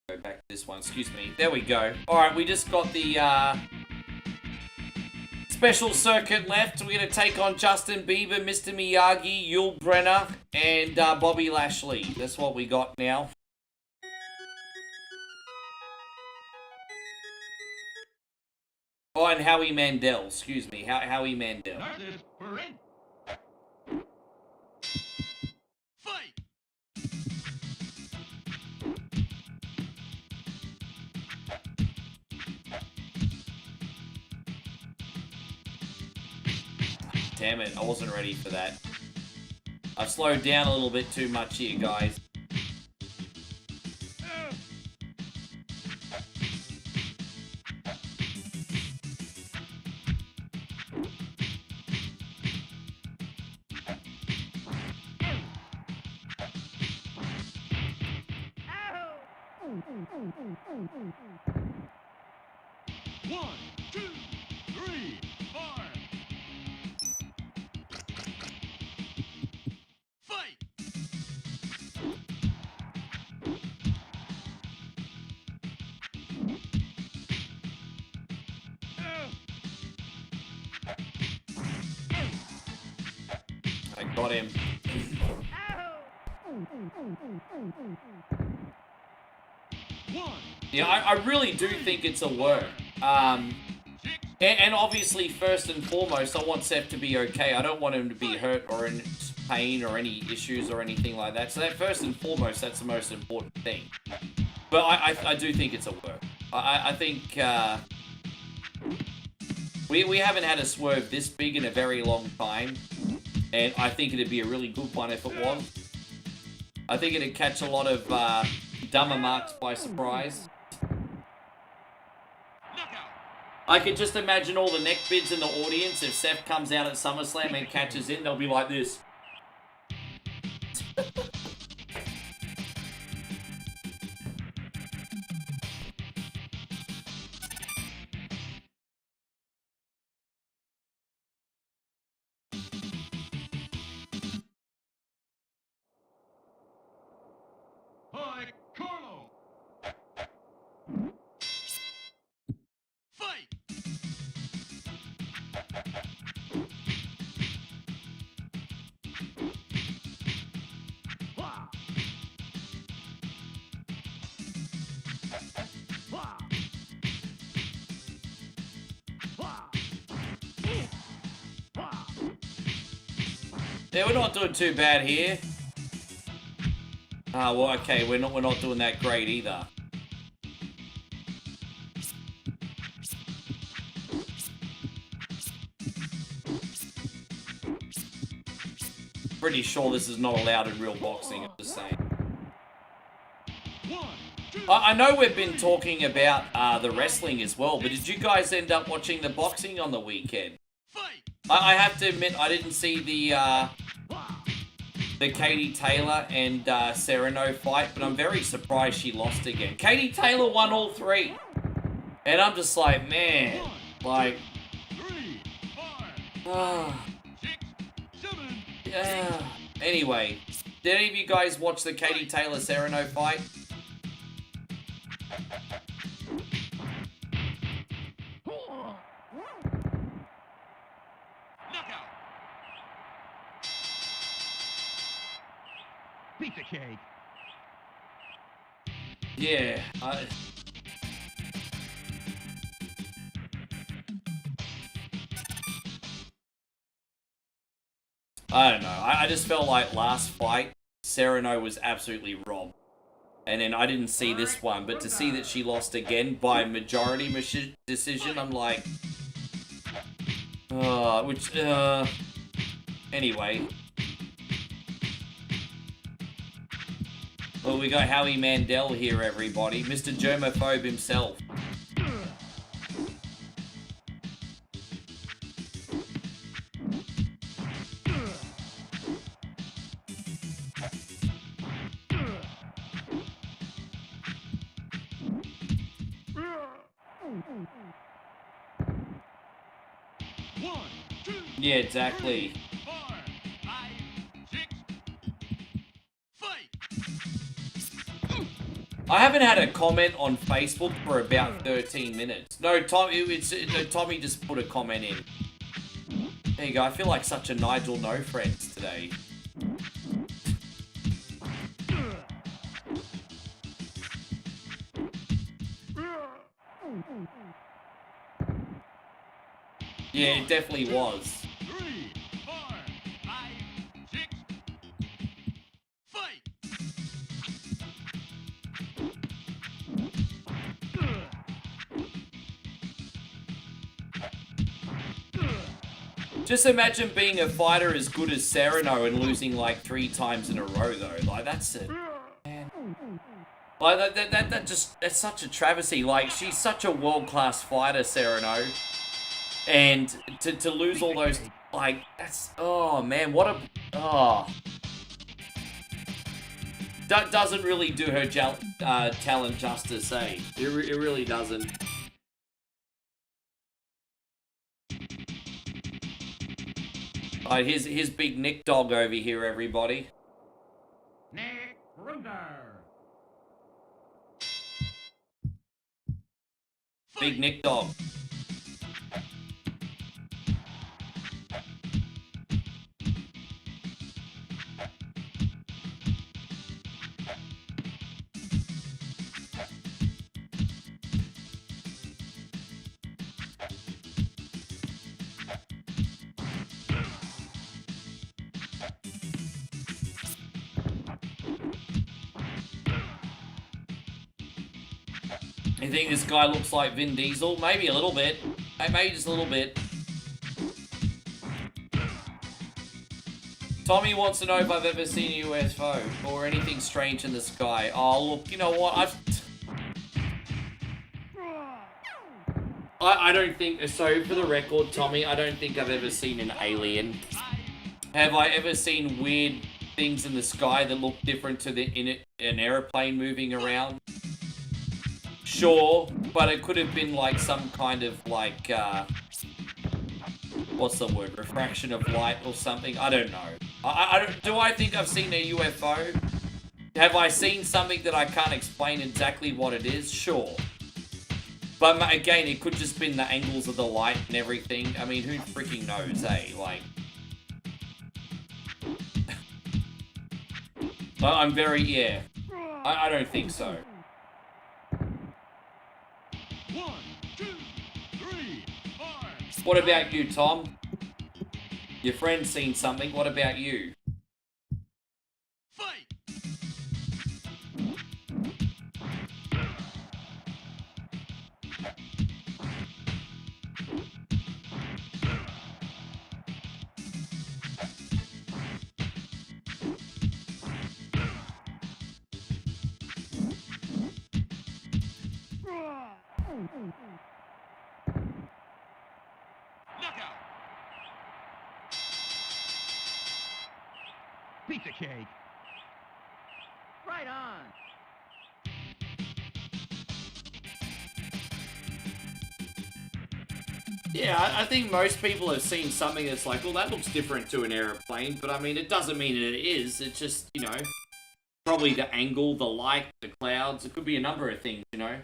Speaker 7: Go back to this one. Excuse me. There we go. All right, we just got the special circuit left. We're going to take on Justin Bieber, Mr. Miyagi, Yul Brenner, and Bobby Lashley. That's what we got now. Oh, and Howie Mandel. Excuse me. Howie Mandel.
Speaker 9: Fight.
Speaker 7: Damn it, I wasn't ready for that. I've slowed down a little bit too much here, guys.
Speaker 9: One, two, three, four. Fight.
Speaker 7: I got him. Yeah, I really do think it's a work. And obviously, first and foremost, I want Seth to be okay. I don't want him to be hurt or in pain or any issues or anything like that. So that first and foremost, that's the most important thing. But I do think it's a work. I think we haven't had a swerve this big in a very long time. And I think it'd be a really good one if it was. I think it'd catch a lot of dumber marks by surprise. I could just imagine all the neckbeards in the audience. If Seth comes out at SummerSlam and catches in, they'll be like this.
Speaker 9: Hi, Carlo. Fight. Wah. Wah. Wah. Wah.
Speaker 7: Yeah, we're not doing too bad here. Ah, well, okay, we're not doing that great either. Pretty sure this is not allowed in real boxing, I'm just saying. I know we've been talking about the wrestling as well, but did you guys end up watching the boxing on the weekend? I have to admit, I didn't see the Katie Taylor and Serrano fight, but I'm very surprised she lost again. Katie Taylor won all three. And I'm just like, man, like... yeah. Anyway, did any of you guys watch the Katie Taylor Serrano fight?
Speaker 9: Pizza cake.
Speaker 7: Yeah, I don't know. I just felt like last fight, Serrano was absolutely robbed. And then I didn't see this one, but to see that she lost again by majority decision, I'm like... anyway.
Speaker 1: Well, we got Howie Mandel here, everybody. Mr. Germaphobe himself. Yeah, exactly. I haven't had a comment on Facebook for about 13 minutes. No, Tommy just put a comment in. There you go. I feel like such a Nigel No Friends today. Yeah, it definitely was.
Speaker 9: 3, 4, 5, 6, fight!
Speaker 1: Just imagine being a fighter as good as Sereno and losing like 3 times in a row, though. Like, that's it. Man. Like, that's such a travesty. Like, she's such a world-class fighter, Sereno. And to lose all those, like, that's, oh man, what a, oh. That doesn't really do her talent justice, eh? It really doesn't. Alright, here's Big Nick Dog over here, everybody.
Speaker 9: Nick Runder.
Speaker 1: Big Nick Dog. You think this guy looks like Vin Diesel? Maybe a little bit. Maybe just a little bit. Tommy wants to know if I've ever seen a UFO or anything strange in the sky. Oh, look, you know what? I don't think... So, for the record, Tommy, I don't think I've ever seen an alien. Have I ever seen weird things in the sky that look different to an airplane moving around? Sure, but it could have been like some kind of like, what's the word? Refraction of light or something? I don't know. Do I think I've seen a UFO? Have I seen something that I can't explain exactly what it is? Sure. But again, it could just been the angles of the light and everything. I mean, who freaking knows, eh? Like, I'm very, yeah. I don't think so.
Speaker 9: 1, 2, 3, 4.
Speaker 1: What about you, Tom? Your friend's seen something. What about you?
Speaker 9: Fight! Knockout! Pizza cake. Right on.
Speaker 1: Yeah, I think most people have seen something that's like, well, that looks different to an aeroplane, but I mean, it doesn't mean it is. It's just, you know, probably the angle, the light, the clouds. It could be a number of things, you know.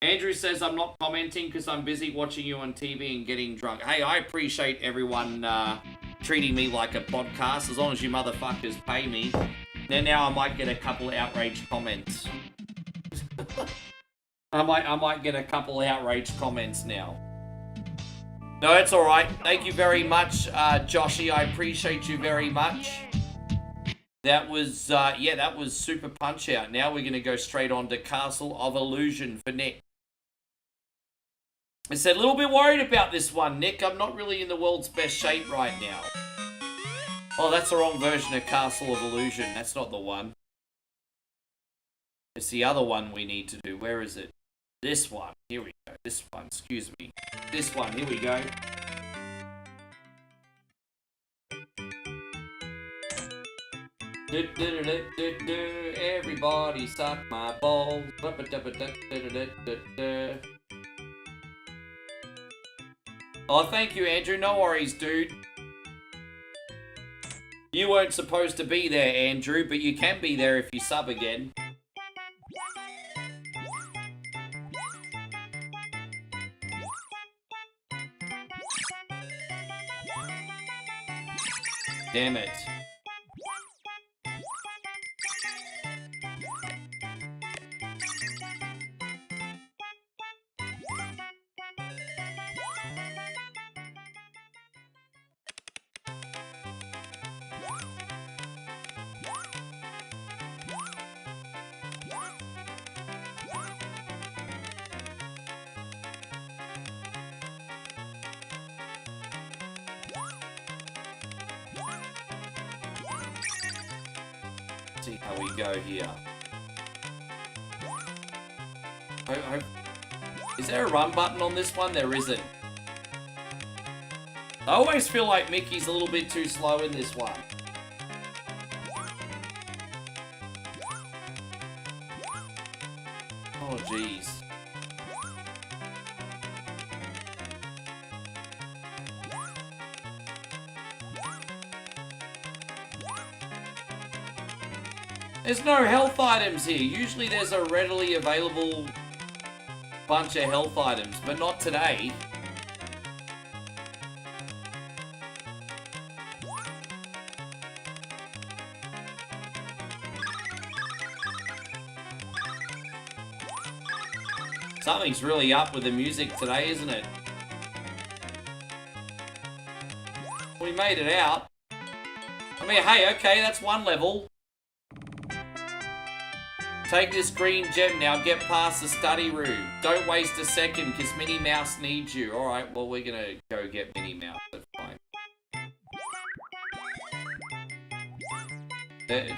Speaker 1: Andrew says, I'm not commenting because I'm busy watching you on TV and getting drunk. Hey, I appreciate everyone treating me like a podcast, as long as you motherfuckers pay me. Then now I might get a couple of outraged comments. I might get a couple of outraged comments now. No, it's alright. Thank you very much, Joshy. I appreciate you very much. That was, yeah, that was Super Punch-Out. Now we're going to go straight on to Castle of Illusion for Nick. I said, a little bit worried about this one, Nick. I'm not really in the world's best shape right now. Oh, that's the wrong version of Castle of Illusion. That's not the one. It's the other one we need to do. Where is it? This one. Here we go. This one. Excuse me. This one. Here we go. Everybody suck my balls. Oh, thank you, Andrew. No worries, dude. You weren't supposed to be there, Andrew, but you can be there if you sub again. Damn it. See how we go here. Is there a run button on this one? There isn't. I always feel like Mickey's a little bit too slow in this one. Oh, jeez. There's no health items here. Usually there's a readily available bunch of health items, but not today. Something's really up with the music today, isn't it? We made it out. I mean, hey, okay, that's one level. Take this green gem now, get past the study room. Don't waste a second, because Minnie Mouse needs you. Alright, well, we're gonna go get Minnie Mouse. That's fine.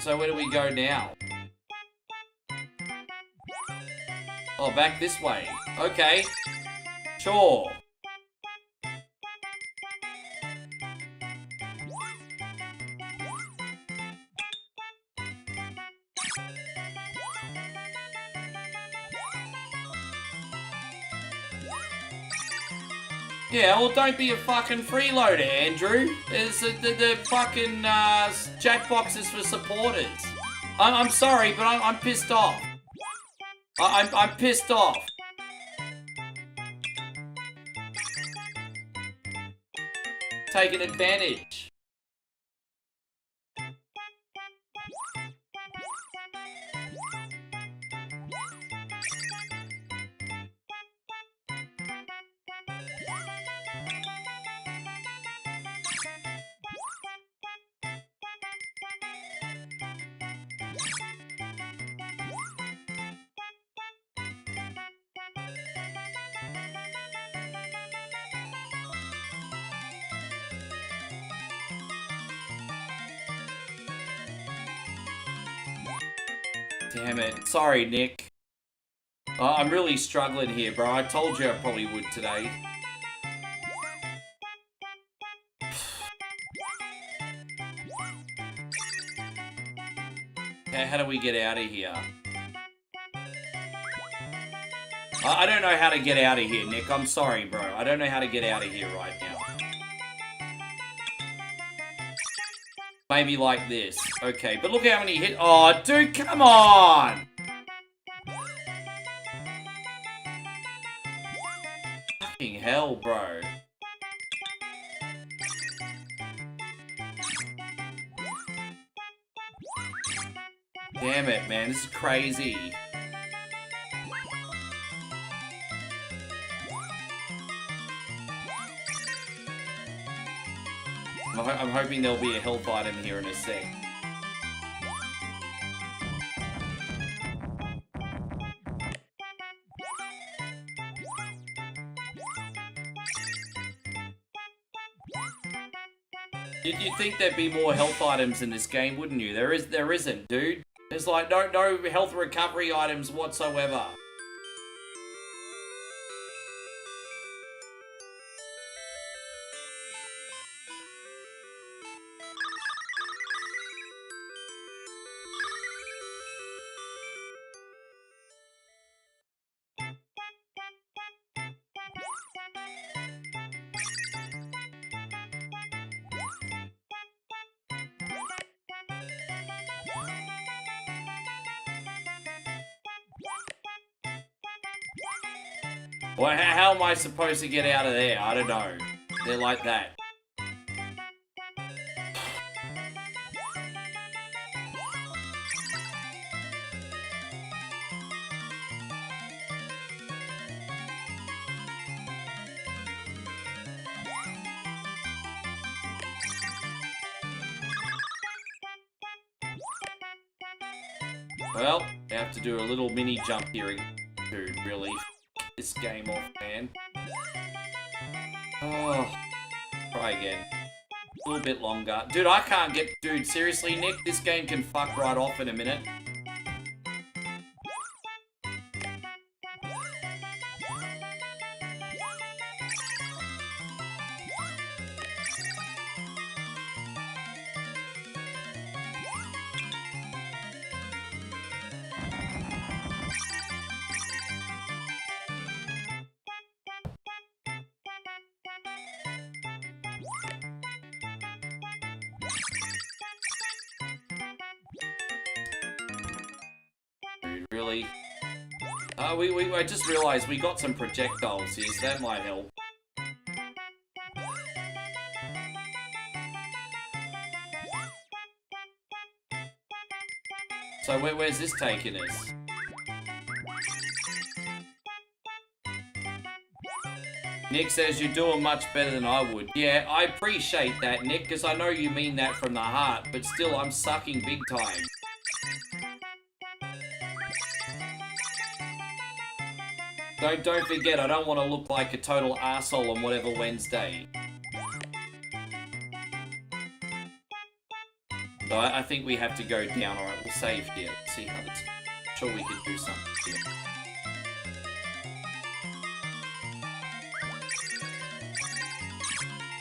Speaker 1: So where do we go now? Oh, back this way. Okay. Sure. Yeah, well, don't be a fucking freeloader, Andrew. There's the fucking chat boxes for supporters. I'm sorry, but I'm pissed off. I'm pissed off. Taking advantage. Damn it. Sorry, Nick. I'm really struggling here, bro. I told you I probably would today. How do we get out of here? I don't know how to get out of here, Nick. I'm sorry, bro. I don't know how to get out of here right now. Maybe like this. Okay, but look how many hit. Oh, dude, come on! Fucking hell, bro. Damn it, man. This is crazy. I'm hoping there'll be a health item here in a sec. You'd think there'd be more health items in this game, wouldn't you? There isn't, dude. There's like no health recovery items whatsoever. Well, how am I supposed to get out of there? I don't know. They're like that. Well, they have to do a little mini jump here to really this game off, man. Oh, try again. A little bit longer. Dude, I can't get... Dude, seriously, Nick? This game can fuck right off in a minute. Really? I just realized we got some projectiles here, so that might help. So where's this taking us? Nick says you're doing much better than I would. Yeah, I appreciate that, Nick, because I know you mean that from the heart, but still, I'm sucking big time. Don't forget, I don't want to look like a total arsehole on whatever Wednesday. So I think we have to go down. Alright, we'll save here. Let's see how this... I'm sure we can do something here.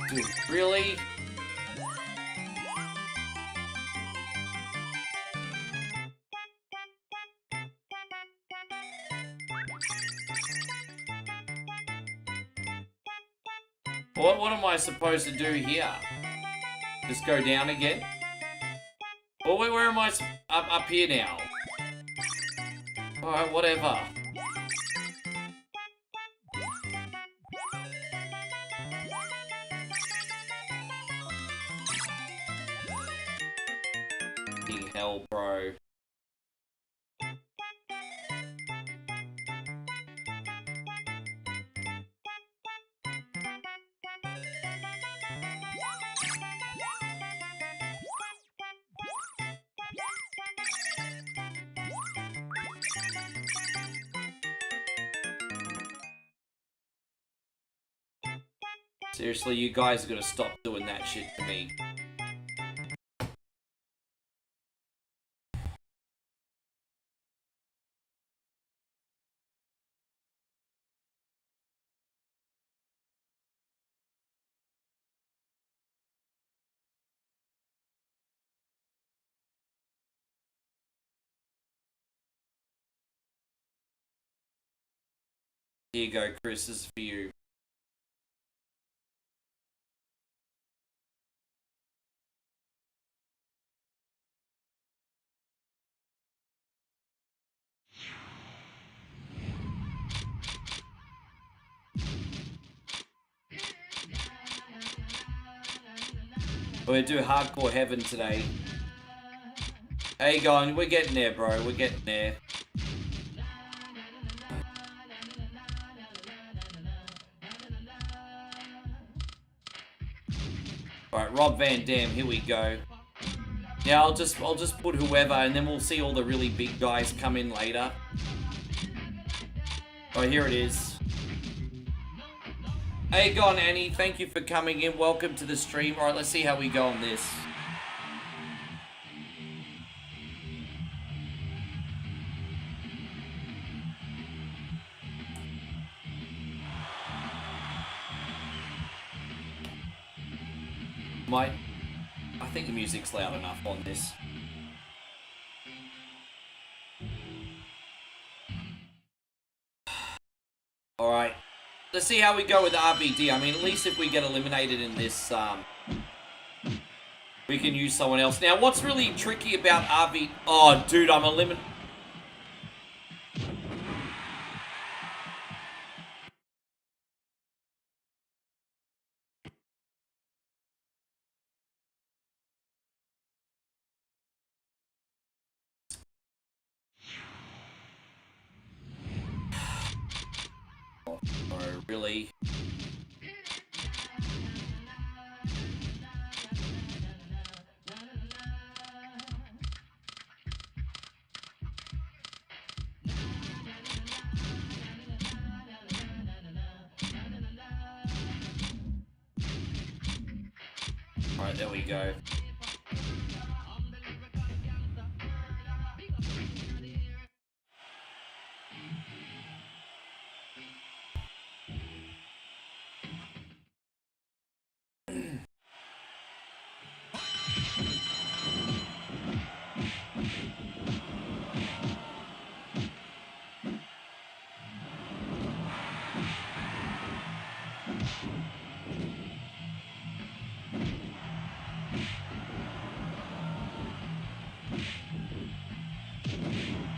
Speaker 1: Dude, really? What am I supposed to do here? Just go down again? Well, where am I? Up here now. Alright, whatever. Fucking hell, bro. Seriously, you guys are gonna stop doing that shit to me. Here you go, Chris, this is for you. We're gonna do Hardcore Heaven today. How you going? We're getting there, bro. We're getting there. Alright, Rob Van Dam, here we go. Yeah, I'll just put whoever, and then we'll see all the really big guys come in later. Oh, here it is. Hey, go on, Annie. Thank you for coming in. Welcome to the stream. All right, let's see how we go on this. I think the music's loud enough on this. Alright. Let's see how we go with RVD. I mean, at least if we get eliminated in this, we can use someone else. Now, what's really tricky about RV... Oh, dude, I'm eliminated. Oh, really? Alright, there we go.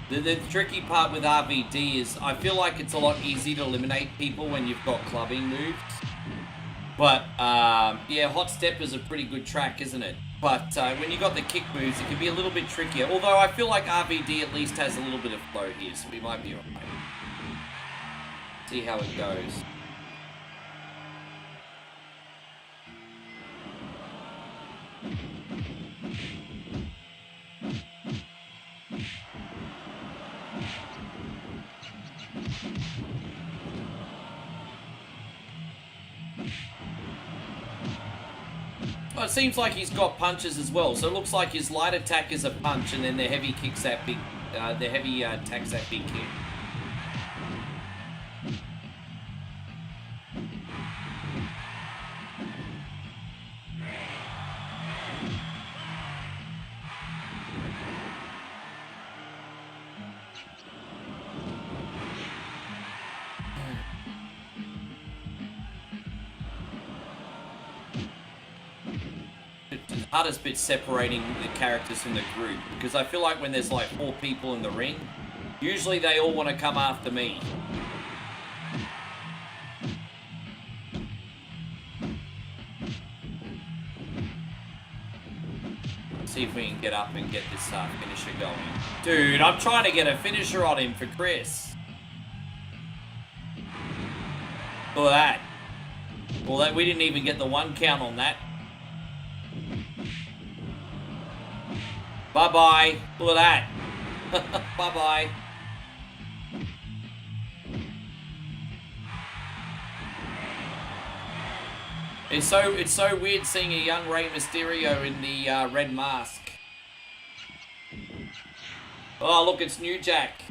Speaker 1: The tricky part with RVD is I feel like it's a lot easier to eliminate people when you've got clubbing moves. But, yeah, Hot Step is a pretty good track, isn't it? But when you got the kick moves, it can be a little bit trickier. Although I feel like RVD at least has a little bit of flow here, so we might be alright. See how it goes. Well, it seems like he's got punches as well, so it looks like his light attack is a punch, and then the heavy kicks that big, the heavy attacks that big kick. Hardest bit separating the characters from the group, because I feel like when there's like 4 people in the ring, usually they all want to come after me. See if we can get up and get this finisher going. Dude, I'm trying to get a finisher on him for Chris. Look at that. Well, we didn't even get the 1 count on that. Bye-bye. Look at that. Bye-bye. It's so weird seeing a young Rey Mysterio in the red mask. Oh, look, it's New Jack.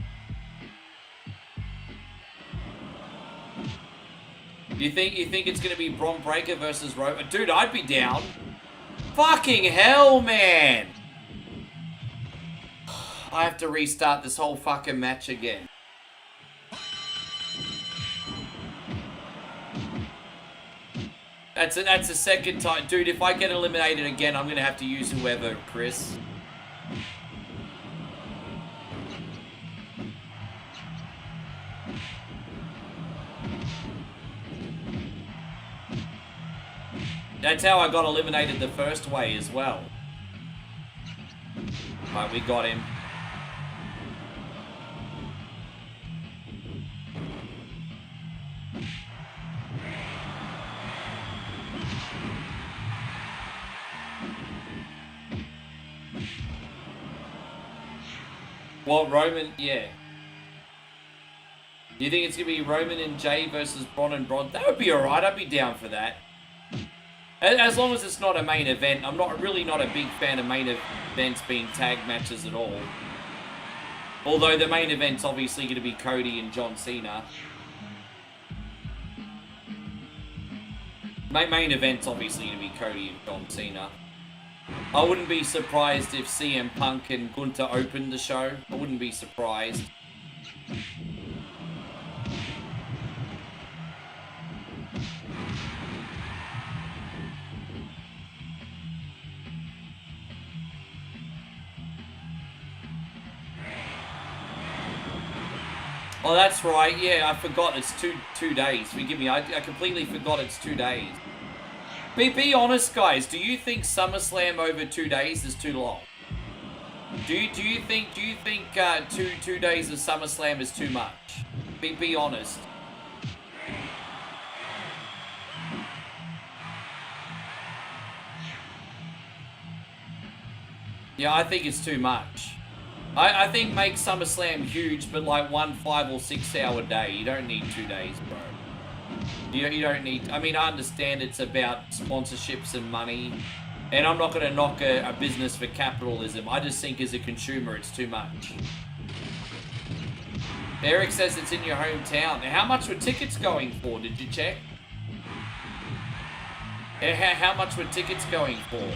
Speaker 1: You think it's gonna be Bron Breakker versus Roman? Dude, I'd be down. Fucking hell, man. I have to restart this whole fucking match again. That's a second time. Dude, if I get eliminated again, I'm gonna have to use whoever, Chris. That's how I got eliminated the first way as well. Right, we got him. Well, Roman, yeah. Do you think it's going to be Roman and Jay versus Bron and Bron? That would be alright. I'd be down for that. As long as it's not a main event. I'm really not a big fan of main events being tag matches at all. Although the main event's obviously going to be Cody and John Cena. Main event's obviously going to be Cody and John Cena. I wouldn't be surprised if CM Punk and Gunther opened the show. I wouldn't be surprised. Oh, that's right. Yeah, I forgot. It's two days. Forgive me. I completely forgot it's 2 days. Be honest, guys. Do you think SummerSlam over 2 days is too long? Do you think 2 days of SummerSlam is too much? Be honest. Yeah, I think it's too much. I think make SummerSlam huge, but like 1 5 or 6 hour day. You don't need 2 days, bro. You don't need... I mean, I understand it's about sponsorships and money, and I'm not going to knock a business for capitalism. I just think as a consumer, it's too much. Eric says it's in your hometown. How much were tickets going for? Did you check? How much were tickets going for?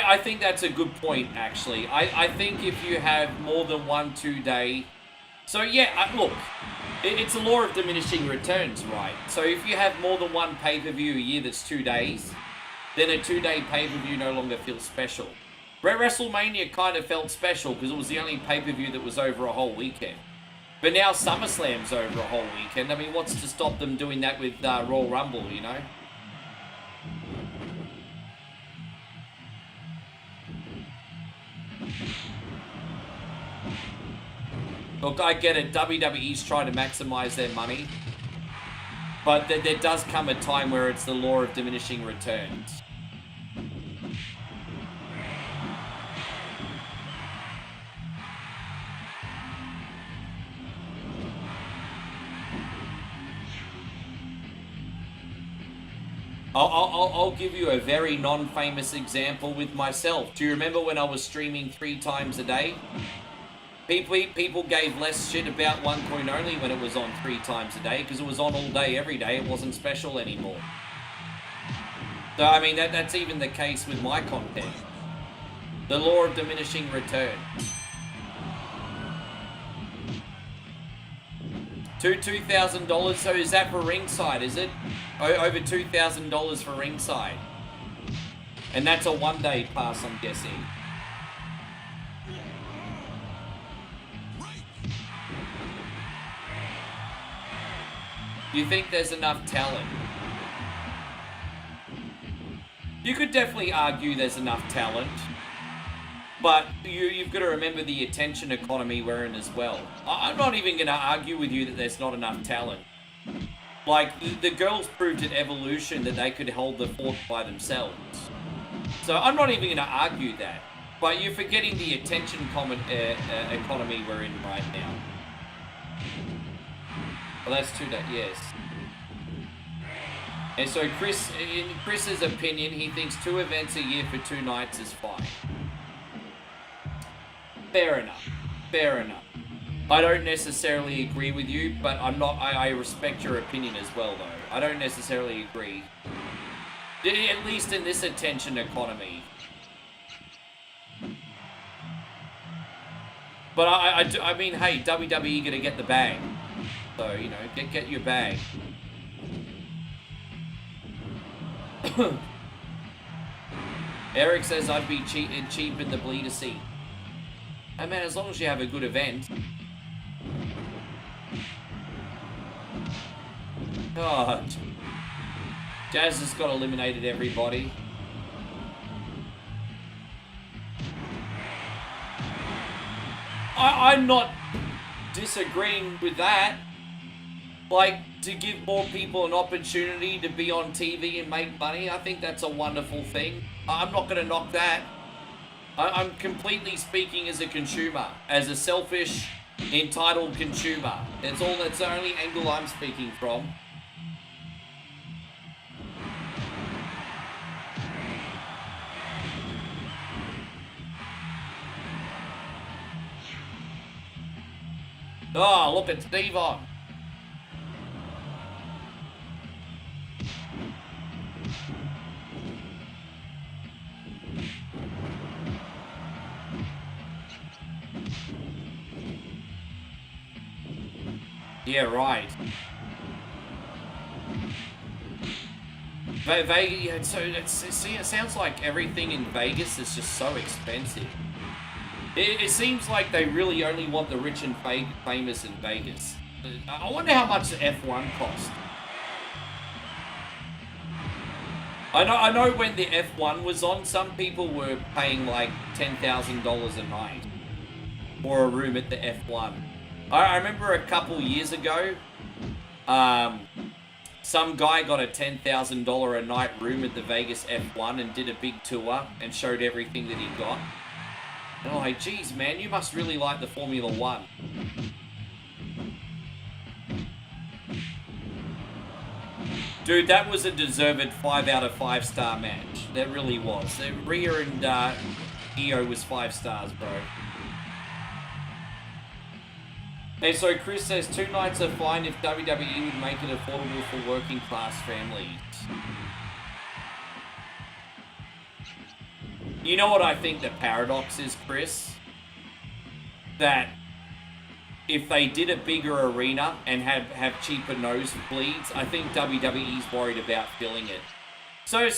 Speaker 1: I think that's a good point, actually. I think if you have more than 1 2 day... So, yeah, look, it's a law of diminishing returns, right? So if you have more than 1 pay-per-view a year that's 2 days, then a 2-day pay-per-view no longer feels special. WrestleMania kind of felt special because it was the only pay-per-view that was over a whole weekend. But now SummerSlam's over a whole weekend. I mean, what's to stop them doing that with Royal Rumble, you know? Look, I get it. WWE's trying to maximize their money. But there does come a time where it's the law of diminishing returns. I'll give you a very non-famous example with myself. Do you remember when I was streaming 3 times a day? People gave less shit about One Coin Only when it was on 3 times a day because it was on all day, every day. It wasn't special anymore. So, I mean, that's even the case with my content. The law of diminishing return. $2,000, so is that for ringside, is it? Over $2,000 for ringside. And that's a 1-day pass, I'm guessing. Do you think there's enough talent? You could definitely argue there's enough talent. But you've got to remember the attention economy we're in as well. I'm not even going to argue with you that there's not enough talent. Like, the girls proved at Evolution that they could hold the fort by themselves. So I'm not even going to argue that. But you're forgetting the attention economy we're in right now. Well, that's 2 days, yes. And so Chris, in Chris's opinion, he thinks 2 events a year for 2 nights is fine. Fair enough. Fair enough. I don't necessarily agree with you, but I respect your opinion as well, though. I don't necessarily agree. At least in this attention economy. But I mean, hey, WWE gonna get the bag. So, you know, get your bag. Eric says I'd be cheap in the bleeder seat. Hey man, as long as you have a good event. Oh, Jazz has got eliminated everybody. I'm not disagreeing with that. Like, to give more people an opportunity to be on TV and make money, I think that's a wonderful thing. I'm not going to knock that. I'm completely speaking as a consumer, as a selfish, entitled consumer. That's the only angle I'm speaking from. Oh, look, it's Devon. Yeah, right. Vegas, so it sounds like everything in Vegas is just so expensive. It seems like they really only want the rich and famous in Vegas. I wonder how much the F1 cost. I know when the F1 was on, some people were paying like $10,000 a night for a room at the F1. I remember a couple years ago, some guy got a $10,000 a night room at the Vegas F1 and did a big tour and showed everything that he got. And I'm like, geez, man, you must really like the Formula One. Dude, that was a deserved 5 out of 5 star match. That really was. Rhea and Io was 5 stars, bro. Hey, so Chris says 2 nights are fine if WWE would make it affordable for working class families. You know what I think the paradox is, Chris? That if they did a bigger arena and have cheaper nosebleeds, I think WWE's worried about filling it. So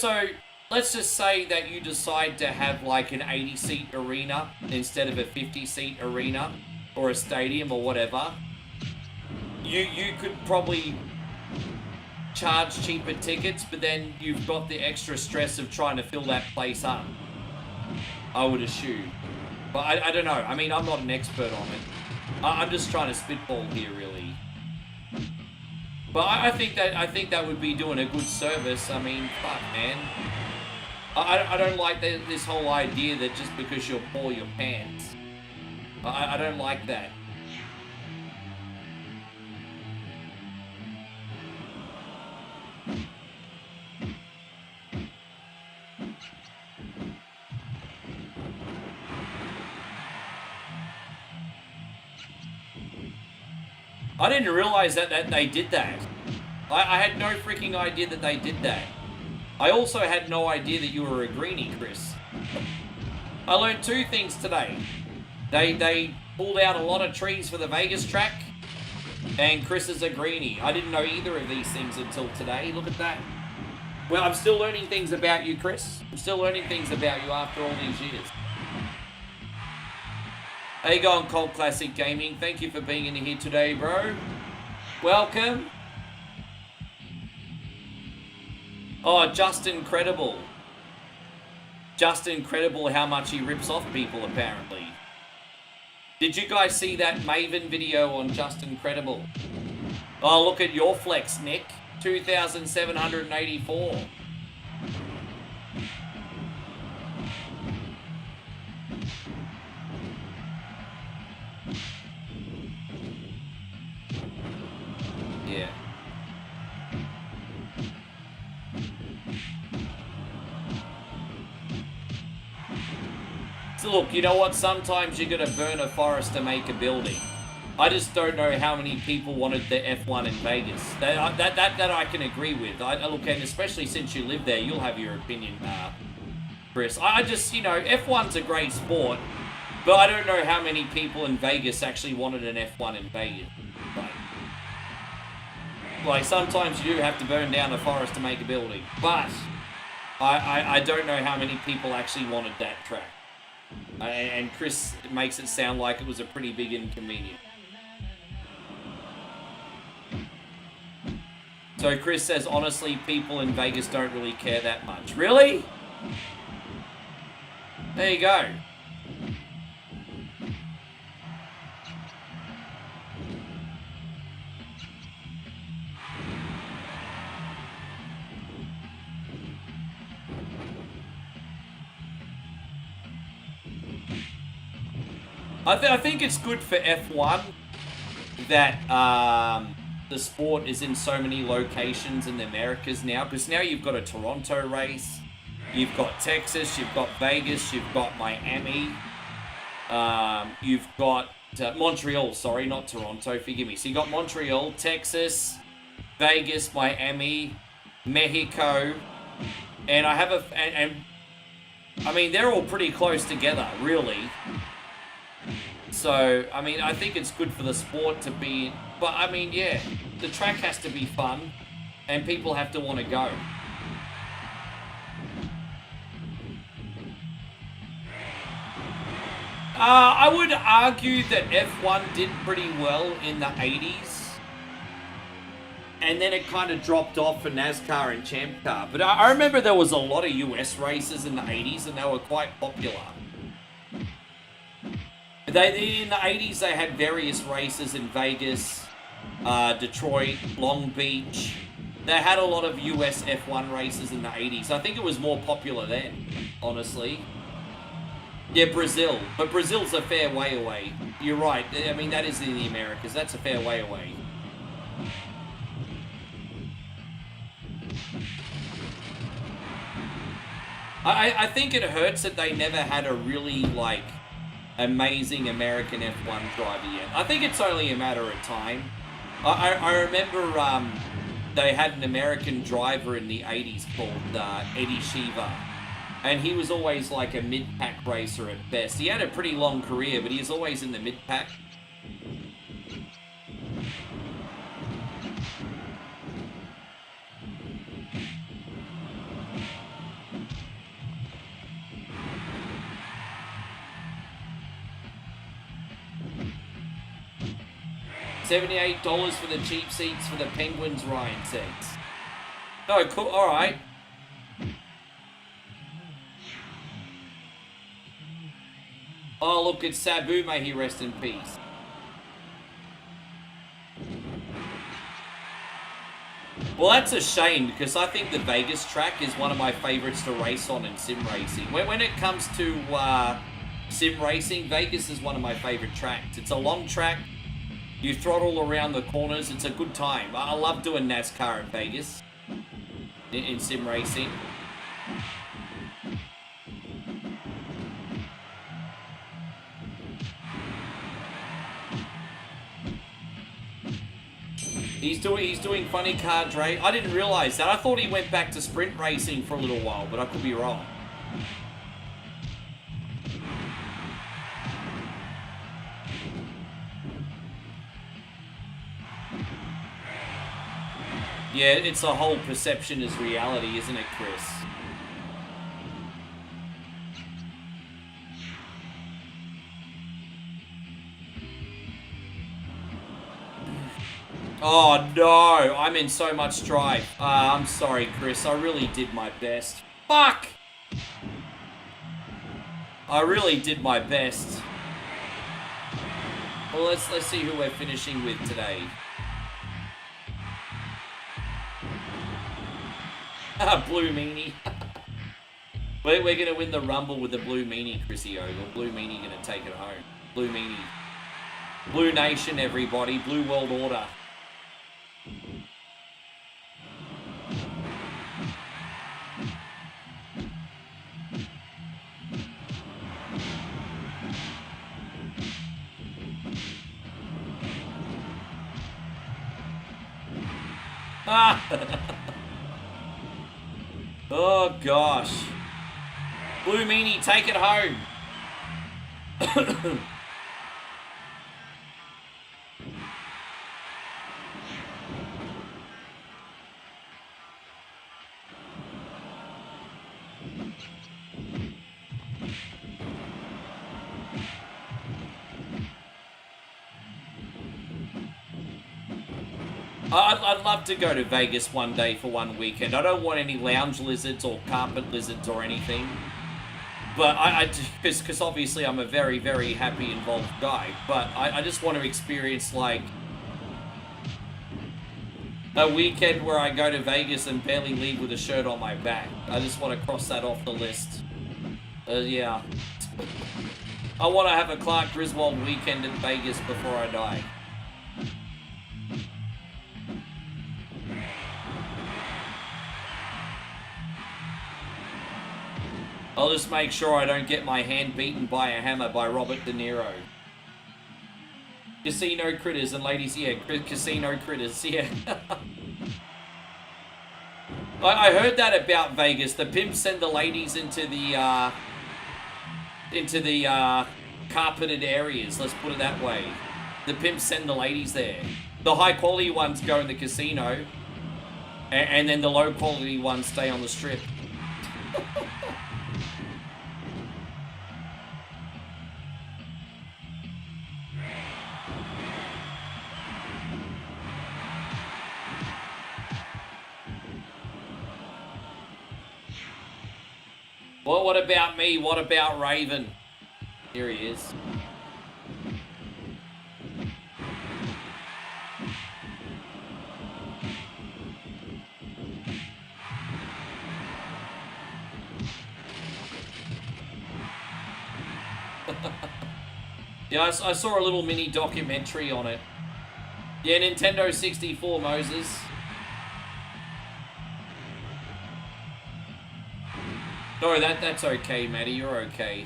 Speaker 1: let's just say that you decide to have like an 80-seat arena instead of a 50-seat arena or a stadium or whatever. You could probably charge cheaper tickets, but then you've got the extra stress of trying to fill that place up, I would assume. But I don't know. I mean, I'm not an expert on it. I'm just trying to spitball here, really. But I think that would be doing a good service. I mean, fuck, man. I don't like this whole idea that just because you're poor, you're pants. I don't like that. I didn't realize that they did that. I had no freaking idea that they did that. I also had no idea that you were a greenie, Chris. I learned 2 things today. They pulled out a lot of trees for the Vegas track, and Chris is a greenie. I didn't know either of these things until today. Look at that. Well, I'm still learning things about you, Chris. I'm still learning things about you after all these years. How you going, Cold Classic Gaming? Thank you for being in here today, bro. Welcome. Oh, just incredible. Just incredible how much he rips off people, apparently. Did you guys see that Maven video on Just Incredible? Oh, look at your flex, Nick. 2,784. Yeah. So look, you know what? Sometimes you gotta burn a forest to make a building. I just don't know how many people wanted the F1 in Vegas. That I can agree with. Look, and especially since you live there, you'll have your opinion, Chris. I just, you know, F1's a great sport, but I don't know how many people in Vegas actually wanted an F1 in Vegas. Like sometimes you do have to burn down a forest to make a building, but I don't know how many people actually wanted that track. And Chris makes it sound like it was a pretty big inconvenience. So Chris says, honestly, people in Vegas don't really care that much. Really? There you go. I think it's good for F1 that the sport is in so many locations in the Americas now, because now you've got a Toronto race, you've got Texas, you've got Vegas, you've got Miami, you've got Montreal, sorry, not Toronto, forgive me. So you got Montreal, Texas, Vegas, Miami, Mexico, and I have I mean, they're all pretty close together, really. So, I mean, I think it's good for the sport to be, but I mean, yeah, the track has to be fun, and people have to want to go. I would argue that F1 did pretty well in the 80s. And then it kind of dropped off for NASCAR and Champ Car. But I remember there was a lot of US races in the 80s and they were quite popular. In the 80s, they had various races in Vegas, Detroit, Long Beach. They had a lot of US F1 races in the 80s. I think it was more popular then, honestly. Yeah, Brazil. But Brazil's a fair way away. You're right. I mean, that is in the Americas. That's a fair way away. I think it hurts that they never had a really, like, amazing American F1 driver yet. I think it's only a matter of time. I remember they had an American driver in the 80s called Eddie Shiva. And he was always like a mid-pack racer at best. He had a pretty long career, but he was always in the mid-pack. $78 for the cheap seats for the Penguins, Ryan says. Oh, cool. All right. Oh, look, it's Sabu, may he rest in peace. Well, that's a shame, because I think the Vegas track is one of my favorites to race on in sim racing. When it comes to sim racing, Vegas is one of my favorite tracks. It's a long track. You throttle around the corners. It's a good time. I love doing NASCAR at Vegas in sim racing. He's doing funny car race. I didn't realize that. I thought he went back to sprint racing for a little while, but I could be wrong. Yeah, it's a whole perception is reality, isn't it, Chris? Oh no, I'm in so much strife. I'm sorry, Chris. I really did my best. Fuck! I really did my best. Well, let's see who we're finishing with today. Blue Meanie. We're gonna win the Rumble with the Blue Meanie, Chrissy O. Or Blue Meanie gonna take it home. Blue Meanie. Blue Nation, everybody. Blue World Order. Oh gosh. Blue Meanie, take it home. I'd love to go to Vegas one day for one weekend. I don't want any lounge lizards or carpet lizards or anything. But because obviously I'm a very, very happy, involved guy. But I just want to experience, like, a weekend where I go to Vegas and barely leave with a shirt on my back. I just want to cross that off the list. Yeah.
Speaker 7: I want to have a Clark Griswold weekend in Vegas before I die. I'll just make sure I don't get my hand beaten by a hammer by Robert De Niro. Casino critters and ladies, yeah, casino critters, yeah. I heard that about Vegas. The pimps send the ladies into the carpeted areas, let's put it that way. The pimps send the ladies there. The high quality ones go in the casino, and then the low quality ones stay on the strip. Well, what about me? What about Raven? Here he is. Yeah, I saw a little mini documentary on it. Yeah, Nintendo 64, Moses. No, that's okay, Matty. You're okay.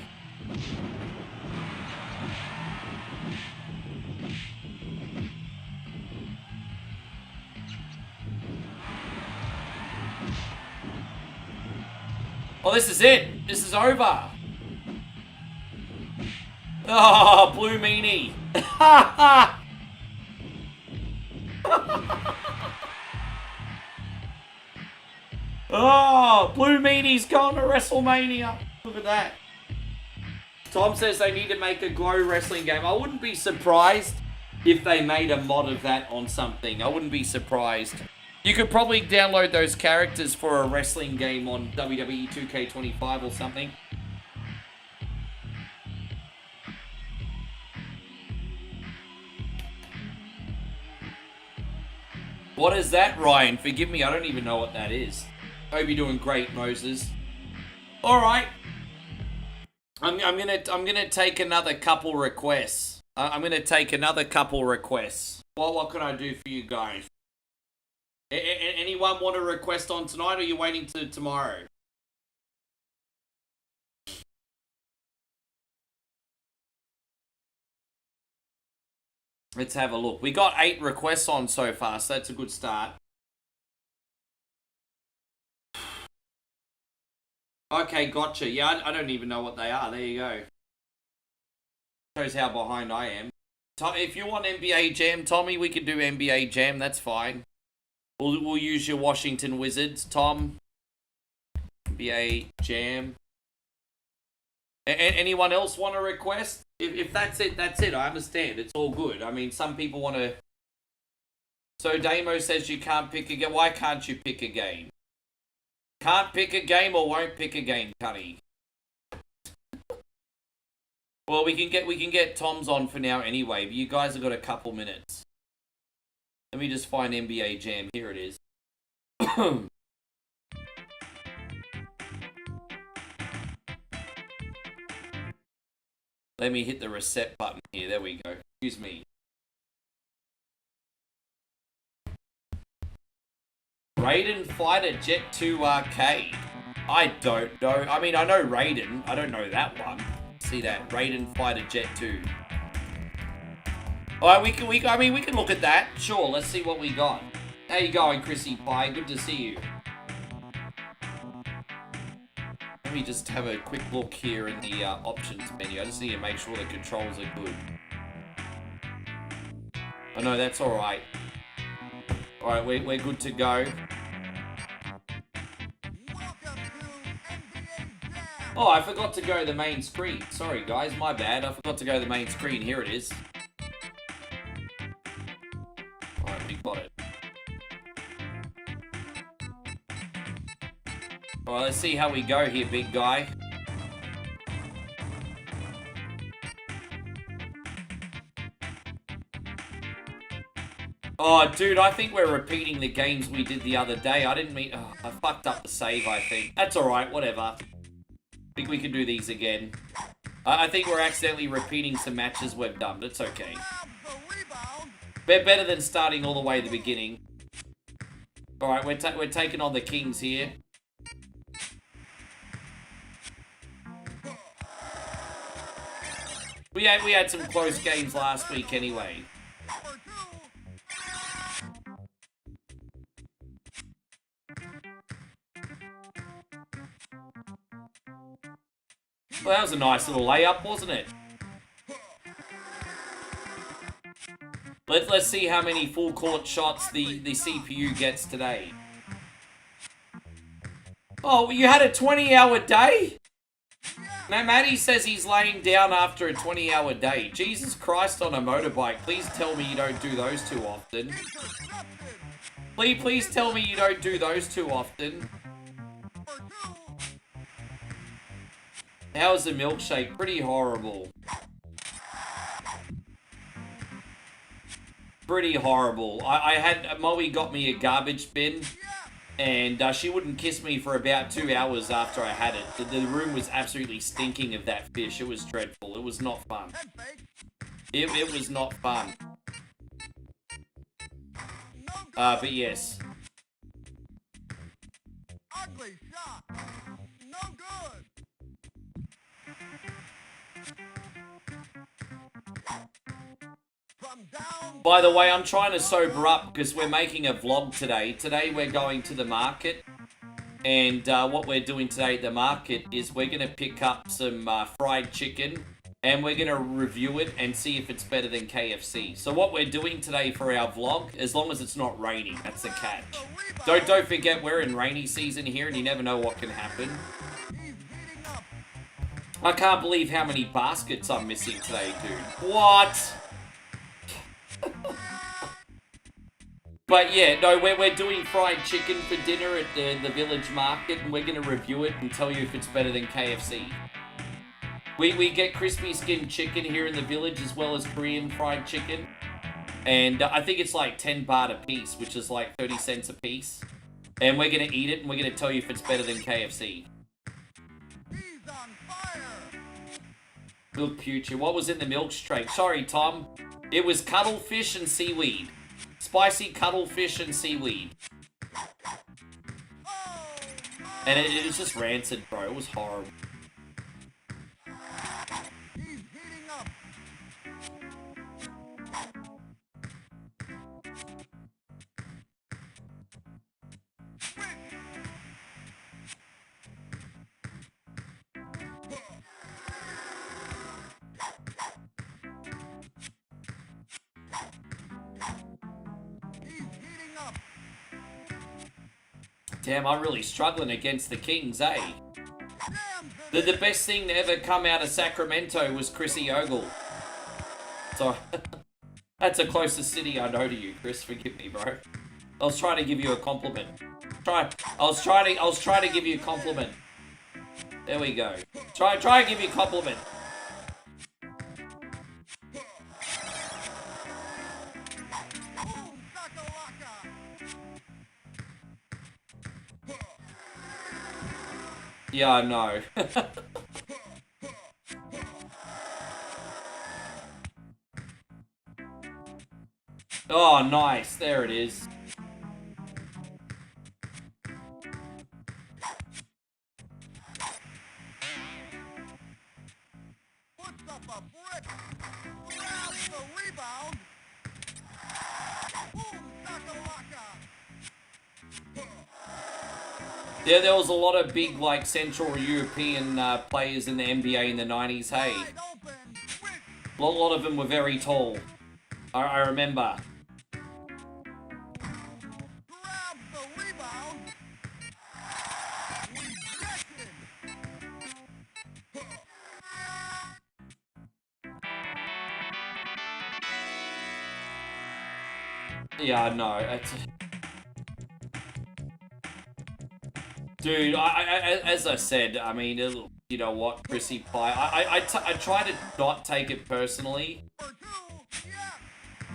Speaker 7: Oh, this is it. This is over. Oh, blue meanie. Oh, Blue Meanie's gone to WrestleMania. Look at that. Tom says they need to make a Glow wrestling game. I wouldn't be surprised if they made a mod of that on something. I wouldn't be surprised. You could probably download those characters for a wrestling game on WWE 2K25 or something. What is that, Ryan? Forgive me, I don't even know what that is. Hope you're doing great, Moses. All right, I'm gonna take another couple requests. I'm gonna take another couple requests. What can I do for you guys? Anyone want a request on tonight, or are you waiting to tomorrow? Let's have a look. We got 8 requests on so far, so that's a good start. Okay, gotcha. Yeah, I don't even know what they are. There you go. Shows how behind I am. If you want NBA Jam, Tommy, we can do NBA Jam. That's fine. We'll use your Washington Wizards, Tom. NBA Jam. Anyone else want a request? If that's it, that's it. I understand. It's all good. I mean, some people want to... So Damo says you can't pick a game. Why can't you pick a game? Can't pick a game or won't pick a game, Cunny. Well, we can get Tom's on for now anyway, but you guys have got a couple minutes. Let me just find NBA Jam. Here it is. Let me hit the reset button here. There we go. Excuse me. Raiden Fighter Jet 2 Arcade. I don't know. I mean, I know Raiden. I don't know that one. See that? Raiden Fighter Jet 2. Alright, we can look at that. Sure, let's see what we got. How you going, Chrissy Pie? Good to see you. Let me just have a quick look here in the options menu. I just need to make sure the controls are good. Oh no, that's alright. Alright, we're good to go. Oh, I forgot to go to the main screen. Sorry guys, my bad. I forgot to go to the main screen. Here it is. Alright, we got it. Alright, let's see how we go here, big guy. Oh, dude, I think we're repeating the games we did the other day. I didn't mean... Oh, I fucked up the save, I think. That's alright, whatever. I think we can do these again.
Speaker 1: I think we're accidentally repeating some matches we've done, but it's okay. Better than starting all the way at the beginning. Alright, we're taking on the Kings here. We had some close games last week anyway. Well, that was a nice little layup, wasn't it? Let's see how many full court shots the CPU gets today. Oh, you had a 20-hour day? Now, Matty says he's laying down after a 20-hour day. Jesus Christ on a motorbike. Please tell me you don't do those too often. Please tell me you don't do those too often. How's the milkshake? Pretty horrible. Pretty horrible. I had Moe got me a garbage bin, and she wouldn't kiss me for about 2 hours after I had it. The room was absolutely stinking of that fish. It was dreadful. It was not fun. It was not fun. But yes.
Speaker 6: Ugly shot. No good.
Speaker 1: By the way, I'm trying to sober up because we're making a vlog today. Today we're going to the market. And what we're doing today at the market is we're going to pick up some fried chicken. And we're going to review it and see if it's better than KFC. So what we're doing today for our vlog, as long as it's not raining, that's the catch. Don't forget we're in rainy season here and you never know what can happen. I can't believe how many baskets I'm missing today, dude. What? But yeah, no, we're doing fried chicken for dinner at the village market, and we're going to review it and tell you if it's better than KFC. We get crispy skinned chicken here in the village as well as Korean fried chicken. And I think it's like 10 baht a piece, which is like 30 cents a piece. And we're going to eat it and we're going to tell you if it's better than KFC. Milk future. What was in the milkshake? Sorry, Tom. It was cuttlefish and seaweed. Spicy cuttlefish and seaweed. And it was just rancid, bro. It was horrible. Damn, I'm really struggling against the Kings, eh? The best thing to ever come out of Sacramento was Chrissy Ogle. So, that's the closest city I know to you, Chris. Forgive me, bro. I was trying to give you a compliment. I was trying to give you a compliment. There we go. Try and give you a compliment. Yeah, I know. Oh, nice. There it is.
Speaker 6: Puts up a brick. Grabs the rebound. Boom, shakalaka.
Speaker 1: Yeah, there was a lot of big, like, Central European players in the NBA in the 90s, hey. A lot of them were very tall. I remember. Yeah, I know. Dude, as I said, I mean, you know what, Chrissy Pie, I try to not take it personally,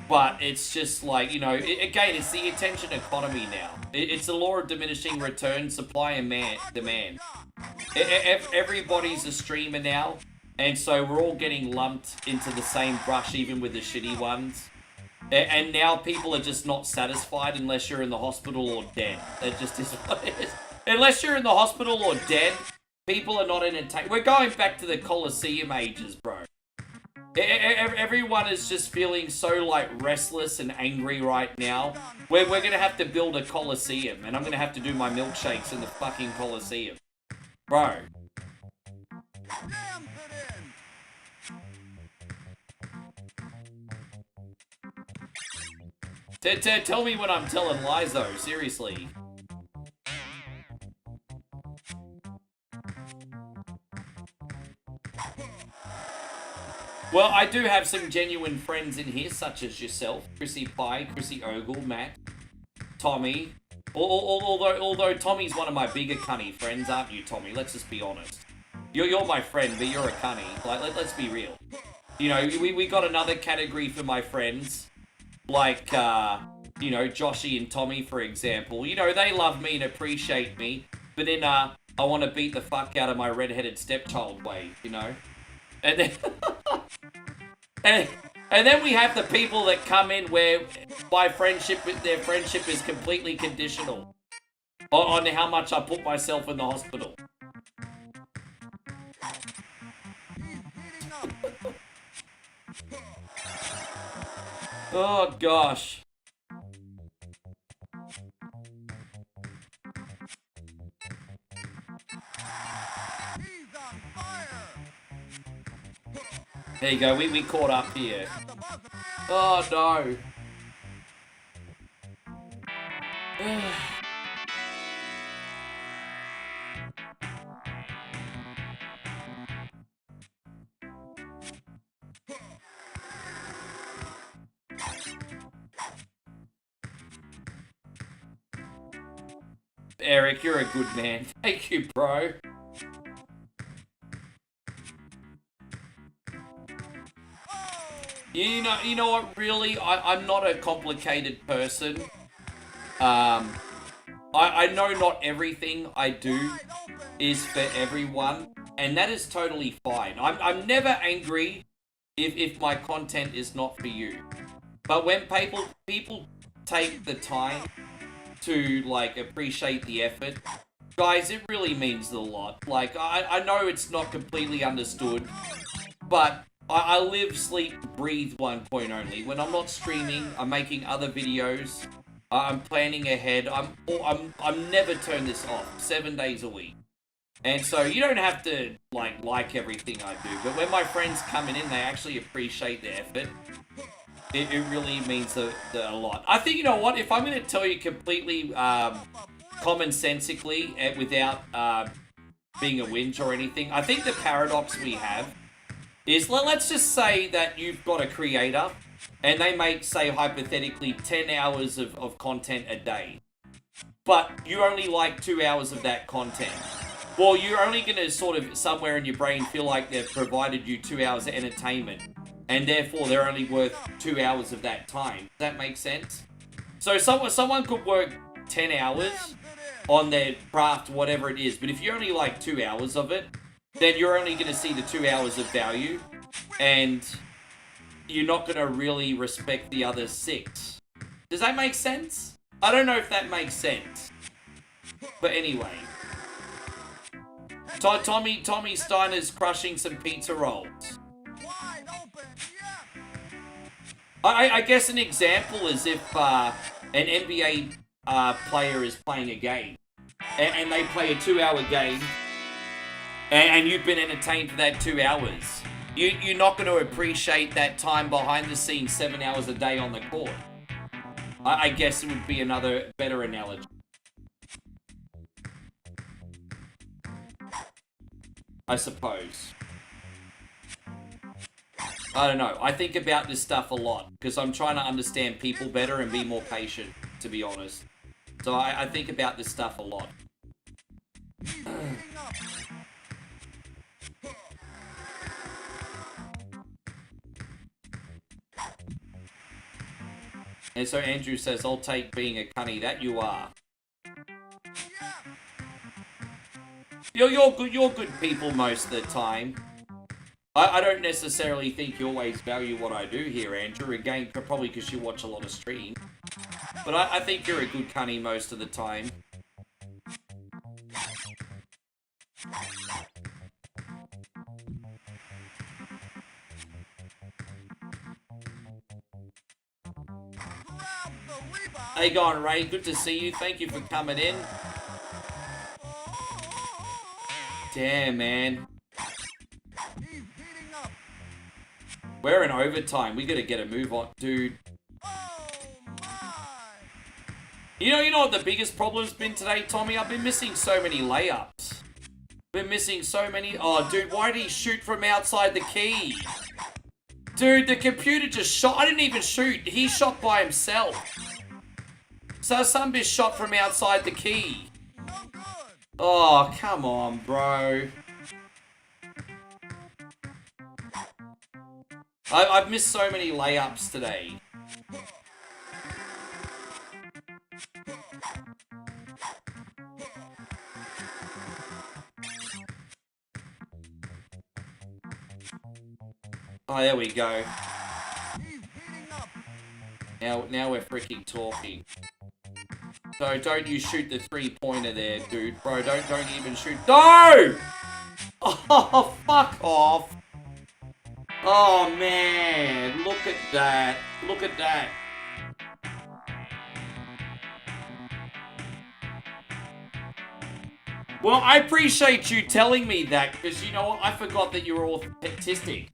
Speaker 1: but it's just like, you know, again, it's the attention economy now. It's the law of diminishing returns, supply and demand. Everybody's a streamer now, And so we're all getting lumped into the same brush, even with the shitty ones. And now people are just not satisfied unless you're in the hospital or dead. That just is what it is. Unless you're in the hospital or dead, people are not entertained. We're going back to the Colosseum ages, bro. Everyone is just feeling so, like, restless and angry right now. We're going to have to build a Colosseum, and I'm going to have to do my milkshakes in the fucking Colosseum. Bro. Tell me when I'm telling lies, though. Seriously. Well, I do have some genuine friends in here, such as yourself, Chrissy Pie, Chrissy Ogle, Matt, Tommy. Although Tommy's one of my bigger cunny friends, aren't you, Tommy? Let's just be honest. You're my friend, but you're a cunny. Like, let's be real. You know, we got another category for my friends, like, you know, Joshy and Tommy, for example. You know, they love me and appreciate me, but then I want to beat the fuck out of my redheaded stepchild way, you know? And then... and then we have the people that come in where their friendship is completely conditional on how much I put myself in the hospital. Oh gosh. There you go, we caught up here. Oh no. Eric, you're a good man. Thank you, bro. You know what, really, I'm not a complicated person. I know not everything I do is for everyone, and that is totally fine. I'm never angry if my content is not for you. But when people take the time to, like, appreciate the effort, guys, it really means a lot. Like, I know it's not completely understood, but I live, sleep, breathe One Coin Only. When I'm not streaming, I'm making other videos. I'm planning ahead. I'm never turn this off 7 days a week. And so you don't have to like everything I do. But when my friends coming in, they actually appreciate the effort. It really means a lot. I think, you know what? If I'm going to tell you completely commonsensically without being a whinge or anything, I think the paradox we have is, let's just say that you've got a creator and they make, say, hypothetically 10 hours of content a day, but you only like 2 hours of that content. Well, you're only going to sort of somewhere in your brain feel like they've provided you 2 hours of entertainment, and therefore they're only worth 2 hours of that time. Does that make sense? So someone could work 10 hours on their craft, whatever it is, but if you only like 2 hours of it, then you're only going to see the 2 hours of value, and you're not going to really respect the other 6. Does that make sense? I don't know if that makes sense. But anyway. Tommy Steiner's crushing some pizza rolls. I guess an example is if an NBA player is playing a game, and they play a 2-hour game, and you've been entertained for that 2 hours. You're not going to appreciate that time behind the scenes 7 hours a day on the court. I guess it would be another better analogy. I suppose. I don't know. I think about this stuff a lot because I'm trying to understand people better and be more patient, to be honest. So I think about this stuff a lot. And so Andrew says, I'll take being a cunny. That you are. You're good people most of the time. I don't necessarily think you always value what I do here, Andrew. Again, probably because you watch a lot of stream. But I think you're a good cunny most of the time. How you going, Ray? Good to see you. Thank you for coming in. Damn, man. We're in overtime. We gotta get a move on, dude. You know what the biggest problem's been today, Tommy? I've been missing so many layups. Been missing so many. Oh, dude, why did he shoot from outside the key? Dude, the computer just shot. I didn't even shoot. He shot by himself. So some bitch shot from outside the key. Oh, come on, bro. I've missed so many layups today. Oh, there we go. Now we're freaking talking. So don't you shoot the three-pointer there, dude. Bro, don't even shoot. No! Oh, fuck off. Oh, man. Look at that. Look at that. Well, I appreciate you telling me that, because you know what? I forgot that you were autistic.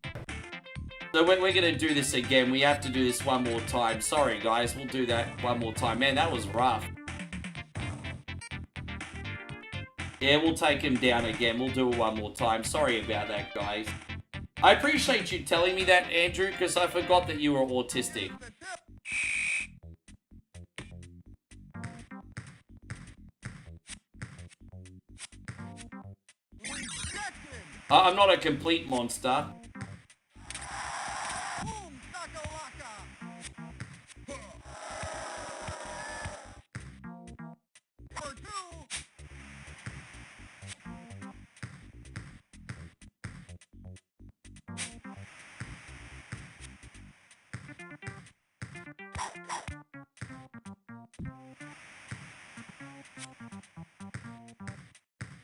Speaker 1: So we're going to do this again. We have to do this one more time. Sorry, guys. We'll do that one more time. Man, that was rough. Yeah, we'll take him down again. We'll do it one more time. Sorry about that, guys. I appreciate you telling me that, Andrew, because I forgot that you were autistic. I'm not a complete monster.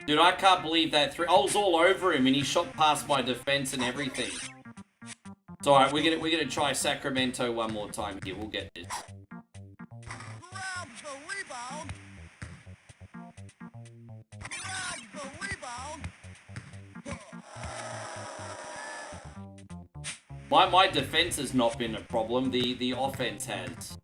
Speaker 1: Dude, I can't believe that I was all over him and he shot past my defense and everything. It's alright, we're gonna try Sacramento one more time here. We'll get this. My defense has not been a problem, the offense has.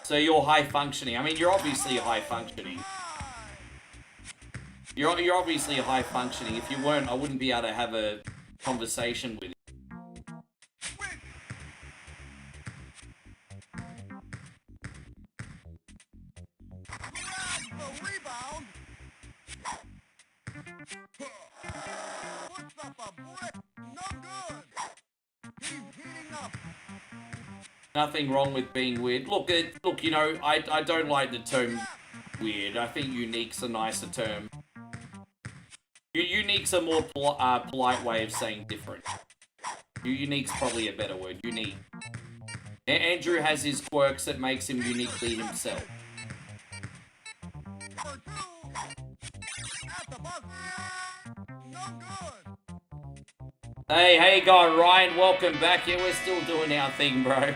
Speaker 1: So you're high functioning. I mean, you're obviously high functioning. You're obviously high functioning. If you weren't, I wouldn't be able to have a conversation with you. Nothing wrong with being weird. Look, you know, I don't like the term weird. I think unique's a nicer term. Unique's a more polite way of saying different. Unique's probably a better word. Unique. Andrew has his quirks that makes him uniquely himself. Hey, how you going, Ryan? Welcome back. Yeah, we're still doing our thing, bro.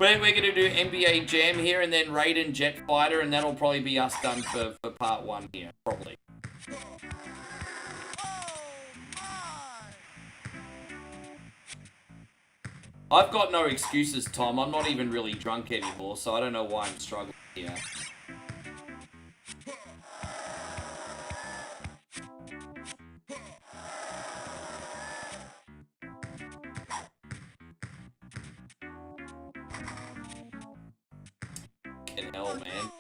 Speaker 1: We're going to do NBA Jam here and then Raiden Jet Fighter, and that'll probably be us done for part one here, probably. I've got no excuses, Tom. I'm not even really drunk anymore, so I don't know why I'm struggling here. Fucking hell, man.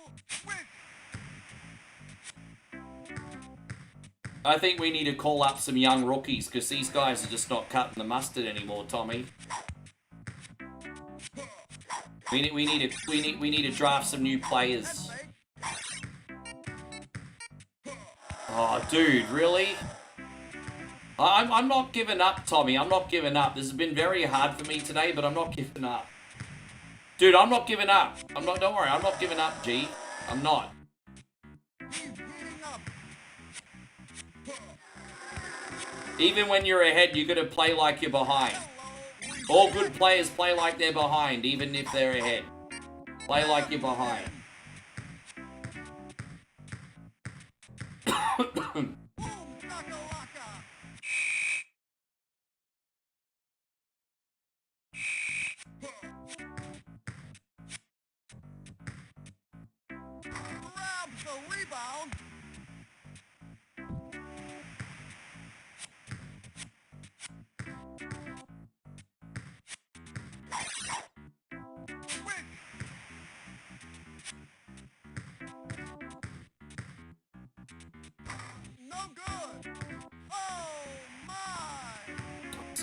Speaker 1: I think we need to call up some young rookies, because these guys are just not cutting the mustard anymore, Tommy. We need to draft some new players. Oh, dude, really? I'm not giving up, Tommy. I'm not giving up. This has been very hard for me today, but I'm not giving up. Dude, I'm not giving up. Don't worry, I'm not giving up, G. I'm not. Even when you're ahead, you gotta play like you're behind. All good players play like they're behind, even if they're ahead. Play like you're behind.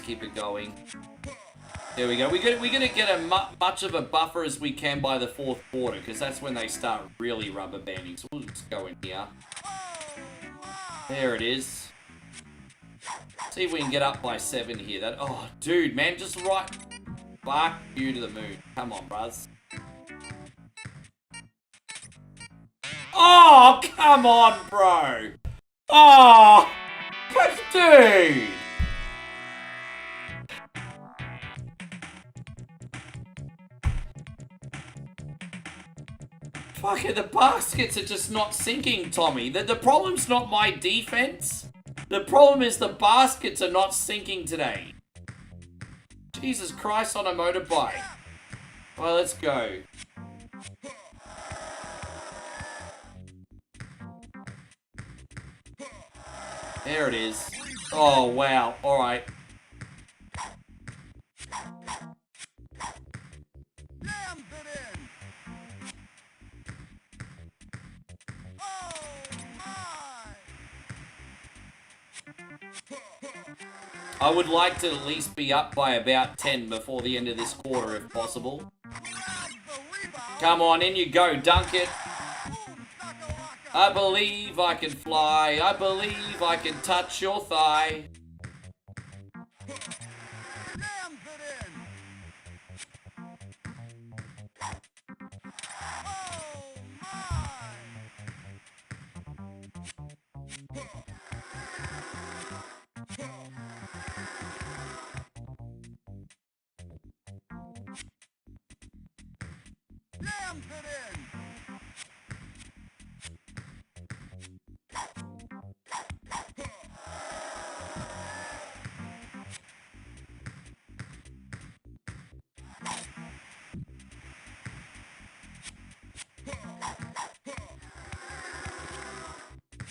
Speaker 1: Keep it going. There we go. We're gonna get a much of a buffer as we can by the fourth quarter, because that's when they start really rubber banding. So we'll just go in here. There it is. See if we can get up by 7 here. Oh, dude, man, just right. Fuck you to the moon. Come on, bruz. Oh, come on, bro. Oh, dude. Fucking the baskets are just not sinking, Tommy. The problem's not my defense. The problem is the baskets are not sinking today. Jesus Christ on a motorbike. Well, let's go. There it is. Oh, wow. All right. I would like to at least be up by about 10 before the end of this quarter, if possible. Come on, in you go, dunk it. I believe I can fly. I believe I can touch your thigh.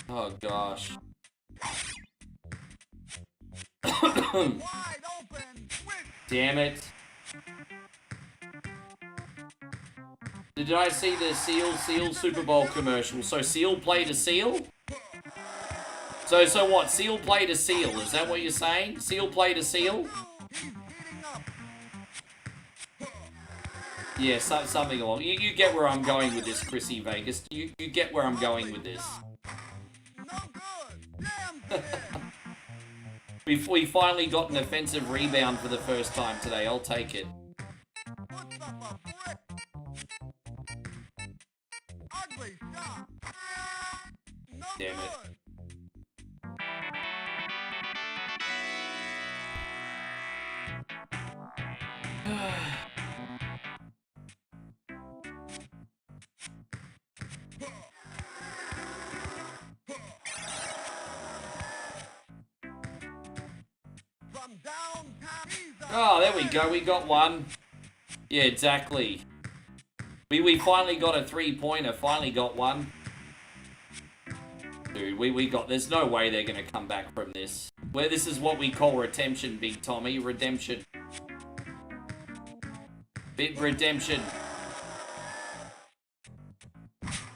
Speaker 1: Oh gosh. Damn it. Did I see the Seal Super Bowl commercial? So Seal played a seal? So what? Seal played a seal? Is that what you're saying? Seal played a seal? Yeah, something along. You get where I'm going with this, Chrissy Vegas. You get where I'm going with this. We finally got an offensive rebound for the first time today. I'll take it. Damn it. Oh, there we go. We got one. Yeah, exactly. We finally got a 3-pointer. Finally got one. Dude, we got... There's no way they're going to come back from this. Where this is what we call redemption, Big Tommy. Redemption. Big redemption.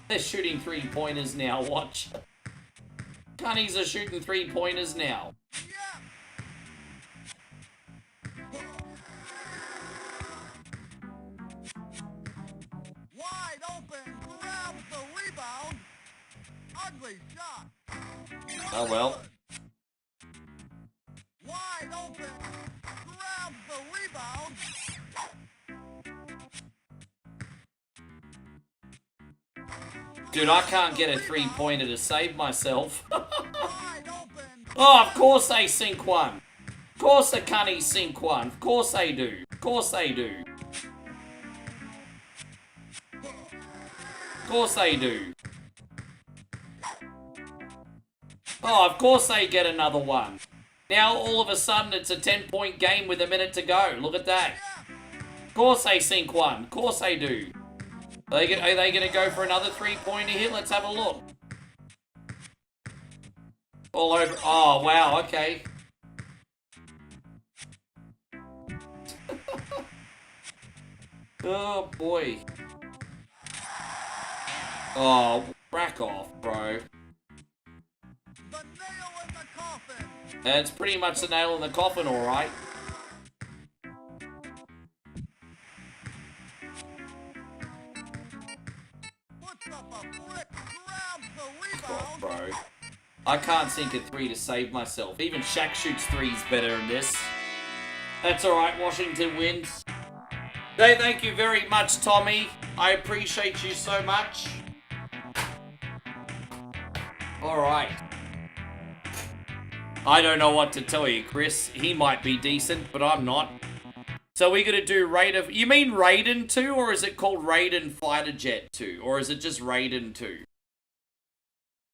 Speaker 1: They're shooting 3-pointers now. Watch. Cunnies are shooting 3-pointers now.
Speaker 2: Ugly shot.
Speaker 1: Oh well.
Speaker 2: Wide open. Grabs the rebound.
Speaker 1: Dude, I can't get a three-pointer to save myself.
Speaker 2: Wide open.
Speaker 1: Oh, of course they sink one. Of course the cunnies sink one. Of course they do. Of course they do. Of course they do. Oh, of course they get another one. Now, all of a sudden, it's a 10-point game with a minute to go. Look at that. Of course they sink one. Of course they do. Are they going to go for another three-pointer here? Let's have a look. All over. Oh, wow. Okay. Oh, boy. Oh, rack off, bro.
Speaker 2: The nail in the coffin.
Speaker 1: It's pretty much the nail in the coffin, alright.
Speaker 2: Puts up a flick. Grabs the
Speaker 1: Oh,
Speaker 2: rebound.
Speaker 1: bro. I can't sink a three to save myself. Even Shaq shoots threes better than this. That's alright, Washington wins. Hey, thank you very much, Tommy. I appreciate you so much. Alright. I don't know what to tell you, Chris. He might be decent, but I'm not. So we're gonna do Raiden. You mean Raiden 2, or is it called Raiden Fighter Jet 2? Or is it just Raiden 2?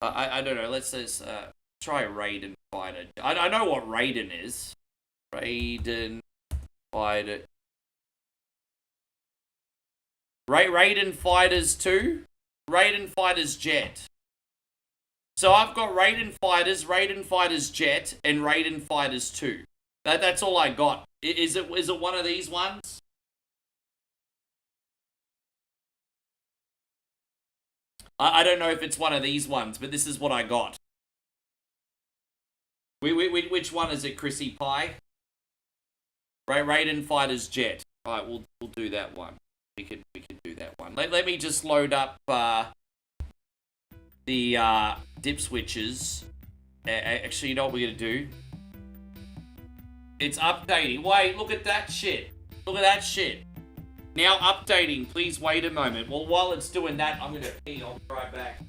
Speaker 1: I don't know. Let's just try Raiden Fighter. I know what Raiden is. Raiden Fighter. Raiden Fighters 2? Raiden Fighters Jet. So I've got Raiden Fighters Jet, and Raiden Fighters 2. That's all I got. Is it one of these ones? I don't know if it's one of these ones, but this is what I got. Which one is it, Chrissy Pie? Raiden Fighters Jet. Alright, we'll do that one. We could do that one. Let me just load up the dip switches. Actually, you know what we're gonna do? It's updating. Wait, look at that shit. Look at that shit. Now updating. Please wait a moment. Well, while it's doing that, I'm gonna pee. I'll be right back.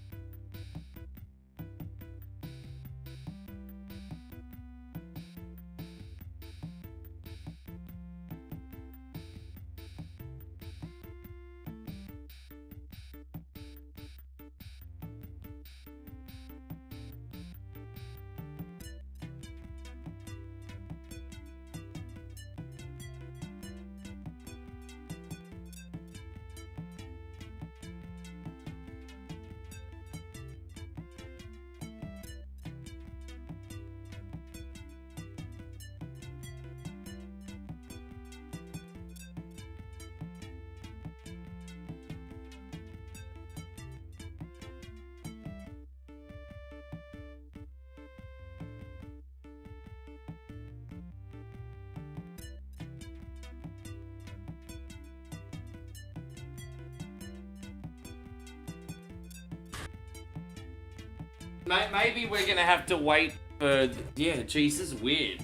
Speaker 1: Maybe we're gonna have to wait for... Yeah, geez, this is weird.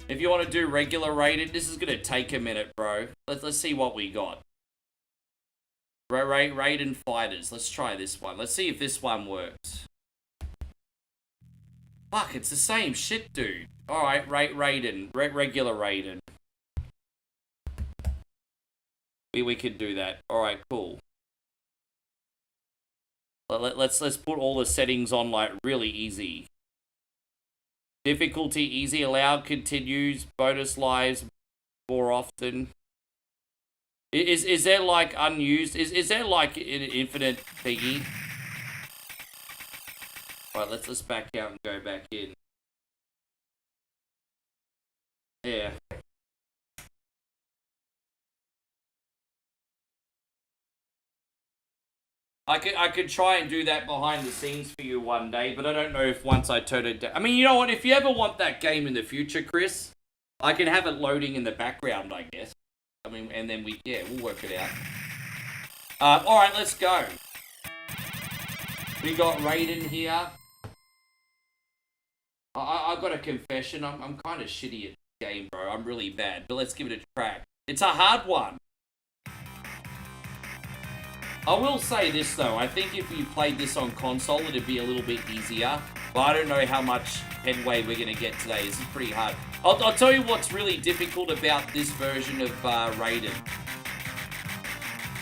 Speaker 1: If you want to do regular rated, this is gonna take a minute, bro. Let's see what we got. Raiden Fighters. Let's try this one. Let's see if this one works. Fuck, it's the same shit, dude. Alright, Raiden. Regular Raiden. We could do that. Alright, cool. Let's put all the settings on like really easy. Difficulty easy, allowed, continues, bonus lives more often. Is there like unused? Is there like an infinite thingy? Right, let's back out and go back in. Yeah. I could try and do that behind the scenes for you one day, but I don't know if once I turn it down. I mean, you know what? If you ever want that game in the future, Chris, I can have it loading in the background, I guess. I mean, and then we'll work it out. Alright, let's go. We got Raiden here. I got a confession. I'm kind of shitty at the game, bro. I'm really bad. But let's give it a crack. It's a hard one. I will say this, though. I think if you played this on console, it'd be a little bit easier. But I don't know how much headway we're going to get today. This is pretty hard. I'll tell you what's really difficult about this version of Raiden.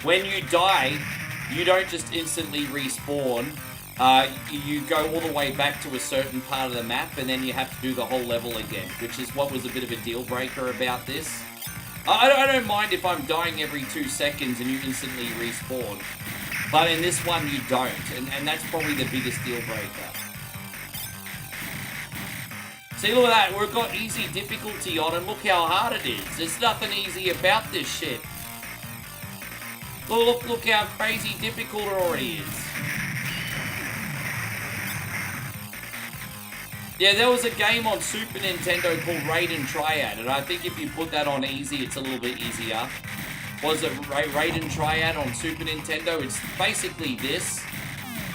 Speaker 1: When you die, you don't just instantly respawn. You go all the way back to a certain part of the map, and then you have to do the whole level again, which is what was a bit of a deal breaker about this. I don't mind if I'm dying every 2 seconds and you instantly respawn, but in this one you don't, and that's probably the biggest deal breaker. See, look at that, we've got easy difficulty on, and look how hard it is. There's nothing easy about this shit. Look how crazy difficult it already is. Yeah, there was a game on Super Nintendo called Raiden Triad, and I think if you put that on easy, it's a little bit easier. Was it Raiden Triad on Super Nintendo? It's basically this,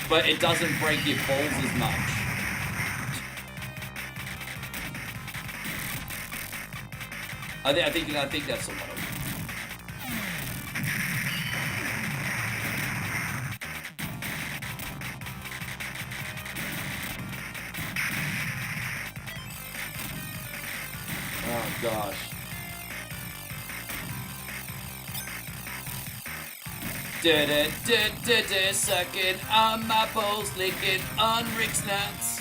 Speaker 1: but it doesn't break your balls as much. I think that's a lot of it. Oh gosh. Sucking on my balls, licking on Rick's nuts.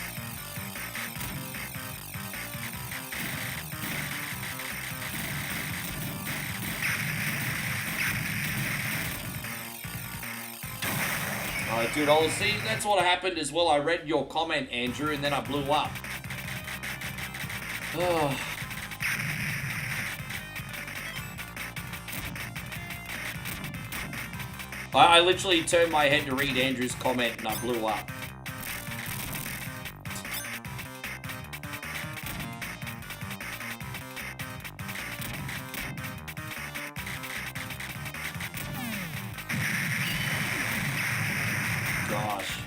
Speaker 1: Oh, dude, see, that's what happened as well. I read your comment, Andrew, and then I blew up. Oh. I literally turned my head to read Andrew's comment and I blew up. Gosh.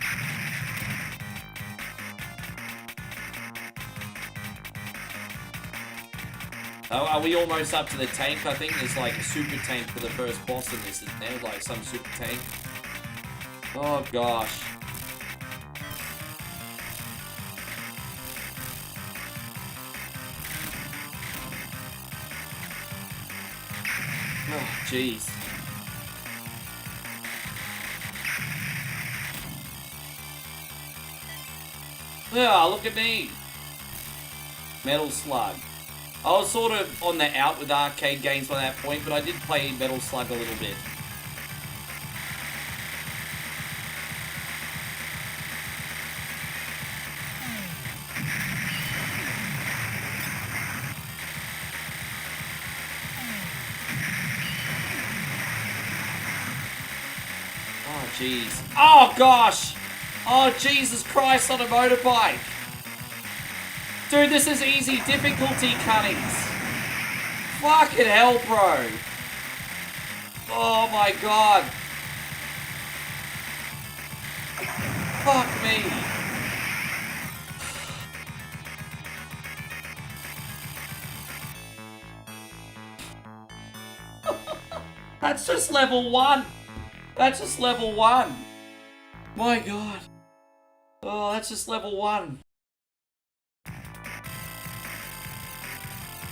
Speaker 1: Are we almost up to the tank? I think there's like a super tank for the first boss in this, isn't there? Like some super tank. Oh gosh. Oh jeez. Yeah, look at me. Metal Slug. I was sort of on the out with arcade games by that point, but I did play Metal Slug a little bit. Oh, jeez. Oh, gosh! Oh, Jesus Christ, on a motorbike! Dude, this is easy difficulty, cunnies. Fucking hell, bro. Oh my god. Fuck me. That's just level 1. That's just level 1. My god. Oh, that's just level 1.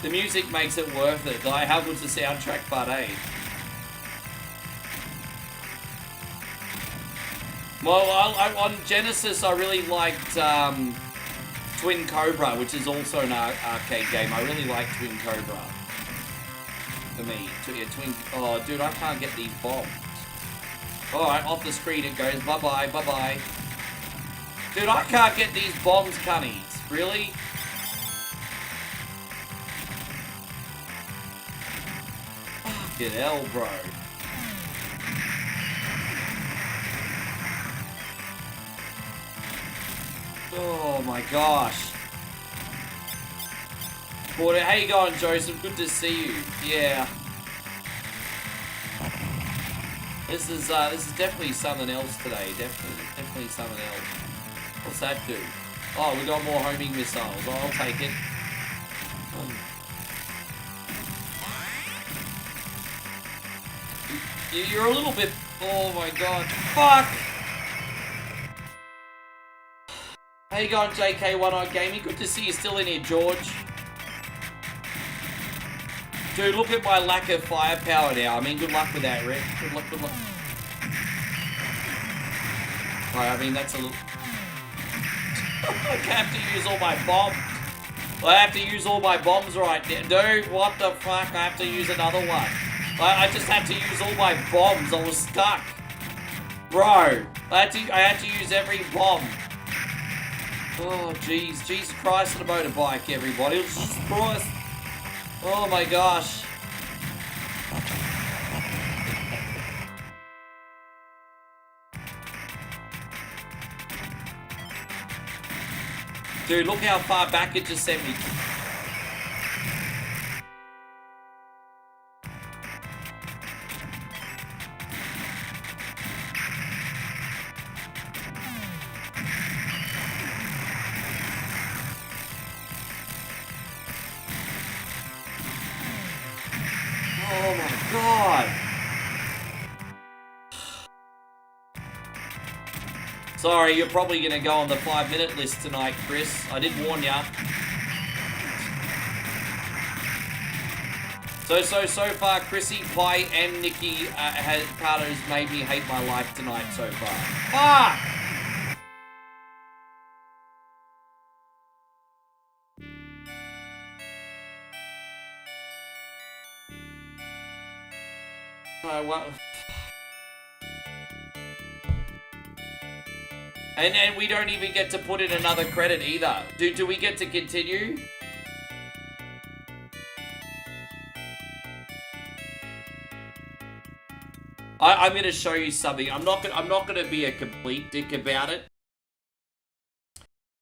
Speaker 1: The music makes it worth it. Like, how good's the soundtrack, but eh? Well, on Genesis, I really liked Twin Cobra, which is also an arcade game. I really like Twin Cobra. For me. Yeah, oh, dude, I can't get these bombs. Alright, off the screen it goes. Bye-bye, bye-bye. Dude, I can't get these bombs, cunnies. Really? Fucking hell, bro. Oh my gosh. Boy, how you going, Joseph? Good to see you. Yeah. This is definitely something else today. Definitely Need something else. What's that do? Oh, we got more homing missiles. Oh, I'll take it. You're a little bit... Oh my god. Fuck! How you going, JK One-Eyed Gaming? Good to see you still in here, George. Dude, look at my lack of firepower now. I mean, good luck with that, Rick. Good luck, good luck. Right, I mean, that's a little... I have to use all my bombs. I have to use all my bombs right now. Dude, what the fuck? I have to use another one. I just had to use all my bombs. I was stuck. Bro, I had to use every bomb. Oh, jeez. Jesus Christ on a motorbike, everybody. Jesus Christ. Oh, my gosh. Dude, look how far back it just sent me. Oh my god. Sorry, you're probably going to go on the 5-minute list tonight, Chris. I did warn ya. So far, Chrissy, Pi, and Nikki Carter's made me hate my life tonight so far. Fuck! What? And we don't even get to put in another credit either. Do we get to continue? I'm gonna show you something. I'm not gonna be a complete dick about it.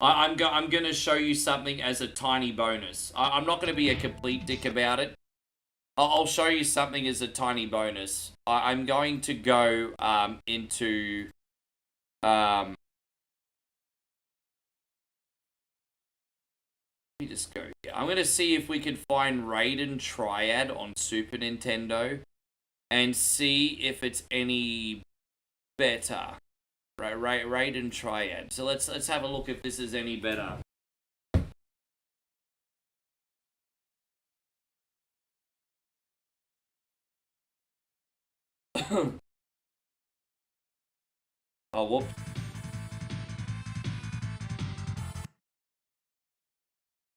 Speaker 1: I'm gonna show you something as a tiny bonus. I'm not gonna be a complete dick about it. I'll show you something as a tiny bonus. I'm going to go into let me just go here. I'm gonna see if we can find Raiden Triad on Super Nintendo and see if it's any better. Right, Raiden Triad. So let's have a look if this is any better. Oh, whoop.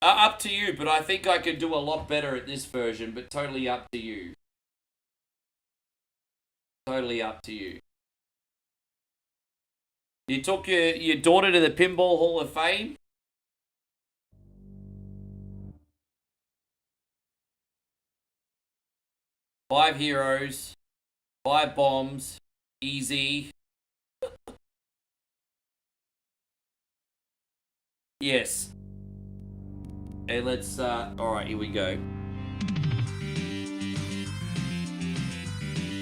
Speaker 1: Up to you, but I think I could do a lot better at this version, but totally up to you. Totally up to you. You took your daughter to the Pinball Hall of Fame? Five heroes, 5 bombs, easy. Yes. Okay, let's, alright, here we go.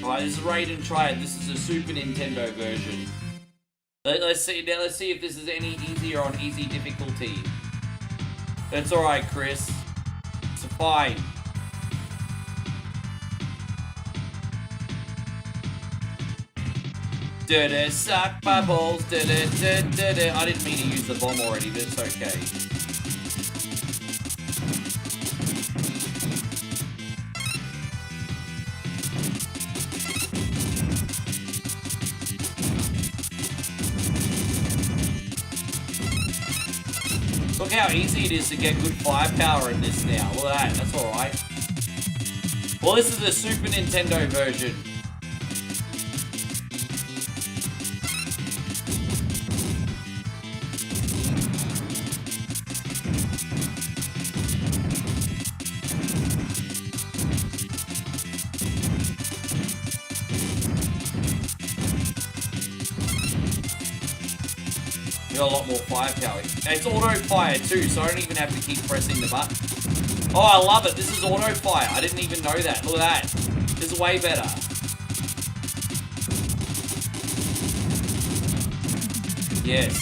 Speaker 1: Alright, this is Raiden Triad. This is a Super Nintendo version. Let's see if this is any easier on easy difficulty. That's alright, Chris. It's fine. Da-da, suck my balls, da-da-da-da-da. I didn't mean to use the bomb already, but it's okay. Look how easy it is to get good firepower in this now. Look at that, that's alright. Well, this is the Super Nintendo version. A lot more firepower. And it's auto fire too, so I don't even have to keep pressing the button. Oh, I love it. This is auto fire. I didn't even know that. Look at that. This is way better. Yes.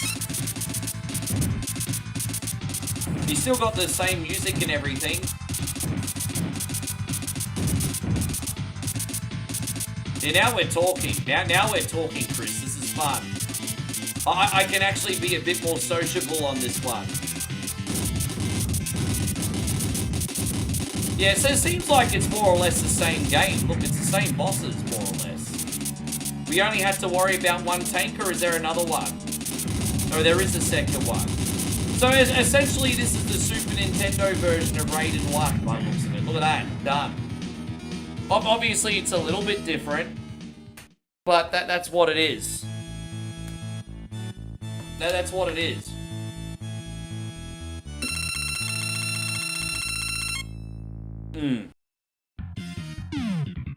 Speaker 1: You still got the same music and everything. Yeah, now we're talking. Now we're talking, Chris. This is fun. I can actually be a bit more sociable on this one. Yeah, so it seems like it's more or less the same game. Look, it's the same bosses, more or less. We only had to worry about one tank, or is there another one? Oh, there is a second one. So essentially, this is the Super Nintendo version of Raiden 1, by the looks of it. Look at that, done. Obviously, it's a little bit different, but that's what it is. That's what it is.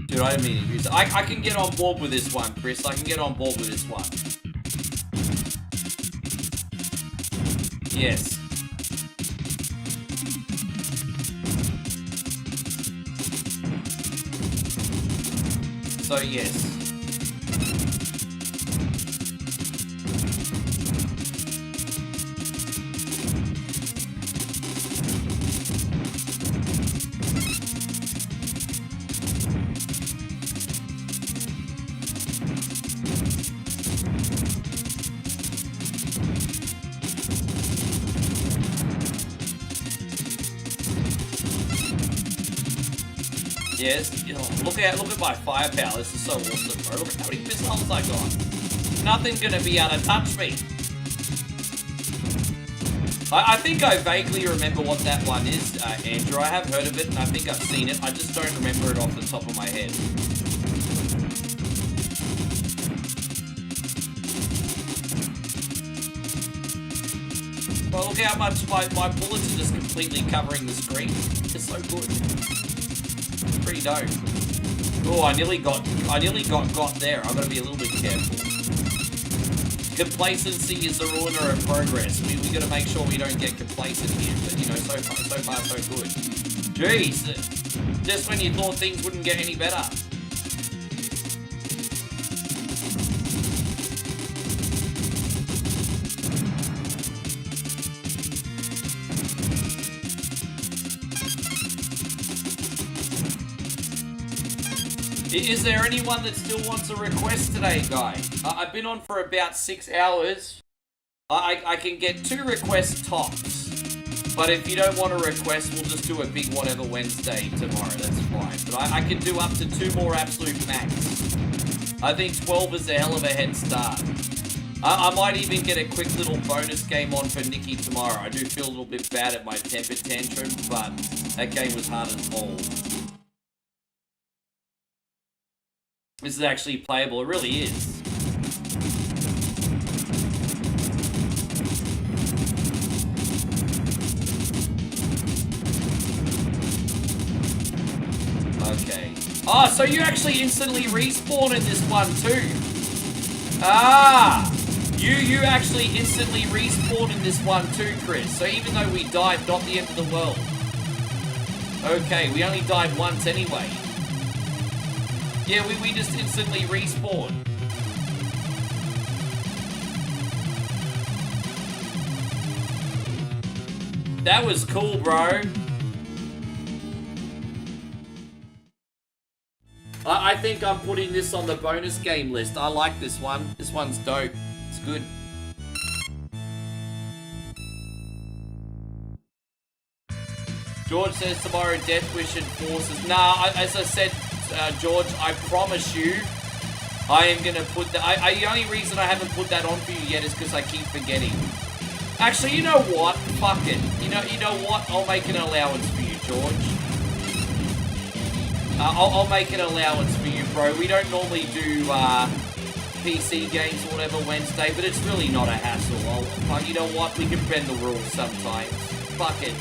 Speaker 1: Dude, I didn't mean to use it. I can get on board with this one, Chris. I can get on board with this one. Yes. So, yes. Yes. Oh, look at my firepower. This is so awesome, bro. Look how many missiles I got. Nothing's gonna be able to touch me. I think I vaguely remember what that one is, Andrew. I have heard of it, and I think I've seen it. I just don't remember it off the top of my head. Well, look how much my bullets are just completely covering the screen. It's so good. Pretty dope. Oh, I nearly got there. I've got to be a little bit careful. Complacency is the ruiner of progress. We got to make sure we don't get complacent here. But you know, so far, so good. Jeez, just when you thought things wouldn't get any better. Is there anyone that still wants a request today, guys? I've been on for about 6 hours. I can get 2 requests tops. But if you don't want a request, we'll just do a big whatever Wednesday tomorrow. That's fine. But I can do up to 2 more absolute max. I think 12 is a hell of a head start. I might even get a quick little bonus game on for Nikki tomorrow. I do feel a little bit bad at my temper tantrum, but that game was hard as balls. This is actually playable. It really is. Okay. Oh, so you actually instantly respawn in this one too. Ah! You actually instantly respawn in this one too, Chris. So even though we died, not the end of the world. Okay, we only died once anyway. Yeah, we just instantly respawn. That was cool, bro. I think I'm putting this on the bonus game list. I like this one. This one's dope. It's good. George says tomorrow Death Wish and Forces. Nah, as I said, George, I promise you, I am going to put that... the only reason I haven't put that on for you yet is because I keep forgetting. Actually, you know what? Fuck it. You know what? I'll make an allowance for you, George. I'll make an allowance for you, bro. We don't normally do PC games or whatever Wednesday, but it's really not a hassle. You know what? We can bend the rules sometimes. Fuck it.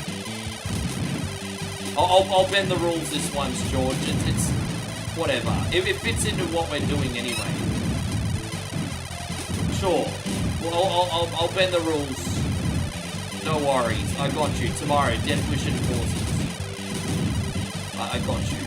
Speaker 1: I'll bend the rules this once, George. It's whatever. It fits into what we're doing anyway. Sure. Well, I'll bend the rules. No worries. I got you. Tomorrow, Death Wish and Forces. I got you.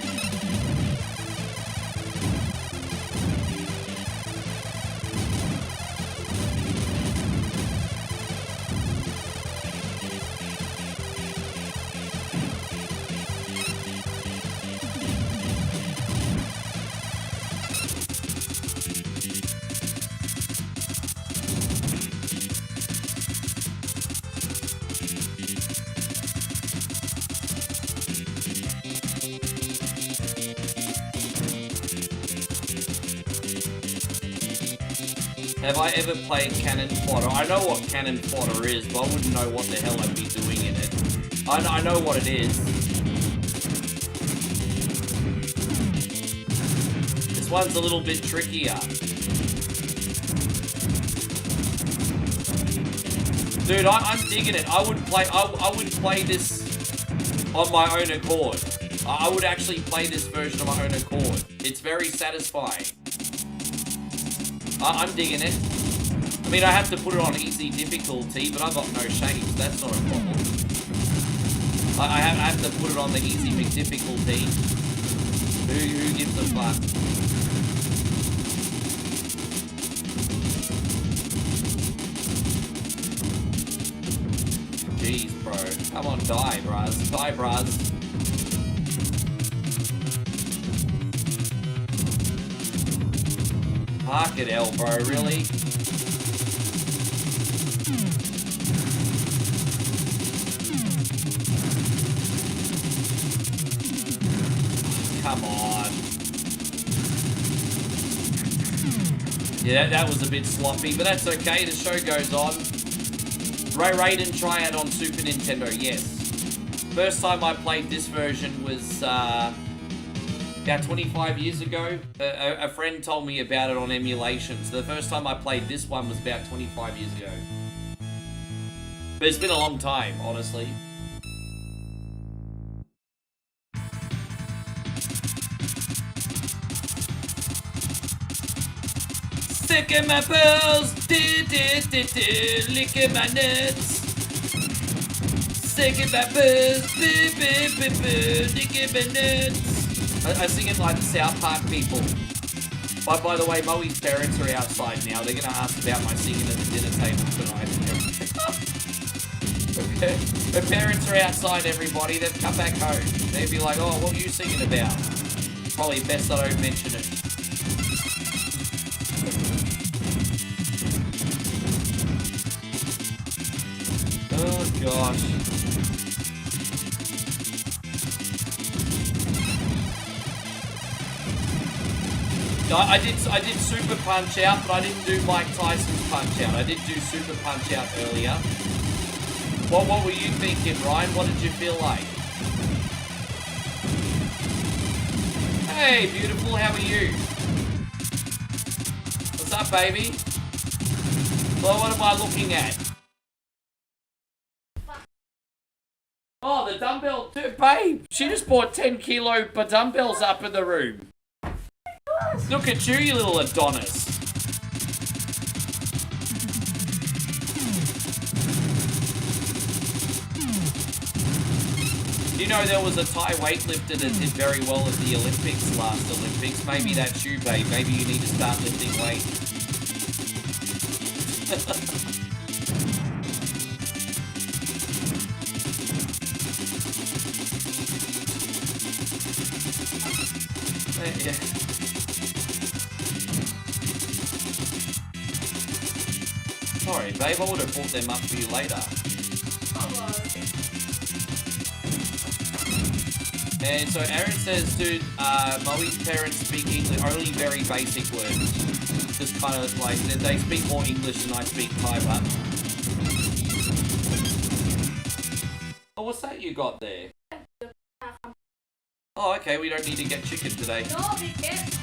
Speaker 1: Have I ever played Cannon Fodder? I know what Cannon Fodder is, but I wouldn't know what the hell I'd be doing in it. I know what it is. This one's a little bit trickier. Dude, I'm digging it. I would play this on my own accord. I would actually play this version on my own accord. It's very satisfying. I'm digging it. I mean, I have to put it on easy difficulty, but I've got no shame. That's not a problem. I have to put it on the easy difficulty. Who gives a fuck? Jeez, bro. Come on, die, bruz. Die, bruz. Fuck it, hell, bro. Really? Come on. Yeah, that was a bit sloppy, but that's okay. The show goes on. Raiden Triad on Super Nintendo, yes. First time I played this version was about 25 years ago. A friend told me about it on emulations. The first time I played this one was about 25 years ago. But it's been a long time, honestly. Sick in my balls, licking my nuts. Sick in my balls, licking my nuts. I sing it like the South Park people. By the way, Moe's parents are outside now. They're gonna ask about my singing at the dinner table tonight. Her parents are outside, everybody. They've come back home. They'd be like, oh, what were you singing about? Probably best I don't mention it. Oh gosh. I did Super Punch Out, but I didn't do Mike Tyson's Punch Out. I did do Super Punch Out earlier. What were you thinking, Ryan? What did you feel like? Hey, beautiful, how are you? What's up, baby? Well, what am I looking at? Oh, the dumbbell too, babe. She just bought 10 kilo dumbbells up in the room. Look at you, you little Adonis. You know, there was a Thai weightlifter that did very well at the Olympics last Olympics. Maybe that's you, babe. Maybe you need to start lifting weights. Yeah. Sorry, babe, I would have brought them up for you later. And so Aaron says, dude, Moe's parents speak English, only very basic words. Just kind of like, they speak more English than I speak Thai, but... Oh, what's that you got there? Oh, okay, we don't need to get chicken today.
Speaker 10: No, we can't.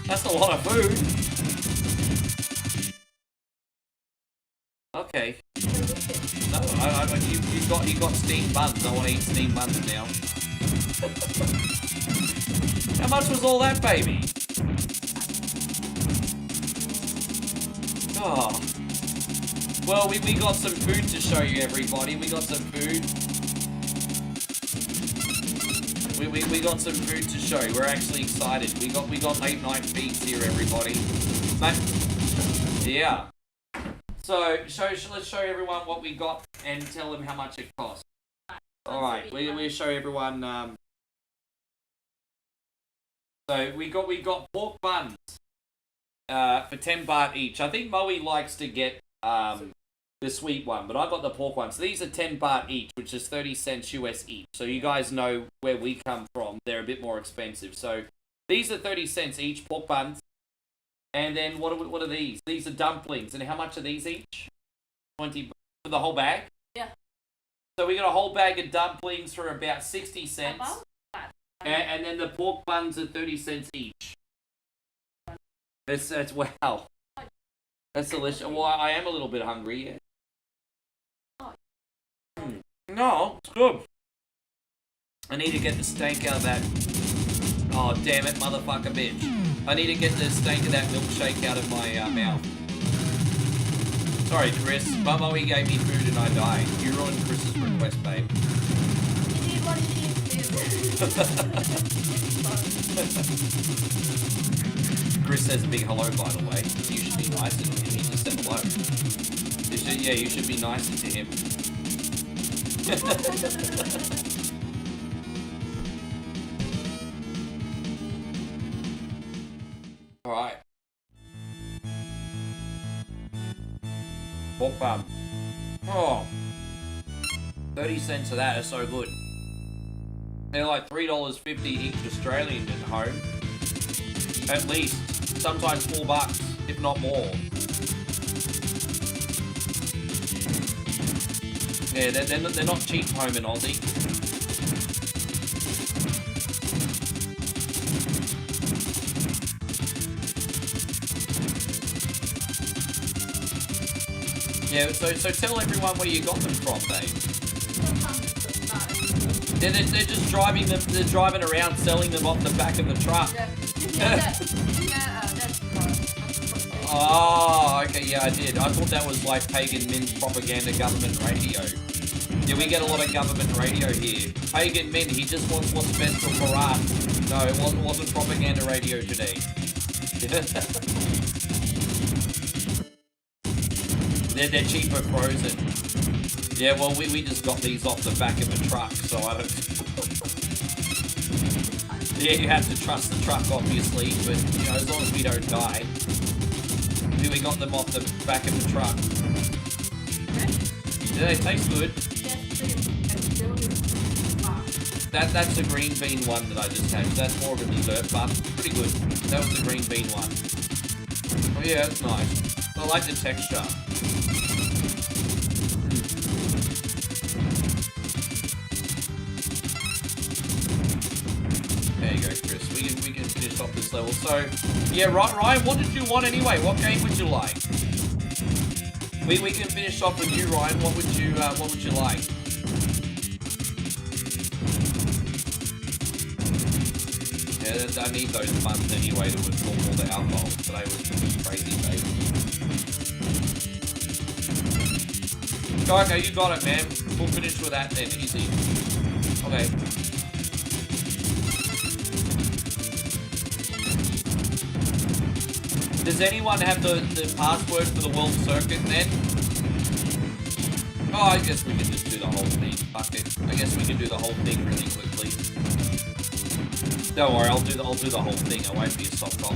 Speaker 1: That's a lot of food. Okay. No, you got steamed buns. I want to eat steamed buns now. How much was all that, baby? Oh. Well, we got some food to show you, everybody. We got some food. We got some food to show. We're actually excited. We got late night feeds here, everybody. Yeah. So let's show everyone what we got and tell them how much it costs. All right, we show everyone. So we got pork buns for 10 baht each. I think Moe likes to get the sweet one, but I got the pork one. So these are 10 baht each, which is 30 cents US each. So you guys know where we come from. They're a bit more expensive. So these are 30 cents each, pork buns. And then what are these? These are dumplings. And how much are these each? 20 for the whole bag?
Speaker 10: Yeah.
Speaker 1: So we got a whole bag of dumplings for about 60 cents. And then the pork buns are 30 cents each. That's wow. That's delicious. Well, I am a little bit hungry, yeah. No, it's good. I need to get the stank out of that. Oh, damn it, motherfucker bitch. I need to get the stank of that milkshake out of my mouth. Sorry, Chris. Moe gave me food and I died. You ruined Chris's request, babe. Chris says a big hello, by the way. You should be nicer to him. He just said hello. You should be nicer to him. Alright. Pork bun. Oh. 30 cents of that is so good. They're like $3.50 each Australian at home. At least. Sometimes $4, if not more. Yeah, they're not cheap home in Aussie. Yeah, so tell everyone where you got them from, babe. They're just driving them. They're driving around selling them off the back of the truck. Oh, okay, yeah, I did. I thought that was like Pagan Min's propaganda government radio. Yeah, we get a lot of government radio here. Pagan Min, he just wants what's best for us. No, it wasn't propaganda radio today. They're cheaper frozen. Yeah, well, we just got these off the back of a truck, so I don't... Yeah, you have to trust the truck, obviously, but, you know, as long as we don't die. We got them off the back of the truck. Yeah, they taste good. That's the green bean one that I just had. That's more of a dessert, but pretty good. That was the green bean one. Oh yeah, that's nice. I like the texture. There you go, Chris. We can finish off this level. So, yeah, right, Ryan. What did you want anyway? What game would you like? We can finish off with you, Ryan. What would you like? Yeah, I need those funds anyway to absorb all the alcohol. Today was crazy, baby. Okay, you got it, man. We'll finish with that then. Easy. Okay. Does anyone have the password for the world circuit then? Oh, I guess we can just do the whole thing. Fuck it. I guess we can do the whole thing really quickly. Don't worry, I'll do the whole thing. I won't be a soft cop.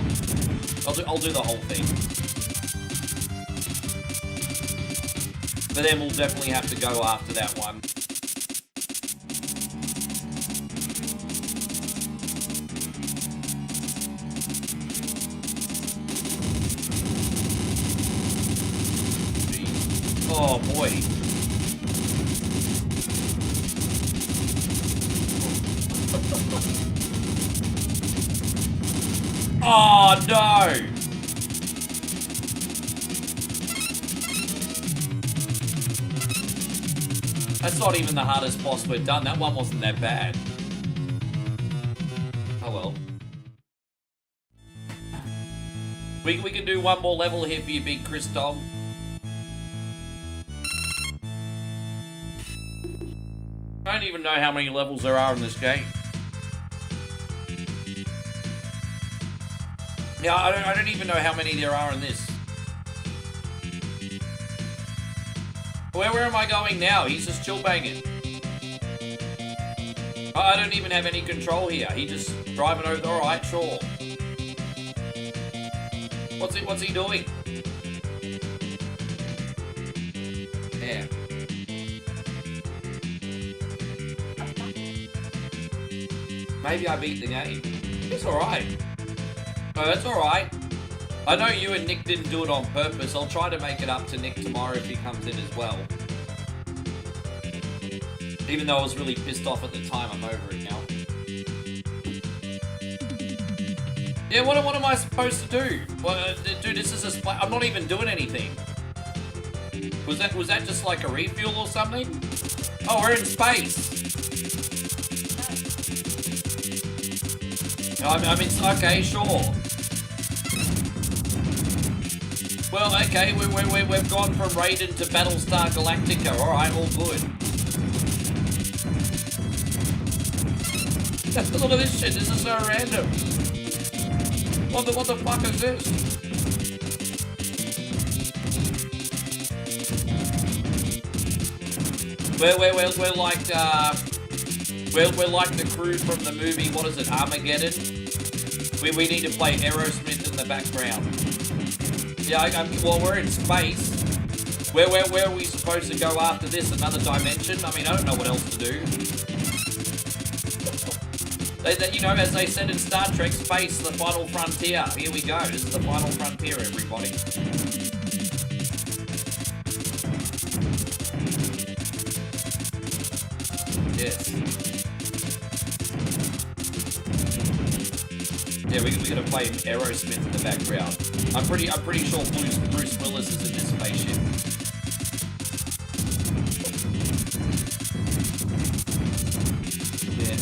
Speaker 1: I'll do the whole thing. But then we'll definitely have to go after that one. Oh boy. Oh no! That's not even the hardest boss we've done. That one wasn't that bad. Oh well. We can do one more level here for you, big Chris dog. I don't even know how many levels there are in this game. Yeah, I don't even know how many there are in this. Where am I going now? He's just chill banging. I don't even have any control here. He just driving over. All right, sure. What's he doing? Yeah. Maybe I beat the game. It's alright. No, that's alright. I know you and Nick didn't do it on purpose. I'll try to make it up to Nick tomorrow if he comes in as well. Even though I was really pissed off at the time, I'm over it now. Yeah, what am I supposed to do? Well, dude, this is a I'm not even doing anything. Was that just like a refuel or something? Oh, we're in space. I mean, okay, sure. Well, okay, we've gone from Raiden to Battlestar Galactica. All right, all good. Look at this shit. This is so random. What the fuck is this? We're like the crew from the movie. What is it? Armageddon. We need to play Aerosmith in the background. Yeah, well, we're in space. Where are we supposed to go after this? Another dimension? I mean, I don't know what else to do. You know, as they said in Star Trek, space, the final frontier. Here we go. This is the final frontier, everybody. Yes. Yeah, we gotta play Aerosmith in the background. I'm pretty sure Bruce Willis is in this spaceship. Yeah.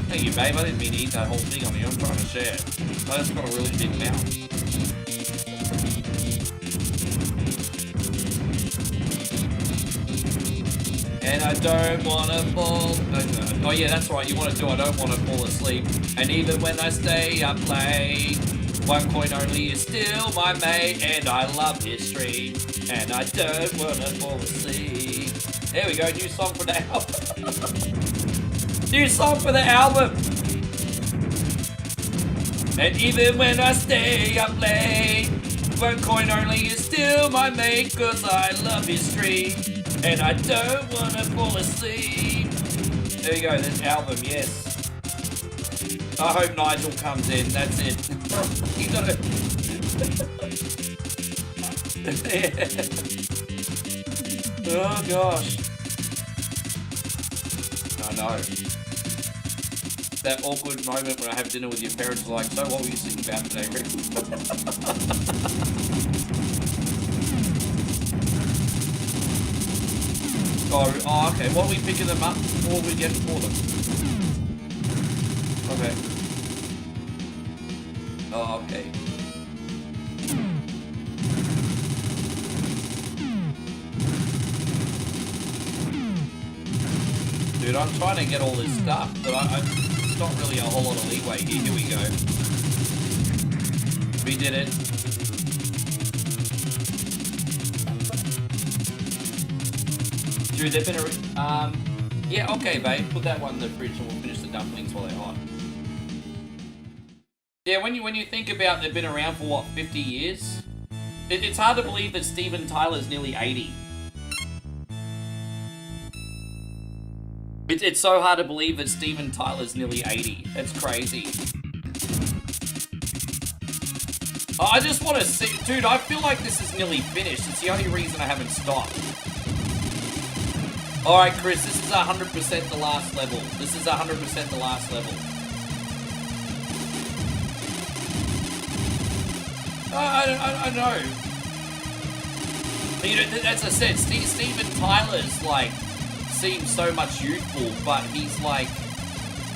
Speaker 1: Thank you, babe. I didn't mean to eat that whole thing on me. I'm trying to share. I just got a really big mouth. And I don't want to fall... Oh yeah, that's right, you want to do I don't want to fall asleep. And even when I stay up late, one coin only is still my mate. And I love history, and I don't want to fall asleep. There we go, new song for the album. New song for the album. And even when I stay up late, one coin only is still my mate. Cause I love history, and I don't want to fall asleep. There you go, this album, yes. I hope Nigel comes in, that's it. You gotta... Oh gosh. I know. That awkward moment when I have dinner with your parents, like, so what were you thinking about today, Rick? Oh, okay. What are we picking them up before we get for them? Okay. Oh, okay. Dude, I'm trying to get all this stuff, but it's not really a whole lot of leeway here. Here we go. We did it. Dude, they've been yeah, okay, babe. Put that one in the fridge and we'll finish the dumplings while they're hot. Yeah, when you think about they've been around for, what, 50 years? It's hard to believe that Steven Tyler's nearly 80. It's so hard to believe that Steven Tyler's nearly 80. That's crazy. I just want to see... Dude, I feel like this is nearly finished. It's the only reason I haven't stopped. Alright, Chris, this is 100% the last level. This is 100% the last level. I know. You know, as I said, Steven Tyler's, like, seems so much youthful, but he's, like...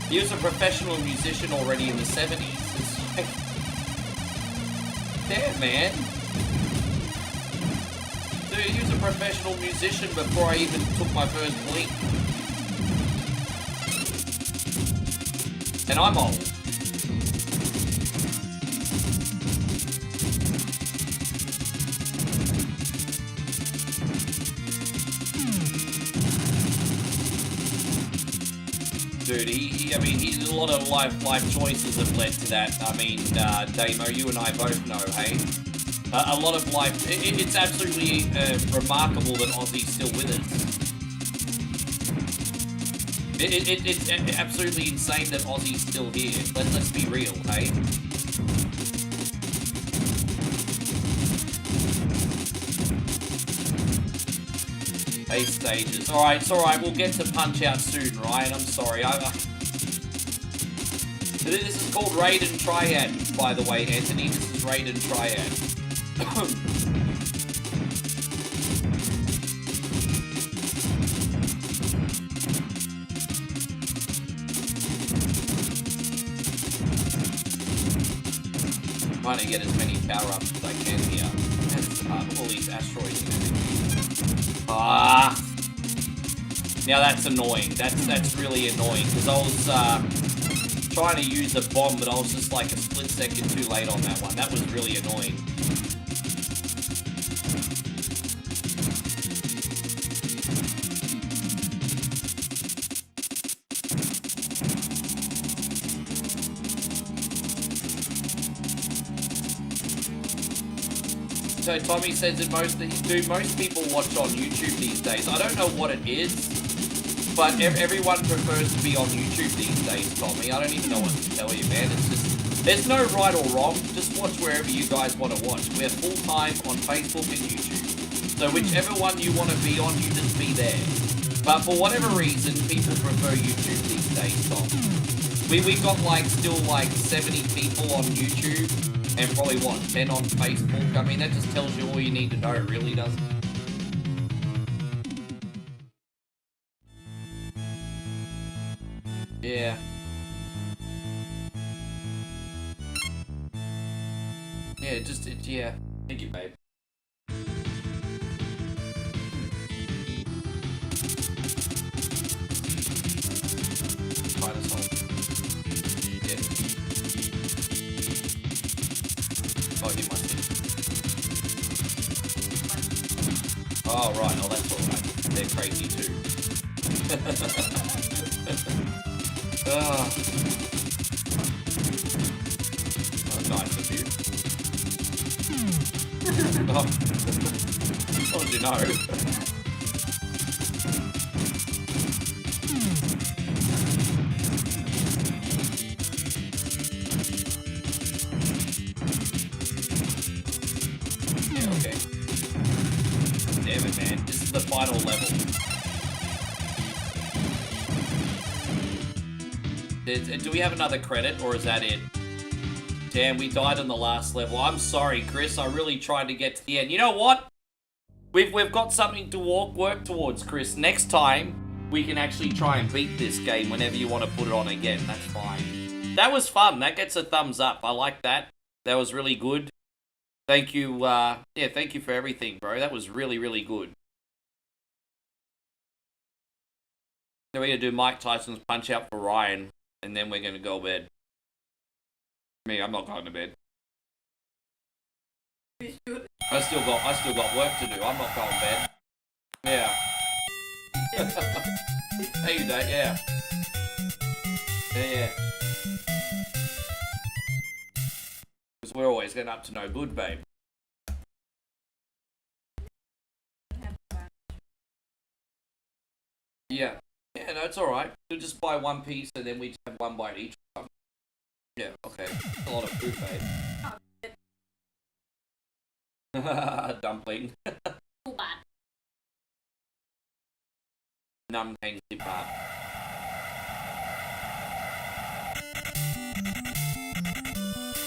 Speaker 1: He was a professional musician already in the 70s. It's like... Damn, man. Dude, he was a professional musician before I even took my first blink. And I'm old. Dude, I mean, a lot of life choices have led to that. I mean, Damo, you and I both know, hey? A lot of life... It's absolutely remarkable that Ozzy's still with us. It's absolutely insane that Ozzy's still here. Let's be real, hey? 8 stages. Alright, it's alright. We'll get to Punch Out soon, Ryan. I'm sorry. This is called Raiden Triad, by the way, Anthony. This is Raiden Triad. Trying to get as many power-ups as I can here. And all these asteroids and everything. Ah! Now that's annoying. That's really annoying, because I was trying to use a bomb, but I was just like a split second too late on that one. That was really annoying. So Tommy says that most people watch on YouTube these days. I don't know what it is, but everyone prefers to be on YouTube these days, Tommy. I don't even know what to tell you, man. It's just, there's no right or wrong. Just watch wherever you guys want to watch. We're full-time on Facebook and YouTube. So whichever one you want to be on, you just be there. But for whatever reason, people prefer YouTube these days, Tom. We got like still like 70 people on YouTube. And probably, what, 10 on Facebook? I mean, that just tells you all you need to know, really, doesn't it? Yeah. Yeah, yeah. Thank you, babe. Try this one. Yeah. Oh, he must be. Oh, right. Oh, that's alright. They're crazy too. Oh. That's nice of you. Oh. How did you know? The final level. Do we have another credit, or is that it? Damn, we died on the last level. I'm sorry, Chris. I really tried to get to the end. You know what? We've got something to work towards, Chris. Next time, we can actually try and beat this game whenever you want to put it on again. That's fine. That was fun. That gets a thumbs up. I like that. That was really good. Thank you. Yeah, thank you for everything, bro. That was really, really good. Then we're going to do Mike Tyson's Punch Out for Ryan, and then we're going to go to bed. Me, I'm not going to bed. I still got work to do. I'm not going to bed. Yeah. Hey, you don't, yeah. Yeah. Because we're always getting up to no good, babe. Yeah. Yeah, no, it's alright. We'll just buy one piece and then we just have one bite each. Yeah, okay. That's a lot of food, babe. Dumpling. Num hang zip up.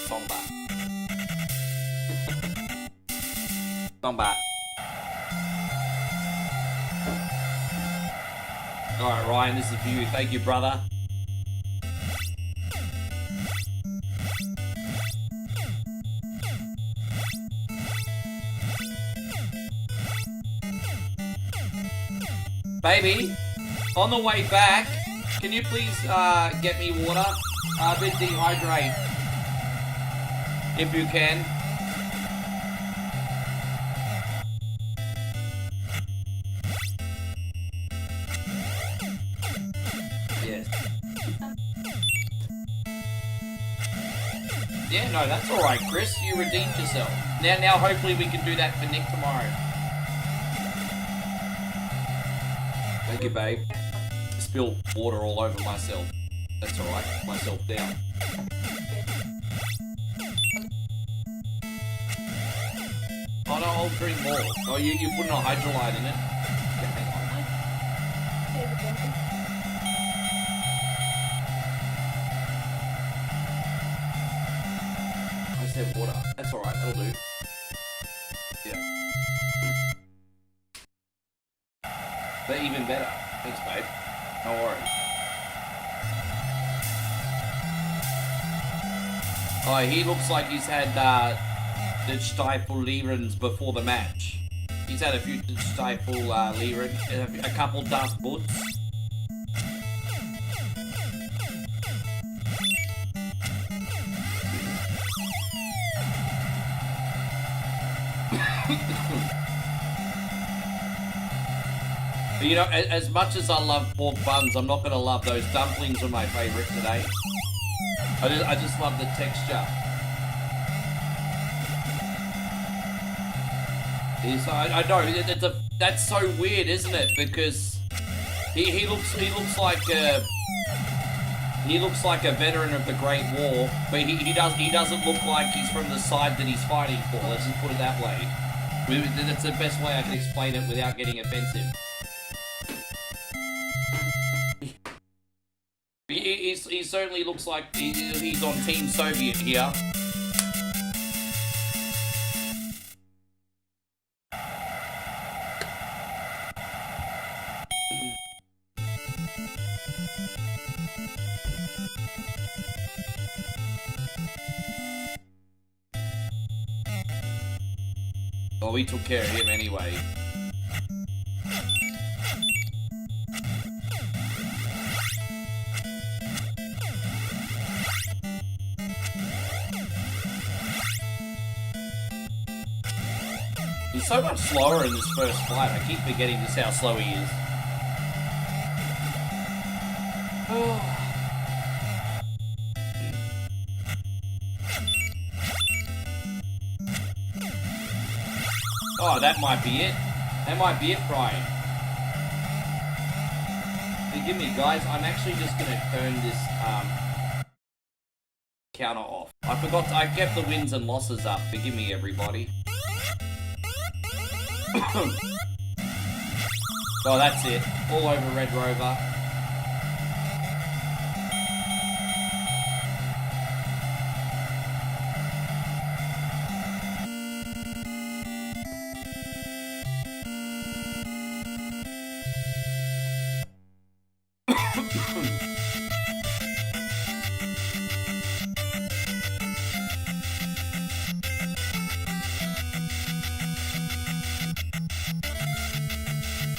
Speaker 1: Combat. Combat. Alright, Ryan, this is for you. Thank you, brother. Baby, on the way back, can you please get me water? I've been dehydrated. If you can. Yes. Yeah, no, that's alright, Chris. You redeemed yourself. Now hopefully we can do that for Nick tomorrow. Thank you, babe. I spilled water all over myself. That's alright. Myself down. Oh no, I'll drink more. Oh, you put a hydrolyte in it? Yeah, hang on. I just have water. That's alright, that'll do. Yeah. They're even better. Thanks, babe. No worries. Oh, he looks like he's had the Stifle Lirens before the match. He's had a few Stifle Liren, a couple Dust Boots. But, you know, as much as I love pork buns, I'm not going to love those dumplings are my favourite today. I just love the texture. I know that's so weird, isn't it? Because he looks like a veteran of the Great War, but he doesn't look like he's from the side that he's fighting for. Let's just put it that way. That's the best way I can explain it without getting offensive. He certainly looks like he's on Team Soviet here. Oh, we took care of him anyway. He's so much slower in this first fight. I keep forgetting just how slow he is. Oh, that might be it. That might be it, Brian. Forgive me, guys. I'm actually just going to turn this counter off. I kept the wins and losses up. Forgive me, everybody. Oh, that's it. All over Red Rover.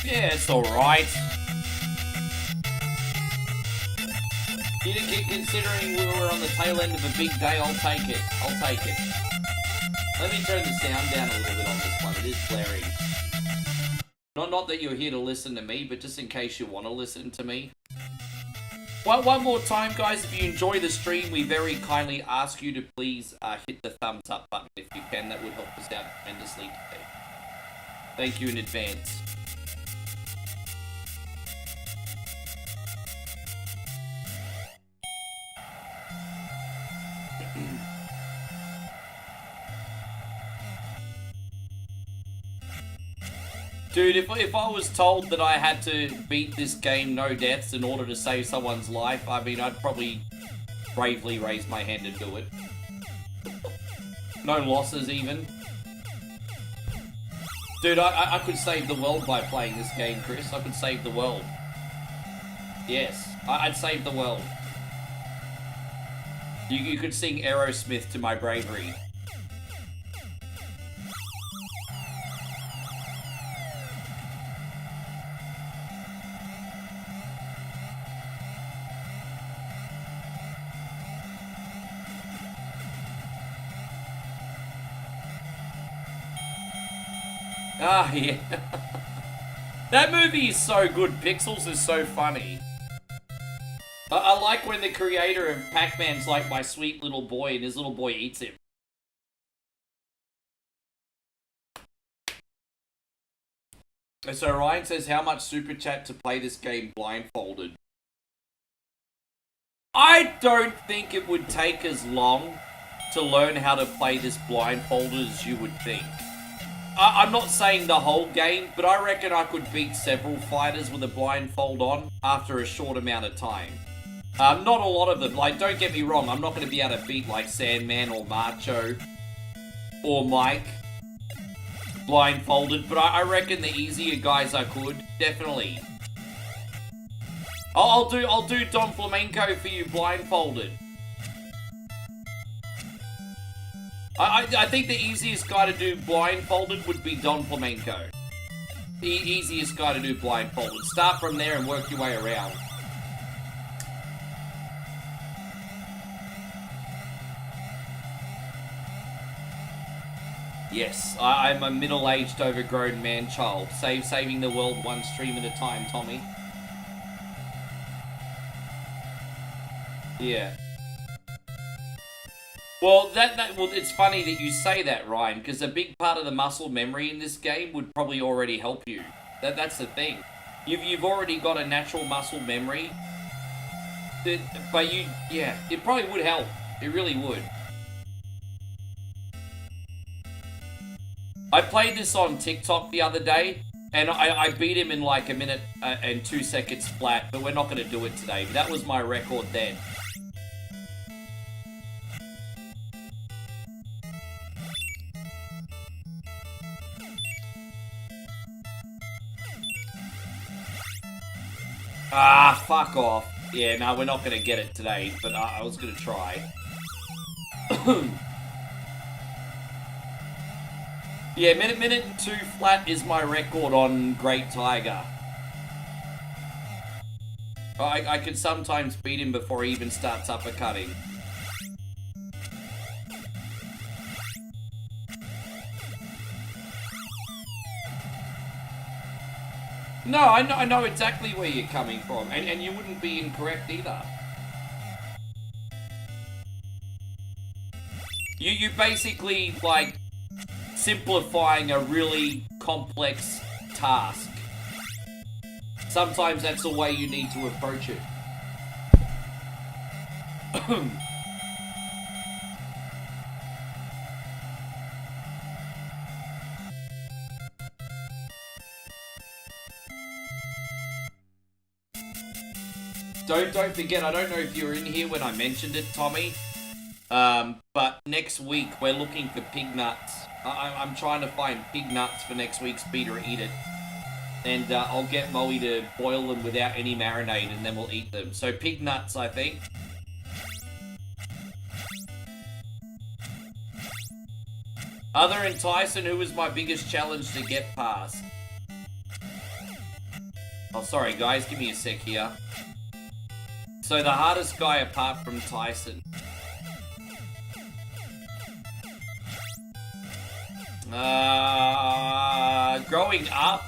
Speaker 1: Yeah, it's alright. Considering we were on the tail end of a big day, I'll take it. I'll take it. Let me turn the sound down a little bit on this one. It is blaring. Not that you're here to listen to me, but just in case you want to listen to me. One more time, guys, if you enjoy the stream, we very kindly ask you to please hit the thumbs up button if you can. That would help us out tremendously today. Thank you in advance. Dude, if I was told that I had to beat this game no deaths in order to save someone's life, I mean, I'd probably bravely raise my hand and do it. No losses, even. Dude, I could save the world by playing this game, Chris. I could save the world. Yes, I'd save the world. You could sing Aerosmith to my bravery. Ah, yeah. That movie is so good. Pixels is so funny. I like when the creator of Pac-Man's like my sweet little boy and his little boy eats him. So Ryan says, how much super chat to play this game blindfolded? I don't think it would take as long to learn how to play this blindfolded as you would think. I'm not saying the whole game, but I reckon I could beat several fighters with a blindfold on after a short amount of time. Not a lot of them. Like, don't get me wrong, I'm not going to be able to beat, like, Sandman or Macho or Mike blindfolded, but I reckon the easier guys I could, definitely. I'll do Don Flamenco for you blindfolded. I think the easiest guy to do blindfolded would be Don Flamenco. The easiest guy to do blindfolded. Start from there and work your way around. Yes, I'm a middle-aged, overgrown man-child. Saving the world one stream at a time, Tommy. Yeah. Well, well, it's funny that you say that, Ryan, because a big part of the muscle memory in this game would probably already help you. That's the thing. You've already got a natural muscle memory. But yeah, it probably would help. It really would. I played this on TikTok the other day, and I beat him in like a minute and 2 seconds flat, but we're not going to do it today. That was my record then. Ah, fuck off. Yeah, no, we're not going to get it today, but I was going to try. Yeah, minute and 2 flat is my record on Great Tiger. I can sometimes beat him before he even starts uppercutting. No, I know exactly where you're coming from, and you wouldn't be incorrect either. You basically, like, simplifying a really complex task. Sometimes that's the way you need to approach it. Don't forget, I don't know if you were in here when I mentioned it, Tommy, but next week we're looking for pig nuts. I'm trying to find pig nuts for next week's Beat or Eat It. And I'll get Moe to boil them without any marinade, and then we'll eat them. So pig nuts, I think. Other than Tyson, who was my biggest challenge to get past? Oh, sorry guys, give me a sec here. So the hardest guy apart from Tyson. Growing up,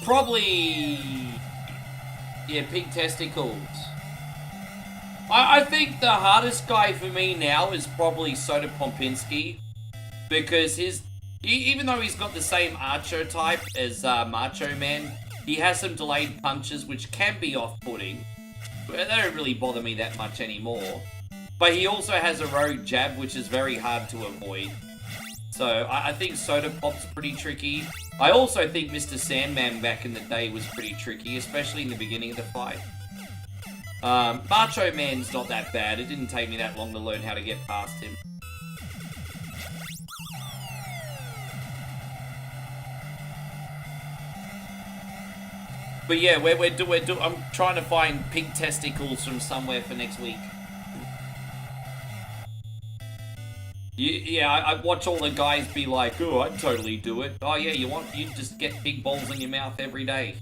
Speaker 1: probably, yeah, pig testicles. I think the hardest guy for me now is probably Soda Pompinski, because even though he's got the same Archo type as Macho Man, he has some delayed punches which can be off-putting. They don't really bother me that much anymore. But he also has a rogue jab, which is very hard to avoid. So I think Soda Pop's pretty tricky. I also think Mr. Sandman back in the day was pretty tricky, especially in the beginning of the fight. Macho Man's not that bad. It didn't take me that long to learn how to get past him. But yeah, I'm trying to find pig testicles from somewhere for next week. Yeah, I watch all the guys be like, oh, I'd totally do it. Oh yeah, you just get big balls in your mouth every day.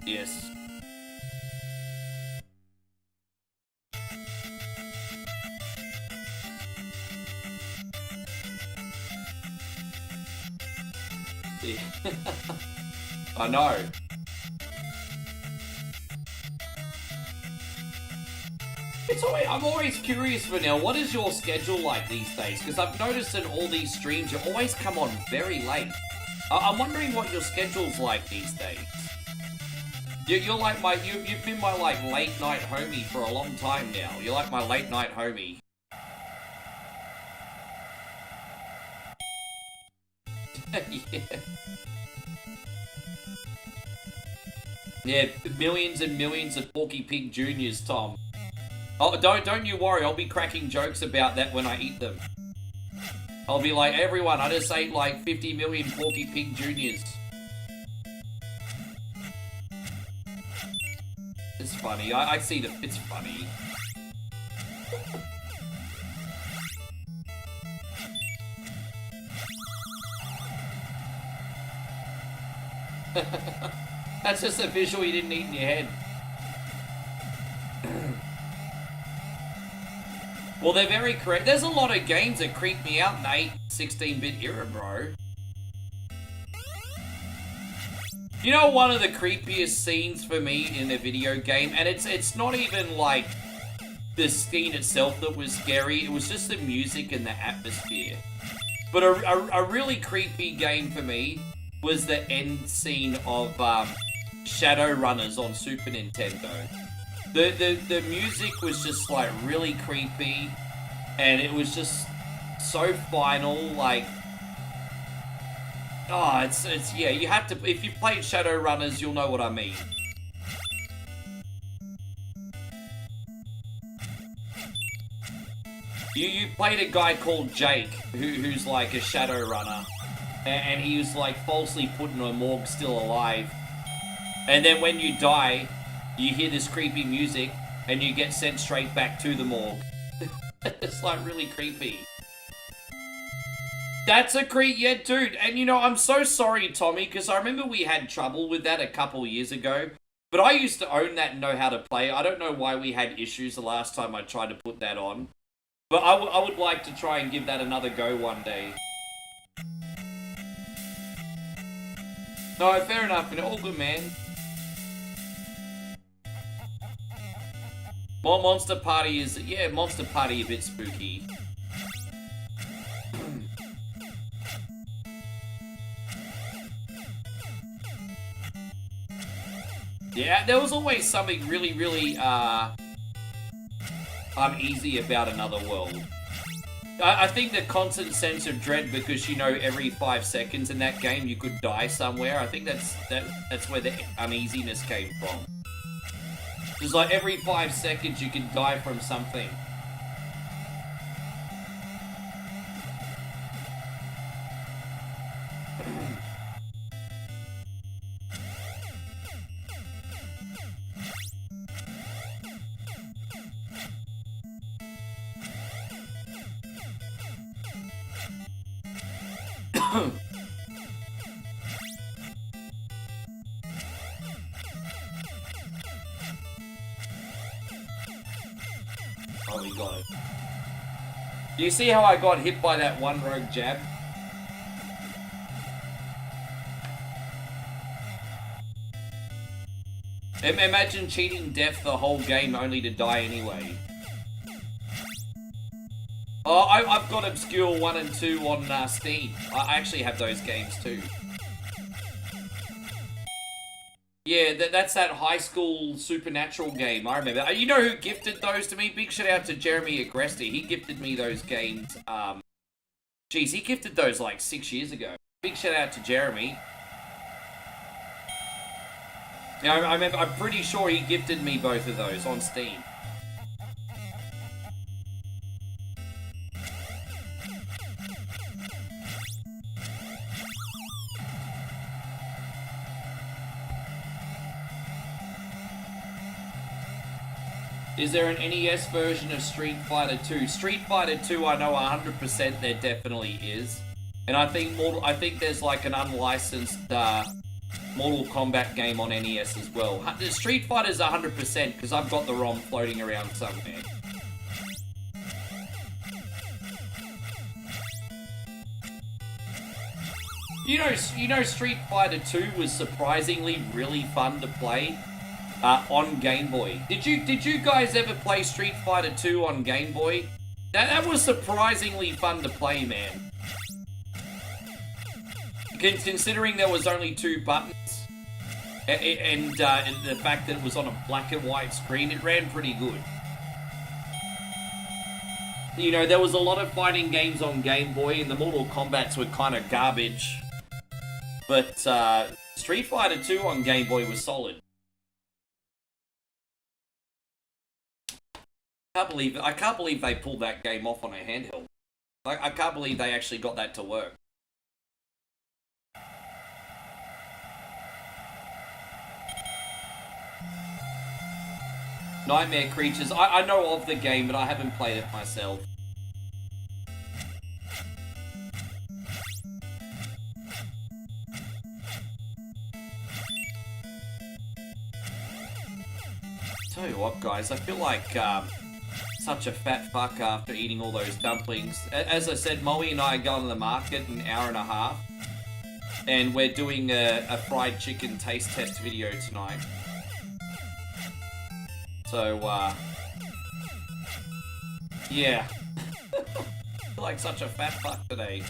Speaker 1: Yes. Yeah. I know. I'm always curious, Vanilla, what is your schedule like these days? Because I've noticed in all these streams, you always come on very late. I'm wondering what your schedule's like these days. You're like you've been my like late night homie for a long time now. You're like my late night homie. Yeah. Yeah, millions and millions of Porky Pig Juniors, Tom. Oh, don't you worry, I'll be cracking jokes about that when I eat them. I'll be like, everyone, I just ate like 50 million Porky Pig Juniors. It's funny, I see the, it's funny. That's just a visual you didn't eat in your head. Well, they're very correct. There's a lot of games that creep me out in the 16-bit era, bro. You know, one of the creepiest scenes for me in a video game, and it's not even like the scene itself that was scary, it was just the music and the atmosphere. But a really creepy game for me was the end scene of Shadowrunners on Super Nintendo. The music was just like really creepy, and it was just so final. Like, oh, it's yeah. You have to, if you played Shadowrunners, you'll know what I mean. You played a guy called Jake, who's like a Shadowrunner, and he was like falsely put in a morgue still alive. And then when you die, you hear this creepy music, and you get sent straight back to the morgue. It's like really creepy. That's a creep, yeah, dude. And you know, I'm so sorry, Tommy, because I remember we had trouble with that a couple years ago. But I used to own that and know how to play. I don't know why we had issues the last time I tried to put that on. But I would like to try and give that another go one day. No, fair enough. You know, all good, man. Monster Party is... Yeah, Monster Party a bit spooky. Yeah, there was always something really, really, uneasy about Another World. I think the constant sense of dread, because you know every 5 seconds in that game you could die somewhere. I think that's where the uneasiness came from. It's like every 5 seconds you could die from something. Oh, we got it. Do you see how I got hit by that one rogue jab? Imagine cheating death the whole game only to die anyway. Oh, I've got Obscure 1 and 2 on Steam. I actually have those games too. Yeah, that's that high school supernatural game, I remember. You know who gifted those to me? Big shout out to Jeremy Agresti. He gifted me those games. Geez, he gifted those like 6 years ago. Big shout out to Jeremy. Yeah, I remember, I'm pretty sure he gifted me both of those on Steam. Is there an NES version of Street Fighter 2? Street Fighter 2, I know 100% there definitely is. And I think there's like an unlicensed Mortal Kombat game on NES as well. Street Fighter's 100% because I've got the ROM floating around somewhere. You know Street Fighter 2 was surprisingly really fun to play. on Game Boy. Did you guys ever play Street Fighter 2 on Game Boy? That was surprisingly fun to play, man. Considering there was only 2 buttons, and the fact that it was on a black and white screen, it ran pretty good. You know, there was a lot of fighting games on Game Boy, and the Mortal Kombats were kind of garbage. But Street Fighter 2 on Game Boy was solid. I can't believe they pulled that game off on a handheld. I can't believe they actually got that to work. Nightmare Creatures. I know of the game, but I haven't played it myself. Tell you what, guys, I feel like such a fat fuck after eating all those dumplings. As I said, Moe and I are going to the market in an hour and a half, and we're doing a fried chicken taste test video tonight. So, yeah. I feel like such a fat fuck today.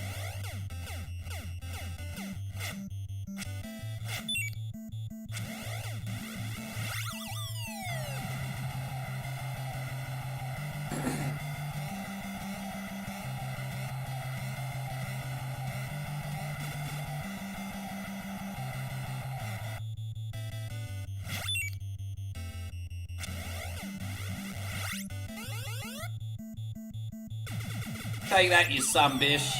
Speaker 1: Take that, you son bish.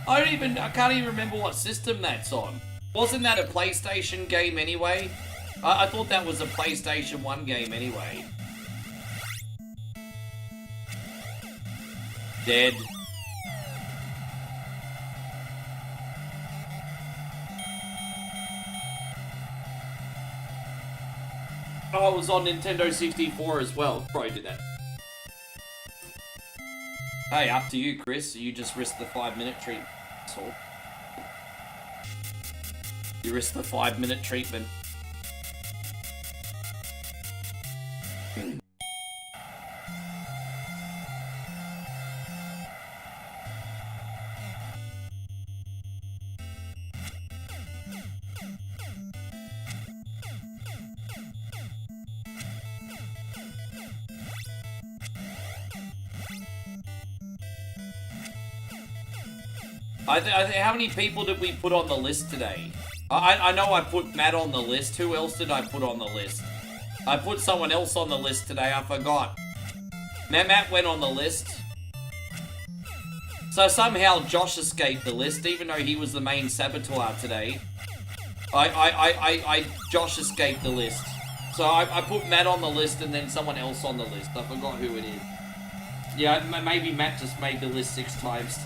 Speaker 1: I can't even remember what system that's on. Wasn't that a PlayStation game anyway? I thought that was a PlayStation 1 game anyway. Dead. Oh, it was on Nintendo 64 as well. Probably did that. Hey, up to you, Chris. You just risked the 5-minute treatment. So you risked the 5-minute treatment. How many people did we put on the list today? I know I put Matt on the list. Who else did I put on the list? I put someone else on the list today. I forgot. Matt went on the list. So somehow Josh escaped the list, even though he was the main saboteur today. Josh escaped the list. So I put Matt on the list and then someone else on the list. I forgot who it is. Yeah, maybe Matt just made the list 6 times.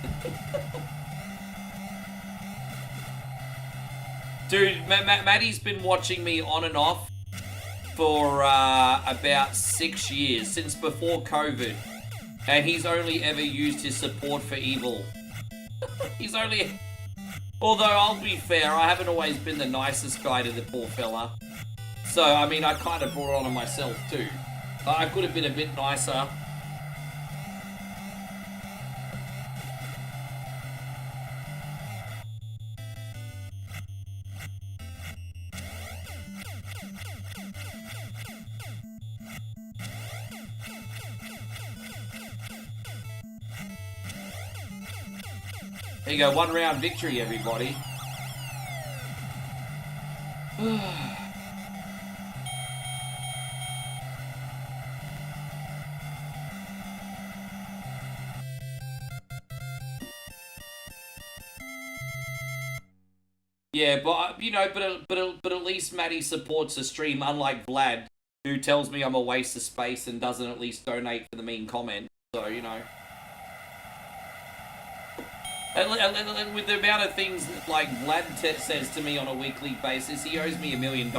Speaker 1: Dude, Maddie's been watching me on and off for about 6 years, since before COVID. And he's only ever used his support for evil. He's only... Although, I'll be fair, I haven't always been the nicest guy to the poor fella. So, I mean, I kind of brought it on myself too. I could have been a bit nicer. There you go, 1-round victory, everybody. Yeah, but you know, but at least Maddie supports the stream, unlike Vlad, who tells me I'm a waste of space and doesn't at least donate for the mean comment. So you know. And with the amount of things that, like, Vlad says to me on a weekly basis, he owes me $1 million.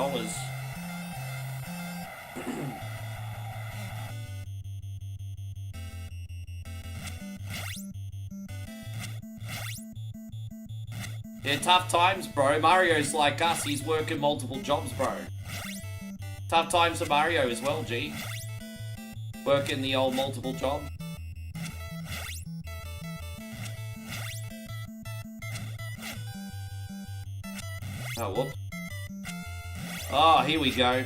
Speaker 1: They're tough times, bro. Mario's like us. He's working multiple jobs, bro. Tough times for Mario as well, G. Working the old multiple job. Oh, whoops. Oh, here we go.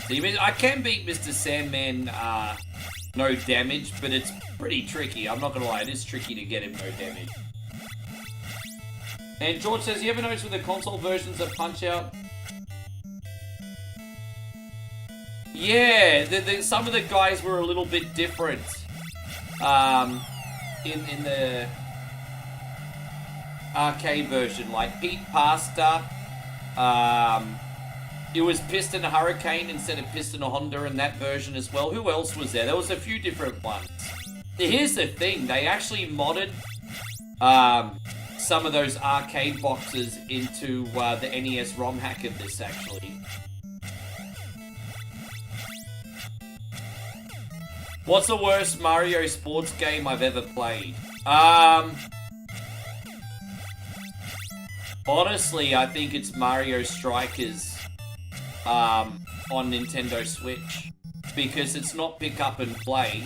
Speaker 1: See, I can beat Mr. Sandman, no damage, but it's pretty tricky. I'm not gonna lie, it is tricky to get him no damage. And George says, you ever notice with the console versions of Punch-Out? Yeah, some of the guys were a little bit different. In the arcade version, like Pete Pasta, it was Piston Hurricane instead of Piston Honda in that version as well. Who else was there? There was a few different ones. Here's the thing, they actually modded some of those arcade boxes into the NES ROM hack of this, actually. What's the worst Mario sports game I've ever played? Honestly, I think it's Mario Strikers on Nintendo Switch. Because it's not pick up and play,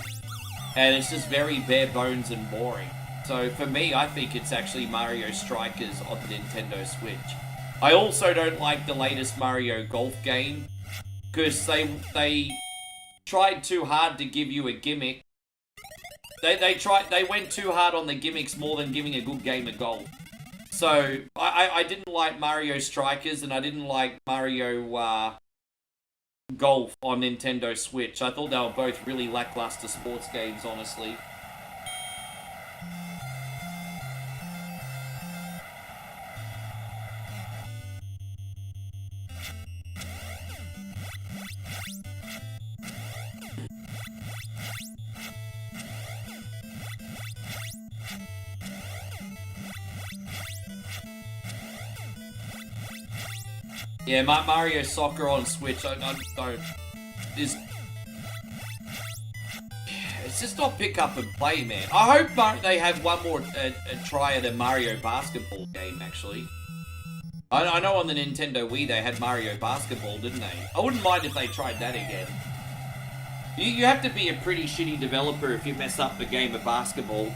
Speaker 1: and it's just very bare bones and boring. So for me, I think it's actually Mario Strikers on the Nintendo Switch. I also don't like the latest Mario Golf game, because they tried too hard to give you a gimmick. They went too hard on the gimmicks more than giving a good game of golf. So I didn't like Mario Strikers, and I didn't like Mario Golf on Nintendo Switch. I thought they were both really lackluster sports games, honestly. Yeah, Mario Soccer on Switch, I don't... It's just not pick up and play, man. I hope they have one more try at a Mario Basketball game, actually. I know on the Nintendo Wii they had Mario Basketball, didn't they? I wouldn't mind if they tried that again. You have to be a pretty shitty developer if you mess up the game of basketball.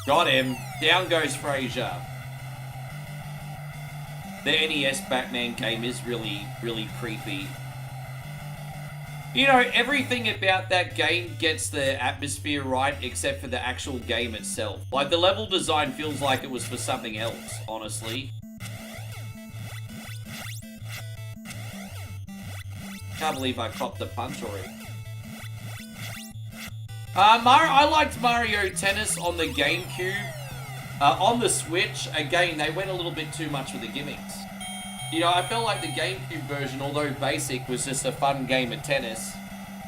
Speaker 1: Got him. Down goes Frazier. The NES Pac-Man game is really, really creepy. You know, everything about that game gets the atmosphere right, except for the actual game itself. Like, the level design feels like it was for something else, honestly. Can't believe I copped the punch already. I liked Mario Tennis on the GameCube. On the Switch, again, they went a little bit too much with the gimmicks. You know, I felt like the GameCube version, although basic, was just a fun game of tennis.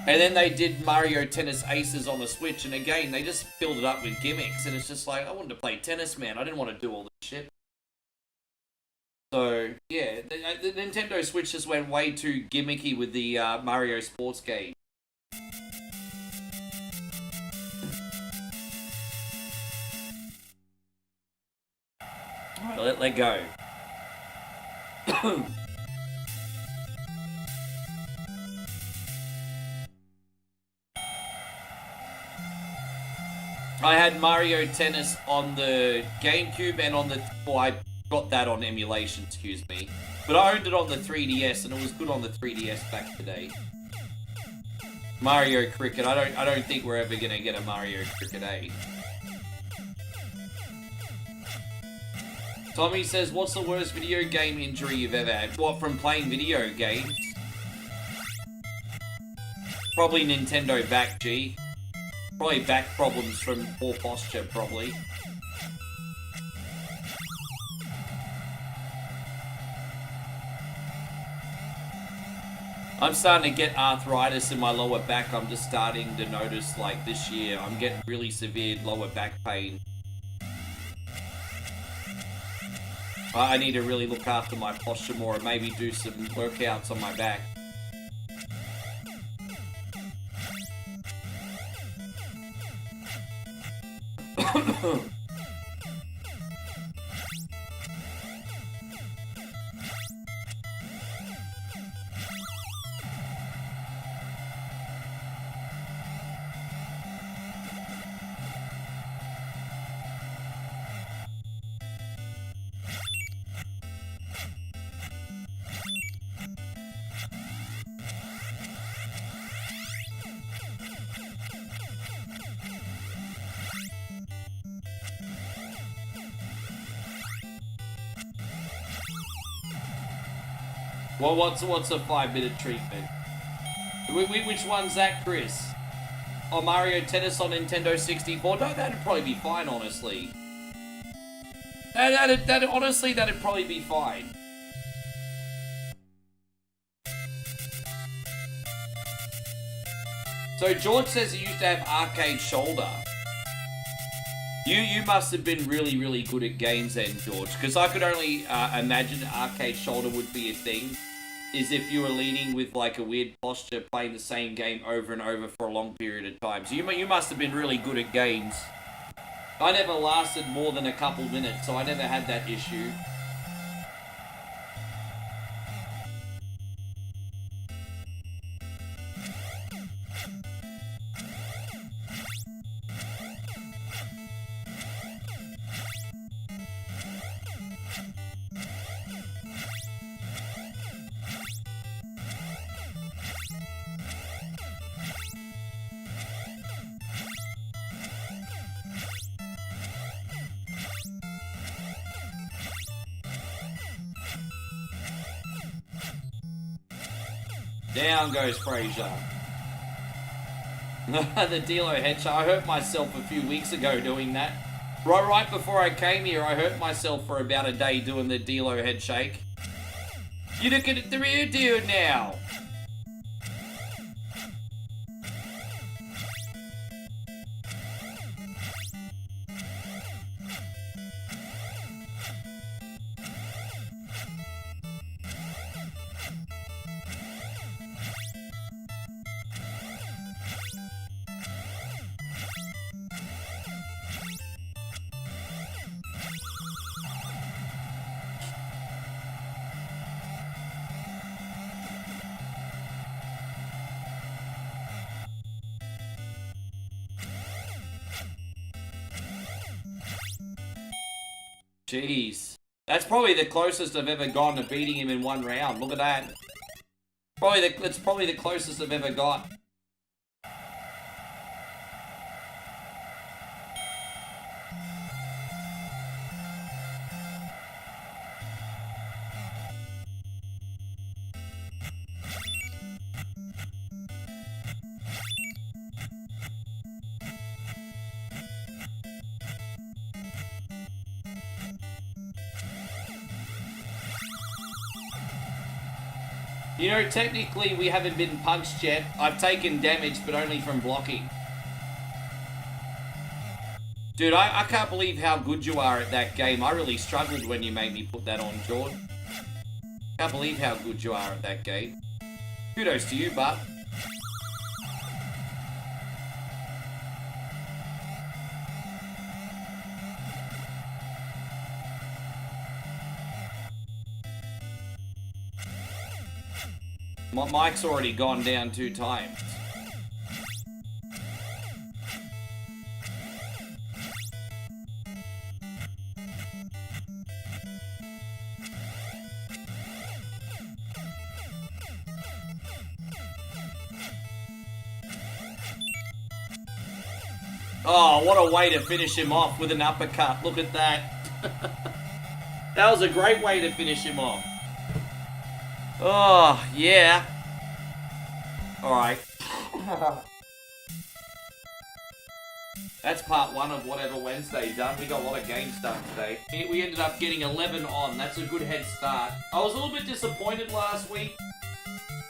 Speaker 1: And then they did Mario Tennis Aces on the Switch, and again, they just filled it up with gimmicks. And it's just like, I wanted to play tennis, man. I didn't want to do all this shit. So, yeah, the Nintendo Switch just went way too gimmicky with the Mario sports game. Alright, let go. I had Mario Tennis on the GameCube and on the... Well, I got that on emulation, excuse me. But I owned it on the 3DS, and it was good on the 3DS back in the day. Mario Cricket. I don't think we're ever gonna get a Mario Cricket, eh? Tommy says, what's the worst video game injury you've ever had? What, from playing video games? Probably Nintendo back, G. Probably back problems from poor posture, probably. I'm starting to get arthritis in my lower back. I'm just starting to notice, like, this year, I'm getting really severe lower back pain. I need to really look after my posture more and maybe do some workouts on my back. Well, what's a 5-minute treatment? Which one's that, Chris? Oh, Mario Tennis on Nintendo 64? No, that'd probably be fine, honestly. Honestly, that'd probably be fine. So George says he used to have arcade shoulder. You must have been really, really good at games then, George, because I could only imagine arcade shoulder would be a thing, is if you were leaning with like a weird posture, playing the same game over and over for a long period of time. So you must have been really good at games. I never lasted more than a couple minutes, so I never had that issue. Down goes Fraser. The Dilo headshot. I hurt myself a few weeks ago doing that. Right before I came here, I hurt myself for about a day doing the Dilo head shake. You look at the rear dude now. Jeez. That's probably the closest I've ever gone to beating him in one round. Look at that. It's probably the closest I've ever got. You know, technically we haven't been punched yet. I've taken damage, but only from blocking. Dude, I can't believe how good you are at that game. I really struggled when you made me put that on, George. Can't believe how good you are at that game. Kudos to you, bud. My mic's already gone down 2 times. Oh, what a way to finish him off with an uppercut. Look at that. That was a great way to finish him off. Oh, yeah. Alright. That's part 1 of whatever Wednesday done. We got a lot of games done today. We ended up getting 11 on. That's a good head start. I was a little bit disappointed last week.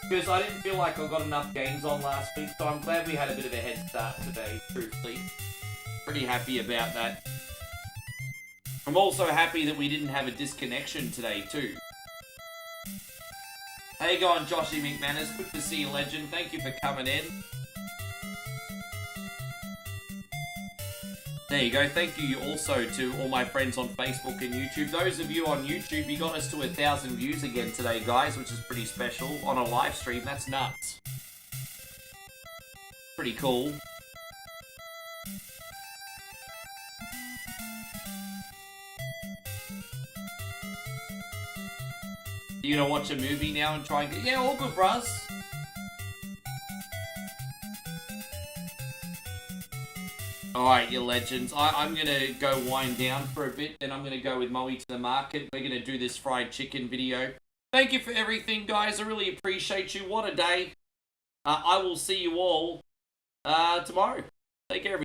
Speaker 1: because I didn't feel like I got enough games on last week, so I'm glad we had a bit of a head start today, truthfully. Pretty happy about that. I'm also happy that we didn't have a disconnection today, too. How you going, Joshy McManus? Good to see you, legend. Thank you for coming in. There you go. Thank you also to all my friends on Facebook and YouTube. Those of you on YouTube, you got us to 1,000 views again today, guys, which is pretty special. On a live stream, that's nuts. Pretty cool. You gonna watch a movie now and try and get... Yeah, all good, bruz. Alright, you legends. I'm gonna go wind down for a bit, then I'm gonna go with Moe to the market. We're gonna do this fried chicken video. Thank you for everything, guys. I really appreciate you. What a day. I will see you all tomorrow. Take care, everybody.